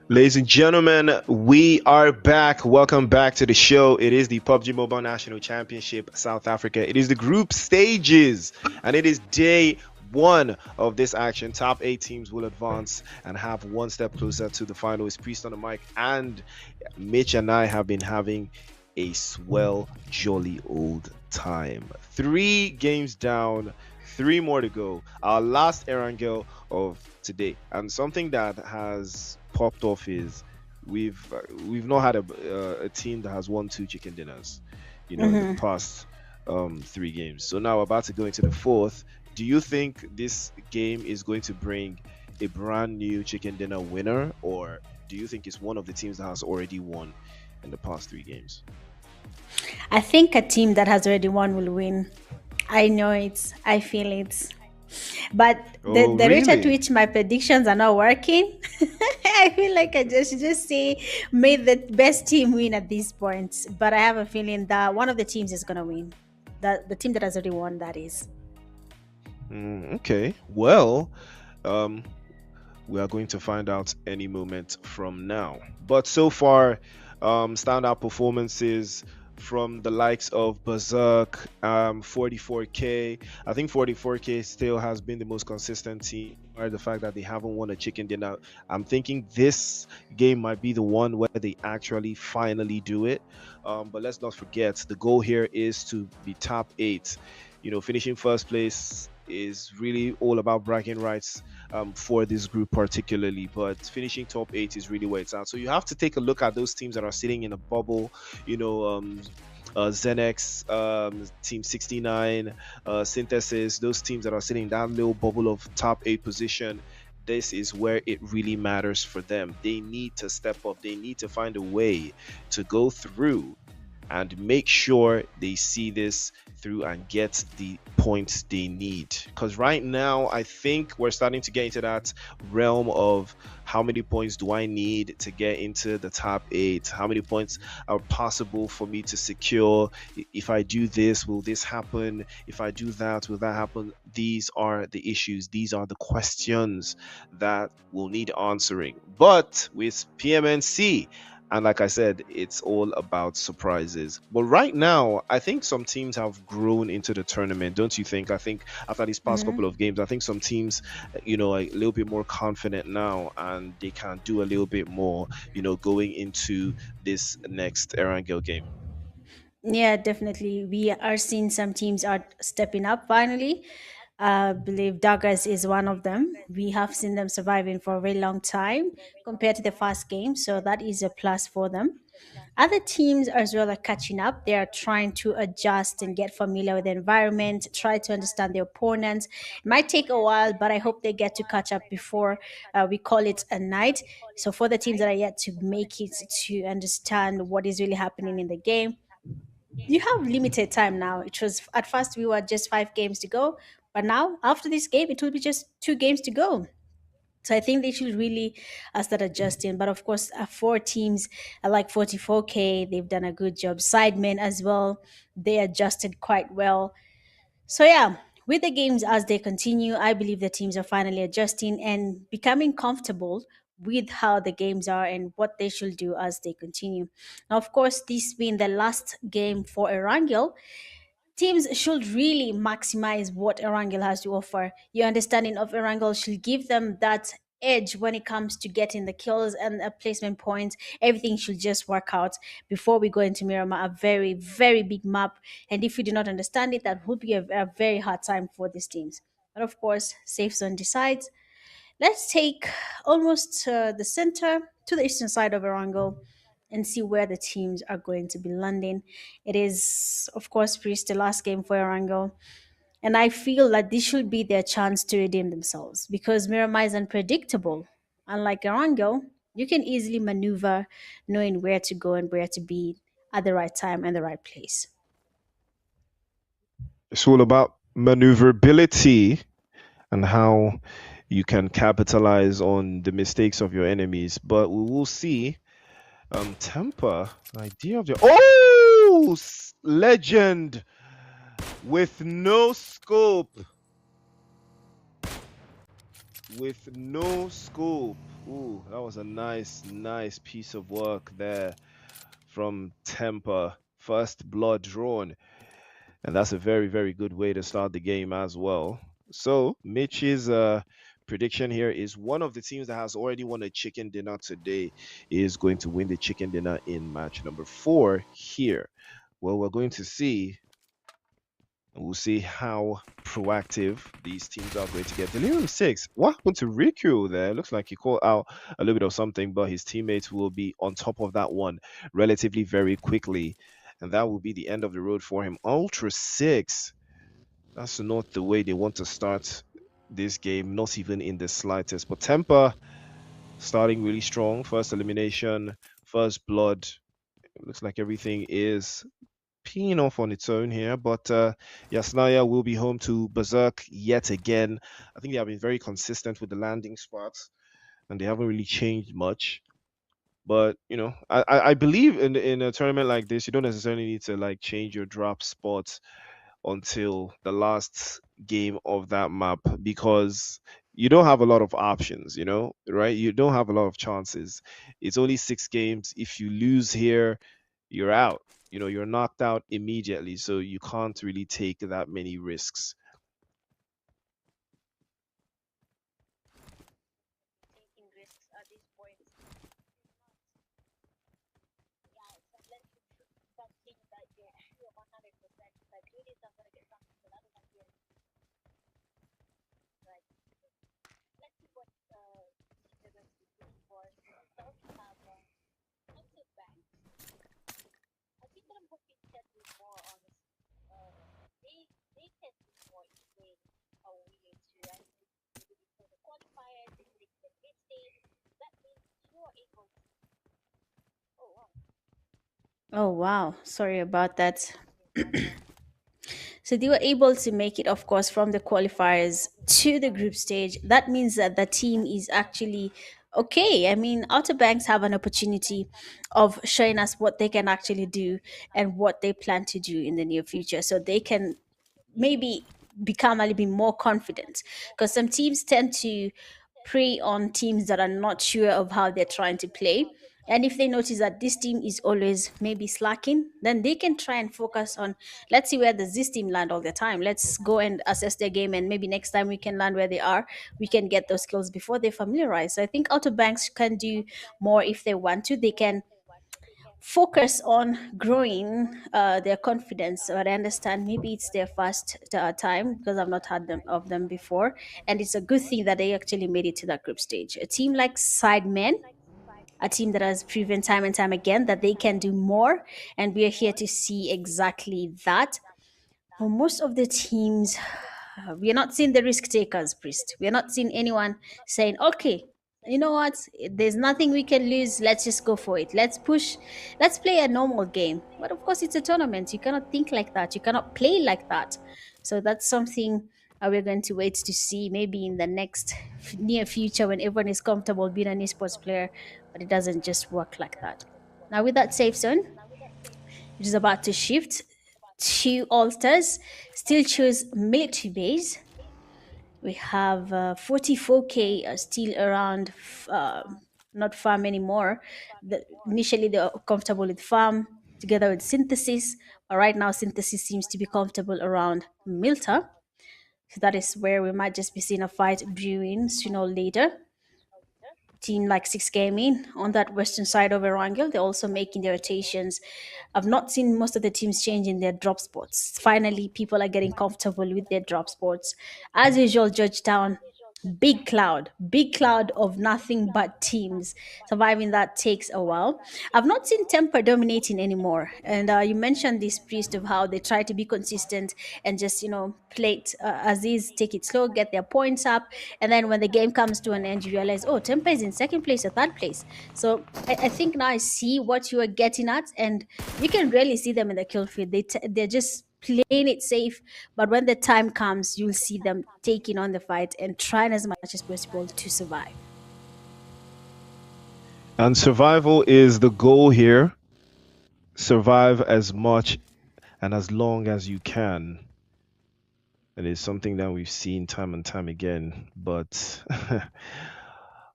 Ladies and gentlemen, we are back. Welcome back to the show. It is the PUBG Mobile National Championship South Africa. It is the group stages, and it is day one of this action. Top 8 teams will advance and have one step closer to the final. It's Priest on the mic, and Mitch and I have been having a swell, jolly old time. 3 games down, 3 more to go. Our last Erangel of today, and something that has popped off is we've not had a team that has won 2 chicken dinners, in the past 3 games. So now we're about to go into the 4th. Do you think this game is going to bring a brand new chicken dinner winner, or do you think it's one of the teams that has already won in the past 3 games? I think a team that has already won will win. I know it. I feel it. But the rate at which my predictions are not working, I feel like I should just say, may the best team win at this point. But I have a feeling that one of the teams is going to win. The team that has already won, that is. Okay. Well, we are going to find out any moment from now. But so far, standout performances from the likes of Berserk, 44K. I think 44K still has been the most consistent team, or the fact that they haven't won a chicken dinner. I'm thinking this game might be the one where they actually finally do it. But let's not forget, the goal here is to be top 8. Finishing first place is really all about bragging rights for this group particularly, but finishing top 8 is really where it's at. So you have to take a look at those teams that are sitting in a bubble, Zenex, Team 69, Synthesis, those teams that are sitting in that little bubble of top 8 position. This is where it really matters for them. They need to step up. They need to find a way to go through and make sure they see this through and get the points they need. Because right now, I think we're starting to get into that realm of how many points do I need to get into the top 8? How many points are possible for me to secure? If I do this, will this happen? If I do that, will that happen? These are the issues. These are the questions that will need answering. But with PMNC, and like I said, it's all about surprises. But right now, I think some teams have grown into the tournament, don't you think? I think after these past couple of games, I think some teams, a little bit more confident now, and they can do a little bit more, going into this next Erangel game. Yeah, definitely. We are seeing some teams are stepping up finally. I believe Daggers is one of them. We have seen them surviving for a very long time compared to the first game, so that is a plus for them. Other teams as well are catching up. They are trying to adjust and get familiar with the environment, try to understand their opponents. It might take a while, but I hope they get to catch up before we call it a night. So for the teams that are yet to make it to understand what is really happening in the game, you have limited time now. It was at first we were just 5 games to go, but now after this game it will be just 2 games to go. So I think they should really start adjusting. But of course, 4 teams like 44K, they've done a good job. Sidemen as well, they adjusted quite well. So yeah, with the games as they continue, I believe the teams are finally adjusting and becoming comfortable with how the games are and what they should do as they continue. Now, of course, this being the last game for Erangel, teams should really maximize what Erangel has to offer. Your understanding of Erangel should give them that edge when it comes to getting the kills and placement points. Everything should just work out before we go into Miramar, a very, very big map. And if you do not understand it, that would be a very hard time for these teams. But of course, safe zone decides. Let's take almost the center to the eastern side of Erangel and see where the teams are going to be landing. It is, of course, Priest, the last game for Erangel. And I feel that this should be their chance to redeem themselves because Miramar is unpredictable. Unlike Erangel, you can easily maneuver knowing where to go and where to be at the right time and the right place. It's all about maneuverability and how you can capitalize on the mistakes of your enemies. But we will see. Temper, idea of the legend with no scope. With no scope. Ooh, that was a nice piece of work there from Temper. First blood drawn. And that's a very good way to start the game as well. So Mitch's prediction here is one of the teams that has already won a chicken dinner today is going to win the chicken dinner in match number 4 here. Well, we're going to see. We'll see how proactive these teams are going to get. Delirium 6. What happened to Riku there? Looks like he called out a little bit of something, but his teammates will be on top of that one relatively very quickly. And that will be the end of the road for him. Ultra 6. That's not the way they want to start this game, not even in the slightest. But Temper starting really strong. First elimination, first blood. It looks like everything is peeing off on its own here, but Yasnaya will be home to Berserk yet again. I think they have been very consistent with the landing spots, and they haven't really changed much. But you know, I believe in a tournament like this, you don't necessarily need to like change your drop spots until the last game of that map because you don't have a lot of options, you know, right? You don't have a lot of chances. It's only 6 games. If you lose here, you're out. You know, you're knocked out immediately, so you can't really take that many risks. Oh wow, sorry about that. So they were able to make it, of course, from the qualifiers to the group stage. That means that the team is actually okay. I mean, Outer Banks have an opportunity of showing us what they can actually do and what they plan to do in the near future. So they can maybe become a little bit more confident because some teams tend to prey on teams that are not sure of how they're trying to play. And if they notice that this team is always maybe slacking, then they can try and focus on, let's see where does this team land all the time. Let's go and assess their game, and maybe next time we can land where they are. We can get those skills before they familiarize. So I think Outer Banks can do more if they want to. They can focus on growing their confidence. But I understand maybe it's their first time because I've not had them of them before, and it's a good thing that they actually made it to that group stage. A team like Sidemen, a team that has proven time and time again that they can do more, and we are here to see exactly that. For most of the teams, we are not seeing the risk takers, Priest. We are not seeing anyone saying, okay, you know what? There's nothing we can lose. Let's just go for it. Let's push. Let's play a normal game. But of course, it's a tournament. You cannot think like that. You cannot play like that. So that's something we're going to wait to see maybe in the next near future when everyone is comfortable being an esports player. But it doesn't just work like that. Now, with that safe zone, it is about to shift. 2 altars still choose military base. We have 44k still around, not farm anymore. Initially they were comfortable with farm together with synthesis, but right now synthesis seems to be comfortable around Milta. So that is where we might just be seeing a fight brewing sooner or later. Team like Six Gaming on that western side of Erangel, they're also making their rotations. I've not seen most of the teams changing their drop spots. Finally, people are getting comfortable with their drop spots. As usual, Georgetown, big cloud of nothing but teams. Surviving that takes a while. I've not seen Temper dominating anymore. And you mentioned this, Priest, of how they try to be consistent and just, play it as is, take it slow, get their points up. And then when the game comes to an end, you realize, oh, Temper is in second place or third place. So I think now I see what you are getting at. And you can rarely see them in the kill field. They're just playing it safe, but when the time comes, you'll see them taking on the fight and trying as much as possible to survive. And survival is the goal here. Survive as much and as long as you can. And it's something that we've seen time and time again. But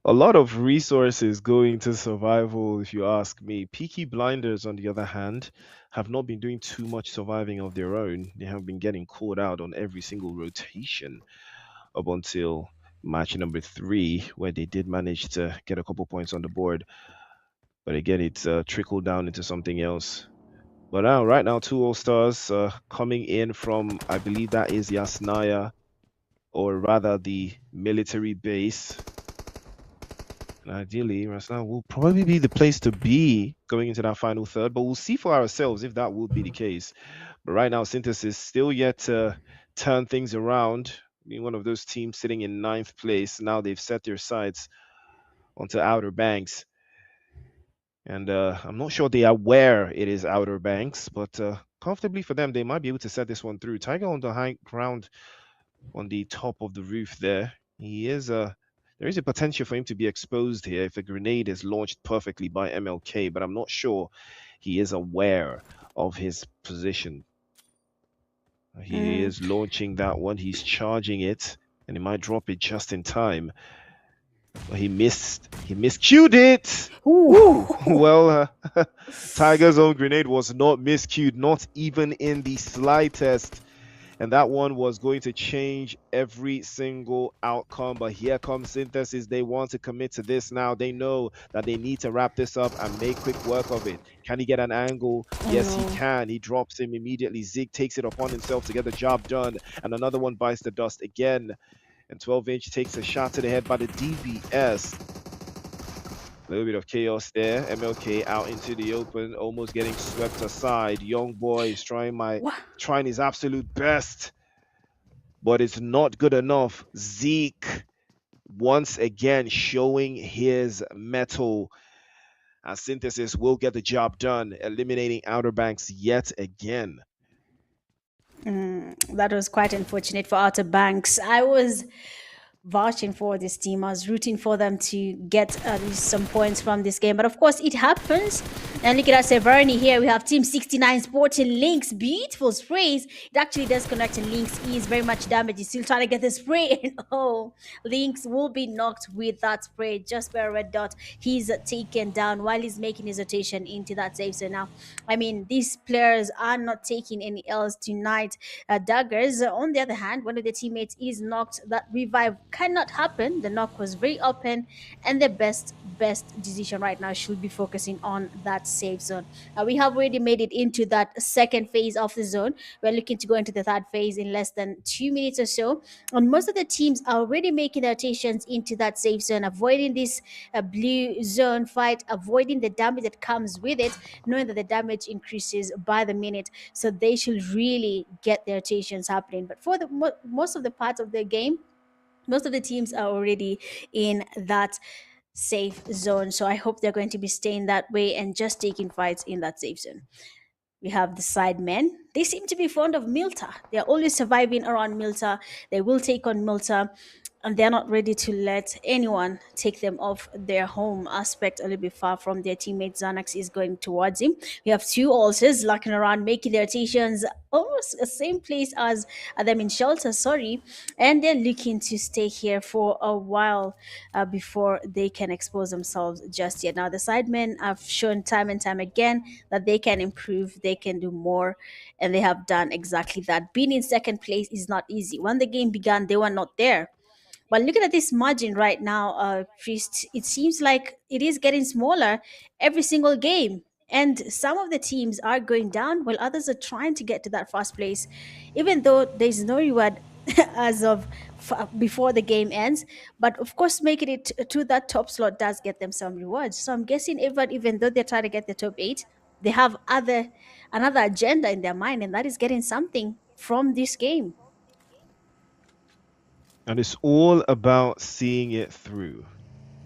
A lot of resources going to survival, if you ask me. Peaky Blinders, on the other hand, have not been doing too much surviving of their own. They have been getting caught out on every single rotation up until match number 3, where they did manage to get a couple points on the board. But again, it's trickled down into something else. But now, right now, two All Stars coming in from, I believe that is Yasnaya, or rather the military base. And ideally, Yasnaya will probably be the place to be going into that final third, but we'll see for ourselves if that would be the case. But right now, Synthesis still yet to turn things around. Being one of those teams sitting in 9th place. Now they've set their sights onto Outer Banks. And I'm not sure they are where it is Outer Banks, but comfortably for them, they might be able to set this one through. Tiger on the high ground on the top of the roof there. He is there is a potential for him to be exposed here if a grenade is launched perfectly by MLK, but I'm not sure he is aware of his position. He is launching that one. He's charging it, and he might drop it just in time. But he miscued it. Ooh. Well, Tiger's own grenade was not miscued, not even in the slightest. And that one was going to change every single outcome. But here comes Synthesis. They want to commit to this now. They know that they need to wrap this up and make quick work of it. Can he get an angle? Yes, he can. He drops him immediately. Zig takes it upon himself to get the job done. And another one bites the dust again. And 12-inch takes a shot to the head by the DBS. A little bit of chaos there. MLK out into the open, almost getting swept aside. Young boy is trying his absolute best, but it's not good enough. Zeke once again showing his mettle. And Synthesis will get the job done, eliminating Outer Banks yet again. That was quite unfortunate for Outer Banks. I was vouching for this team. I was rooting for them to get at least some points from this game. But of course, it happens. And look at us, Severny here. We have Team 69 sporting Lynx. Beautiful sprays. It actually does connect, and Lynx is very much damaged. He's still trying to get the spray. And oh, Lynx will be knocked with that spray just by a red dot. He's taken down while he's making his rotation into that safe zone. Now, I mean, these players are not taking any L's tonight. Daggers, on the other hand, one of the teammates is knocked. That revive cannot happen. The knock was very open, and the best decision right now should be focusing on that safe zone. We have already made it into that second phase of the zone. We're looking to go into the third phase in less than 2 minutes or so, and most of the teams are already making their rotations into that safe zone, avoiding this blue zone fight, avoiding the damage that comes with it, knowing that the damage increases by the minute. So they should really get their rotations happening. But for the most of the parts of the game, most of the teams are already in that safe zone. So I hope they're going to be staying that way and just taking fights in that safe zone. We have the side men. They seem to be fond of Milta. They're always surviving around Milta. They will take on Milta, and they're not ready to let anyone take them off their home aspect a little bit far from their teammate. Xanax is going towards him. We have two ulcers locking around, making their rotations almost the same place as them in shelter, sorry. And they're looking to stay here for a while before they can expose themselves just yet. Now, the sidemen have shown time and time again that they can improve, they can do more, and they have done exactly that. Being in second place is not easy. When the game began, they were not there. But looking at this margin right now, Priest, it seems like it is getting smaller every single game. And some of the teams are going down while others are trying to get to that first place, even though there's no reward as of before the game ends. But of course, making it to that top slot does get them some rewards. So I'm guessing even though they're trying to get the top 8, they have another agenda in their mind, and that is getting something from this game. And it's all about seeing it through.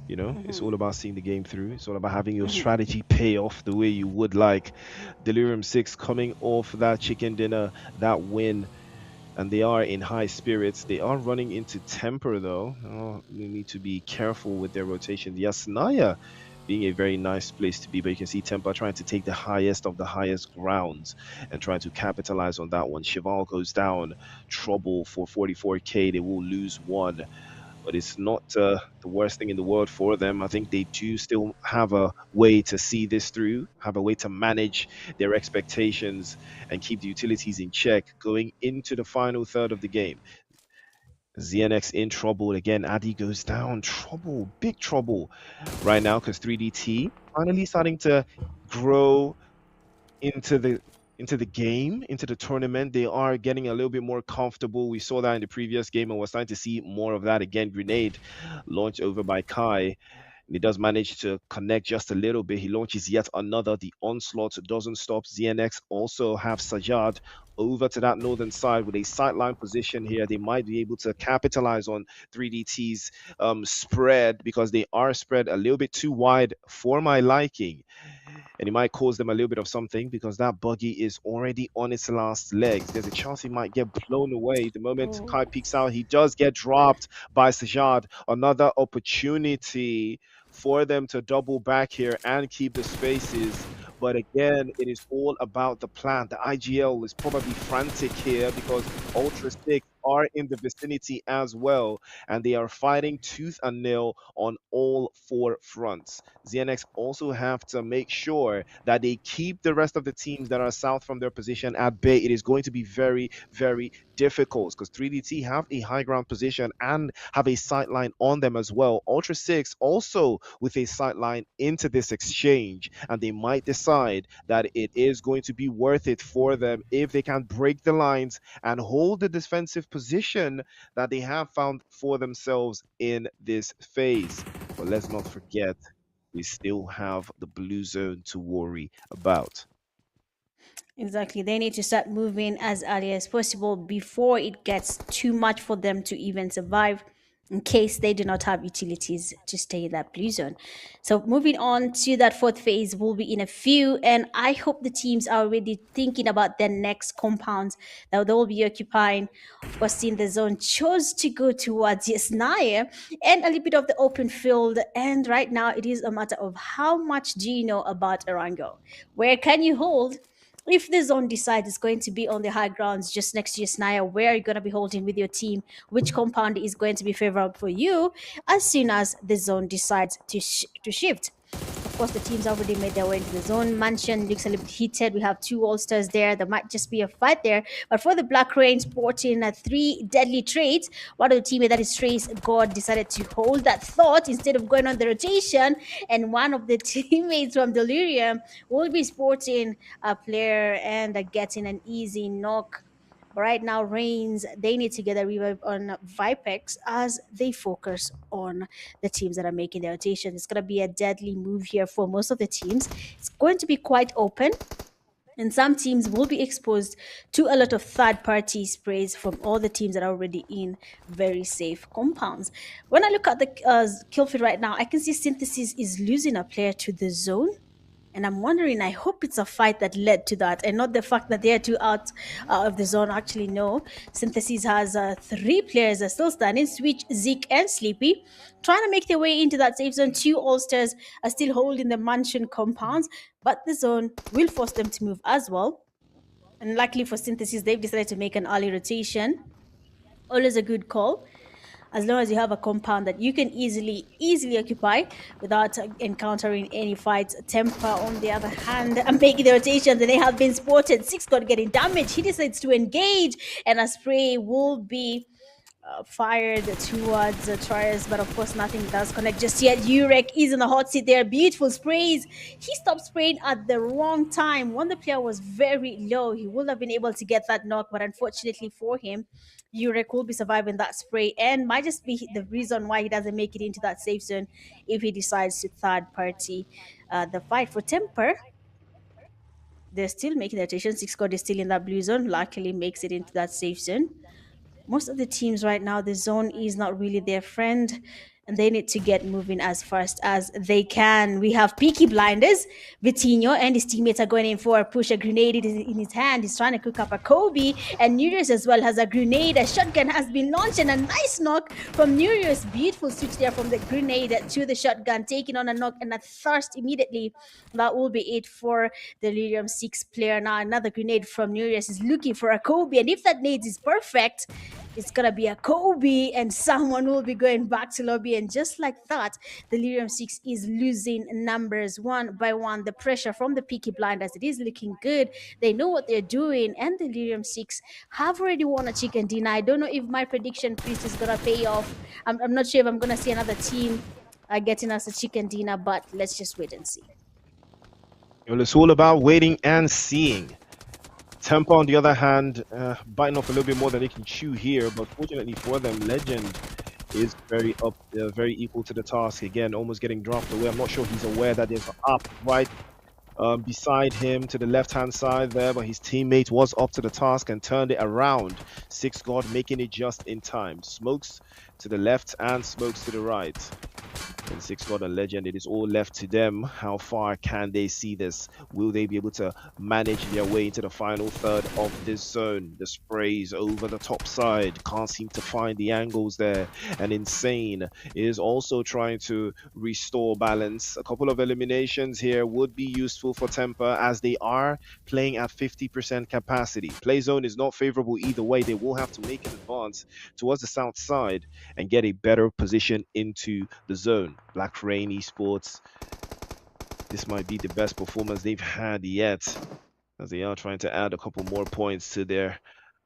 You know, it's all about seeing the game through. It's all about having your strategy pay off the way you would like. Delirium 6 coming off that chicken dinner, that win, and they are in high spirits. They are running into temper, though. Oh, you need to be careful with their rotation. Yasnaya being a very nice place to be, but you can see Temper trying to take the highest of the highest grounds and trying to capitalize on that one. Cheval goes down, trouble for 44k. They will lose one. but it's not the worst thing in the world for them. I think they do still have a way to see this through, have a way to manage their expectations and keep the utilities in check going into the final third of the game. ZNX in trouble again. Addy goes down. Trouble, big trouble right now because 3DT finally starting to grow into the game, into the tournament. They are getting a little bit more comfortable. We saw that in the previous game, and we're starting to see more of that again. Grenade launched over by Kai. He does manage to connect just a little bit. He launches yet another. The onslaught doesn't stop. ZNX also have Sajad over to that northern side with a sightline position here. They might be able to capitalize on 3DT's spread because they are spread a little bit too wide for my liking. And it might cause them a little bit of something because that buggy is already on its last legs. There's a chance he might get blown away. The moment Kai peeks out, he does get dropped by Sajad. Another opportunity for them to double back here and keep the spaces. But again, it is all about the plan. The IGL is probably frantic here because Ultra 6 are in the vicinity as well, and they are fighting tooth and nail on all four fronts. ZNX also have to make sure that they keep the rest of the teams that are south from their position at bay. It is going to be very, very difficult because 3DT have a high ground position and have a sight line on them as well. Ultra 6 also with a sight line into this exchange, and they might decide that it is going to be worth it for them if they can break the lines and hold the defensive position that they have found for themselves in this phase. But let's not forget, we still have the blue zone to worry about. Exactly. They need to start moving as early as possible before it gets too much for them to even survive, in case they do not have utilities to stay in that blue zone. So moving on to that fourth phase will be in a few, and I hope the teams are already thinking about their next compounds that they will be occupying. Of course, seeing the zone chose to go towards Yesnaya and a little bit of the open field. And right now it is a matter of how much do you know about Arango? Where can you hold? If the zone decides it's going to be on the high grounds just next to your Snaya, where are you going to be holding with your team? Which compound is going to be favorable for you as soon as the zone decides to shift? Of course, the teams already made their way into the zone. Mansion looks a little bit heated. We have two All-Stars there. There might just be a fight there. But for the Black Rain sporting three deadly traits, one of the teammates, that is Trace God, decided to hold that thought instead of going on the rotation. And one of the teammates from Delirium will be sporting a player and getting an easy knock. But right now, Reigns, they need to get a revive on Vipex as they focus on the teams that are making their rotation. It's going to be a deadly move here for most of the teams. It's going to be quite open, and some teams will be exposed to a lot of third-party sprays from all the teams that are already in very safe compounds. When I look at the kill feed right now, I can see Synthesis is losing a player to the zone. And I'm wondering, I hope it's a fight that led to that and not the fact that they're two out of the zone. Actually, no. Synthesis has three players that are still standing: Switch, Zeke, and Sleepy, trying to make their way into that safe zone. Two All-Stars are still holding the mansion compounds, but the zone will force them to move as well. And luckily for Synthesis, they've decided to make an early rotation. Always a good call, as long as you have a compound that you can easily occupy without encountering any fights. Temper, on the other hand, and making the rotations, and they have been spotted. Six got getting damaged. He decides to engage, and a spray will be fired towards Trias, but of course nothing does connect just yet. Urek is in the hot seat there. Beautiful sprays. He stopped spraying at the wrong time. When the player was very low, he would have been able to get that knock, but unfortunately for him, Urek will be surviving that spray and might just be the reason why he doesn't make it into that safe zone if he decides to third party the fight. For Temper, they're still making the rotation. Six God is still in that blue zone. Luckily makes it into that safe zone. Most of the teams right now, the zone is not really their friend. and they need to get moving as fast as they can. We have Peaky Blinders. Vitinho and his teammates are going in for a push. A grenade in his hand. He's trying to cook up a Kobe. And Nurius as well has a grenade. A shotgun has been launched, and a nice knock from Nurius. Beautiful switch there from the grenade to the shotgun, taking on a knock and a thrust immediately. That will be it for the Lyrium 6 player. Now another grenade from Nurius is looking for a Kobe, and if that nade is perfect, it's gonna be a Kobe, and someone will be going back to lobby. And just like that, the Lyrium 6 is losing numbers one by one. The pressure from the Peaky Blinders, it is looking good. They know what they're doing, and the Lyrium 6 have already won a chicken dinner. I don't know if my prediction, Priest, is gonna pay off. I'm not sure if I'm gonna see another team getting us a chicken dinner, but let's just wait and see. Well, it's all about waiting and seeing. Tempo, on the other hand, biting off a little bit more than they can chew here, but fortunately for them, Legend is very equal to the task. Again, almost getting dropped away. I'm not sure he's aware that there's an up right beside him to the left-hand side there, but his teammate was up to the task and turned it around. Six God making it just in time. Smokes to the left and smokes to the right. And Six God and Legend, it is all left to them. How far can they see this? Will they be able to manage their way into the final third of this zone? The sprays over the top side, can't seem to find the angles there. And Insane is also trying to restore balance. A couple of eliminations here would be useful for Temper, as they are playing at 50% capacity. Play zone is not favorable either way. They will have to make an advance towards the south side and get a better position into the zone. Black Rain Esports, this might be the best performance they've had yet, as they are trying to add a couple more points to their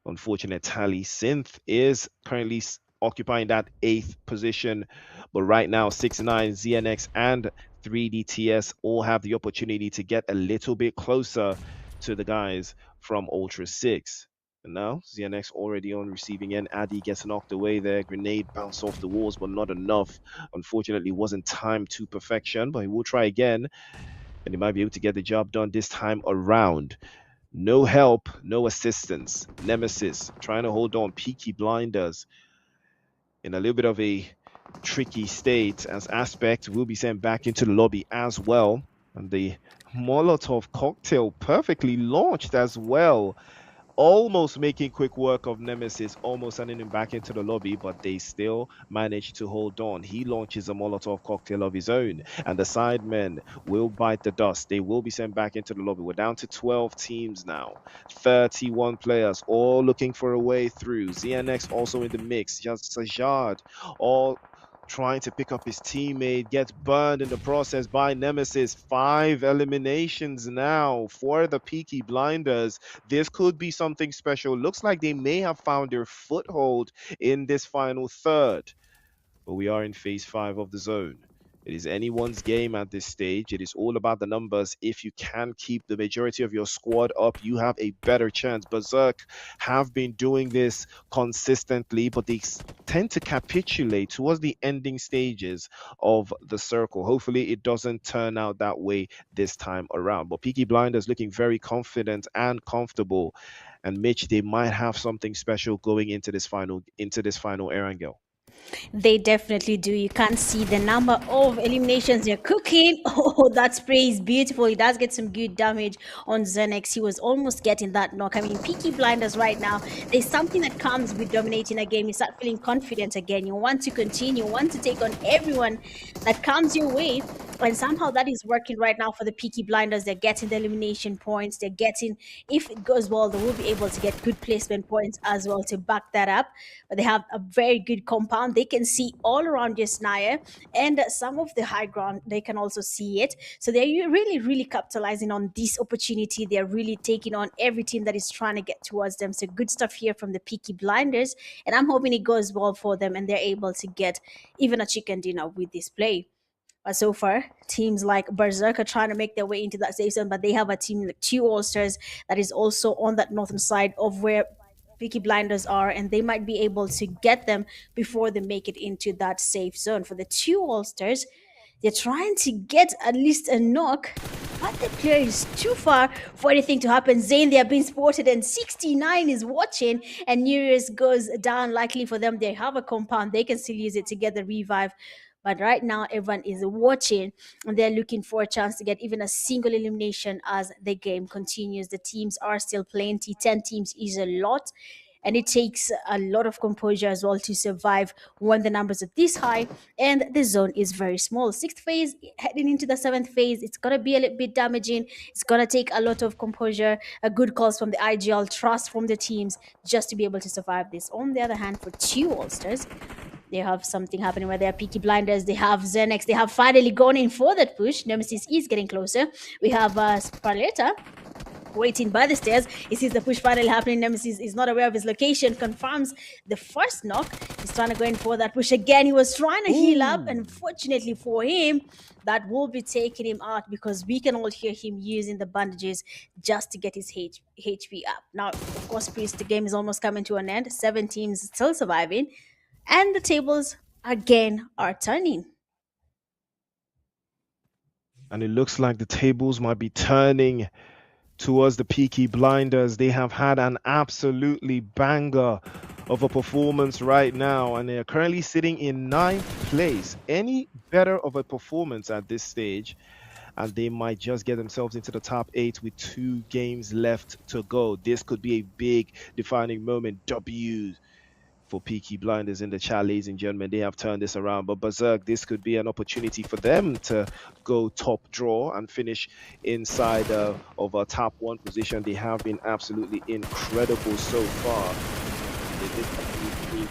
unfortunate tally. Synth is currently occupying that 8th position, but right now 6ix9ine, ZNX, and 3DTS all have the opportunity to get a little bit closer to the guys from Ultra 6. And now ZNX already on receiving end. Addy gets knocked away there. Grenade bounced off the walls, but not enough. Unfortunately, wasn't timed to perfection, but he will try again, and he might be able to get the job done this time around. No help, no assistance. Nemesis trying to hold on. Peaky Blinders in a little bit of a tricky state, as Aspect will be sent back into the lobby as well. And the Molotov cocktail perfectly launched as well. Almost making quick work of Nemesis, almost sending him back into the lobby, but they still manage to hold on. He launches a Molotov cocktail of his own, and the sidemen will bite the dust. They will be sent back into the lobby. We're down to 12 teams now, 31 players, all looking for a way through. ZNX also in the mix, just Sajad, all trying to pick up his teammate, gets burned in the process by Nemesis. 5 eliminations now for the Peaky Blinders. This could be something special. Looks like they may have found their foothold in this final third. But we are in phase 5 of the zone. It is anyone's game at this stage. It is all about the numbers. If you can keep the majority of your squad up, you have a better chance. Berserk have been doing this consistently, but they tend to capitulate towards the ending stages of the circle. Hopefully it doesn't turn out that way this time around. But Peaky Blinders looking very confident and comfortable. And Mitch, they might have something special going into this final Erangel. They definitely do. You can't see the number of eliminations they're cooking. Oh, that spray is beautiful. He does get some good damage on Xenex. He was almost getting that knock. I mean, Peaky Blinders right now, there's something that comes with dominating a game. You start feeling confident again. You want to continue. You want to take on everyone that comes your way. And somehow that is working right now for the Peaky Blinders. They're getting the elimination points. They're getting, if it goes well, they will be able to get good placement points as well to back that up. But they have a very good compound. They can see all around Yesnaya, and some of the high ground, they can also see it. So they're really capitalizing on this opportunity. They're really taking on every team that is trying to get towards them. So good stuff here from the Peaky Blinders. And I'm hoping it goes well for them and they're able to get even a chicken dinner with this play. But so far, teams like Berserk are trying to make their way into that safe zone, but they have a team like 2 All-Stars that is also on that northern side of where Peaky Blinders are, and they might be able to get them before they make it into that safe zone. For the 2 All-Stars, they're trying to get at least a knock, but the player is too far for anything to happen. Zane, they are being spotted, and 69 is watching, and Nereus goes down. Likely for them, they have a compound. They can still use it to get the revive. But right now, everyone is watching and they're looking for a chance to get even a single elimination as the game continues. The teams are still plenty. 10 teams is a lot. And it takes a lot of composure as well to survive when the numbers are this high and the zone is very small. Sixth phase, heading into the seventh phase, it's going to be a little bit damaging. It's going to take a lot of composure, a good calls from the IGL, trust from the teams just to be able to survive this. On the other hand, for two All-Stars, they have something happening where they are Peaky Blinders, they have Xenex, they have finally gone in for that push. Nemesis is getting closer. We have Sparleta waiting by the stairs. He sees the push finally happening. Nemesis is not aware of his location, confirms the first knock. He's trying to go in for that push again. He was trying to heal up. Unfortunately for him, that will be taking him out because we can all hear him using the bandages just to get his HP up. Now, of course, Priest, the game is almost coming to an end. 7 teams still surviving. And the tables again are turning. And it looks like the tables might be turning towards the Peaky Blinders. They have had an absolutely banger of a performance right now, and they are currently sitting in 9th place. Any better of a performance at this stage, and they might just get themselves into the top 8 with 2 games left to go. This could be a big defining moment. W for Peaky Blinders in the chat, ladies and gentlemen. They have turned this around. But Berserk, this could be an opportunity for them to go top draw and finish inside of a top 1 position. They have been absolutely incredible so far.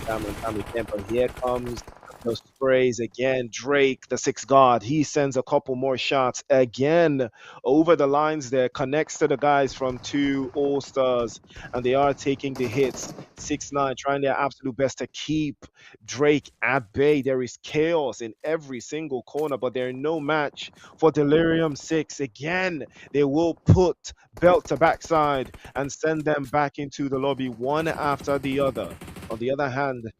But here comes the sprays again. Drake, the 6th guard, he sends a couple more shots again over the lines there, connects to the guys from 2 All-Stars, and they are taking the hits. 6ix9ine trying their absolute best to keep Drake at bay. There is chaos in every single corner, but they're no match for Delirium 6. Again, they will put belt to backside and send them back into the lobby one after the other. On the other hand,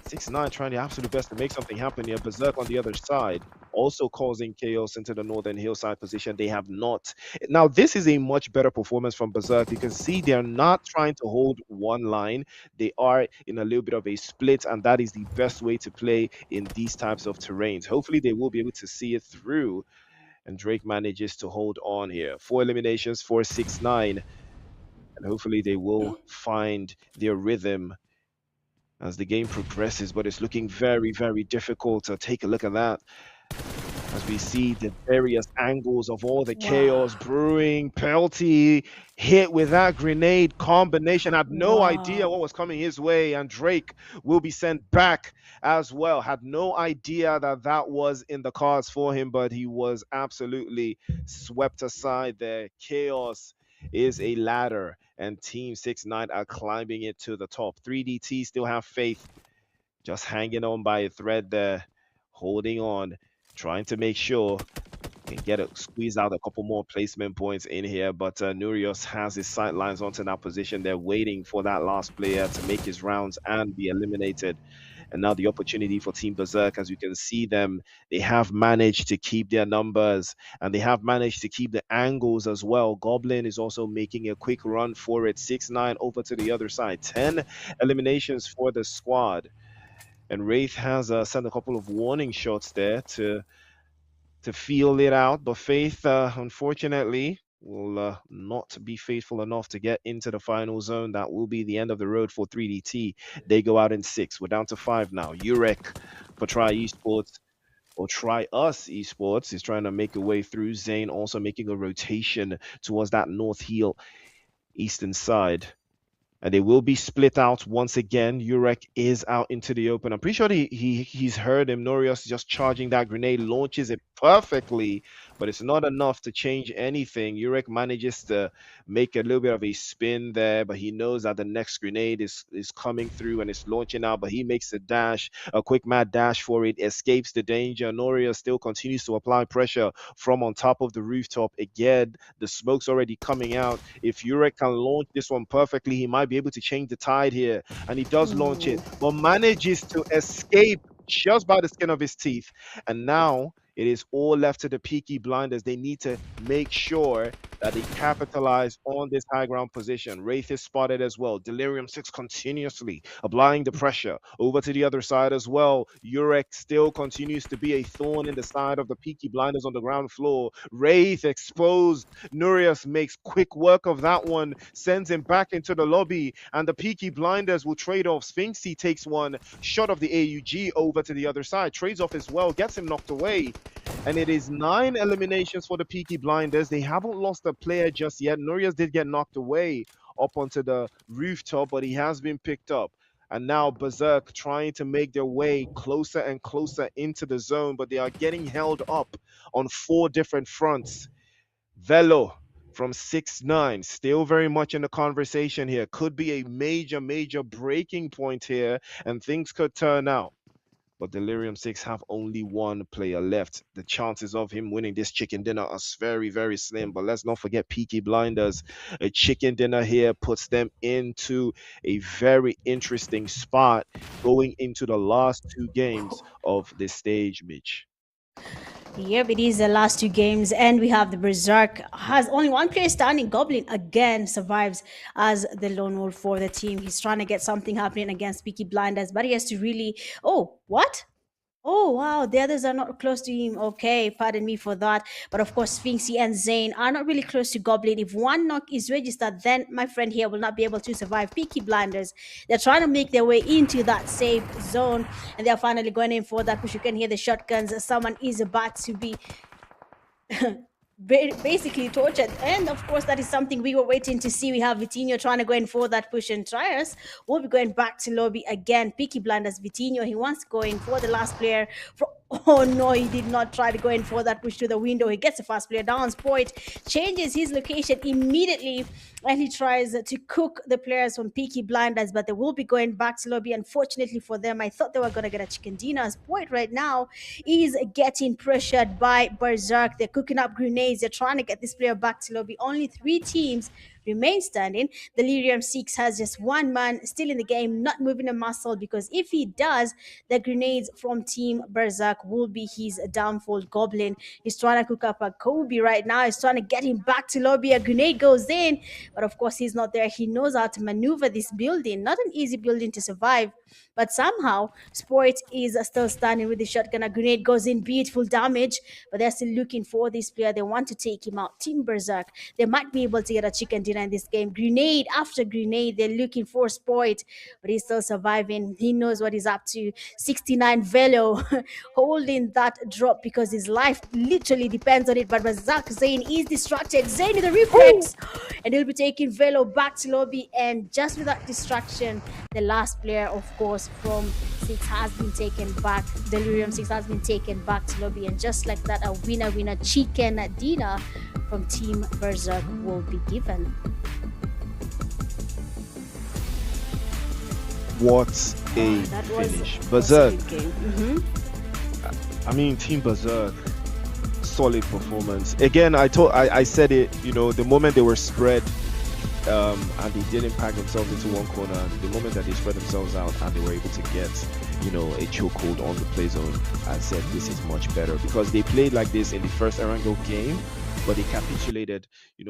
6ix9ine trying their absolute best to make something happen here. Berserk on the other side, also causing chaos into the northern hillside position. They have not. Now, this is a much better performance from Berserk. You can see they're not trying to hold one line. They are in a little bit of a split, and that is the best way to play in these types of terrains. Hopefully, they will be able to see it through, and Drake manages to hold on here. 4 eliminations for 6ix9ine, and hopefully they will find their rhythm as the game progresses, but it's looking very, very difficult. To take a look at that as we see the various angles of all the chaos brewing. Pelty hit with that grenade combination, had no idea what was coming his way, and Drake will be sent back as well. Had no idea that that was in the cards for him, but he was absolutely swept aside there. Chaos is a ladder, and Team 6ix9ine are climbing it to the top. 3DT still have faith, just hanging on by a thread there, holding on, trying to make sure can squeeze out a couple more placement points in here. But Nurios has his sight lines onto that position. They're waiting for that last player to make his rounds and be eliminated. And now the opportunity for Team Berserk, as you can see them, they have managed to keep their numbers, and they have managed to keep the angles as well. Goblin is also making a quick run for it. 6ix9ine over to the other side. 10 eliminations for the squad. And Wraith has sent a couple of warning shots there to feel it out. But Faith, unfortunately, will not be faithful enough to get into the final zone. That will be the end of the road for 3DT. They go out in 6. We're down to 5 now. Urek for Try Esports, or Try Us Esports, is trying to make a way through. Zane also making a rotation towards that North Heel eastern side. And they will be split out once again. Urek is out into the open. I'm pretty sure he's heard him. Norios just charging that grenade, launches it perfectly, but it's not enough to change anything. Urek manages to make a little bit of a spin there, but he knows that the next grenade is coming through and it's launching out, but he makes a dash, a quick mad dash for it, escapes the danger. Norios still continues to apply pressure from on top of the rooftop. Again, the smoke's already coming out. If Urek can launch this one perfectly, he might be able to change the tide here, and he does launch it, but manages to escape just by the skin of his teeth. And now it is all left to the Peaky Blinders. They need to make sure that they capitalize on this high ground position. Wraith is spotted as well. Delirium 6 continuously applying the pressure over to the other side as well. Urek still continues to be a thorn in the side of the Peaky Blinders on the ground floor. Wraith exposed. Nurius makes quick work of that one, sends him back into the lobby, and the Peaky Blinders will trade off. Sphinxy takes one shot of the AUG over to the other side, trades off as well, gets him knocked away. And it is 9 eliminations for the Peaky Blinders. They haven't lost a player just yet. Nurius did get knocked away up onto the rooftop, but he has been picked up. And now Berserk trying to make their way closer and closer into the zone, but they are getting held up on 4 different fronts. Velo from 6-9, still very much in the conversation here. Could be a major breaking point here, and things could turn out. But Delirium 6 have only 1 player left. The chances of him winning this chicken dinner are very slim. But let's not forget Peaky Blinders. A chicken dinner here puts them into a very interesting spot going into the last 2 games of this stage, Mitch. Yep, it is the last 2 games, and we have the Berserk has only 1 player standing. Goblin again survives as the lone wolf for the team. He's trying to get something happening against Peaky Blinders, but he has to really. Oh, what? Oh wow, the others are not close to him. Okay, pardon me for that. But of course, Sphinxy and Zane are not really close to Goblin. If 1 knock is registered, then my friend here will not be able to survive. Peaky Blinders, they're trying to make their way into that safe zone, and they're finally going in for that push. You can hear the shotguns. Someone is about to be basically tortured, and of course that is something we were waiting to see. We have Vitinho trying to go in for that push, and Triers will be going back to lobby again. Peaky Blinders, Vitinho, he wants to go in for the last player for. Oh no, he did not try to go in for that push to the window. He gets the first player down. Spoit changes his location immediately, and he tries to cook the players from Peaky Blinders, but they will be going back to lobby. Unfortunately for them, I thought they were going to get a chicken dinner. Spoit right now is getting pressured by Berserk. They're cooking up grenades. They're trying to get this player back to lobby. Only 3 teams remain standing. Delirium 6 has just 1 man still in the game, not moving a muscle, because if he does, the grenades from Team Berserk will be his downfall. Goblin is trying to cook up a Kobe right now. He's trying to get him back to lobby. A grenade goes in, but of course he's not there. He knows how to maneuver this building. Not an easy building to survive, but somehow Sport is still standing with the shotgun. A grenade goes in, beautiful damage, but they're still looking for this player. They want to take him out. Team Berserk, they might be able to get a chicken dinner in this game. Grenade after grenade, they're looking for Sport, but he's still surviving. He knows what he's up to. 69 Velo holding that drop because his life literally depends on it, but Berserk Zane is distracted. Zane with the reflex, and he'll be taking Velo back to lobby, and just with that distraction, the last player, of course, from 6 has been taken back. Delirium 6 has been taken back to lobby, and just like that, a winner chicken dinner from Team Berserk will be given. What a finish. Berserk. I mean, Team Berserk, solid performance. Again, I said it, the moment they were spread, and they didn't pack themselves into one corner, the moment that they spread themselves out and they were able to get a chokehold on the play zone, I said this is much better, because they played like this in the first Erangel game, but they capitulated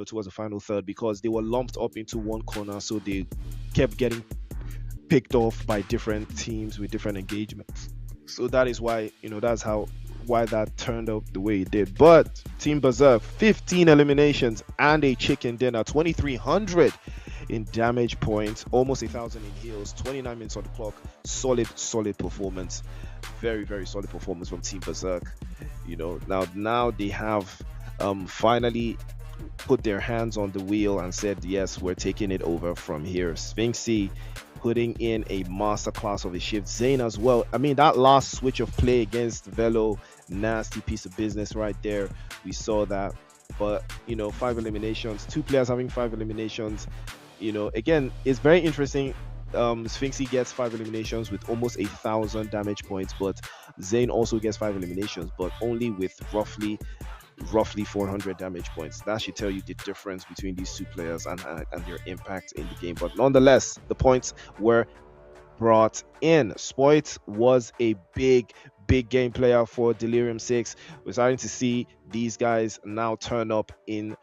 towards the final third because they were lumped up into one corner, so they kept getting picked off by different teams with different engagements. So that is why that's why that turned out the way it did. But Team Berserk, 15 eliminations and a chicken dinner, 2300 in damage points, almost 1000 in heals, 29 minutes on the clock. Solid performance. Very solid performance from Team Berserk. Now they have finally put their hands on the wheel and said, yes, we're taking it over from here. Sphinxy putting in a masterclass of a shift. Zane as well. I mean, that last switch of play against Velo, nasty piece of business right there. We saw that. But 5 eliminations, 2 players having 5 eliminations. Again, it's very interesting. Sphinxy gets 5 eliminations with almost 1000 damage points, but Zane also gets 5 eliminations, but only with roughly 400 damage points. That should tell you the difference between these 2 players and their impact in the game. But nonetheless, the points were brought in. Spoit was a big game player for Delirium 6. We're starting to see these guys now turn up in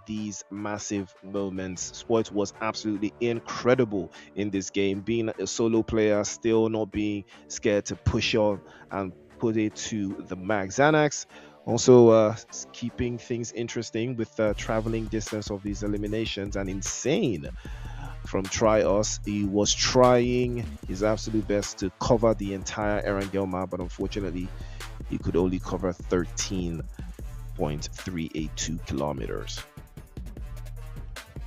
these massive moments. Sports was absolutely incredible in this game, being a solo player, still not being scared to push on and put it to the max. Xanax also keeping things interesting with the traveling distance of these eliminations, and insane from Try Us. He was trying his absolute best to cover the entire Erangel map, but unfortunately he could only cover 13.382 kilometers.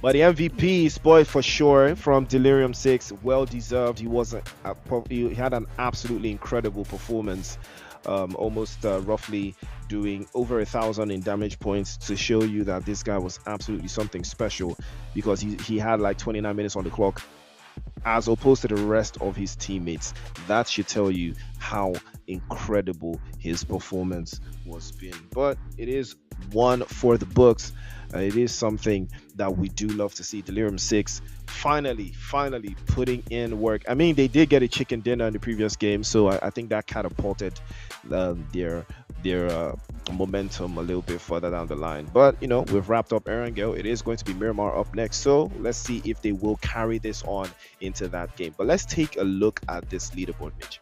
But the MVP is Spoiled for sure from Delirium 6, well deserved. He had an absolutely incredible performance, almost roughly doing over 1,000 in damage points, to show you that this guy was absolutely something special, because he had like 29 minutes on the clock as opposed to the rest of his teammates. That should tell you how incredible his performance was been. But it is one for the books. It is something that we do love to see. Delirium 6 finally putting in work. I mean, they did get a chicken dinner in the previous game, so I think that catapulted their momentum a little bit further down the line. But you know, we've wrapped up Erangel. It is going to be Miramar up next, so let's see if they will carry this on into that game. But let's take a look at this leaderboard, Mitch.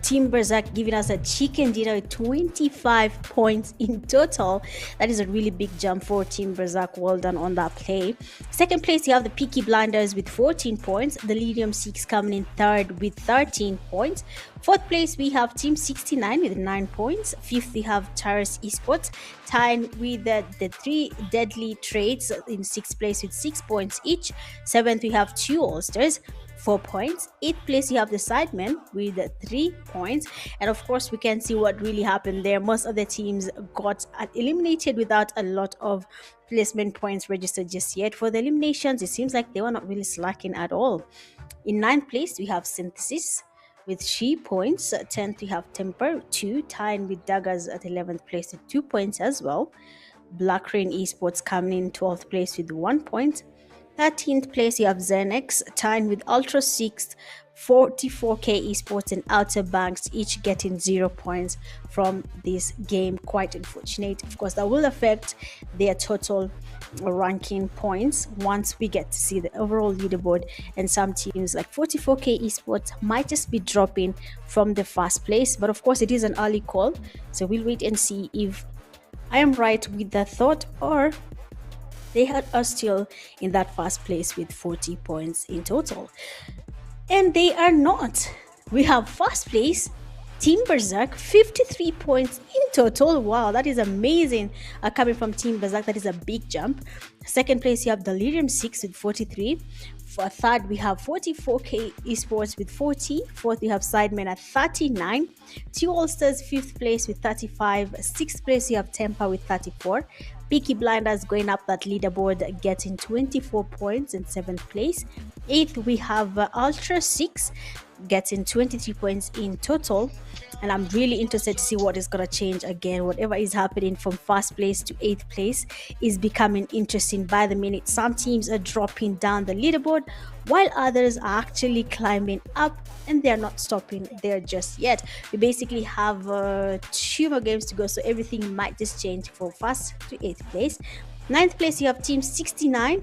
Team Berserk giving us a chicken dinner with 25 points in total. That is a really big jump for Team Berserk. Well done on that play. Second place, you have the Peaky Blinders with 14 points. The Delirium 6 coming in third with 13 points. Fourth place, we have Team 69 with 9 points. Fifth, we have Taurus Esports tying with the three Deadly Trades in sixth place with 6 points each. Seventh, we have two All-Stars, 4 points. Eighth place, you have the Sidemen with 3 points. And of course, we can see what really happened there. Most of the teams got eliminated without a lot of placement points registered just yet. For the eliminations, it seems like they were not really slacking at all. In ninth place, we have Synthesis with 3 points. 10th, we have Temper 2, tying with Daggers at 11th place with 2 points as well. Black Rain Esports coming in 12th place with 1 point. 13th place, you have Zenex tying with Ultra 6, 44k Esports and Outer Banks, each getting 0 points from this game. Quite unfortunate. Of course, that will affect their total ranking points once we get to see the overall leaderboard, and some teams like 44k Esports might just be dropping from the first place. But of course, it is an early call, so we'll wait and see if I am right with that thought, or they are still in that first place with 40 points in total. And they are not. We have first place, Team Berserk, 53 points in total. Wow, that is amazing. Coming from Team Berserk, that is a big jump. Second place, you have Delirium 6 with 43. For third, we have 44k Esports with 40. Fourth, we have Sidemen at 39. Two All-Stars, fifth place with 35. Sixth place, you have Temper with 34. Peaky Blinders going up that leaderboard, getting 24 points in 7th place. 8th, we have Ultra 6 getting 23 points in total. And I'm really interested to see what is going to change again. Whatever is happening from 1st place to 8th place is becoming interesting by the minute. Some teams are dropping down the leaderboard, while others are actually climbing up, and they're not stopping there just yet. We basically have 2 more games to go, so everything might just change from 1st to 8th place. 9th place, you have Team 69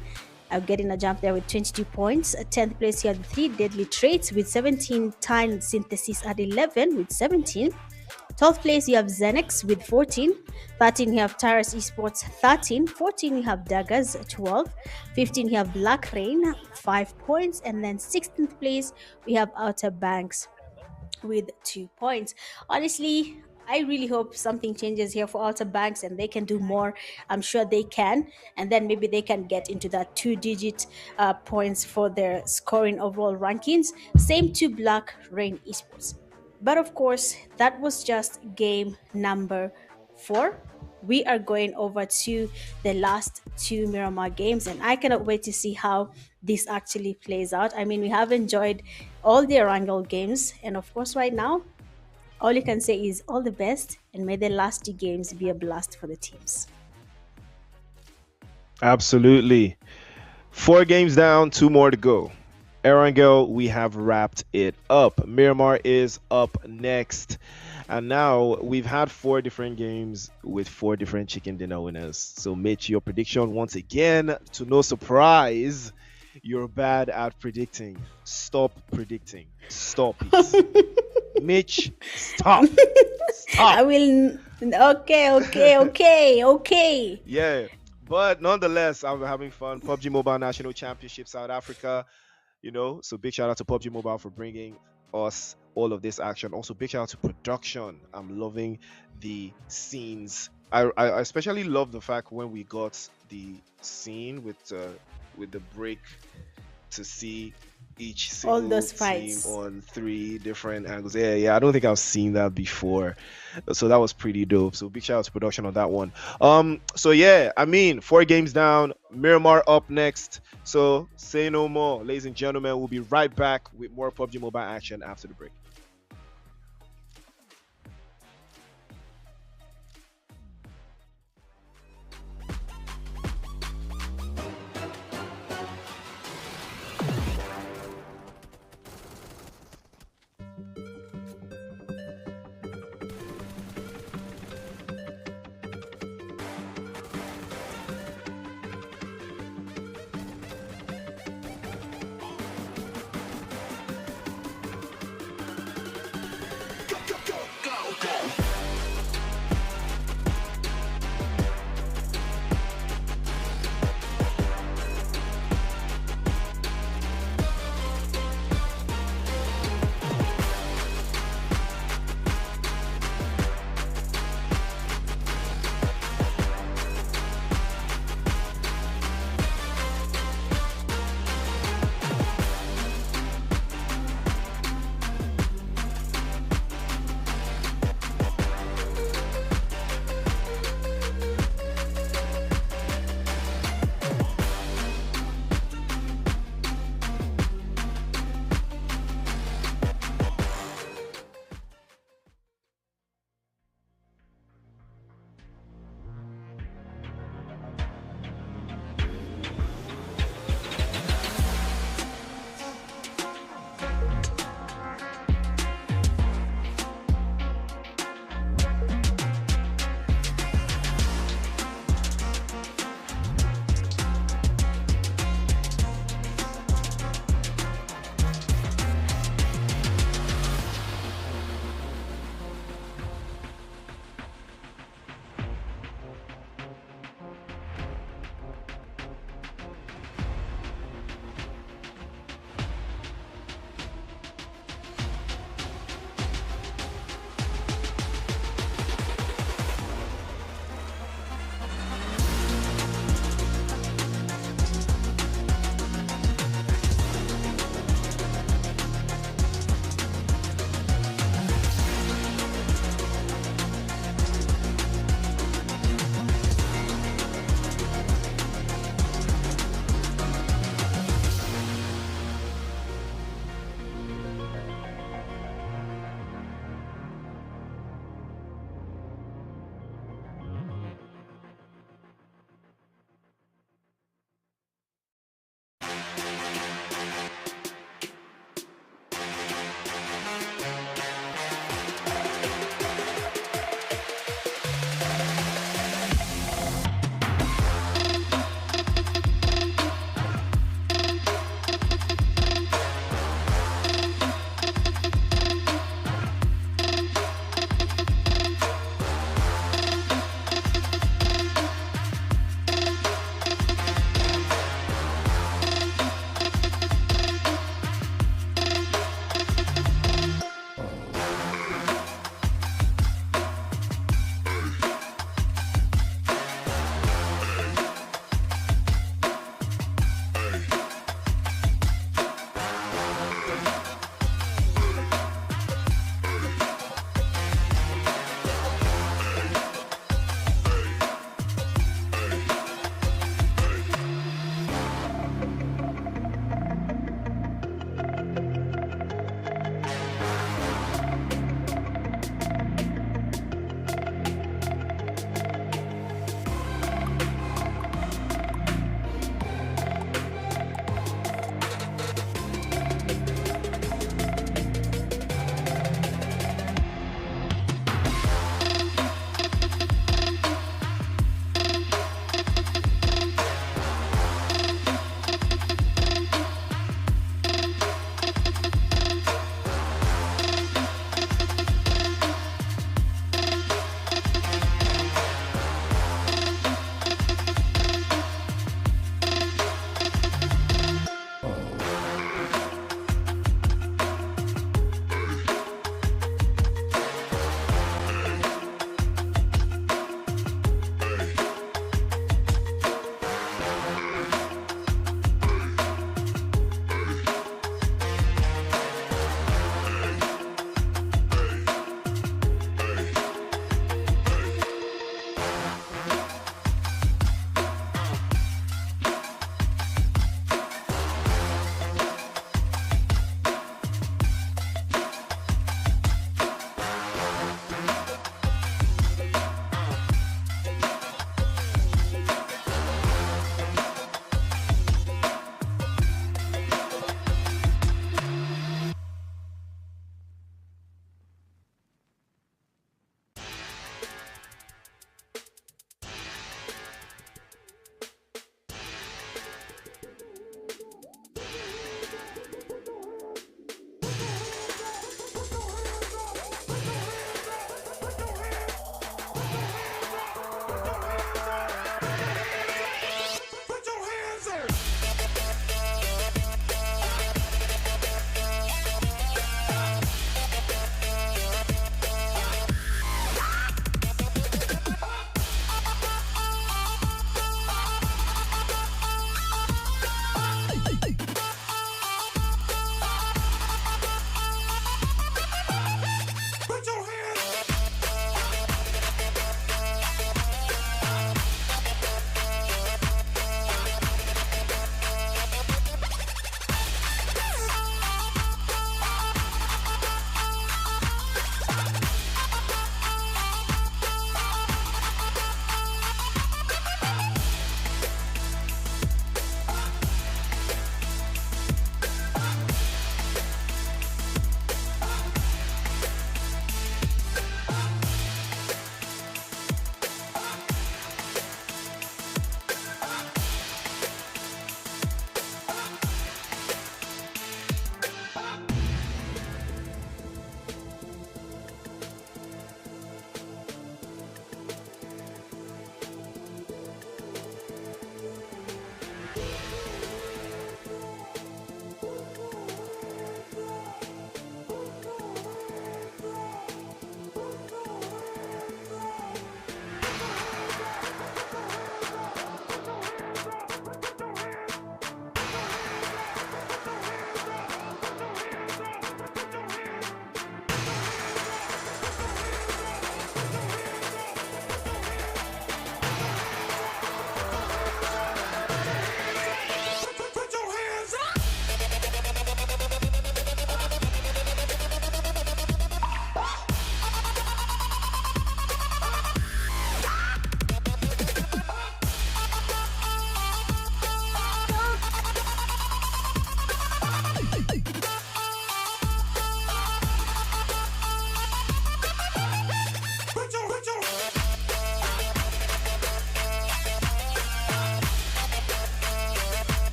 getting a jump there with 22 points. 10th place, you have the 3 Deadly Traits with 17. Time Synthesis at 11 with 17. 12th place, you have Zenex with 14. 13, you have Taurus Esports 13. 14, you have Daggers 12. 15, you have Black Rain 5 points. And then 16th place, we have Outer Banks with 2 points. Honestly, I really hope something changes here for Outer Banks and they can do more. I'm sure they can. And then maybe they can get into that 2-digit points for their scoring overall rankings. Same to Black Rain Esports. But of course, that was just game number 4. We are going over to the last 2 Miramar games, and I cannot wait to see how this actually plays out. I mean, we have enjoyed all the Erangel games, and of course right now, all you can say is all the best, and may the last 2 games be a blast for the teams. Absolutely. 4 games down, 2 more to go. Erangel, we have wrapped it up. Miramar is up next. And now we've had 4 different games with 4 different chicken dinner winners. So Mitch, your prediction once again, to no surprise, you're bad at predicting. Stop predicting. Stop it. Mitch, stop. Stop. I will. Okay. Yeah. But nonetheless, I'm having fun. PUBG Mobile National Championship South Africa, so big shout out to PUBG Mobile for bringing us all of this action. Also big shout out to production. I'm loving the scenes. I especially love the fact when we got the scene with the break to see each single All those team fights on 3 different angles. Yeah, I don't think I've seen that before, so that was pretty dope. So big shout out to production on that one. So yeah, 4 games down, Miramar up next. So say no more, ladies and gentlemen. We'll be right back with more PUBG Mobile action after the break.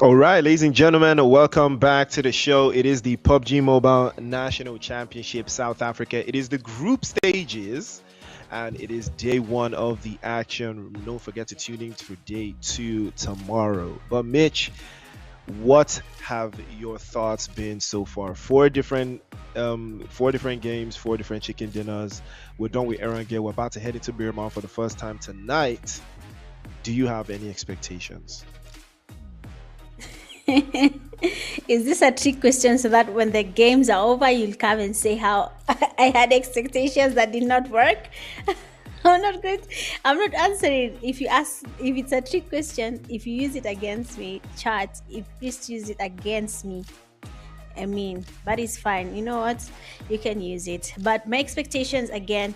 All right, ladies and gentlemen, welcome back to the show. It is the PUBG Mobile National Championship South Africa. It is the group stages, and it is day one of the action. Don't forget to tune in for day two tomorrow. But Mitch, what have your thoughts been so far? Four different games, four different chicken dinners. We're done with Erangel. We're about to head into Miramar for the first time tonight. Do you have any expectations? Is this a trick question so that when the games are over, you'll come and say how I had expectations that did not work? I'm not good. I'm not answering. If you ask, if it's a trick question, if you use it against me, chat. If please use it against me. I mean, but it's fine. You know what? You can use it. But my expectations again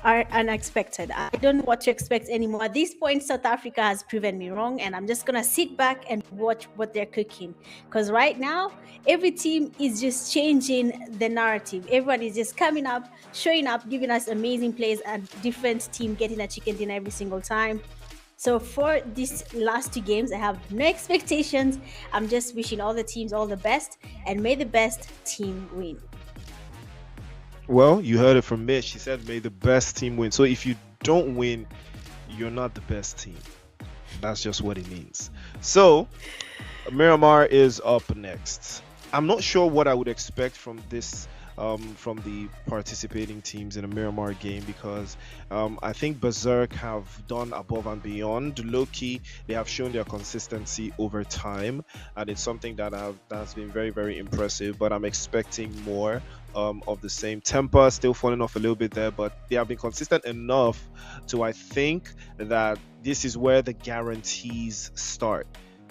are unexpected. I don't know what to expect anymore. At this point, South Africa has proven me wrong, and I'm just gonna sit back and watch what they're cooking. Because right now, every team is just changing the narrative. Everyone is just coming up, showing up, giving us amazing plays, and different team getting a chicken dinner every single time. So for these last two games, I have no expectations. I'm just wishing all the teams all the best, and may the best team win. Well, you heard it from Mitch. She said, may the best team win. So if you don't win, you're not the best team. That's just what it means. So, Miramar is up next. I'm not sure what I would expect from this, from the participating teams in a Miramar game, because I think Berserk have done above and beyond. Low-key, they have shown their consistency over time, and it's something that's been very, very impressive. But I'm expecting more of the same. Temper still falling off a little bit there, but they have been consistent enough to, I think, that this is where the guarantees start.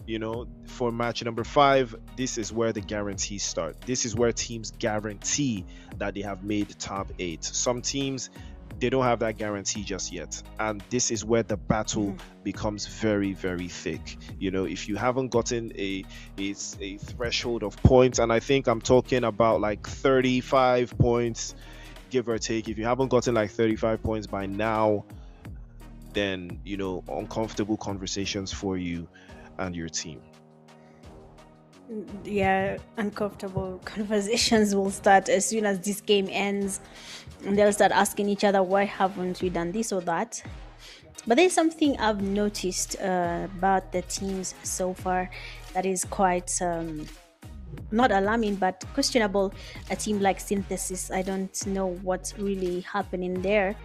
You know, for match number 5, this is where the guarantees start. This is where teams guarantee that they have made top 8. Some teams, they don't have that guarantee just yet, and this is where the battle becomes very, very thick. You know, if you haven't gotten a threshold of points, and I think I'm talking about like 35 points, give or take. If you haven't gotten like 35 points by now, then, you know, uncomfortable conversations for you and your team. Yeah, uncomfortable conversations will start as soon as this game ends, and they'll start asking each other, why haven't we done this or that? But there's something I've noticed about the teams so far that is quite not alarming but questionable. A team like Synthesis, I don't know what's really happening there.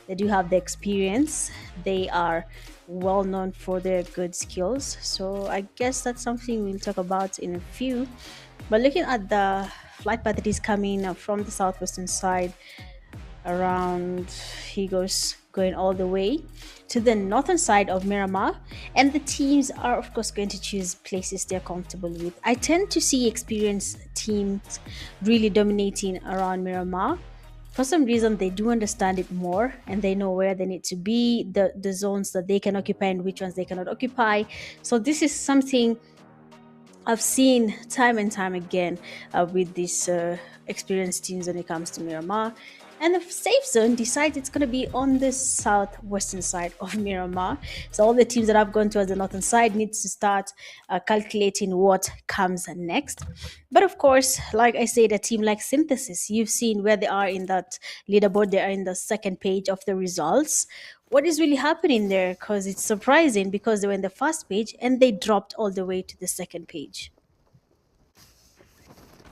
They do have the experience, they are well known for their good skills, so I guess that's something we'll talk about in a few. But looking at the flight path that is coming from the southwestern side, around he goes going all the way to the northern side of Miramar, and the teams are of course going to choose places they're comfortable with. I tend to see experienced teams really dominating around Miramar. For some reason, they do understand it more, and they know where they need to be, the zones that they can occupy and which ones they cannot occupy. So this is something I've seen time and time again with these experienced teams when it comes to Miramar. And the safe zone decides it's going to be on the southwestern side of Miramar. So all the teams that have gone towards the northern side needs to start calculating what comes next. But of course, like I said, a team like Synthesis, you've seen where they are in that leaderboard. They are in the second page of the results. What is really happening there? Because it's surprising, because they were in the first page and they dropped all the way to the second page.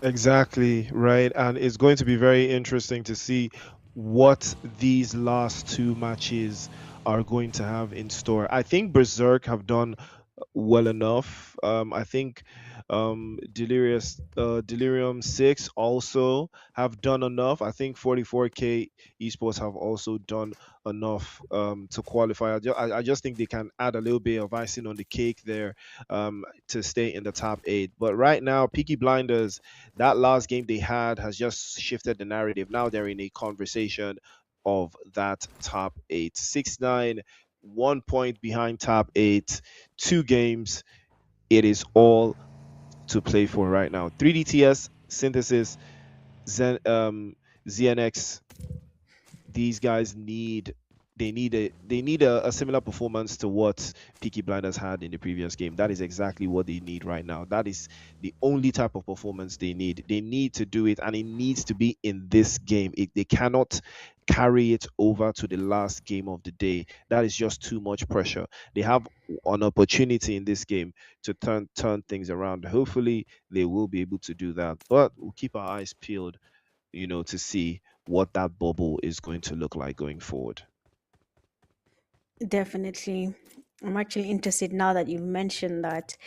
Exactly, right. And it's going to be very interesting to see what these last two matches are going to have in store. I think Berserk have done well enough. I think Delirium 6 also have done enough. I think 44K esports have also done enough to qualify. I just think they can add a little bit of icing on the cake there to stay in the top 8. But right now, Peaky Blinders, that last game they had has just shifted the narrative. Now they're in a conversation of that top 8. 6-9, 1 point behind top 8, 2 games. It is all to play for right now. 3DTS, Synthesis, ZNX, these guys need they need a similar performance to what Peaky Blinders had in the previous game. That is exactly what they need right now. That is the only type of performance they need. They need to do it, and it needs to be in this game. They cannot carry it over to the last game of the day. That is just too much pressure. They have an opportunity in this game to turn things around. Hopefully, they will be able to do that. But we'll keep our eyes peeled, to see what that bubble is going to look like going forward. Definitely. I'm actually interested now that you've mentioned that.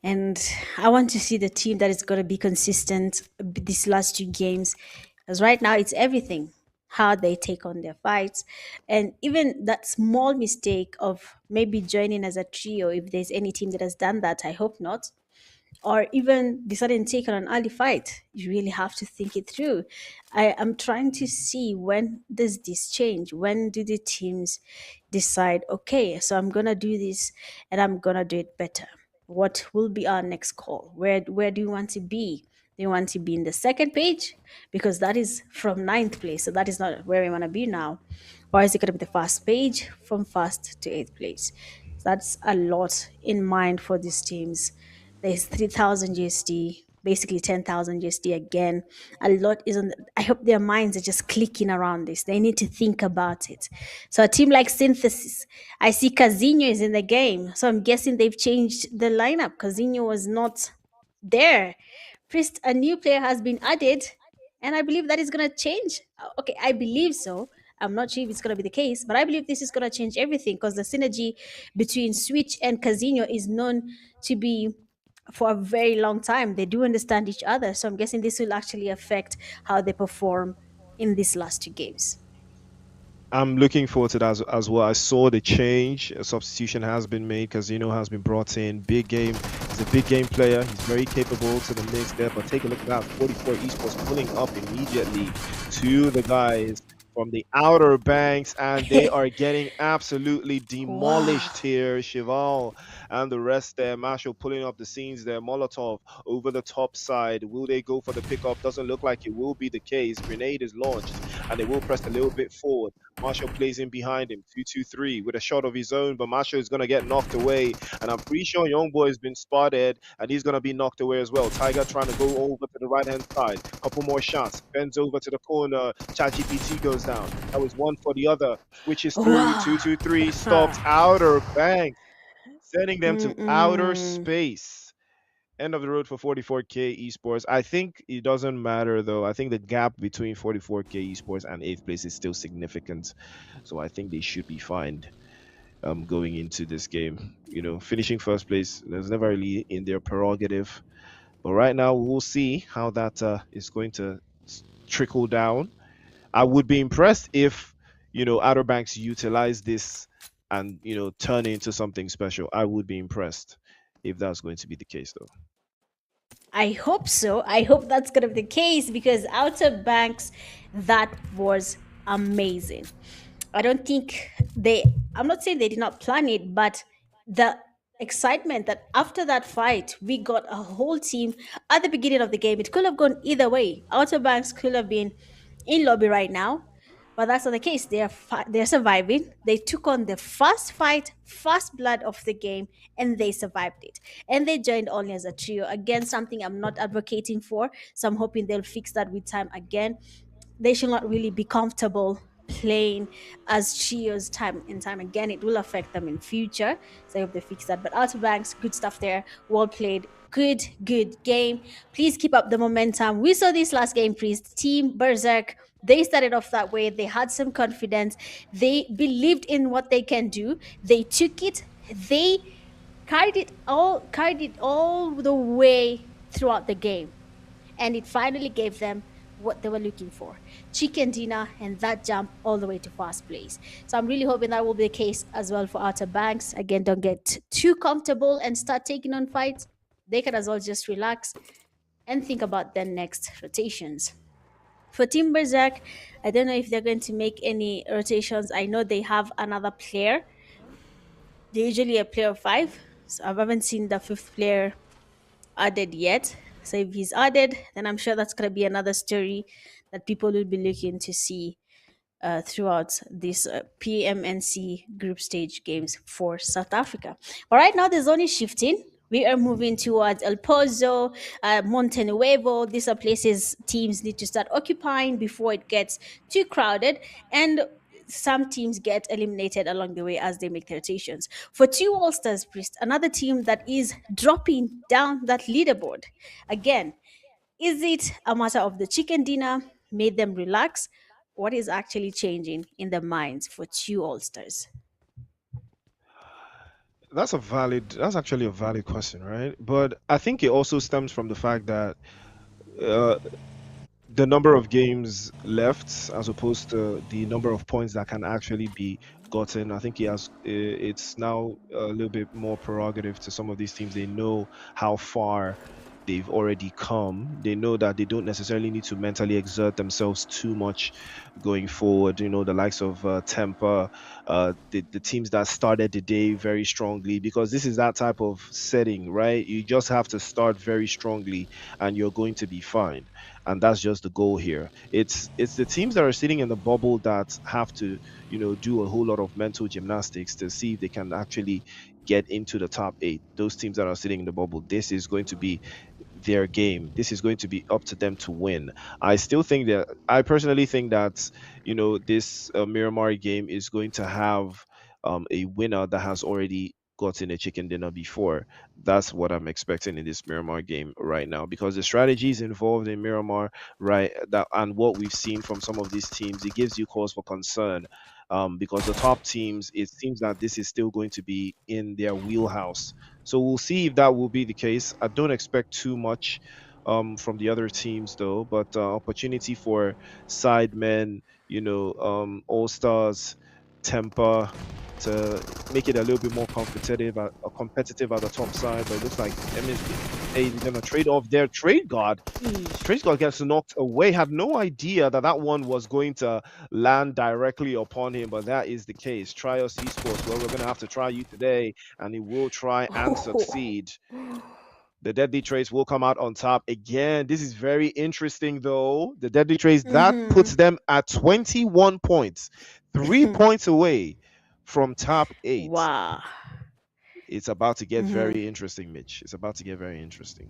And I want to see the team that is going to be consistent these last two games. Because right now it's everything how they take on their fights. And even that small mistake of maybe joining as a trio, if there's any team that has done that, I hope not, or even deciding to take on an early fight, you really have to think it through. I am trying to see, when does this change? When do the teams decide, okay, so I'm gonna do this and I'm gonna do it better? What will be our next call? Where do you want to be? Do you want to be in the second page? Because that is from ninth place, so that is not where we want to be now. Or is it going to be the first page from first to eighth place? That's a lot in mind for these teams. There's 3,000 USD, basically 10,000 USD again. A lot is on. I hope their minds are just clicking around this. They need to think about it. So a team like Synthesis, I see Casino is in the game. So I'm guessing they've changed the lineup. Casino was not there. Priest, a new player has been added, and I believe that is going to change. Okay, I believe so. I'm not sure if it's going to be the case, but I believe this is going to change everything, because the synergy between Switch and Casino is known to be for a very long time. They do understand each other. So I'm guessing this will actually affect how they perform in these last two games. I'm looking forward to that as well. I saw the change. A substitution has been made. Casino has been brought in. Big game. He's a big game player. He's very capable to the mix there. But take a look at that. 44 esports pulling up immediately to the guys from the Outer Banks, and they are getting absolutely demolished Wow. here. Shival and the rest there. Marshall pulling up the scenes there. Molotov over the top side. Will they go for the pickup? Doesn't look like it will be the case. Grenade is launched, and they will press a little bit forward. Marshall plays in behind him, 2-2-3 with a shot of his own, but Marshall is going to get knocked away. And I'm pretty sure Youngboy has been spotted, and he's going to be knocked away as well. Tiger trying to go over to the right-hand side. Couple more shots. Bends over to the corner. ChatGPT goes down. That was one for the other. Switches through. Wow. 2-2-3. Stops Outer Banks, sending them to outer Mm-mm. space. End of the road for 44K esports. I think it doesn't matter though. I think the gap between 44K esports and eighth place is still significant, so I think they should be fine going into this game. Finishing first place, there's never really in their prerogative, but right now we'll see how that is going to trickle down. I would be impressed if Outer Banks utilize this and turn it into something special. I would be impressed if that's going to be the case though. I hope so. I hope that's going to be the case, because Outer Banks, that was amazing. I don't think I'm not saying they did not plan it, but the excitement that after that fight, we got a whole team at the beginning of the game. It could have gone either way. Outer Banks could have been in lobby right now, but that's not the case. They're surviving. They took on the first fight, first blood of the game, and they survived it. And they joined only as a trio. Again, something I'm not advocating for. So I'm hoping they'll fix that with time again. They should not really be comfortable playing as trios time and time again. It will affect them in future. So I hope they fix that. But Outer Banks, good stuff there. Well played. Good game. Please keep up the momentum. We saw this last game, Priest. Team Berserk, they started off that way. They had some confidence. They believed in what they can do. They took it. They carried it all the way throughout the game. And it finally gave them what they were looking for: chicken dinner and that jump all the way to first place. So I'm really hoping that will be the case as well for Outer Banks. Again, don't get too comfortable and start taking on fights. They can as well just relax and think about their next rotations. For Team Berserk, I don't know if they're going to make any rotations. I know they have another player. They're usually a player of five. So I haven't seen the fifth player added yet. So if he's added, then I'm sure that's going to be another story that people will be looking to see throughout this PMNC group stage games for South Africa. But right now, the zone is shifting. We are moving towards El Pozo, Montenuevo. These are places teams need to start occupying before it gets too crowded. And some teams get eliminated along the way as they make their rotations. For two All Stars, Priest, another team that is dropping down that leaderboard. Again, is it a matter of the chicken dinner made them relax? What is actually changing in the minds for two All Stars? That's actually a valid question, right? But I think it also stems from the fact that uh, the number of games left as opposed to the number of points that can actually be gotten. I think it's now a little bit more prerogative to some of these teams. They know how far they've already come. They know that they don't necessarily need to mentally exert themselves too much going forward. You know, the likes of Temper, the teams that started the day very strongly, because this is that type of setting, right? You just have to start very strongly and you're going to be fine, and that's just the goal here. It's the teams that are sitting in the bubble that have to, you know, do a whole lot of mental gymnastics to see if they can actually get into the top 8. Those teams that are sitting in the bubble, this is going to be their game. This is going to be up to them to win. I personally think that, you know, this Miramar game is going to have a winner that has already gotten a chicken dinner before. That's what I'm expecting in this Miramar game right now, because the strategies involved in Miramar, right, that and what we've seen from some of these teams, it gives you cause for concern. Because the top teams, it seems that this is still going to be in their wheelhouse. So we'll see if that will be the case. I don't expect too much from the other teams though, but opportunity for sidemen, you know, all stars, Temper, to make it a little bit more competitive at the top side. But it looks like MSA is going to trade off their trade guard. Trade guard gets knocked away. Had no idea that that one was going to land directly upon him, but that is the case. Trios Esports, well, we're going to have to try you today, and he will try and succeed. The deadly trace will come out on top again. This is very interesting, though. The deadly trace that puts them at 21 points, 3 points away from top 8. Wow. It's about to get very interesting, Mitch. It's about to get very interesting.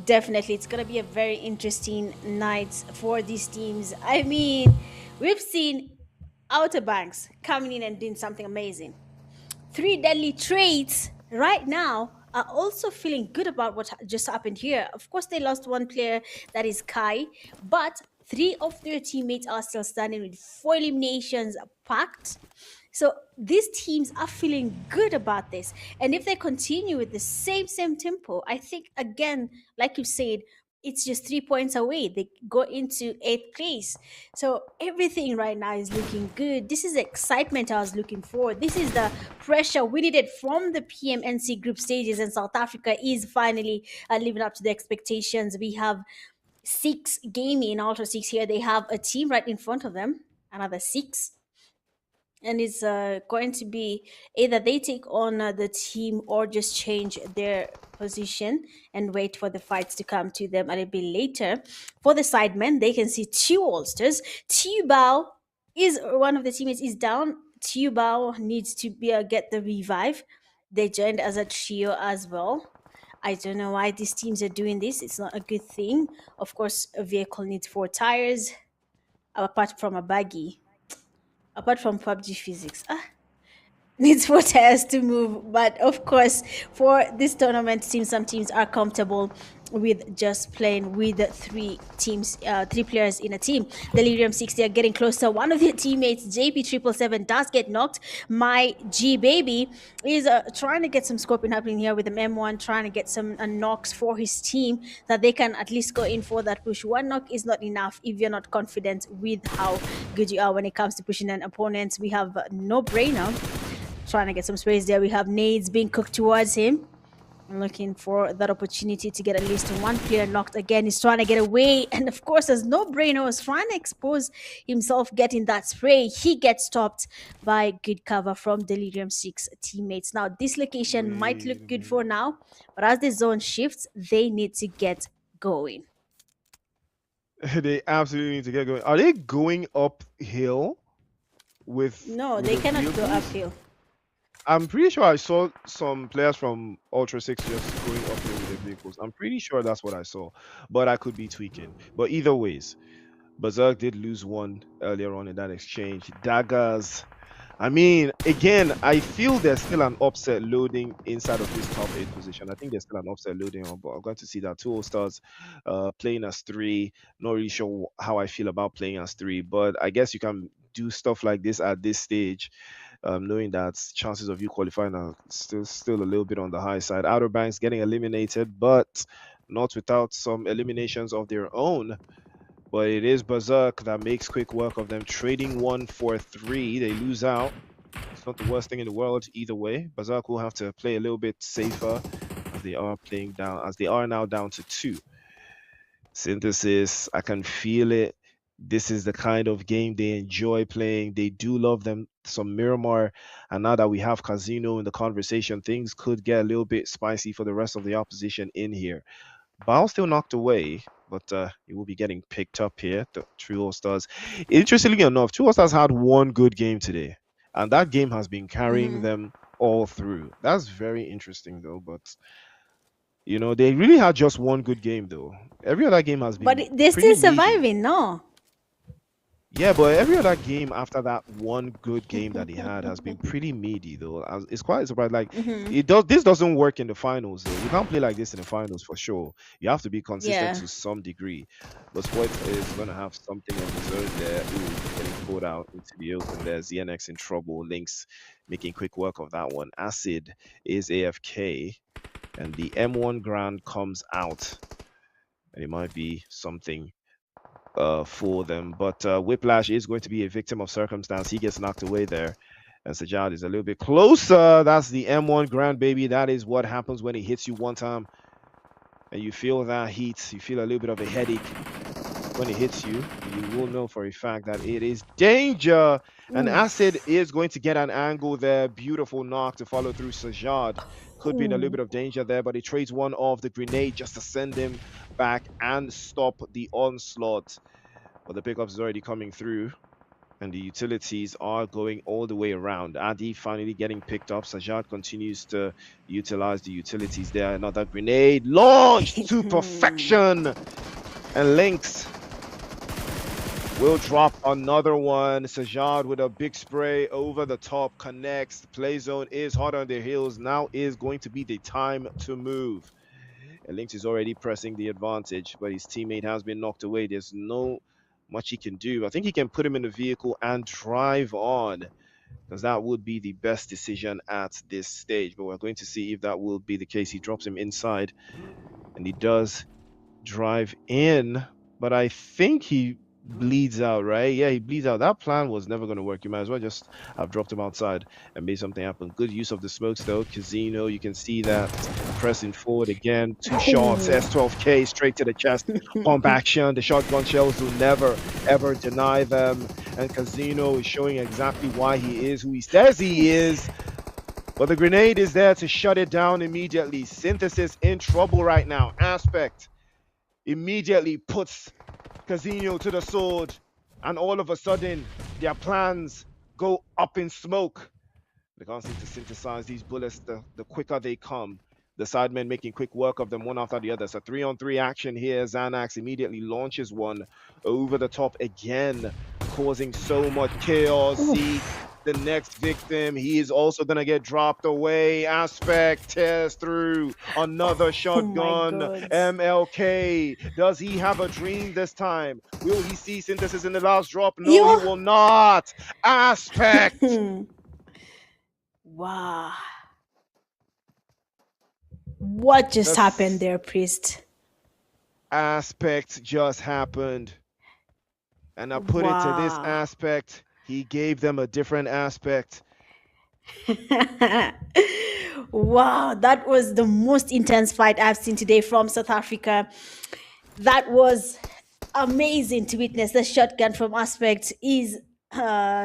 Definitely, it's going to be a very interesting night for these teams. I mean, we've seen Outer Banks coming in and doing something amazing. 3 deadly traits right now are also feeling good about what just happened here. Of course, they lost one player, that is Kai, but 3 of their teammates are still standing with 4 eliminations packed. So these teams are feeling good about this. And if they continue with the same tempo, I think, again, like you said, it's just 3 points away. They go into 8th place. So everything right now is looking good. This is the excitement I was looking for. This is the pressure we needed from the PMNC group stages, and South Africa is finally living up to the expectations. We have 6 gaming, Ultra 6 here. They have a team right in front of them, another 6. And it's going to be either they take on the team or just change their position and wait for the fights to come to them a little bit later. For the sidemen, they can see 2 Ulsters. Tubao is one of the teammates is down. Tubao needs to get the revive. They joined as a trio as well. I don't know why these teams are doing this. It's not a good thing. Of course, a vehicle needs 4 tires, apart from a buggy. Apart from PUBG physics, needs 4 tires to move. But of course, for this tournament, some teams are comfortable with just playing with 3 teams, 3 players in a team. Delirium 60 are getting closer. One of their teammates, JP777, does get knocked. My G baby is trying to get some scoping happening here with the M1, trying to get some knocks for his team that they can at least go in for that push. 1 knock is not enough if you're not confident with how good you are when it comes to pushing an opponent. We have No Brainer trying to get some space there. We have nades being cooked towards him, looking for that opportunity to get at least 1 player knocked. Again, he's trying to get away, and of course, as No Brainer was trying to expose himself getting that spray, he gets stopped by good cover from Delirium 6 teammates. Now this location might look good for now, but as the zone shifts, they need to get going. They absolutely need to get going. Are they going uphill with No, with they the cannot go vehicles? uphill. I'm pretty sure I saw some players from Ultra 6 just going uphill with their vehicles. I'm pretty sure that's what I saw, but I could be tweaking. But either ways, Berserk did lose one earlier on in that exchange. Daggers. I mean, again, I feel there's still an upset loading inside of this top 8 position. I think there's still an upset loading on, but I'm going to see that two All-Stars playing as 3. Not really sure how I feel about playing as 3, but I guess you can do stuff like this at this stage, knowing that chances of you qualifying are still a little bit on the high side. Outer Banks getting eliminated, but not without some eliminations of their own. But it is Berserk that makes quick work of them, trading 1 for 3. They lose out. It's not the worst thing in the world either way. Berserk will have to play a little bit safer as they are playing down, as they are now down to 2. Synthesis, I can feel it. This is the kind of game they enjoy playing. They do love them some Miramar. And now that we have Casino in the conversation, things could get a little bit spicy for the rest of the opposition in here. Bao still knocked away, but he will be getting picked up here. The True All Stars. Interestingly enough, True All Stars had one good game today, and that game has been carrying them all through. That's very interesting, though. But you know, they really had just one good game, though. Every other game has But been they're pretty still meaty. surviving, no? Yeah, but every other game after that one good game that he had has been pretty meaty though. It's quite surprising. Like it does. This doesn't work in the finals though. You can't play like this in the finals for sure. You have to be consistent Yeah. to some degree. But Spoit is gonna have something of his own there. Ooh, getting pulled out into the open there. ZNX in trouble. Lynx making quick work of that one. Acid is AFK, and the M1 Grand comes out. And it might be something for them. But Whiplash is going to be a victim of circumstance. He gets knocked away there. And Sajad is a little bit closer. That's the M1 Grand, baby. That is what happens when it hits you one time. And you feel that heat. You feel a little bit of a headache when it hits you. You will know for a fact that it is danger. And Acid is going to get an angle there. Beautiful knock to follow through Sajad. Could be in a little bit of danger there, but he trades one off the grenade just to send him back and stop the onslaught. But the pickups is already coming through, and the utilities are going all the way around. Adi finally getting picked up. Sajad continues to utilize the utilities there. Another grenade launched to perfection. And Lynx will drop another one. Sajad with a big spray over the top connects. The play zone is hot on their heels. Now is going to be the time to move. And Lynx is already pressing the advantage, but his teammate has been knocked away. There's no much he can do. I think he can put him in the vehicle and drive on, because that would be the best decision at this stage. But we're going to see if that will be the case. He drops him inside, and he does drive in, but I think he bleeds out, right? Yeah, he bleeds out. That plan was never going to work. You might as well just have dropped him outside and made something happen. Good use of the smokes though. Casino, you can see that pressing forward again. 2 shots, S12K straight to the chest. Pump action. The shotgun shells will never ever deny them. And Casino is showing exactly why he is who he says he is. But the grenade is there to shut it down immediately. Synthesis in trouble right now. Aspect immediately puts Casino to the sword, and all of a sudden their plans go up in smoke. They can't seem to synthesize these bullets the quicker they come. The sidemen making quick work of them one after the other. So 3-on-3 action here. Xanax immediately launches one over the top again, causing so much chaos. Zeke, the next victim, he is also going to get dropped away. Aspect tears through another shotgun. MLK, does he have a dream this time? Will he see Synthesis in the last drop? No, he will not. Aspect. Wow. What just happened there, Priest? Aspect just happened. And I put it to this aspect. He gave them a different aspect. Wow, that was the most intense fight I've seen today from South Africa. That was amazing to witness. The shotgun from Aspect is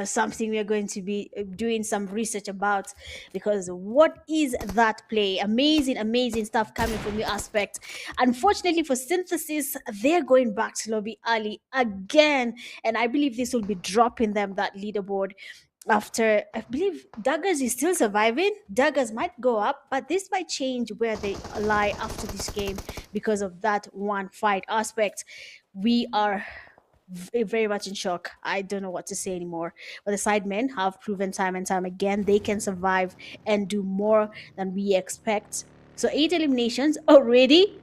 something we are going to be doing some research about, because what is that play? Amazing stuff coming from your aspect. Unfortunately for Synthesis, they're going back to lobby early again, and I believe this will be dropping them that leaderboard. After, I believe Daggers is still surviving. Daggers might go up, but this might change where they lie after this game because of that one fight aspect. We are very much in shock. I don't know what to say anymore. But the sidemen have proven time and time again they can survive and do more than we expect. So 8 eliminations already,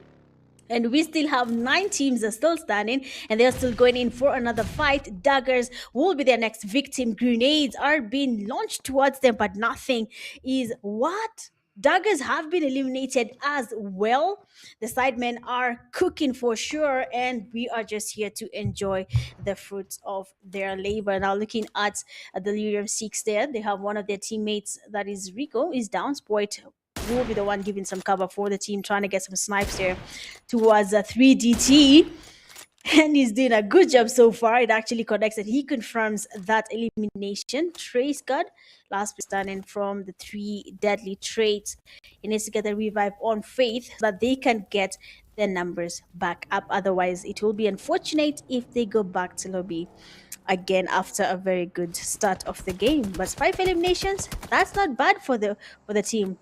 and we still have 9 teams that are still standing, and they're still going in for another fight. Daggers will be their next victim. Grenades are being launched towards them, but nothing is what? Daggers have been eliminated as well. The sidemen are cooking for sure, and we are just here to enjoy the fruits of their labor. Now, looking at Delirium 6 there, they have one of their teammates, that is Rico, is down. Spoit will be the one giving some cover for the team, trying to get some snipes there towards a 3DT. And he's doing a good job so far. It actually connects, and he confirms that elimination. Trace God, last place standing from the 3 deadly traits. He needs to get a revive on Faith so that they can get their numbers back up. Otherwise, it will be unfortunate if they go back to lobby again after a very good start of the game. But 5 eliminations, that's not bad for the team.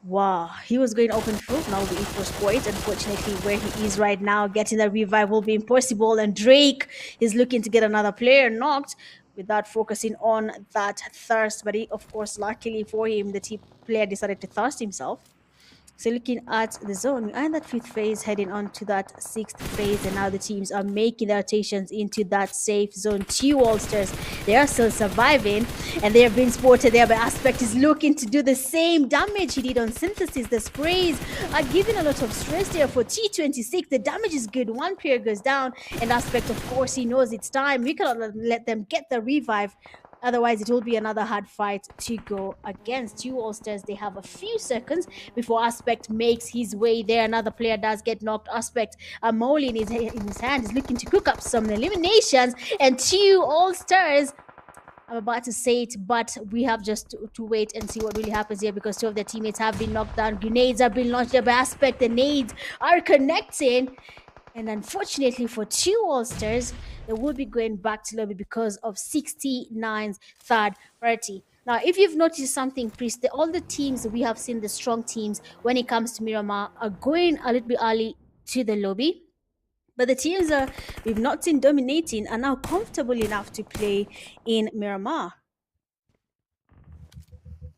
Wow, he was going open field. Now the for Spoit. Unfortunately, where he is right now, getting a revive will be impossible. And Drake is looking to get another player knocked without focusing on that thirst. But he, of course, luckily for him, the team player decided to thirst himself. So looking at the zone, we are in that 5th phase, heading on to that 6th phase, and now the teams are making their rotations into that safe zone. 2 All-Stars, they are still surviving, and they have been spotted there, but Aspect is looking to do the same damage he did on Synthesis. The sprays are giving a lot of stress there for T26. The damage is good. 1 player goes down, and Aspect, of course, he knows it's time. We cannot let them get the revive. Otherwise, it will be another hard fight to go against. 2 All-Stars, they have a few seconds before Aspect makes his way there. Another player does get knocked. Aspect, a molly in his hand, is looking to cook up some eliminations. And 2 All-Stars, I'm about to say it, but we have just to wait and see what really happens here, because 2 of their teammates have been knocked down. Grenades have been launched there by Aspect. The nades are connecting. And unfortunately for 2 All-Stars, they will be going back to lobby because of 69's third party. Now, if you've noticed something, Priest, all the teams we have seen, the strong teams, when it comes to Miramar, are going a little bit early to the lobby. But the teams we've not seen dominating are now comfortable enough to play in Miramar.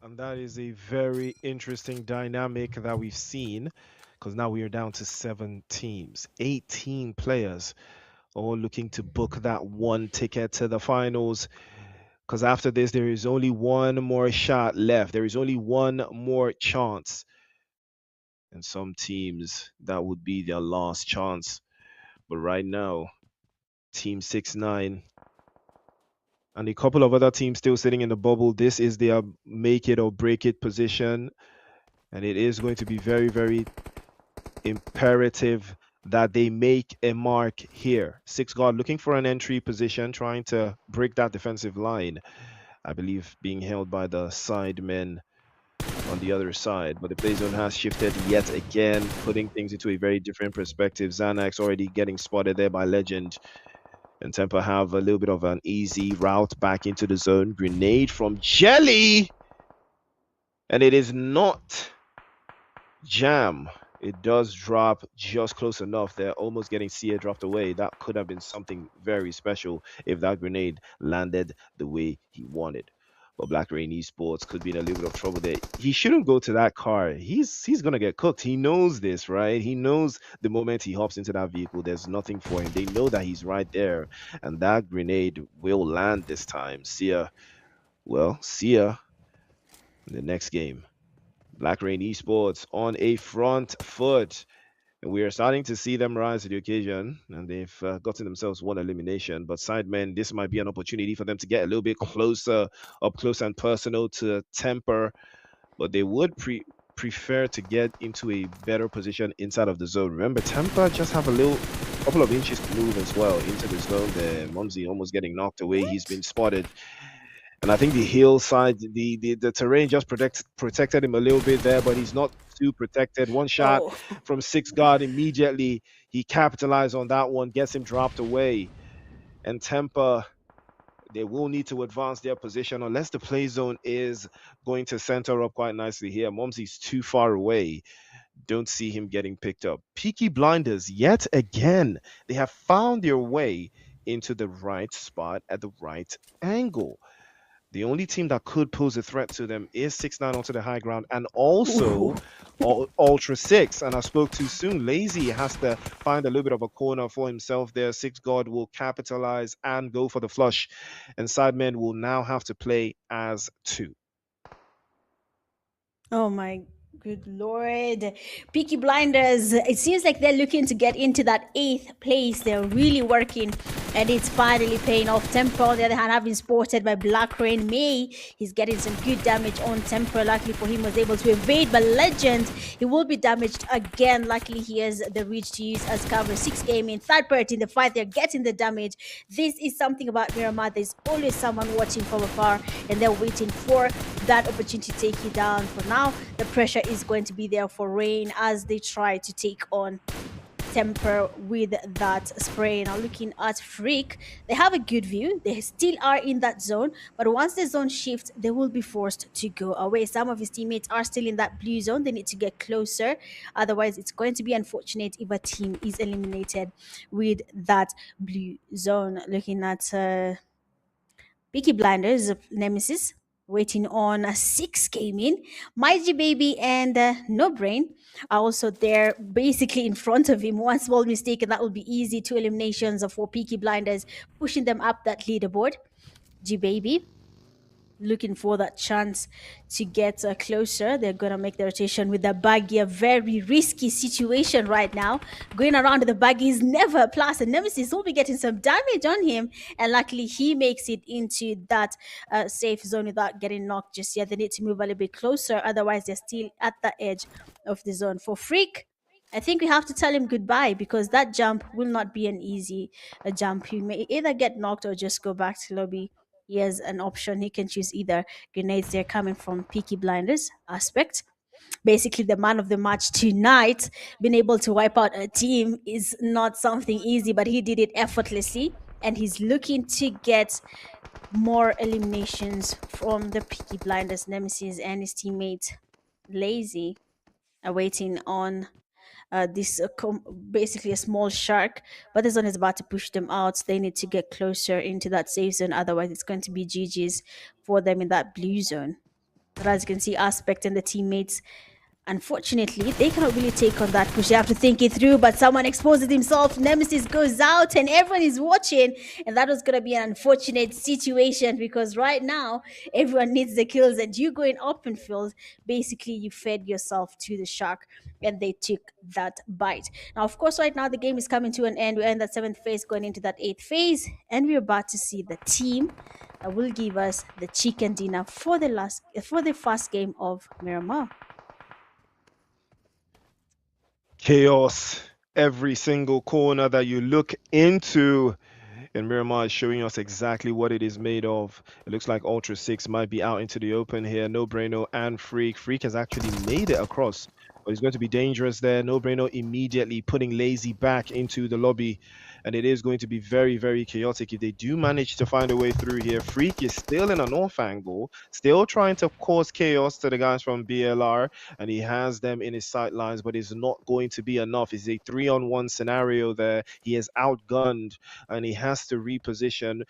And that is a very interesting dynamic that we've seen, because now we are down to 7 teams, 18 players, all looking to book that one ticket to the finals. Because after this, there is only one more shot left. There is only one more chance. And some teams, that would be their last chance. But right now, Team 6-9 and a couple of other teams still sitting in the bubble, this is their make it or break it position. And it is going to be very, very imperative that they make a mark here. 6 guard looking for an entry position, trying to break that defensive line. I believe being held by the side men on the other side. But the play zone has shifted yet again, putting things into a very different perspective. Xanax already getting spotted there by Legend. And Temper have a little bit of an easy route back into the zone. Grenade from Jelly! And it is not Jam. It does drop just close enough. They're almost getting Sia dropped away. That could have been something very special if that grenade landed the way he wanted. But Black Rain Esports could be in a little bit of trouble there. He shouldn't go to that car. He's gonna get cooked. He knows this, right? He knows the moment he hops into that vehicle, there's nothing for him. They know that he's right there, and that grenade will land this time. Sia in the next game. Black Rain Esports on a front foot. And we are starting to see them rise to the occasion, and they've gotten themselves one elimination. But Sidemen, this might be an opportunity for them to get a little bit closer, up close and personal to Temper. But they would prefer to get into a better position inside of the zone. Remember, Tampa just have a couple of inches to move as well into the zone there. Mumsy almost getting knocked away. He's been spotted. And I think the hillside, the terrain just protected him a little bit there, but he's not too protected. One shot from 6 guard immediately. He capitalized on that one, gets him dropped away. And Tampa, they will need to advance their position unless the play zone is going to center up quite nicely here. Mumsy's too far away. Don't see him getting picked up. Peaky Blinders, yet again, they have found their way into the right spot at the right angle. The only team that could pose a threat to them is 6ix9ine onto the high ground, and also Ultra 6. And I spoke too soon. Lazy has to find a little bit of a corner for himself there. 6 guard will capitalize and go for the flush, and Sidemen will now have to play as 2. Oh my good lord. Peaky Blinders, it seems like they're looking to get into that 8th place. They're really working, and it's finally paying off. Tempo, on the other hand, have been spotted by Black Rain. May, he's getting some good damage on Tempo. Luckily for him, was able to evade, but Legend, he will be damaged again. Luckily, he has the reach to use as cover. 6 gaming, third party in the fight, they're getting the damage. This is something about Miramar. There's always someone watching from afar, and they're waiting for that opportunity to take you down. For now, the pressure is going to be there for Rain as they try to take on Temper with that spray. Now looking at Freak, they have a good view. They still are in that zone, but once the zone shifts, they will be forced to go away. Some of his teammates are still in that blue zone. They need to get closer. Otherwise, it's going to be unfortunate if a team is eliminated with that blue zone. Looking at Peaky Blinders, Nemesis, waiting on 6 gaming. Mighty Baby and No Brain are also there, basically in front of him. One small mistake, and that will be easy. 2 eliminations for Peaky Blinders, pushing them up that leaderboard. G Baby looking for that chance to get closer. They're gonna make the rotation with the buggy. A very risky situation right now. Going around the buggy is never a plus, and Nemesis will be getting some damage on him, and luckily he makes it into that safe zone without getting knocked just yet. They need to move a little bit closer, otherwise they're still at the edge of the zone. For Freak, I think we have to tell him goodbye, because that jump will not be an easy jump. He may either get knocked or just go back to lobby. He has an option. He can choose either. Grenades, they're coming from Peaky Blinders aspect. Basically, the man of the match tonight, being able to wipe out a team is not something easy, but he did it effortlessly, and he's looking to get more eliminations from the Peaky Blinders. Nemesis and his teammate Lazy are waiting on basically a small shark, but the zone is about to push them out. They need to get closer into that safe zone, otherwise it's going to be GG's for them in that blue zone. But as you can see, Aspect and the teammates, unfortunately, they cannot really take on that push. They have to think it through, but someone exposes himself. Nemesis goes out, and everyone is watching. And that was going to be an unfortunate situation, because right now, everyone needs the kills. And you going up in field, basically, you fed yourself to the shark, and they took that bite. Now, of course, right now, the game is coming to an end. We're in that 7th phase, going into that 8th phase. And we're about to see the team that will give us the chicken dinner for the first game of Miramar. Chaos every single corner that you look into, and Miramar is showing us exactly what it is made of. It looks like Ultra 6 might be out into the open here. No Braino and Freak. Freak has actually made it across, but he's going to be dangerous there. No Braino immediately putting Lazy back into the lobby, and it is going to be very, very chaotic if they do manage to find a way through here. Freak is still in a north angle, still trying to cause chaos to the guys from BLR, and he has them in his sight lines, but it's not going to be enough. It's a 3-on-1 scenario there. He is outgunned, and he has to reposition.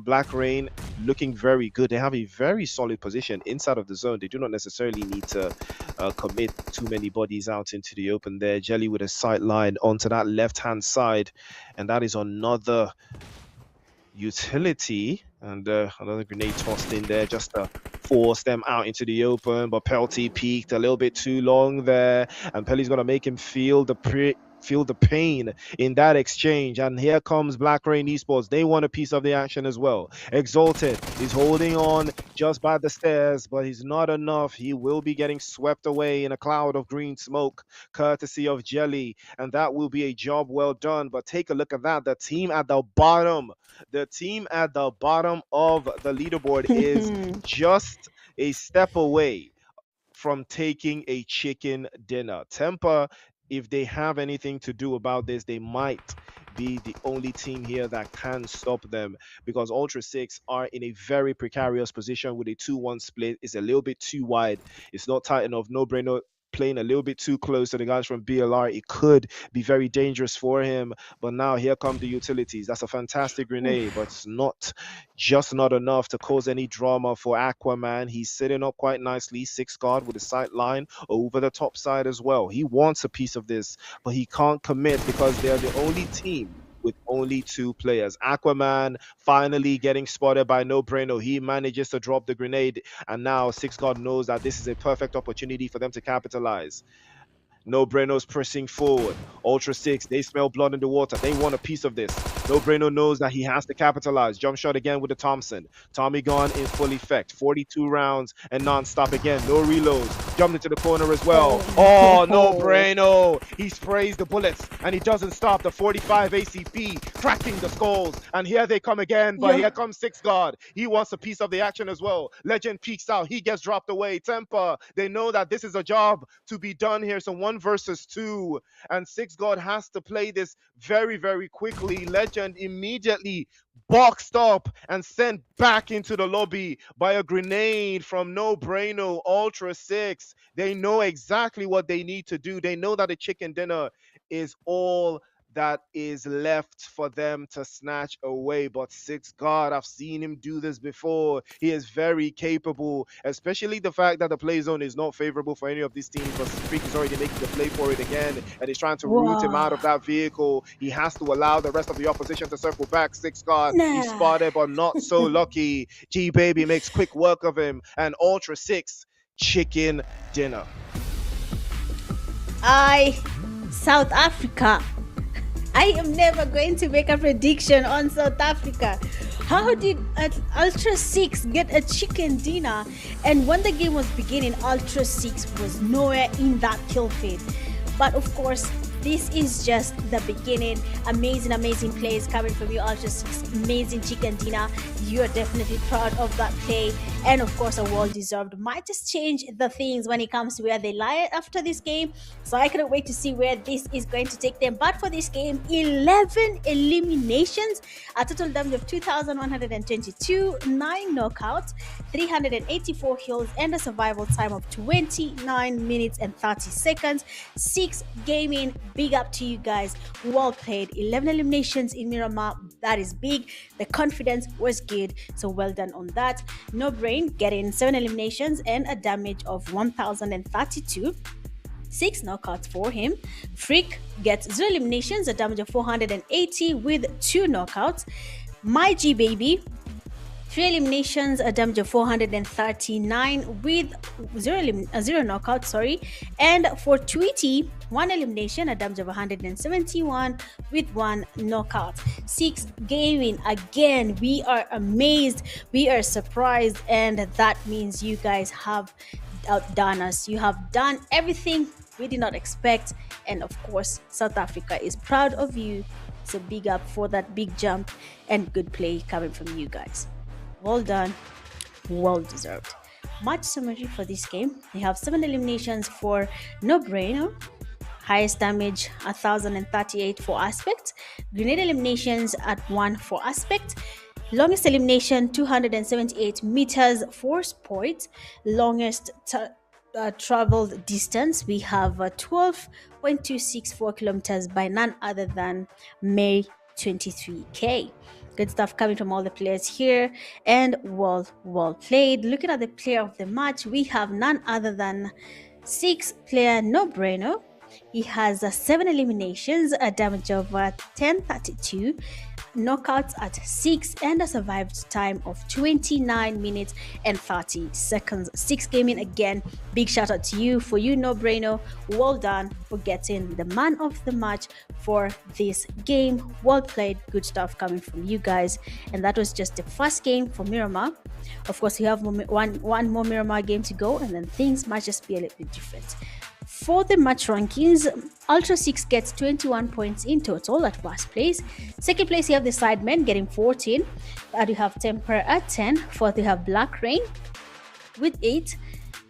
Black Rain looking very good. They have a very solid position inside of the zone. They do not necessarily need to commit too many bodies out into the open there. Jelly with a sight line onto that left-hand side, and that is another utility, and another grenade tossed in there just to force them out into the open. But Pelty peaked a little bit too long there, and Pelly's going to make him feel the feel the pain in that exchange. And here comes Black Rain Esports. They want a piece of the action as well. Exalted is holding on just by the stairs, but he's not enough. He will be getting swept away in a cloud of green smoke, courtesy of Jelly, and that will be a job well done. But take a look at that. The team at the bottom of the leaderboard is just a step away from taking a chicken dinner. Temper, if they have anything to do about this, they might be the only team here that can stop them, because Ultra 6 are in a very precarious position with a 2-1 split. It's a little bit too wide. It's not tight enough. No brainer playing a little bit too close to the guys from BLR. It could be very dangerous for him. But now here come the utilities. That's a fantastic grenade, but it's not enough to cause any drama for Aquaman. He's sitting up quite nicely, 6 guard with a sight line over the top side as well. He wants a piece of this, but he can't commit because they're the only team with only 2 players. Aquaman finally getting spotted by No Brainer. He manages to drop the grenade, and now 6 God knows that this is a perfect opportunity for them to capitalize. No Braino's pressing forward. Ultra 6, they smell blood in the water. They want a piece of this. No Braino knows that he has to capitalize. Jump shot again with the Thompson. Tommy gun in full effect. 42 rounds and non-stop again. No reloads. Jumped into the corner as well. Oh, No Braino. He sprays the bullets and he doesn't stop. The 45 ACP cracking the skulls. And here they come again. But here comes 6 God. He wants a piece of the action as well. Legend peeks out. He gets dropped away. Temper. They know that this is a job to be done here. So 1 versus 2, and 6 God has to play this very, very quickly. Legend immediately boxed up and sent back into the lobby by a grenade from No Braino. Ultra 6, they know exactly what they need to do. They know that a chicken dinner is all that is left for them to snatch away. But 6 God, I've seen him do this before. He is very capable, especially the fact that the play zone is not favorable for any of these teams, but Freak is already making the play for it again, and he's trying to root him out of that vehicle. He has to allow the rest of the opposition to circle back. 6 God, he's spotted, but not so lucky. G-Baby makes quick work of him, and Ultra 6, chicken dinner. South Africa. I am never going to make a prediction on South Africa. How did Ultra 6 get a chicken dinner? And when the game was beginning, Ultra 6 was nowhere in that kill feed. But of course, this is just the beginning. Amazing plays coming from you, Ultra 6. Amazing chicken dinner. You're definitely proud of that play. And of course, a well-deserved. Might just change the things when it comes to where they lie after this game. So I cannot wait to see where this is going to take them. But for this game, 11 eliminations, a total damage of 2,122, 9 knockouts, 384 kills, and a survival time of 29 minutes and 30 seconds. 6 gaming. Big up to you guys. Well played. 11 eliminations in Miramar. That is big. The confidence was good. So well done on that. No Brain getting 7 eliminations and a damage of 1,032. 6 knockouts for him. Freak gets 0 eliminations, a damage of 480 with 2 knockouts. My G Baby, 3 eliminations, a damage of 439 with 0 knockout, and for Tweety, 1 elimination, a damage of 171 with 1 knockout. 6 gaming. Again, we are amazed, we are surprised, and that means you guys have outdone us. You have done everything we did not expect, and of course, South Africa is proud of you. So big up for that big jump and good play coming from you guys. Well done, well deserved. Match summary for this game. We have 7 eliminations for No Brainer. Highest damage 1,038 for Aspect. Grenade eliminations at 1 for Aspect. Longest elimination 278 meters for Sport. Longest traveled distance, we have 12.264 kilometers by none other than May 23K. Good stuff coming from all the players here, and well played. Looking at the player of the match, we have none other than 6 player No Brainer. He has 7 eliminations, a damage of 1032, knockouts at 6 and a survived time of 29 minutes and 30 seconds. 6 gaming again. Big shout out to you for you, No Brainer. Well done for getting the man of the match for this game. Well played. Good stuff coming from you guys. And that was just the first game for Miramar. Of course, we have one more Miramar game to go, and then things might just be a little bit different. For the match rankings, Ultra 6 gets 21 points in total at first place. Second place, you have the Sidemen getting 14. Third, you have Temper at 10. Fourth, you have Black Rain with 8.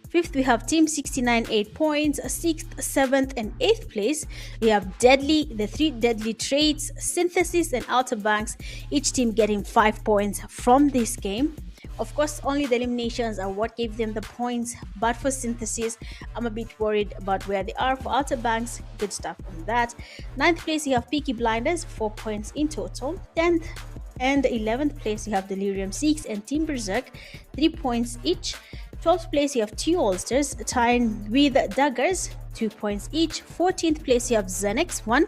Fifth, we have Team 69, 8 points. Sixth, seventh, and eighth place, we have Deadly, the 3 Deadly Trades, Synthesis, and Outer Banks, each team getting 5 points from this game. Of course, only the eliminations are what gave them the points, but for Synthesis, I'm a bit worried about where they are. For Outer Banks, good stuff on that. 9th place, you have Peaky Blinders, 4 points in total. 10th and 11th place, you have Delirium 6 and Team Berserk, 3 points each. 12th place, you have 2 All-Stars tying with Daggers, 2 points each. 14th place, you have Zenex, 1.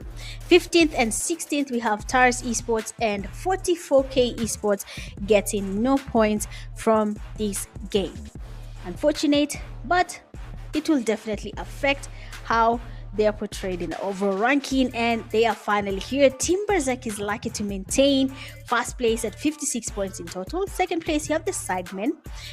15th and 16th, we have Tars Esports and 44K Esports getting no points from this game. Unfortunate, but it will definitely affect how they are portrayed in the overall ranking, and they are finally here. Team Berserk is lucky to maintain first place at 56 points in total. Second place, you have the Sidemen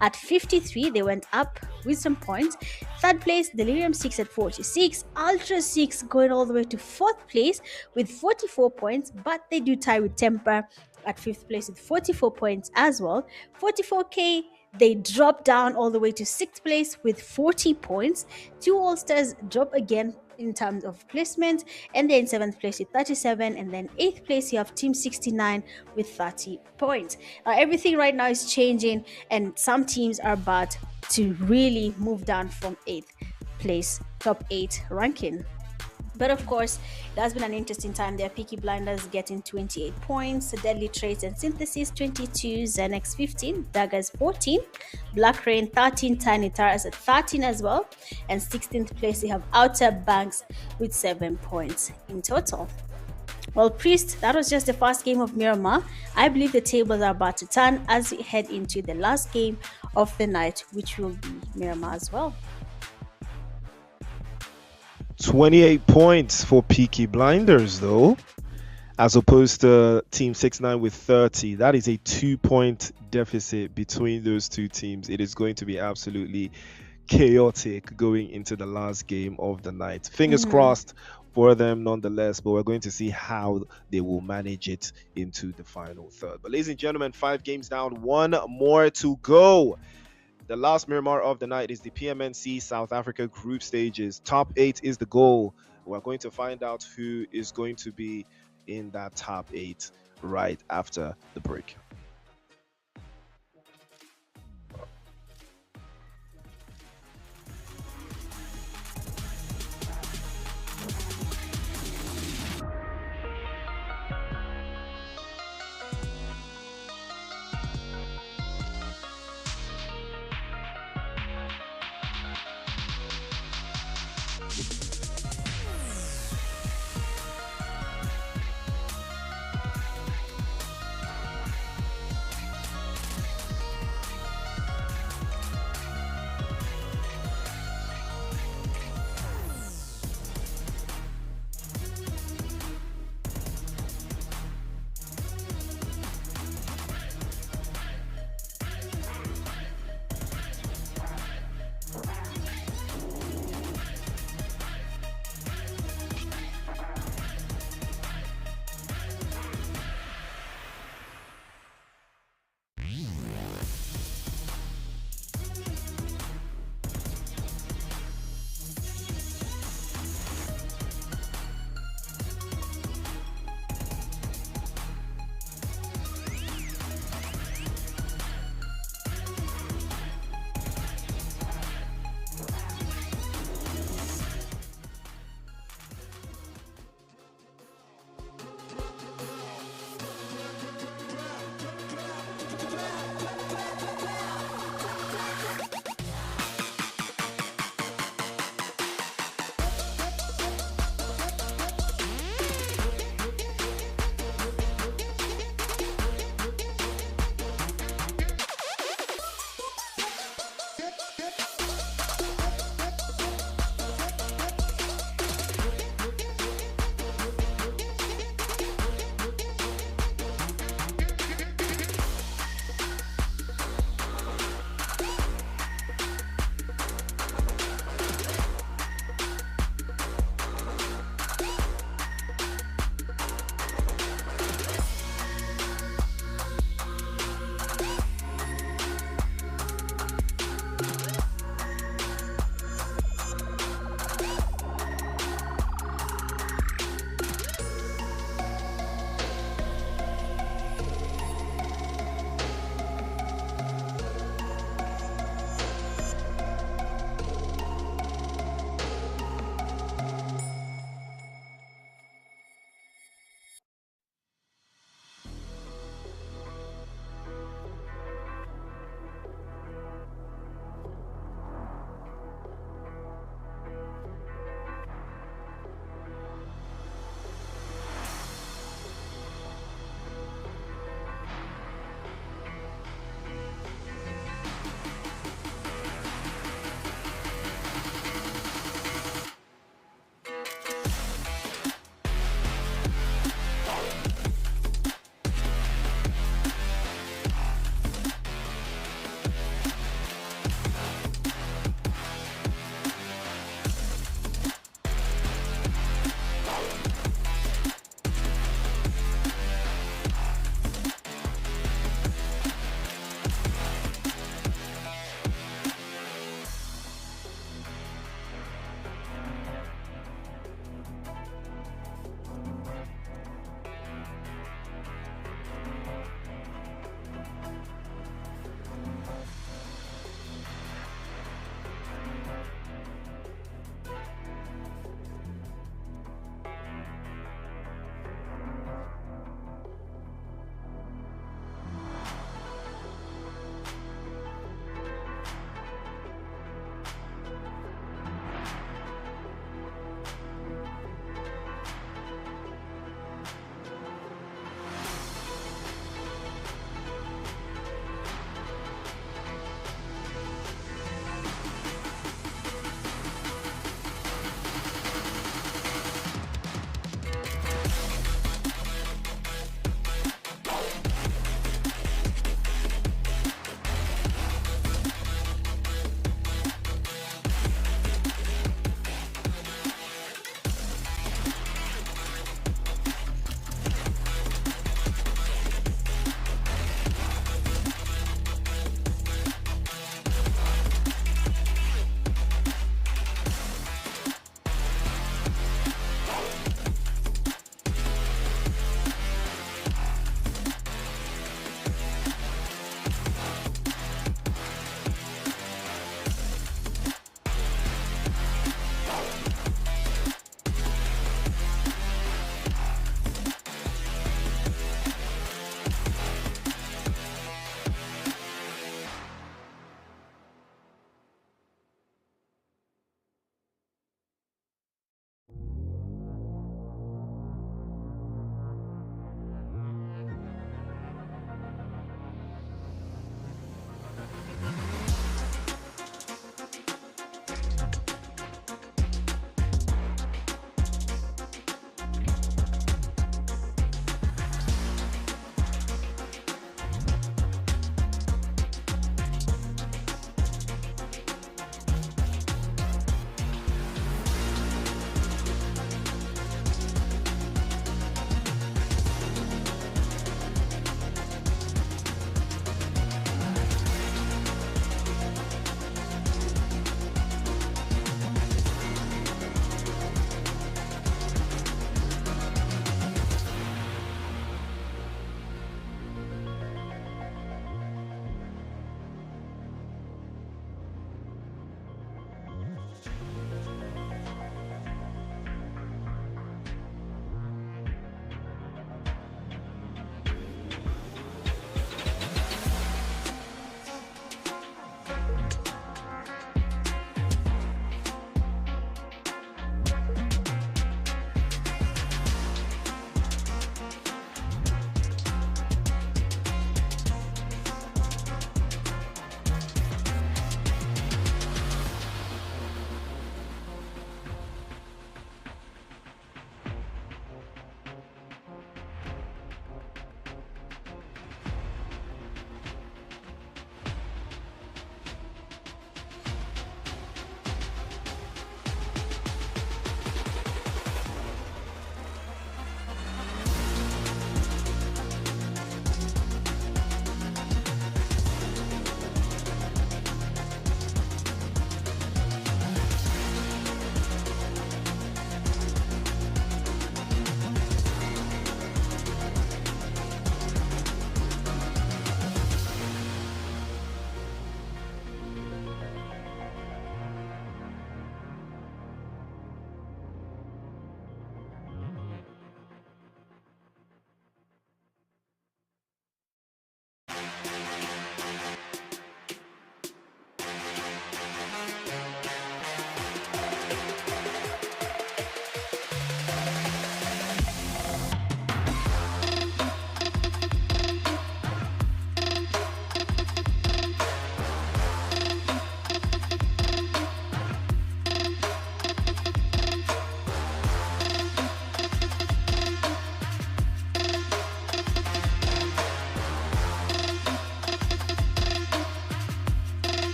at 53. They went up with some points. Third place, Delirium 6 at 46. Ultra 6 going all the way to fourth place with 44 points, but they do tie with Temper at fifth place with 44 points as well. 44K, they drop down all the way to 6th place with 40 points. 2 All-Stars drop again in terms of placement, and then 7th place with 37, and then 8th place you have Team 69 with 30 points. Now everything right now is changing, and some teams are about to really move down from 8th place, top 8 ranking. But of course, it has been an interesting time there. Peaky Blinders getting 28 points, Deadly Trades and Synthesis 22, Zenex 15, Daggers 14, Black Rain 13, Tiny Tars at 13 as well, and 16th place we have Outer Banks with 7 points in total. Well, Priest, that was just the first game of Miramar. I believe the tables are about to turn as we head into the last game of the night, which will be Miramar as well. 28 points for Peaky Blinders, though, as opposed to Team 69 with 30. That is a 2-point deficit between those two teams. It is going to be absolutely chaotic going into the last game of the night. Fingers crossed for them nonetheless, but we're going to see how they will manage it into the final third. But ladies and gentlemen, 5 games down, 1 more to go. The last Miramar of the night is the PMNC South Africa group stages. Top 8 is the goal. We're going to find out who is going to be in that top 8 right after the break.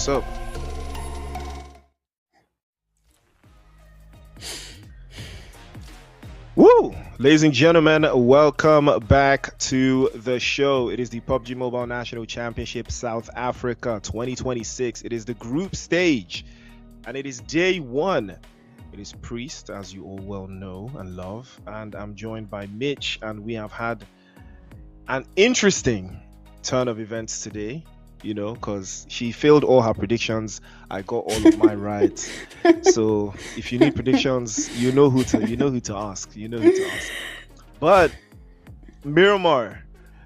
what's up. Woo! Ladies and gentlemen, welcome back to the show. It is the PUBG Mobile National Championship South Africa 2026. It is the group stage, and it is day one. It is Priest, as you all well know and love, and I'm joined by Mitch, and we have had an interesting turn of events today. Because she failed all her predictions. I got all of mine right. So if you need predictions, you know who to ask. But Miramar,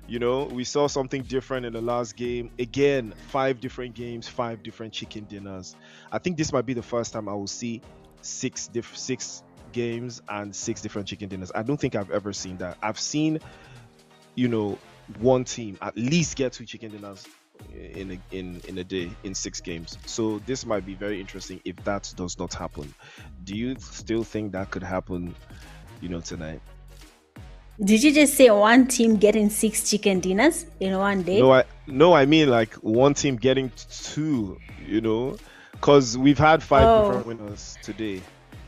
we saw something different in the last game. Again, 5 different games, 5 different chicken dinners. I think this might be the first time I will see 6 games and 6 different chicken dinners. I don't think I've ever seen that. I've seen, one team at least get 2 chicken dinners in a day in 6 games. So this might be very interesting if that does not happen. Do you still think that could happen, tonight? Did you just say one team getting 6 chicken dinners in one day? I mean like one team getting 2, because we've had 5 different winners today.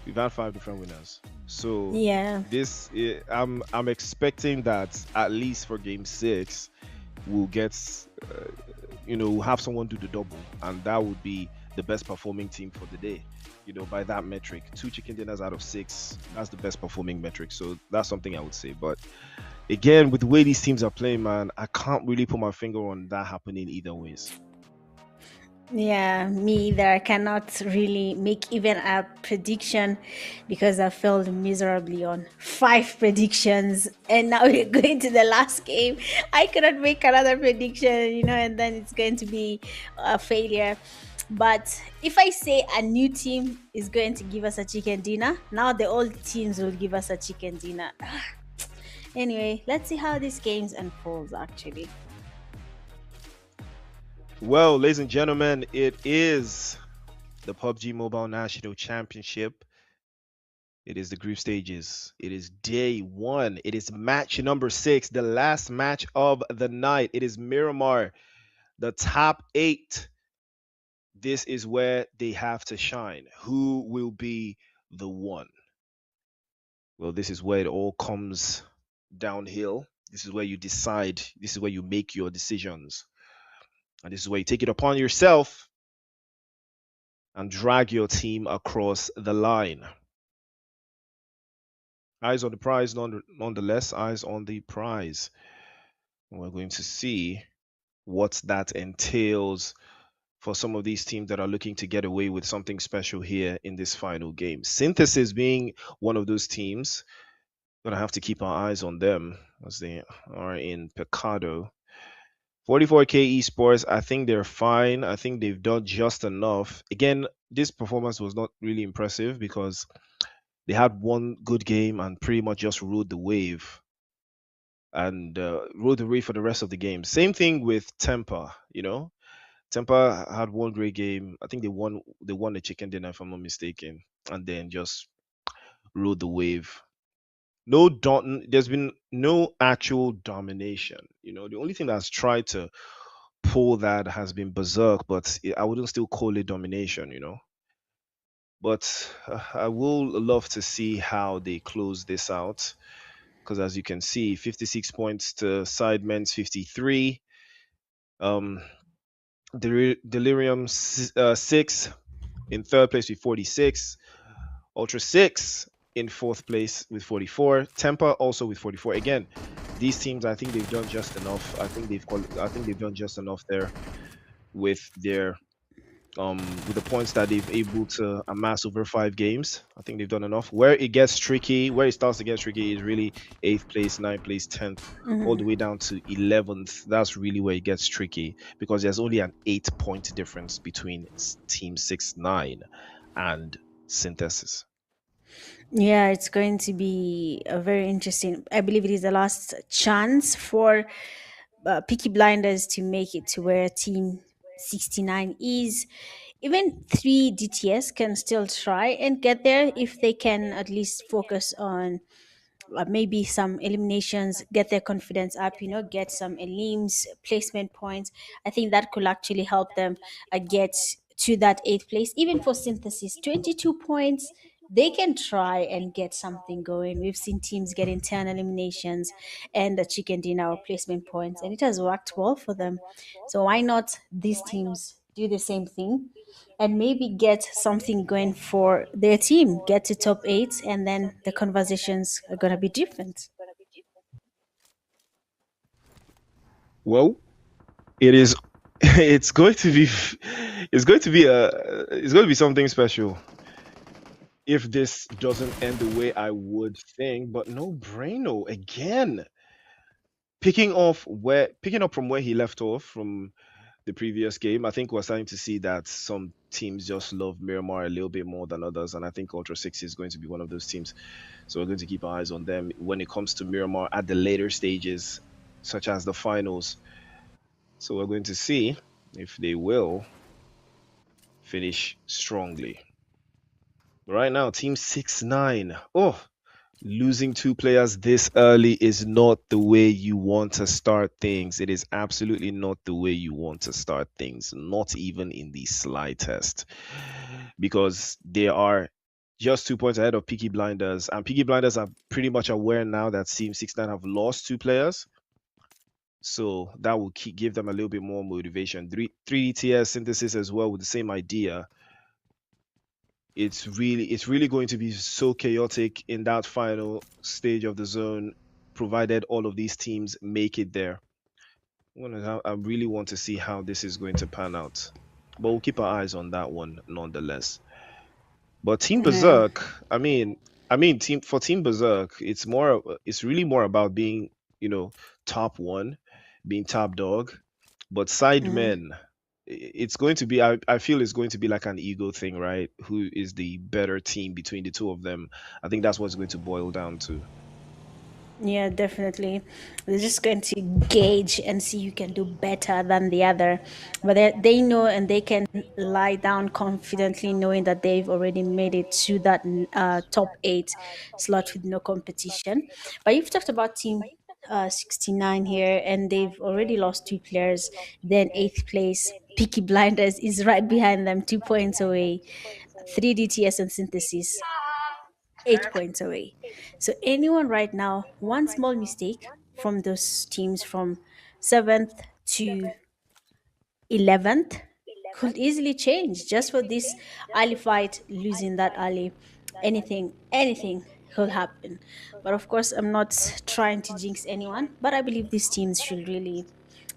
We've had 5 different winners. So yeah, I'm expecting that at least for game 6 we'll get we'll have someone do the double, and that would be the best performing team for the day. By that metric, 2 chicken dinners out of 6, that's the best performing metric. So that's something I would say. But again, with the way these teams are playing, man, I can't really put my finger on that happening either ways. Yeah, me either. I cannot really make even a prediction because I failed miserably on 5 predictions, and now we're going to the last game. I cannot make another prediction, and then it's going to be a failure. But if I say a new team is going to give us a chicken dinner, now the old teams will give us a chicken dinner. Anyway, let's see how these games unfolds actually. Well, ladies and gentlemen, it is the PUBG Mobile National Championship. It is the group stages. It is day 1. It is match number 6, the last match of the night. It is Miramar, the top 8. This is where they have to shine. Who will be the one? Well, this is where it all comes downhill. This is where you decide. This is where you make your decisions. And this is where you take it upon yourself and drag your team across the line. Eyes on the prize, nonetheless. Eyes on the prize. And we're going to see what that entails for some of these teams that are looking to get away with something special here in this final game. Synthesis being one of those teams. Gonna have to keep our eyes on them as they are in Pecado. 44K Esports, I think they're fine. I think they've done just enough. Again, this performance was not really impressive because they had one good game and pretty much just rode the wave. And rode the wave for the rest of the game. Same thing with Tempa, Tempa had one great game. I think they won the chicken dinner, if I'm not mistaken, and then just rode the wave. There's been no actual domination. The only thing that's tried to pull that has been Berserk, but I wouldn't still call it domination. But I will love to see how they close this out, because as you can see, 56 points to Sidemen's 53. Delirium 6 in 3rd place with 46. Ultra 6 in 4th place with 44. Tempa also with 44. Again, these teams, I think they've done just enough. I think they've done just enough there with their with the points that they've able to amass over 5 games. I think they've done enough. Where it gets tricky, where it starts to get tricky is really 8th place, 9th place, 10th, all the way down to 11th. That's really where it gets tricky because there's only an 8-point difference between Team 6-9 and Synthesis. Yeah, it's going to be a very interesting. I believe it is the last chance for Peaky Blinders to make it to where Team 69 is. Even 3 DTS can still try and get there if they can at least focus on maybe some eliminations, get their confidence up, get some elims, placement points. I think that could actually help them get to that eighth place. Even for Synthesis, 22 points. They can try and get something going. We've seen teams get 10 eliminations and the chicken dinner replacement points, and it has worked well for them. So why not these teams do the same thing and maybe get something going for their team, get to top eight, and then the conversations are gonna be different. Well, it is. It's going to be. It's going to be a. It's going to be something special if this doesn't end the way I would think. But no braino again. Picking up from where he left off from the previous game, I think we're starting to see that some teams just love Miramar a little bit more than others, and I think Ultra Six is going to be one of those teams. So we're going to keep our eyes on them when it comes to Miramar at the later stages, such as the finals. So we're going to see if they will finish strongly. Right now, Team 6-9. Oh, losing 2 players this early is not the way you want to start things. It is absolutely not the way you want to start things, not even in the slightest. Because they are just 2 points ahead of Peaky Blinders, and Peaky Blinders are pretty much aware now that Team 6-9 have lost 2 players. So that will give them a little bit more motivation. 3DTS Synthesis as well with the same idea. It's really going to be so chaotic in that final stage of the zone, provided all of these teams make it there. I really want to see how this is going to pan out, but we'll keep our eyes on that one nonetheless. But Team Berserk, I mean, Team Berserk, it's really more about being, top one, being top dog. But Sidemen, it's going to be, I feel it's going to be like an ego thing, right? Who is the better team between the two of them? I think that's what it's going to boil down to. Yeah, definitely. They're just going to gauge and see who can do better than the other. But they know and they can lie down confidently knowing that they've already made it to that top 8 slot with no competition. But you've talked about Team 69 here, and they've already lost 2 players. Then 8th place, Peaky Blinders is right behind them, 2 points away. 3DTS and Synthesis 8 points away. So anyone right now, one small mistake from those teams from 7th to 11th could easily change just for this early fight, losing that early. Anything could happen. But of course, I'm not trying to jinx anyone, but I believe these teams should really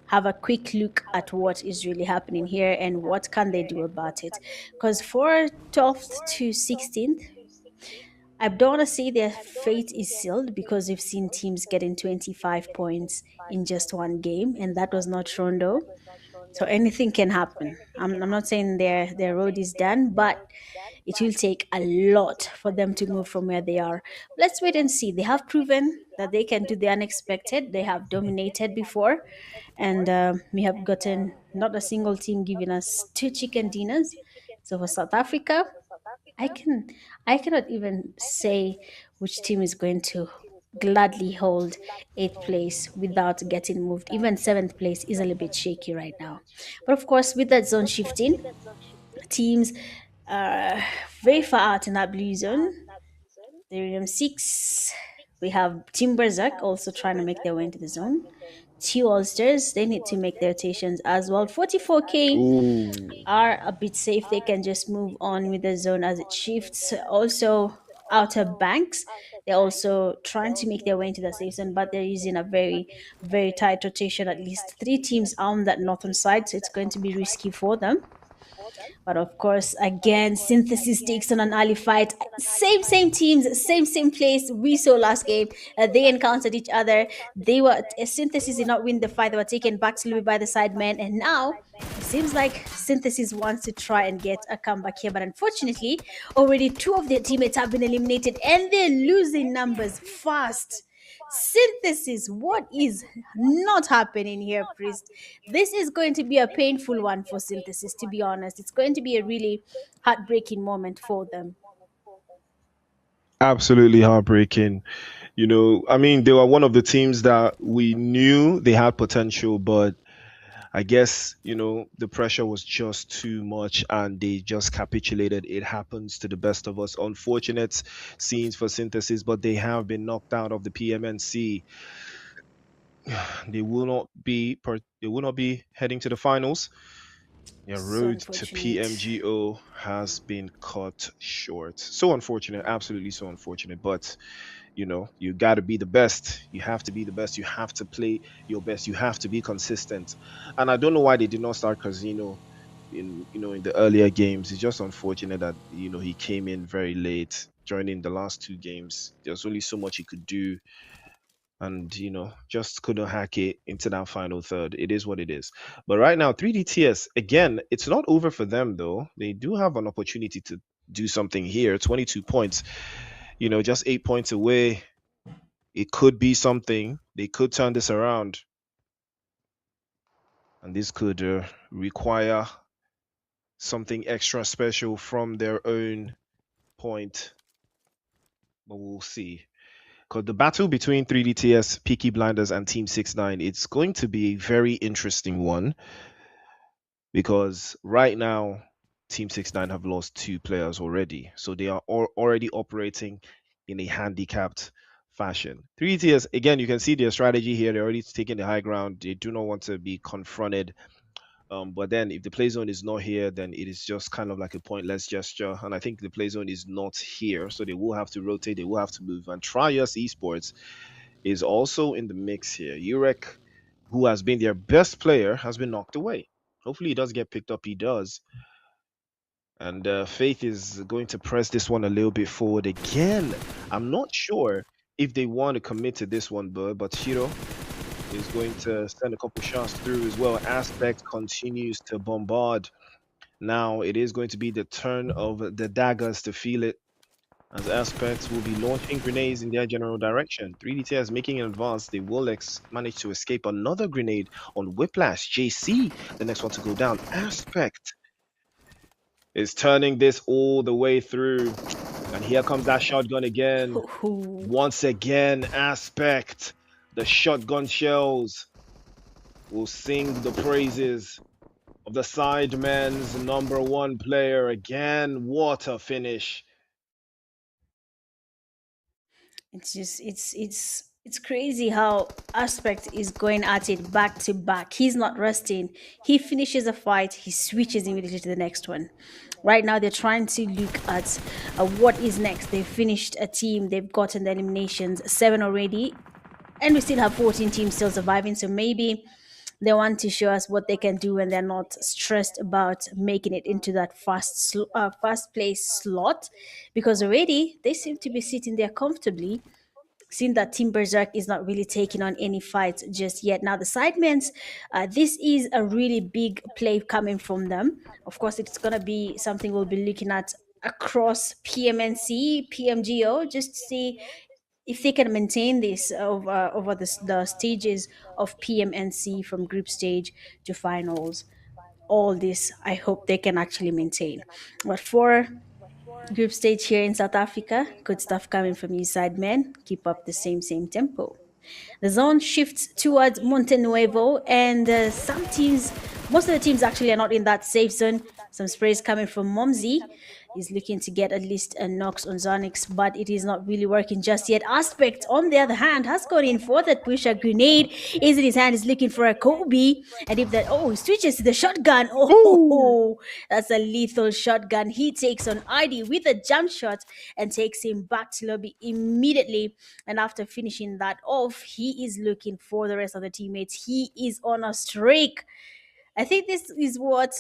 have a quick look at what is really happening here and what can they do about it. Because for 12th to 16th, I don't want to say their fate is sealed because we've seen teams getting 25 points in just one game, and that was not Rondo. So anything can happen. I'm not saying their road is done, but it will take a lot for them to move from where they are. Let's wait and see. They have proven that they can do the unexpected. They have dominated before, and we have gotten not a single team giving us 2 chicken dinners. So for South Africa, I can I cannot even say which team is going to gladly hold 8th place without getting moved. Even 7th place is a little bit shaky right now. But of course, with that zone shifting, teams are very far out in that blue zone. They're 6. We have Team Berserk also trying to make their way into the zone. Two Ulsters, they need to make their rotations as well. 44K Ooh. are a bit safe. They can just move on with the zone as it shifts. Also, Outer Banks, they're also trying to make their way into the safe zone, but they're using a very, very tight rotation. At least 3 teams on that northern side, so it's going to be risky for them. But of course, again, Synthesis takes on an early fight. Same teams, same place. We saw last game. They encountered each other. Synthesis did not win the fight. They were taken back slowly by the sidemen, and now it seems like Synthesis wants to try and get a comeback here. But unfortunately, already 2 of their teammates have been eliminated, and they're losing numbers fast. Synthesis, what is not happening here, Priest? This is going to be a painful one for Synthesis, to be honest. It's going to be a really heartbreaking moment for them. Absolutely heartbreaking. I mean, they were one of the teams that we knew they had potential, but I guess, the pressure was just too much and they just capitulated. It happens to the best of us. Unfortunate scenes for Synthesis, but they have been knocked out of the PMNC. They will not be heading to the finals. Their So road to unfortunate. PMGO has been cut short. So unfortunate, absolutely so unfortunate. But you got to be the best. You have to be the best. You have to play your best. You have to be consistent. And I don't know why they did not start Casino in the earlier games. It's just unfortunate that he came in very late, joining the last two games. There's only so much he could do, and just couldn't hack it into that final third. It is what it is. But right now, 3DTS again, it's not over for them though. They do have an opportunity to do something here. 22 points, just 8 points away. It could be something. They could turn this around, and this could require something extra special from their own point. But we'll see. Because the battle between 3DTS, Peaky Blinders, and Team 69, it's going to be a very interesting one. Because right now, Team 69 have lost 2 players already. So they are already operating in a handicapped fashion. 3DTS, again, you can see their strategy here. They're already taking the high ground. They do not want to be confronted. But then if the play zone is not here, then it is just kind of like a pointless gesture. And I think the play zone is not here. So they will have to rotate. They will have to move. And Trius Esports is also in the mix here. Urek, who has been their best player, has been knocked away. Hopefully he does get picked up. He does. And Faith is going to press this one a little bit forward again. I'm not sure if they want to commit to this one, but Shiro is going to send a couple shots through as well. Aspect continues to bombard. Now it is going to be the turn of the daggers to feel it, as Aspects will be launching grenades in their general direction. 3DTS making an advance. They will manage to escape another grenade on Whiplash. JC, the next one to go down. Aspect is turning this all the way through. And here comes that shotgun again. Once again, Aspect. The shotgun shells will sing the praises of the Sidemen's #1 player. Again, what a finish. It's just it's crazy how Aspect is going at it back to back. He's not resting. He finishes a fight, he switches immediately to the next one. Right now, they're trying to look at what is next. They've finished a team. They've gotten the eliminations, 7 already, and we still have 14 teams still surviving. So maybe they want to show us what they can do when they're not stressed about making it into that fast place slot, because already they seem to be sitting there comfortably, seeing that Team Berserk is not really taking on any fights just yet. Now, the Sidemans, this is a really big play coming from them. Of course, it's going to be something we'll be looking at across PMNC, PMGO, just to see if they can maintain this over the stages of PMNC, from group stage to finals. All this, I hope they can actually maintain. But for group stage here in South Africa, good stuff coming from you, side men. Keep up the same tempo. The zone shifts towards Monte Nuevo, and most of the teams actually are not in that safe zone. Some sprays coming from Momsy. He's looking to get at least a knocks on Zonix, but it is not really working just yet. Aspect, on the other hand, has gone in for that push. A grenade is in his hand, is looking for a Kobe. And if that, he switches to the shotgun. That's a lethal shotgun. He takes on ID with a jump shot and takes him back to lobby immediately. And after finishing that off, he is looking for the rest of the teammates. He is on a streak. I think this is what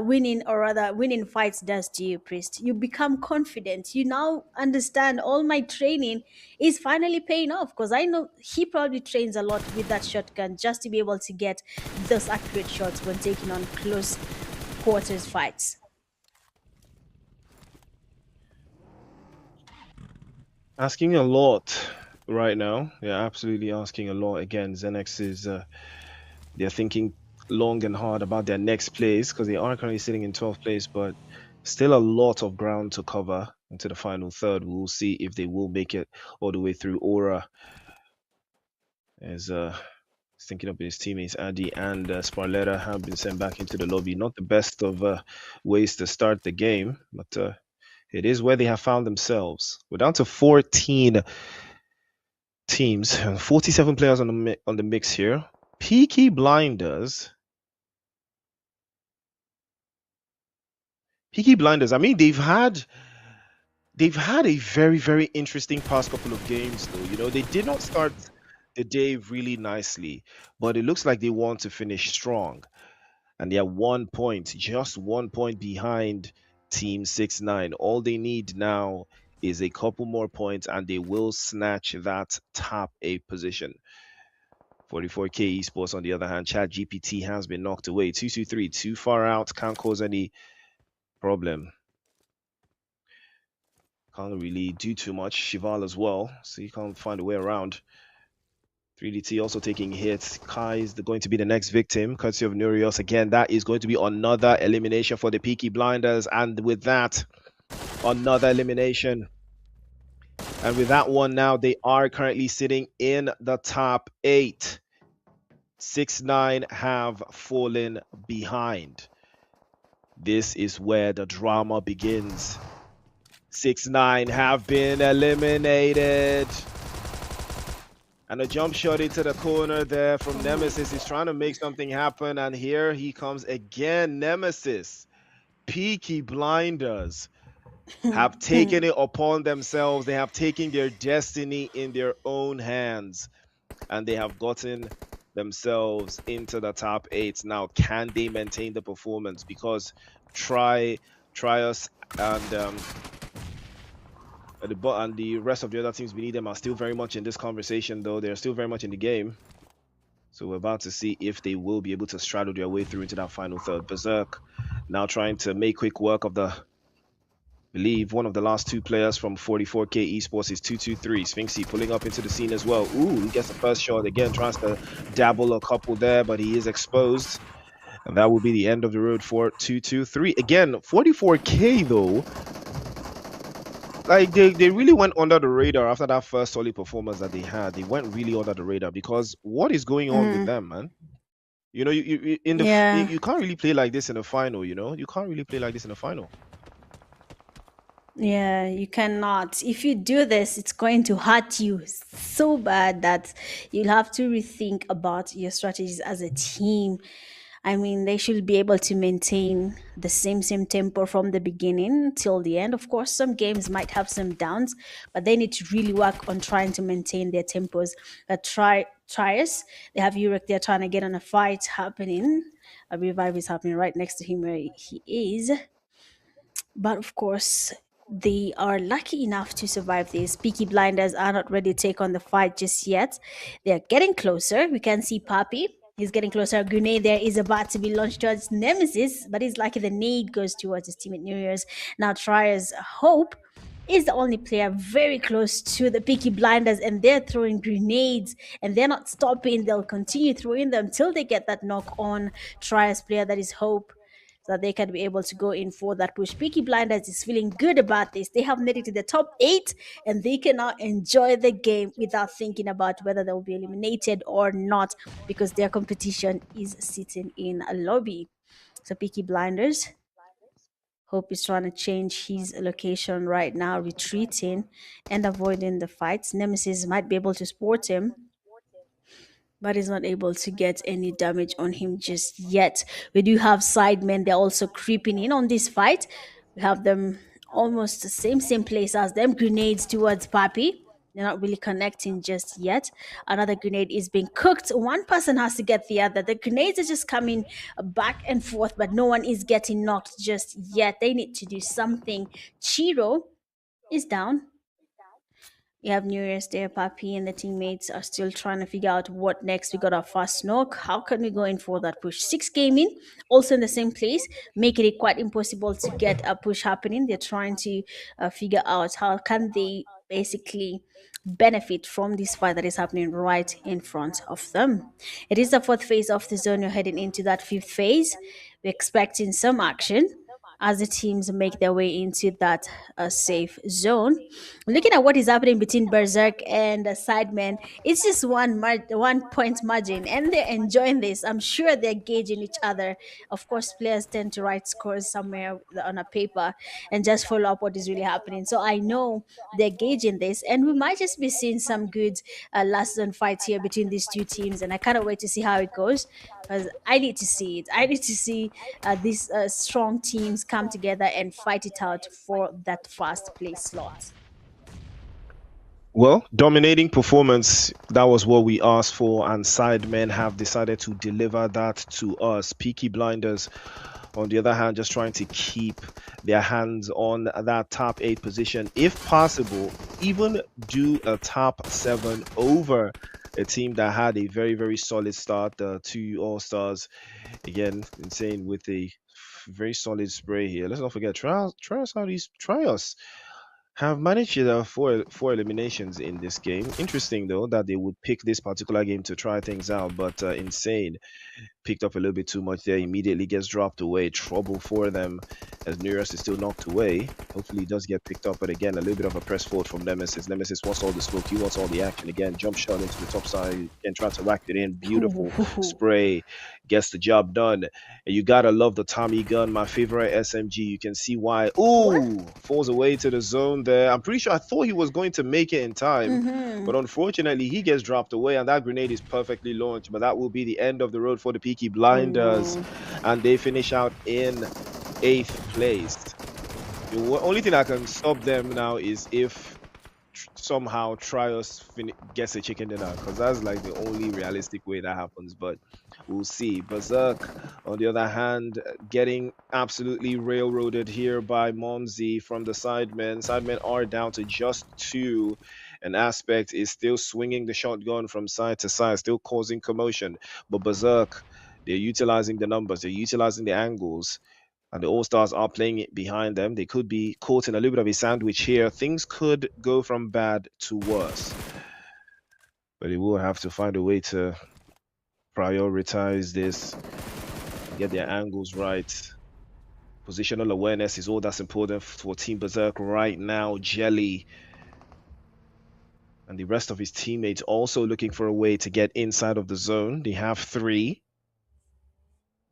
winning fights does to you, Priest. You become confident. You now understand all my training is finally paying off, because I know he probably trains a lot with that shotgun just to be able to get those accurate shots when taking on close quarters fights. Asking a lot right now. They're absolutely asking a lot. Again, Zenex is they're thinking long and hard about their next place, because they are currently sitting in 12th place, but still a lot of ground to cover into the final third. We'll see if they will make it all the way through. Aura is Thinking of his teammates, Adi and Sparletta have been sent back into the lobby. Not the best of ways to start the game, but it is where they have found themselves. We're down to 14 teams, 47 players on the mix here. Peaky Blinders. Peaky Blinders. I mean, they've had a very, very interesting past couple of games, though. You know, they did not start the day really nicely, but it looks like they want to finish strong. And they are 1 point, just 1 point behind Team 6-9. All they need now is a couple more points, and they will snatch that top 8 position. 44K Esports, on the other hand, Chat GPT has been knocked away. 223, too far out, can't cause any problem. Can't really do too much. Shival as well, so you can't find a way around. 3DT also taking hits. Kai is going to be the next victim, courtesy of Nurios. Again, that is going to be another elimination for the Peaky Blinders. And with that, another elimination. And with that one now, they are currently sitting in the top 8. 6-9 have fallen behind. This is where the drama begins. 6-9 have been eliminated. And a jump shot into the corner there from Nemesis. He's trying to make something happen. And here he comes again. Nemesis, Peaky Blinders, have taken it upon themselves. They have taken their destiny in their own hands. And they have gotten themselves into the top 8. Now, can they maintain the performance? Because Trius and the rest of the other teams beneath them are still very much in this conversation, though. They're still very much in the game. So we're about to see if they will be able to straddle their way through into that final third. Berserk now trying to make quick work of the, believe, one of the last 2 players from 44K Esports is 223. Sphinxy pulling up into the scene as well. Ooh, he gets the first shot again, tries to dabble a couple there, but he is exposed. And that will be the end of the road for 223. Again, 44K, though, like they really went under the radar after that first solid performance that they had. They went really under the radar because what is going on with them, man? You know, you in the you can't really play like this in a final. You know, you can't really play like this in a final. Yeah, you cannot. If you do this, it's going to hurt you so bad that you'll have to rethink about your strategies as a team. I mean, they should be able to maintain the same tempo from the beginning till the end. Of course, some games might have some downs, but they need to really work on trying to maintain their tempos. Trius, they have Urek, they're trying to get on a fight happening. A revive is happening right next to him where he is. But of course, they are lucky enough to survive this. Peaky Blinders are not ready to take on the fight just yet. They're getting closer. We can see Papi. He's getting closer. A grenade there is about to be launched towards Nemesis, but he's lucky the nade goes towards his teammate New Year's. Now Triers Hope is the only player very close to the Peaky Blinders, and they're throwing grenades and they're not stopping. They'll continue throwing them till they get that knock on Triers player, that is Hope, so that they can be able to go in for that push. Peaky Blinders is feeling good about this. They have made it to the top 8 and they can now enjoy the game without thinking about whether they will be eliminated or not, because their competition is sitting in a lobby. So Peaky Blinders, Hope is trying to change his location right now, retreating and avoiding the fights. Nemesis might be able to sport him, but he's not able to get any damage on him just yet. We do have sidemen. They're also creeping in on this fight. We have them almost the same place as them. Grenades towards Papi. They're not really connecting just yet. Another grenade is being cooked. One person has to get the other. The grenades are just coming back and forth, but no one is getting knocked just yet. They need to do something. Chiro is down. You have New Year's Day, Papi, and the teammates are still trying to figure out what next. We got our first knock. How can we go in for that push? 6 gaming, also in the same place, making it quite impossible to get a push happening. They're trying to figure out how can they basically benefit from this fight that is happening right in front of them. It is the 4th phase of the zone. You're heading into that 5th phase. We're expecting some action. as the teams make their way into that safe zone. Looking at what is happening between Berserk and Sidemen, it's just 1 point margin, and they're enjoying this. I'm sure they're gauging each other. Of course, players tend to write scores somewhere on a paper and just follow up what is really happening. So I know they're gauging this, and we might just be seeing some good last zone fights here between these two teams, and I cannot wait to see how it goes because I need to see it. I need to see these strong teams come together and fight it out for that first place slot. Well, dominating performance, that was what we asked for, and Sidemen have decided to deliver that to us. Peaky Blinders, on the other hand, just trying to keep their hands on that top 8 position. If possible, even do a top 7 over a team that had a very, very solid start. The 2 All-Stars, again, insane with a very solid spray here. Let's not forget, Trios have managed four eliminations in this game. Interesting though that they would pick this particular game to try things out, but insane. Picked up a little bit too much there, immediately gets dropped away. Trouble for them as Nereus is still knocked away. Hopefully he does get picked up, but again, a little bit of a press forward from Nemesis. Nemesis wants all the smoke, he wants all the action. Again, jump shot into the top side and try to whack it in. Beautiful spray, gets the job done. And you gotta love the Tommy gun, my favorite SMG. You can see why. Ooh, falls away to the zone there. I'm pretty sure I thought he was going to make it in time, but unfortunately he gets dropped away, and that grenade is perfectly launched. But that will be the end of the road for the Peaky Blinders, and they finish out in 8th place. The only thing that can stop them now is if somehow Trios gets a chicken dinner, because that's like the only realistic way that happens, but we'll see. Berserk, on the other hand, getting absolutely railroaded here by Momsy from the Sidemen. Sidemen are down to just 2. An Aspect is still swinging the shotgun from side to side, still causing commotion. But Berserk, they're utilizing the numbers, they're utilizing the angles, and the All-Stars are playing it behind them. They could be caught in a little bit of a sandwich here. Things could go from bad to worse. But they will have to find a way to prioritize this, get their angles right. Positional awareness is all that's important for Team Berserk right now. Jelly and the rest of his teammates also looking for a way to get inside of the zone. They have 3.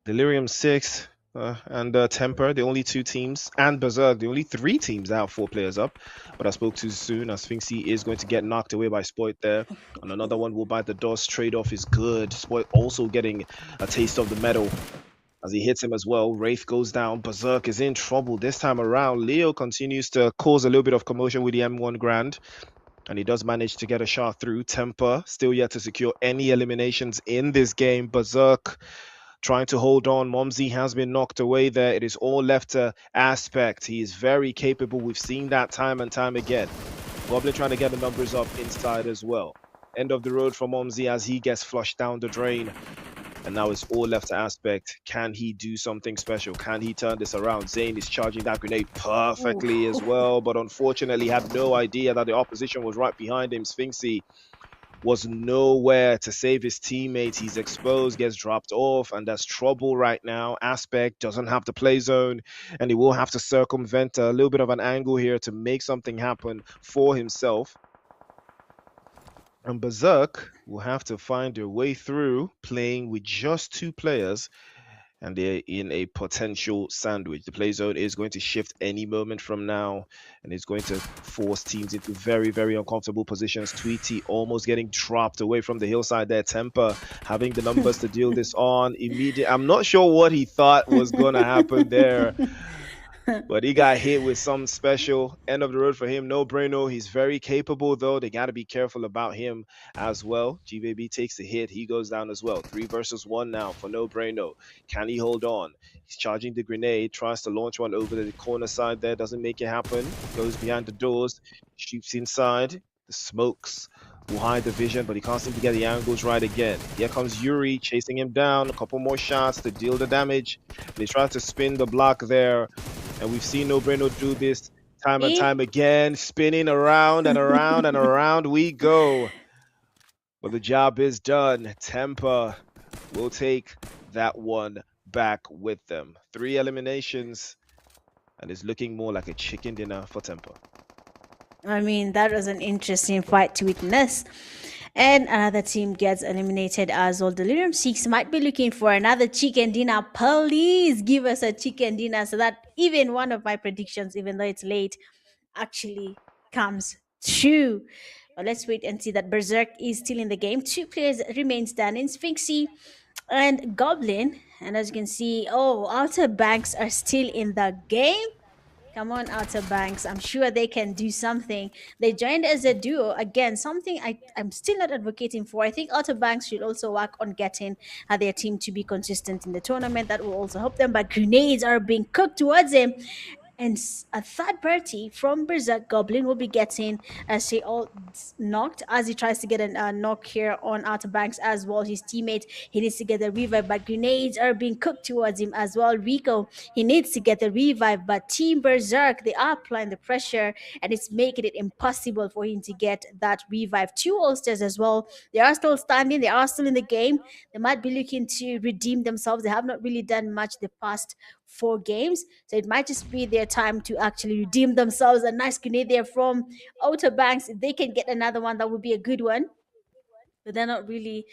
Delirium 6 and Temper, the only 2 teams, and Berserk, the only 3 teams that have 4 players up. But I spoke too soon, as Sphinxy is going to get knocked away by Spoit there. And another one will bite the dust. Trade-off is good. Spoit also getting a taste of the metal as he hits him as well. Wraith goes down. Berserk is in trouble this time around. Leo continues to cause a little bit of commotion with the M1 Grand, and he does manage to get a shot through. Temper still yet to secure any eliminations in this game. Berserk trying to hold on. Momsy has been knocked away there. It is all left to Aspect. He is very capable. We've seen that time and time again. Goblin trying to get the numbers up inside as well. End of the road for Momsy as he gets flushed down the drain. And now it's all left to Aspect. Can he do something special? Can he turn this around? Zane is charging that grenade perfectly as well, but unfortunately had no idea that the opposition was right behind him. Sphinxy was nowhere to save his teammates. He's exposed, gets dropped off, and there's trouble right now. Aspect doesn't have the play zone, and he will have to circumvent a little bit of an angle here to make something happen for himself. And Berserk will have to find their way through, playing with just 2 players, and they're in a potential sandwich. The play zone is going to shift any moment from now, and it's going to force teams into very, very uncomfortable positions. Tweety almost getting dropped away from the hillside there. Temper having the numbers to deal this on immediately. I'm not sure what he thought was going to happen there, but he got hit with some special. End of the road for him. No brainer. He's very capable, though. They got to be careful about him as well. G-Baby takes the hit. He goes down as well. 3 versus 1 now for No Braino. Can he hold on? He's charging the grenade. Tries to launch one over the corner side there. Doesn't make it happen. Goes behind the doors. Shoots inside. The smokes will hide the vision, but he can't seem to get the angles right again. Here comes Yuri chasing him down. A couple more shots to deal the damage. And he tries to spin the block there. And we've seen No Braino do this time and time again, spinning around and around and around we go. But the job is done. Temper will take that one back with them. 3 eliminations and it's looking more like a chicken dinner for Temper. I mean, that was an interesting fight to witness. And another team gets eliminated as well. Delirium 6 might be looking for another chicken dinner. Please give us a chicken dinner so that even one of my predictions, even though it's late, actually comes true. But let's wait and see that Berserk is still in the game. Two players remain standing, Sphinxy and Goblin. And as you can see, oh, Outer Banks are still in the game. Come on, Outer Banks. I'm sure they can do something. They joined as a duo. Again, something I'm still not advocating for. I think Outer Banks should also work on getting their team to be consistent in the tournament. That will also help them. But grenades are being cooked towards him. And a third party from Berserk Goblin will be getting say all knocked as he tries to get a knock here on Outer Banks as well. His teammate, he needs to get the revive, but grenades are being cooked towards him as well. Rico, he needs to get the revive, but Team Berserk, they are applying the pressure and it's making it impossible for him to get that revive. Two Ulsters as well, they are still standing, they are still in the game. They might be looking to redeem themselves. They have not really done much the past 4 games, so it might just be their time to actually redeem themselves. A nice grenade there from Outer Banks. If they can get another one, that would be a good one. But they're not really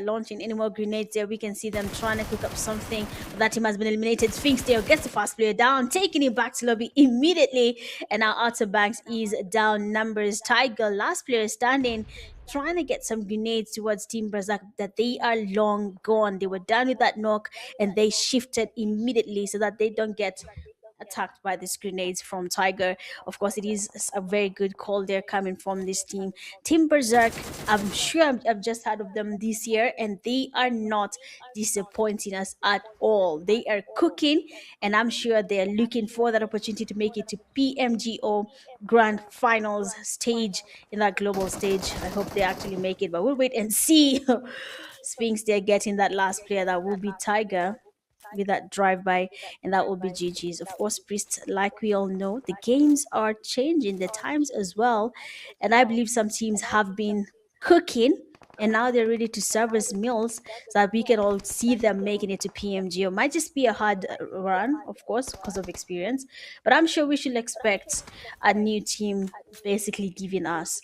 launching any more grenades there. We can see them trying to cook up something. But that team has been eliminated. Sphinx there gets the fast player down, taking him back to lobby immediately. And now Outer Banks is down numbers. Tiger, last player standing, trying to get some grenades towards Team Brazak, that they are long gone. They were done with that knock and they shifted immediately so that they don't get attacked by these grenades from Tiger. Of course, it is a very good call there coming from this team. Team Berserk, I'm sure I've just heard of them this year, and they are not disappointing us at all. They are cooking, and I'm sure they're looking for that opportunity to make it to PMGO Grand Finals stage in that global stage. I hope they actually make it, but we'll wait and see. Sphinx, they're getting that last player that will be Tiger with that drive by, and that will be GG's. Of course, Priest, like we all know, the games are changing, the times as well, and I believe some teams have been cooking and now they're ready to serve us meals so that we can all see them making it to PMGO. Might just be a hard run, of course, because of experience, but I'm sure we should expect a new team basically giving us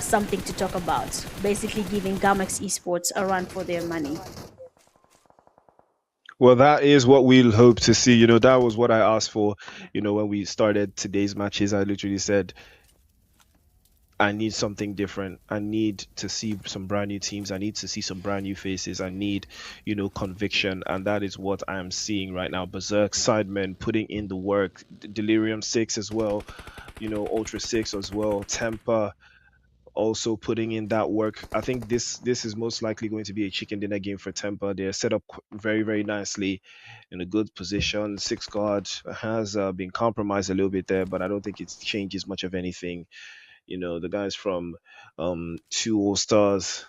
something to talk about, basically giving Gamex Esports a run for their money. Well, that is what we'll hope to see. You know, that was what I asked for. You know, when we started today's matches, I literally said, I need something different. I need to see some brand new teams. I need to see some brand new faces. I need, you know, conviction. And that is what I am seeing right now. Berserk, Sidemen putting in the work. Delirium 6 as well. You know, Ultra 6 as well. Temper also putting in that work. I think this is most likely going to be a chicken dinner game for Temper. They're set up very, very nicely in a good position. Six guard has been compromised a little bit there, but I don't think it changes much of anything. You know, the guys from 2 All-Stars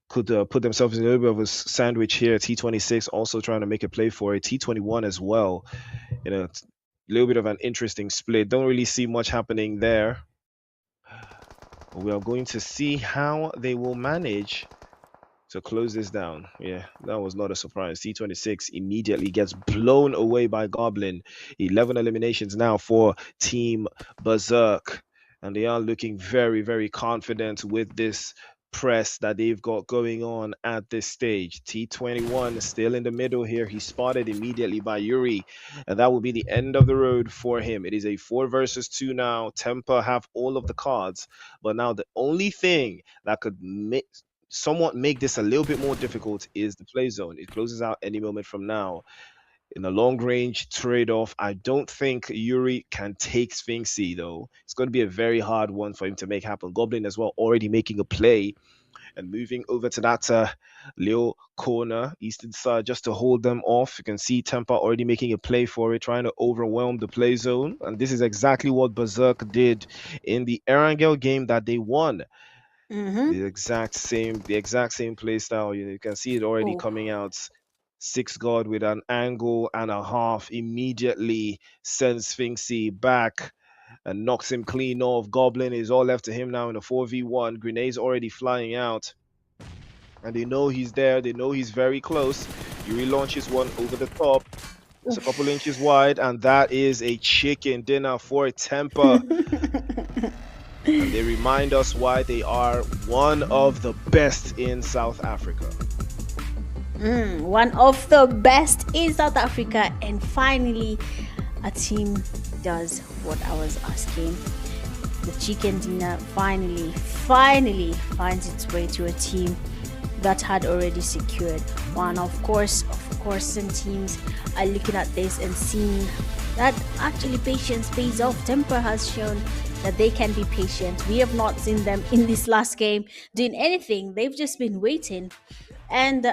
could put themselves in a little bit of a sandwich here. T26 also trying to make a play for it. T21 as well. You know, a little bit of an interesting split. Don't really see much happening there. We are going to see how they will manage to close this down. Yeah, that was not a surprise. T26 immediately gets blown away by Goblin. 11 eliminations now for Team Berserk. And they are looking very, very confident with this press that they've got going on at this stage. T21 still in the middle here. He's spotted immediately by Yuri, and that will be the end of the road for him. It is a 4 versus 2 now. Temper have all of the cards, but now the only thing that could somewhat make this a little bit more difficult is the play zone. It closes out any moment from now. In a long-range trade-off, I don't think Yuri can take Sphinxy, though. It's going to be a very hard one for him to make happen. Goblin as well, already making a play and moving over to that little corner, eastern side, just to hold them off. You can see Temper already making a play for it, trying to overwhelm the play zone. And this is exactly what Berserk did in the Erangel game that they won. The exact same play style. You can see it already coming out. 6 guard with an angle and a half immediately sends Sphinxy back and knocks him clean off. Goblin is all left to him now in a 4v1. Grenades already flying out. And they know he's there. They know he's very close. Yuri launches one over the top. It's a couple inches wide, and that is a chicken dinner for Temper. And they remind us why they are one of the best in South Africa. One of the best in South Africa, and finally a team does what I was asking. The chicken dinner finally finds its way to a team that had already secured one. Of course some teams are looking at this and seeing that actually patience pays off. Temper has shown that they can be patient. We have not seen them in this last game doing anything. They've just been waiting, and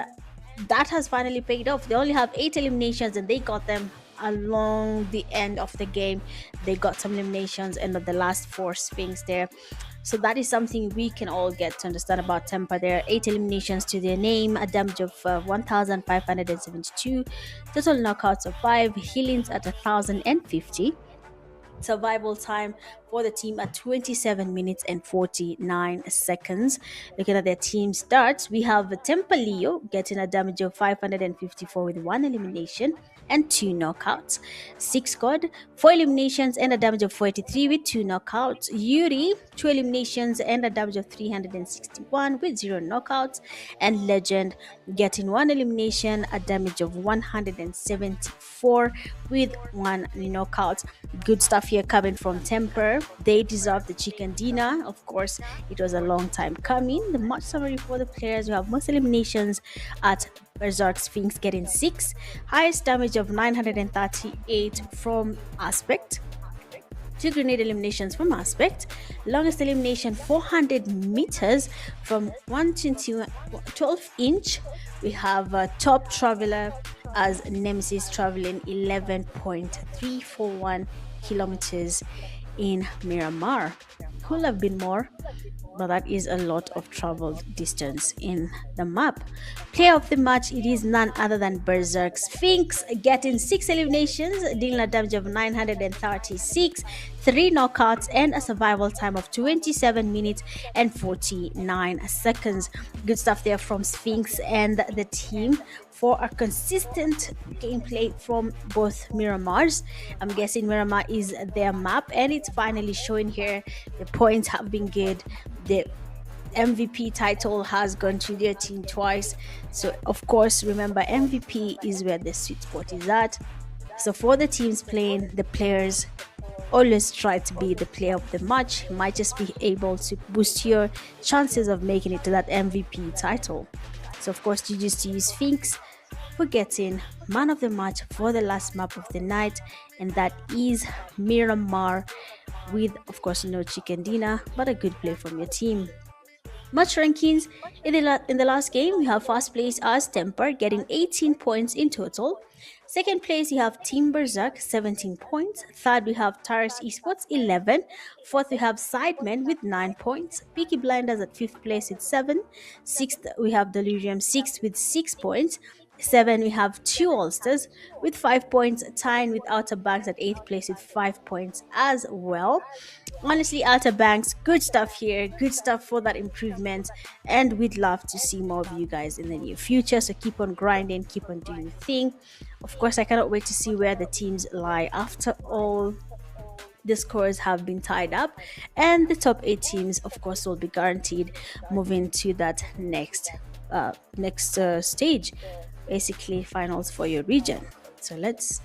that has finally paid off. They only have 8 eliminations, and they got them along the end of the game. They got some eliminations and the last 4 Sphinx there. So that is something we can all get to understand about Temper. There are 8 eliminations to their name, a damage of 1,572, total knockouts of 5, healings at 1,050. Survival time for the team at 27 minutes and 49 seconds. Looking at their team starts, we have Temper Leo getting a damage of 554 with 1 elimination and 2 knockouts. 6 God, 4 eliminations and a damage of 43 with 2 knockouts. Yuri, 2 eliminations and a damage of 361 with 0 knockouts. And Legend getting 1 elimination, a damage of 174 with 1 knockout. Good stuff here coming from Temper. They deserve the chicken dinner. Of course, it was a long time coming. The match summary for the players: we have most eliminations at Berserk Sphinx getting 6, highest damage of 938 from Aspect, 2 grenade eliminations from Aspect, longest elimination 400 meters from 12 inch. We have Top Traveler as Nemesis traveling 11.341 kilometers in Miramar. Could have been more, but that is a lot of travel distance in the map. Player of the match, it is none other than Berserk Sphinx, getting 6 eliminations, dealing a damage of 936, 3 knockouts, and a survival time of 27 minutes and 49 seconds. Good stuff there from Sphinx and the team for a consistent gameplay from both Miramars. I'm guessing Miramar is their map, and it's finally showing here. The points have been good. The MVP title has gone to their team twice. So of course, remember, MVP is where the sweet spot is at. So for the teams playing, the players always try to be the player of the match. You might just be able to boost your chances of making it to that MVP title. So of course, GG's to you, Sphinx, for getting man of the match for the last map of the night, and that is Miramar, with of course no chicken dinner, but a good play from your team. Match rankings in the last game: we have first place as Temper getting 18 points in total. Second place, you have Team Berserk, 17 points. Third, we have Tyrus Esports, 11. Fourth, we have Sidemen with 9 points. Peaky Blinders at 5th place with 7. Sixth, we have Delirium 6 with 6 points. 7, we have 2 Ulsters with 5 points, tying with Outer Banks at 8th place with 5 points as well. Honestly, Outer Banks, good stuff here, good stuff for that improvement, and we'd love to see more of you guys in the near future. So keep on grinding, keep on doing your thing. Of course, I cannot wait to see where the teams lie after all the scores have been tied up, and the top 8 teams, of course, will be guaranteed moving to that next stage, basically finals for your region. So let's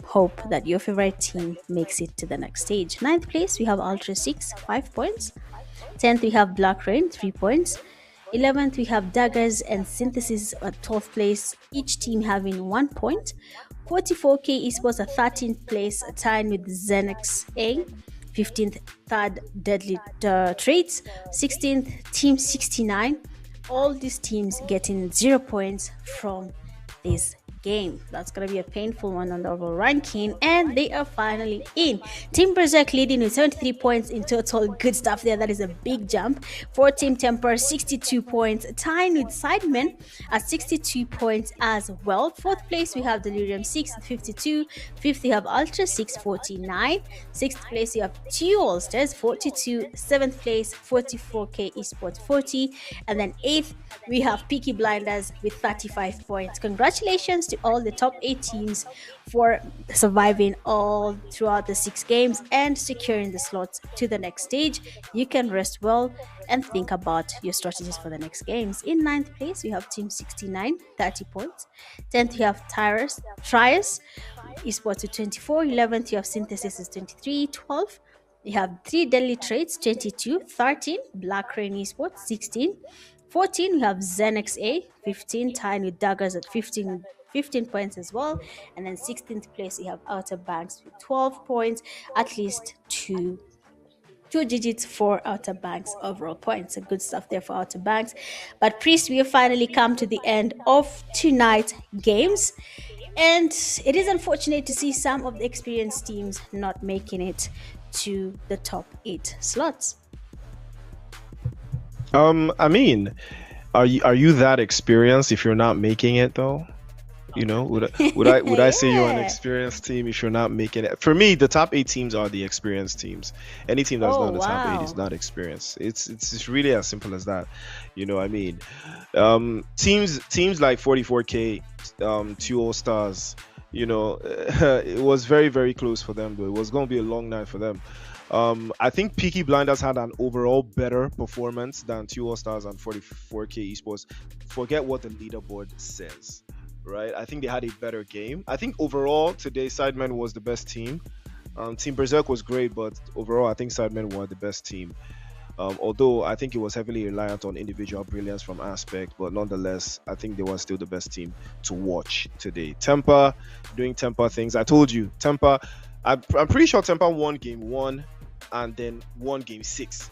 hope that your favorite team makes it to the next stage. 9th place, we have Ultra 6, 5 points. 10th, we have Black Rain, 3 points. 11th, we have Daggers and Synthesis at 12th place, each team having 1 point. 44K Esports at 13th place, tying with Xenex A. 15th, Third Deadly Traits. 16th, Team 69. All these teams getting 0 points from this game. That's gonna be a painful one on the overall ranking, and they are finally in. Team Berserk leading with 73 points in total. Good stuff there. That is a big jump for Team Temper. 62 points, tying with Sidemen at 62 points as well. 4th place, we have Delirium 6 at 52. 5th, we have Ultra 6, 49. 6th place, we have 2 All-Stars, 42. 7th place, 44K Esports, 40. And then 8th, we have Peaky Blinders with 35 points. Congratulations to all the top 8 teams for surviving all throughout the 6 games and securing the slots to the next stage. You can rest well and think about your strategies for the next games. In 9th place, we have Team 69, 30 points. 10th, we have Triers Esports with 24. 11th, you have Synthesis is 23. 12, you have 3 Deadly Trades, 22. 13, Black Rain Esports, 16. 14, we have ZenXA, 15, tying with Daggers at 15 points as well. And then 16th place, we have Outer Banks with 12 points, at least two digits for Outer Banks overall points. So good stuff there for Outer Banks. But Priest, we have finally come to the end of tonight's games. And it is unfortunate to see some of the experienced teams not making it to the top 8 slots. I mean, are you that experienced if you're not making it though? You know, would I say you're an experienced team if you're not making it? For me, the top 8 teams are the experienced teams. Any team that's not in the top 8 is not experienced. It's really as simple as that. You know what I mean? Teams like 44K, 2 All Stars, you know, it was very, very close for them though. It was going to be a long night for them. I think Peaky Blinders had an overall better performance than 2 All Stars and 44K Esports. Forget what the leaderboard says, right? I think they had a better game. I think overall today Sidemen was the best team. Team Berserk was great, but overall I think Sidemen were the best team. Although I think it was heavily reliant on individual brilliance from Aspect, but nonetheless, I think they were still the best team to watch today. Temper doing Temper things. I told you, Temper, I'm pretty sure Temper won game 1 and then won game 6.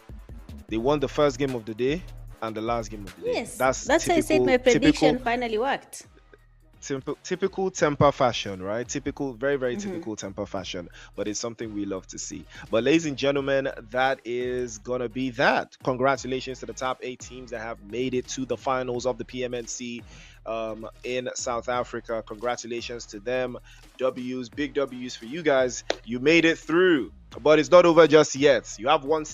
They won the first game of the day and the last game of the day. Yes, that's typical, how I said my prediction finally worked. Typical Temper fashion, right? Typical, very, very typical Temper fashion, but it's something we love to see. But ladies and gentlemen, that is gonna be that. Congratulations to the top 8 teams that have made it to the finals of the PMNC in South Africa. Congratulations to them. Big W's for you guys. You made it through, but it's not over just yet. You have one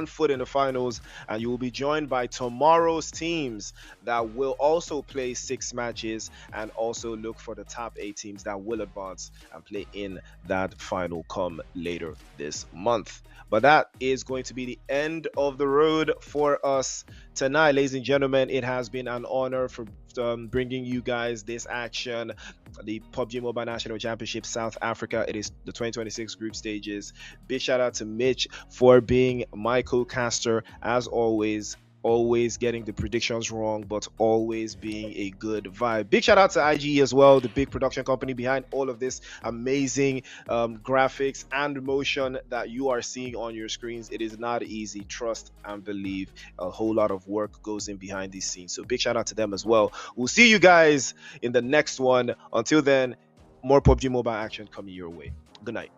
foot in the finals, and you will be joined by tomorrow's teams that will also play 6 matches and also look for the top 8 teams that will advance and play in that final come later this month. But that is going to be the end of the road for us tonight, ladies and gentlemen. It has been an honor for bringing you guys this action, the PUBG Mobile National Championship South Africa. It is the 2026 group stages. Big shout out to Mitch for being my co-caster as always getting the predictions wrong, but always being a good vibe. Big shout out to IG as well, the big production company behind all of this amazing graphics and motion that you are seeing on your screens. It is not easy. Trust and believe. A whole lot of work goes in behind these scenes. So big shout out to them as well. We'll see you guys in the next one. Until then, more PUBG Mobile action coming your way. Good night.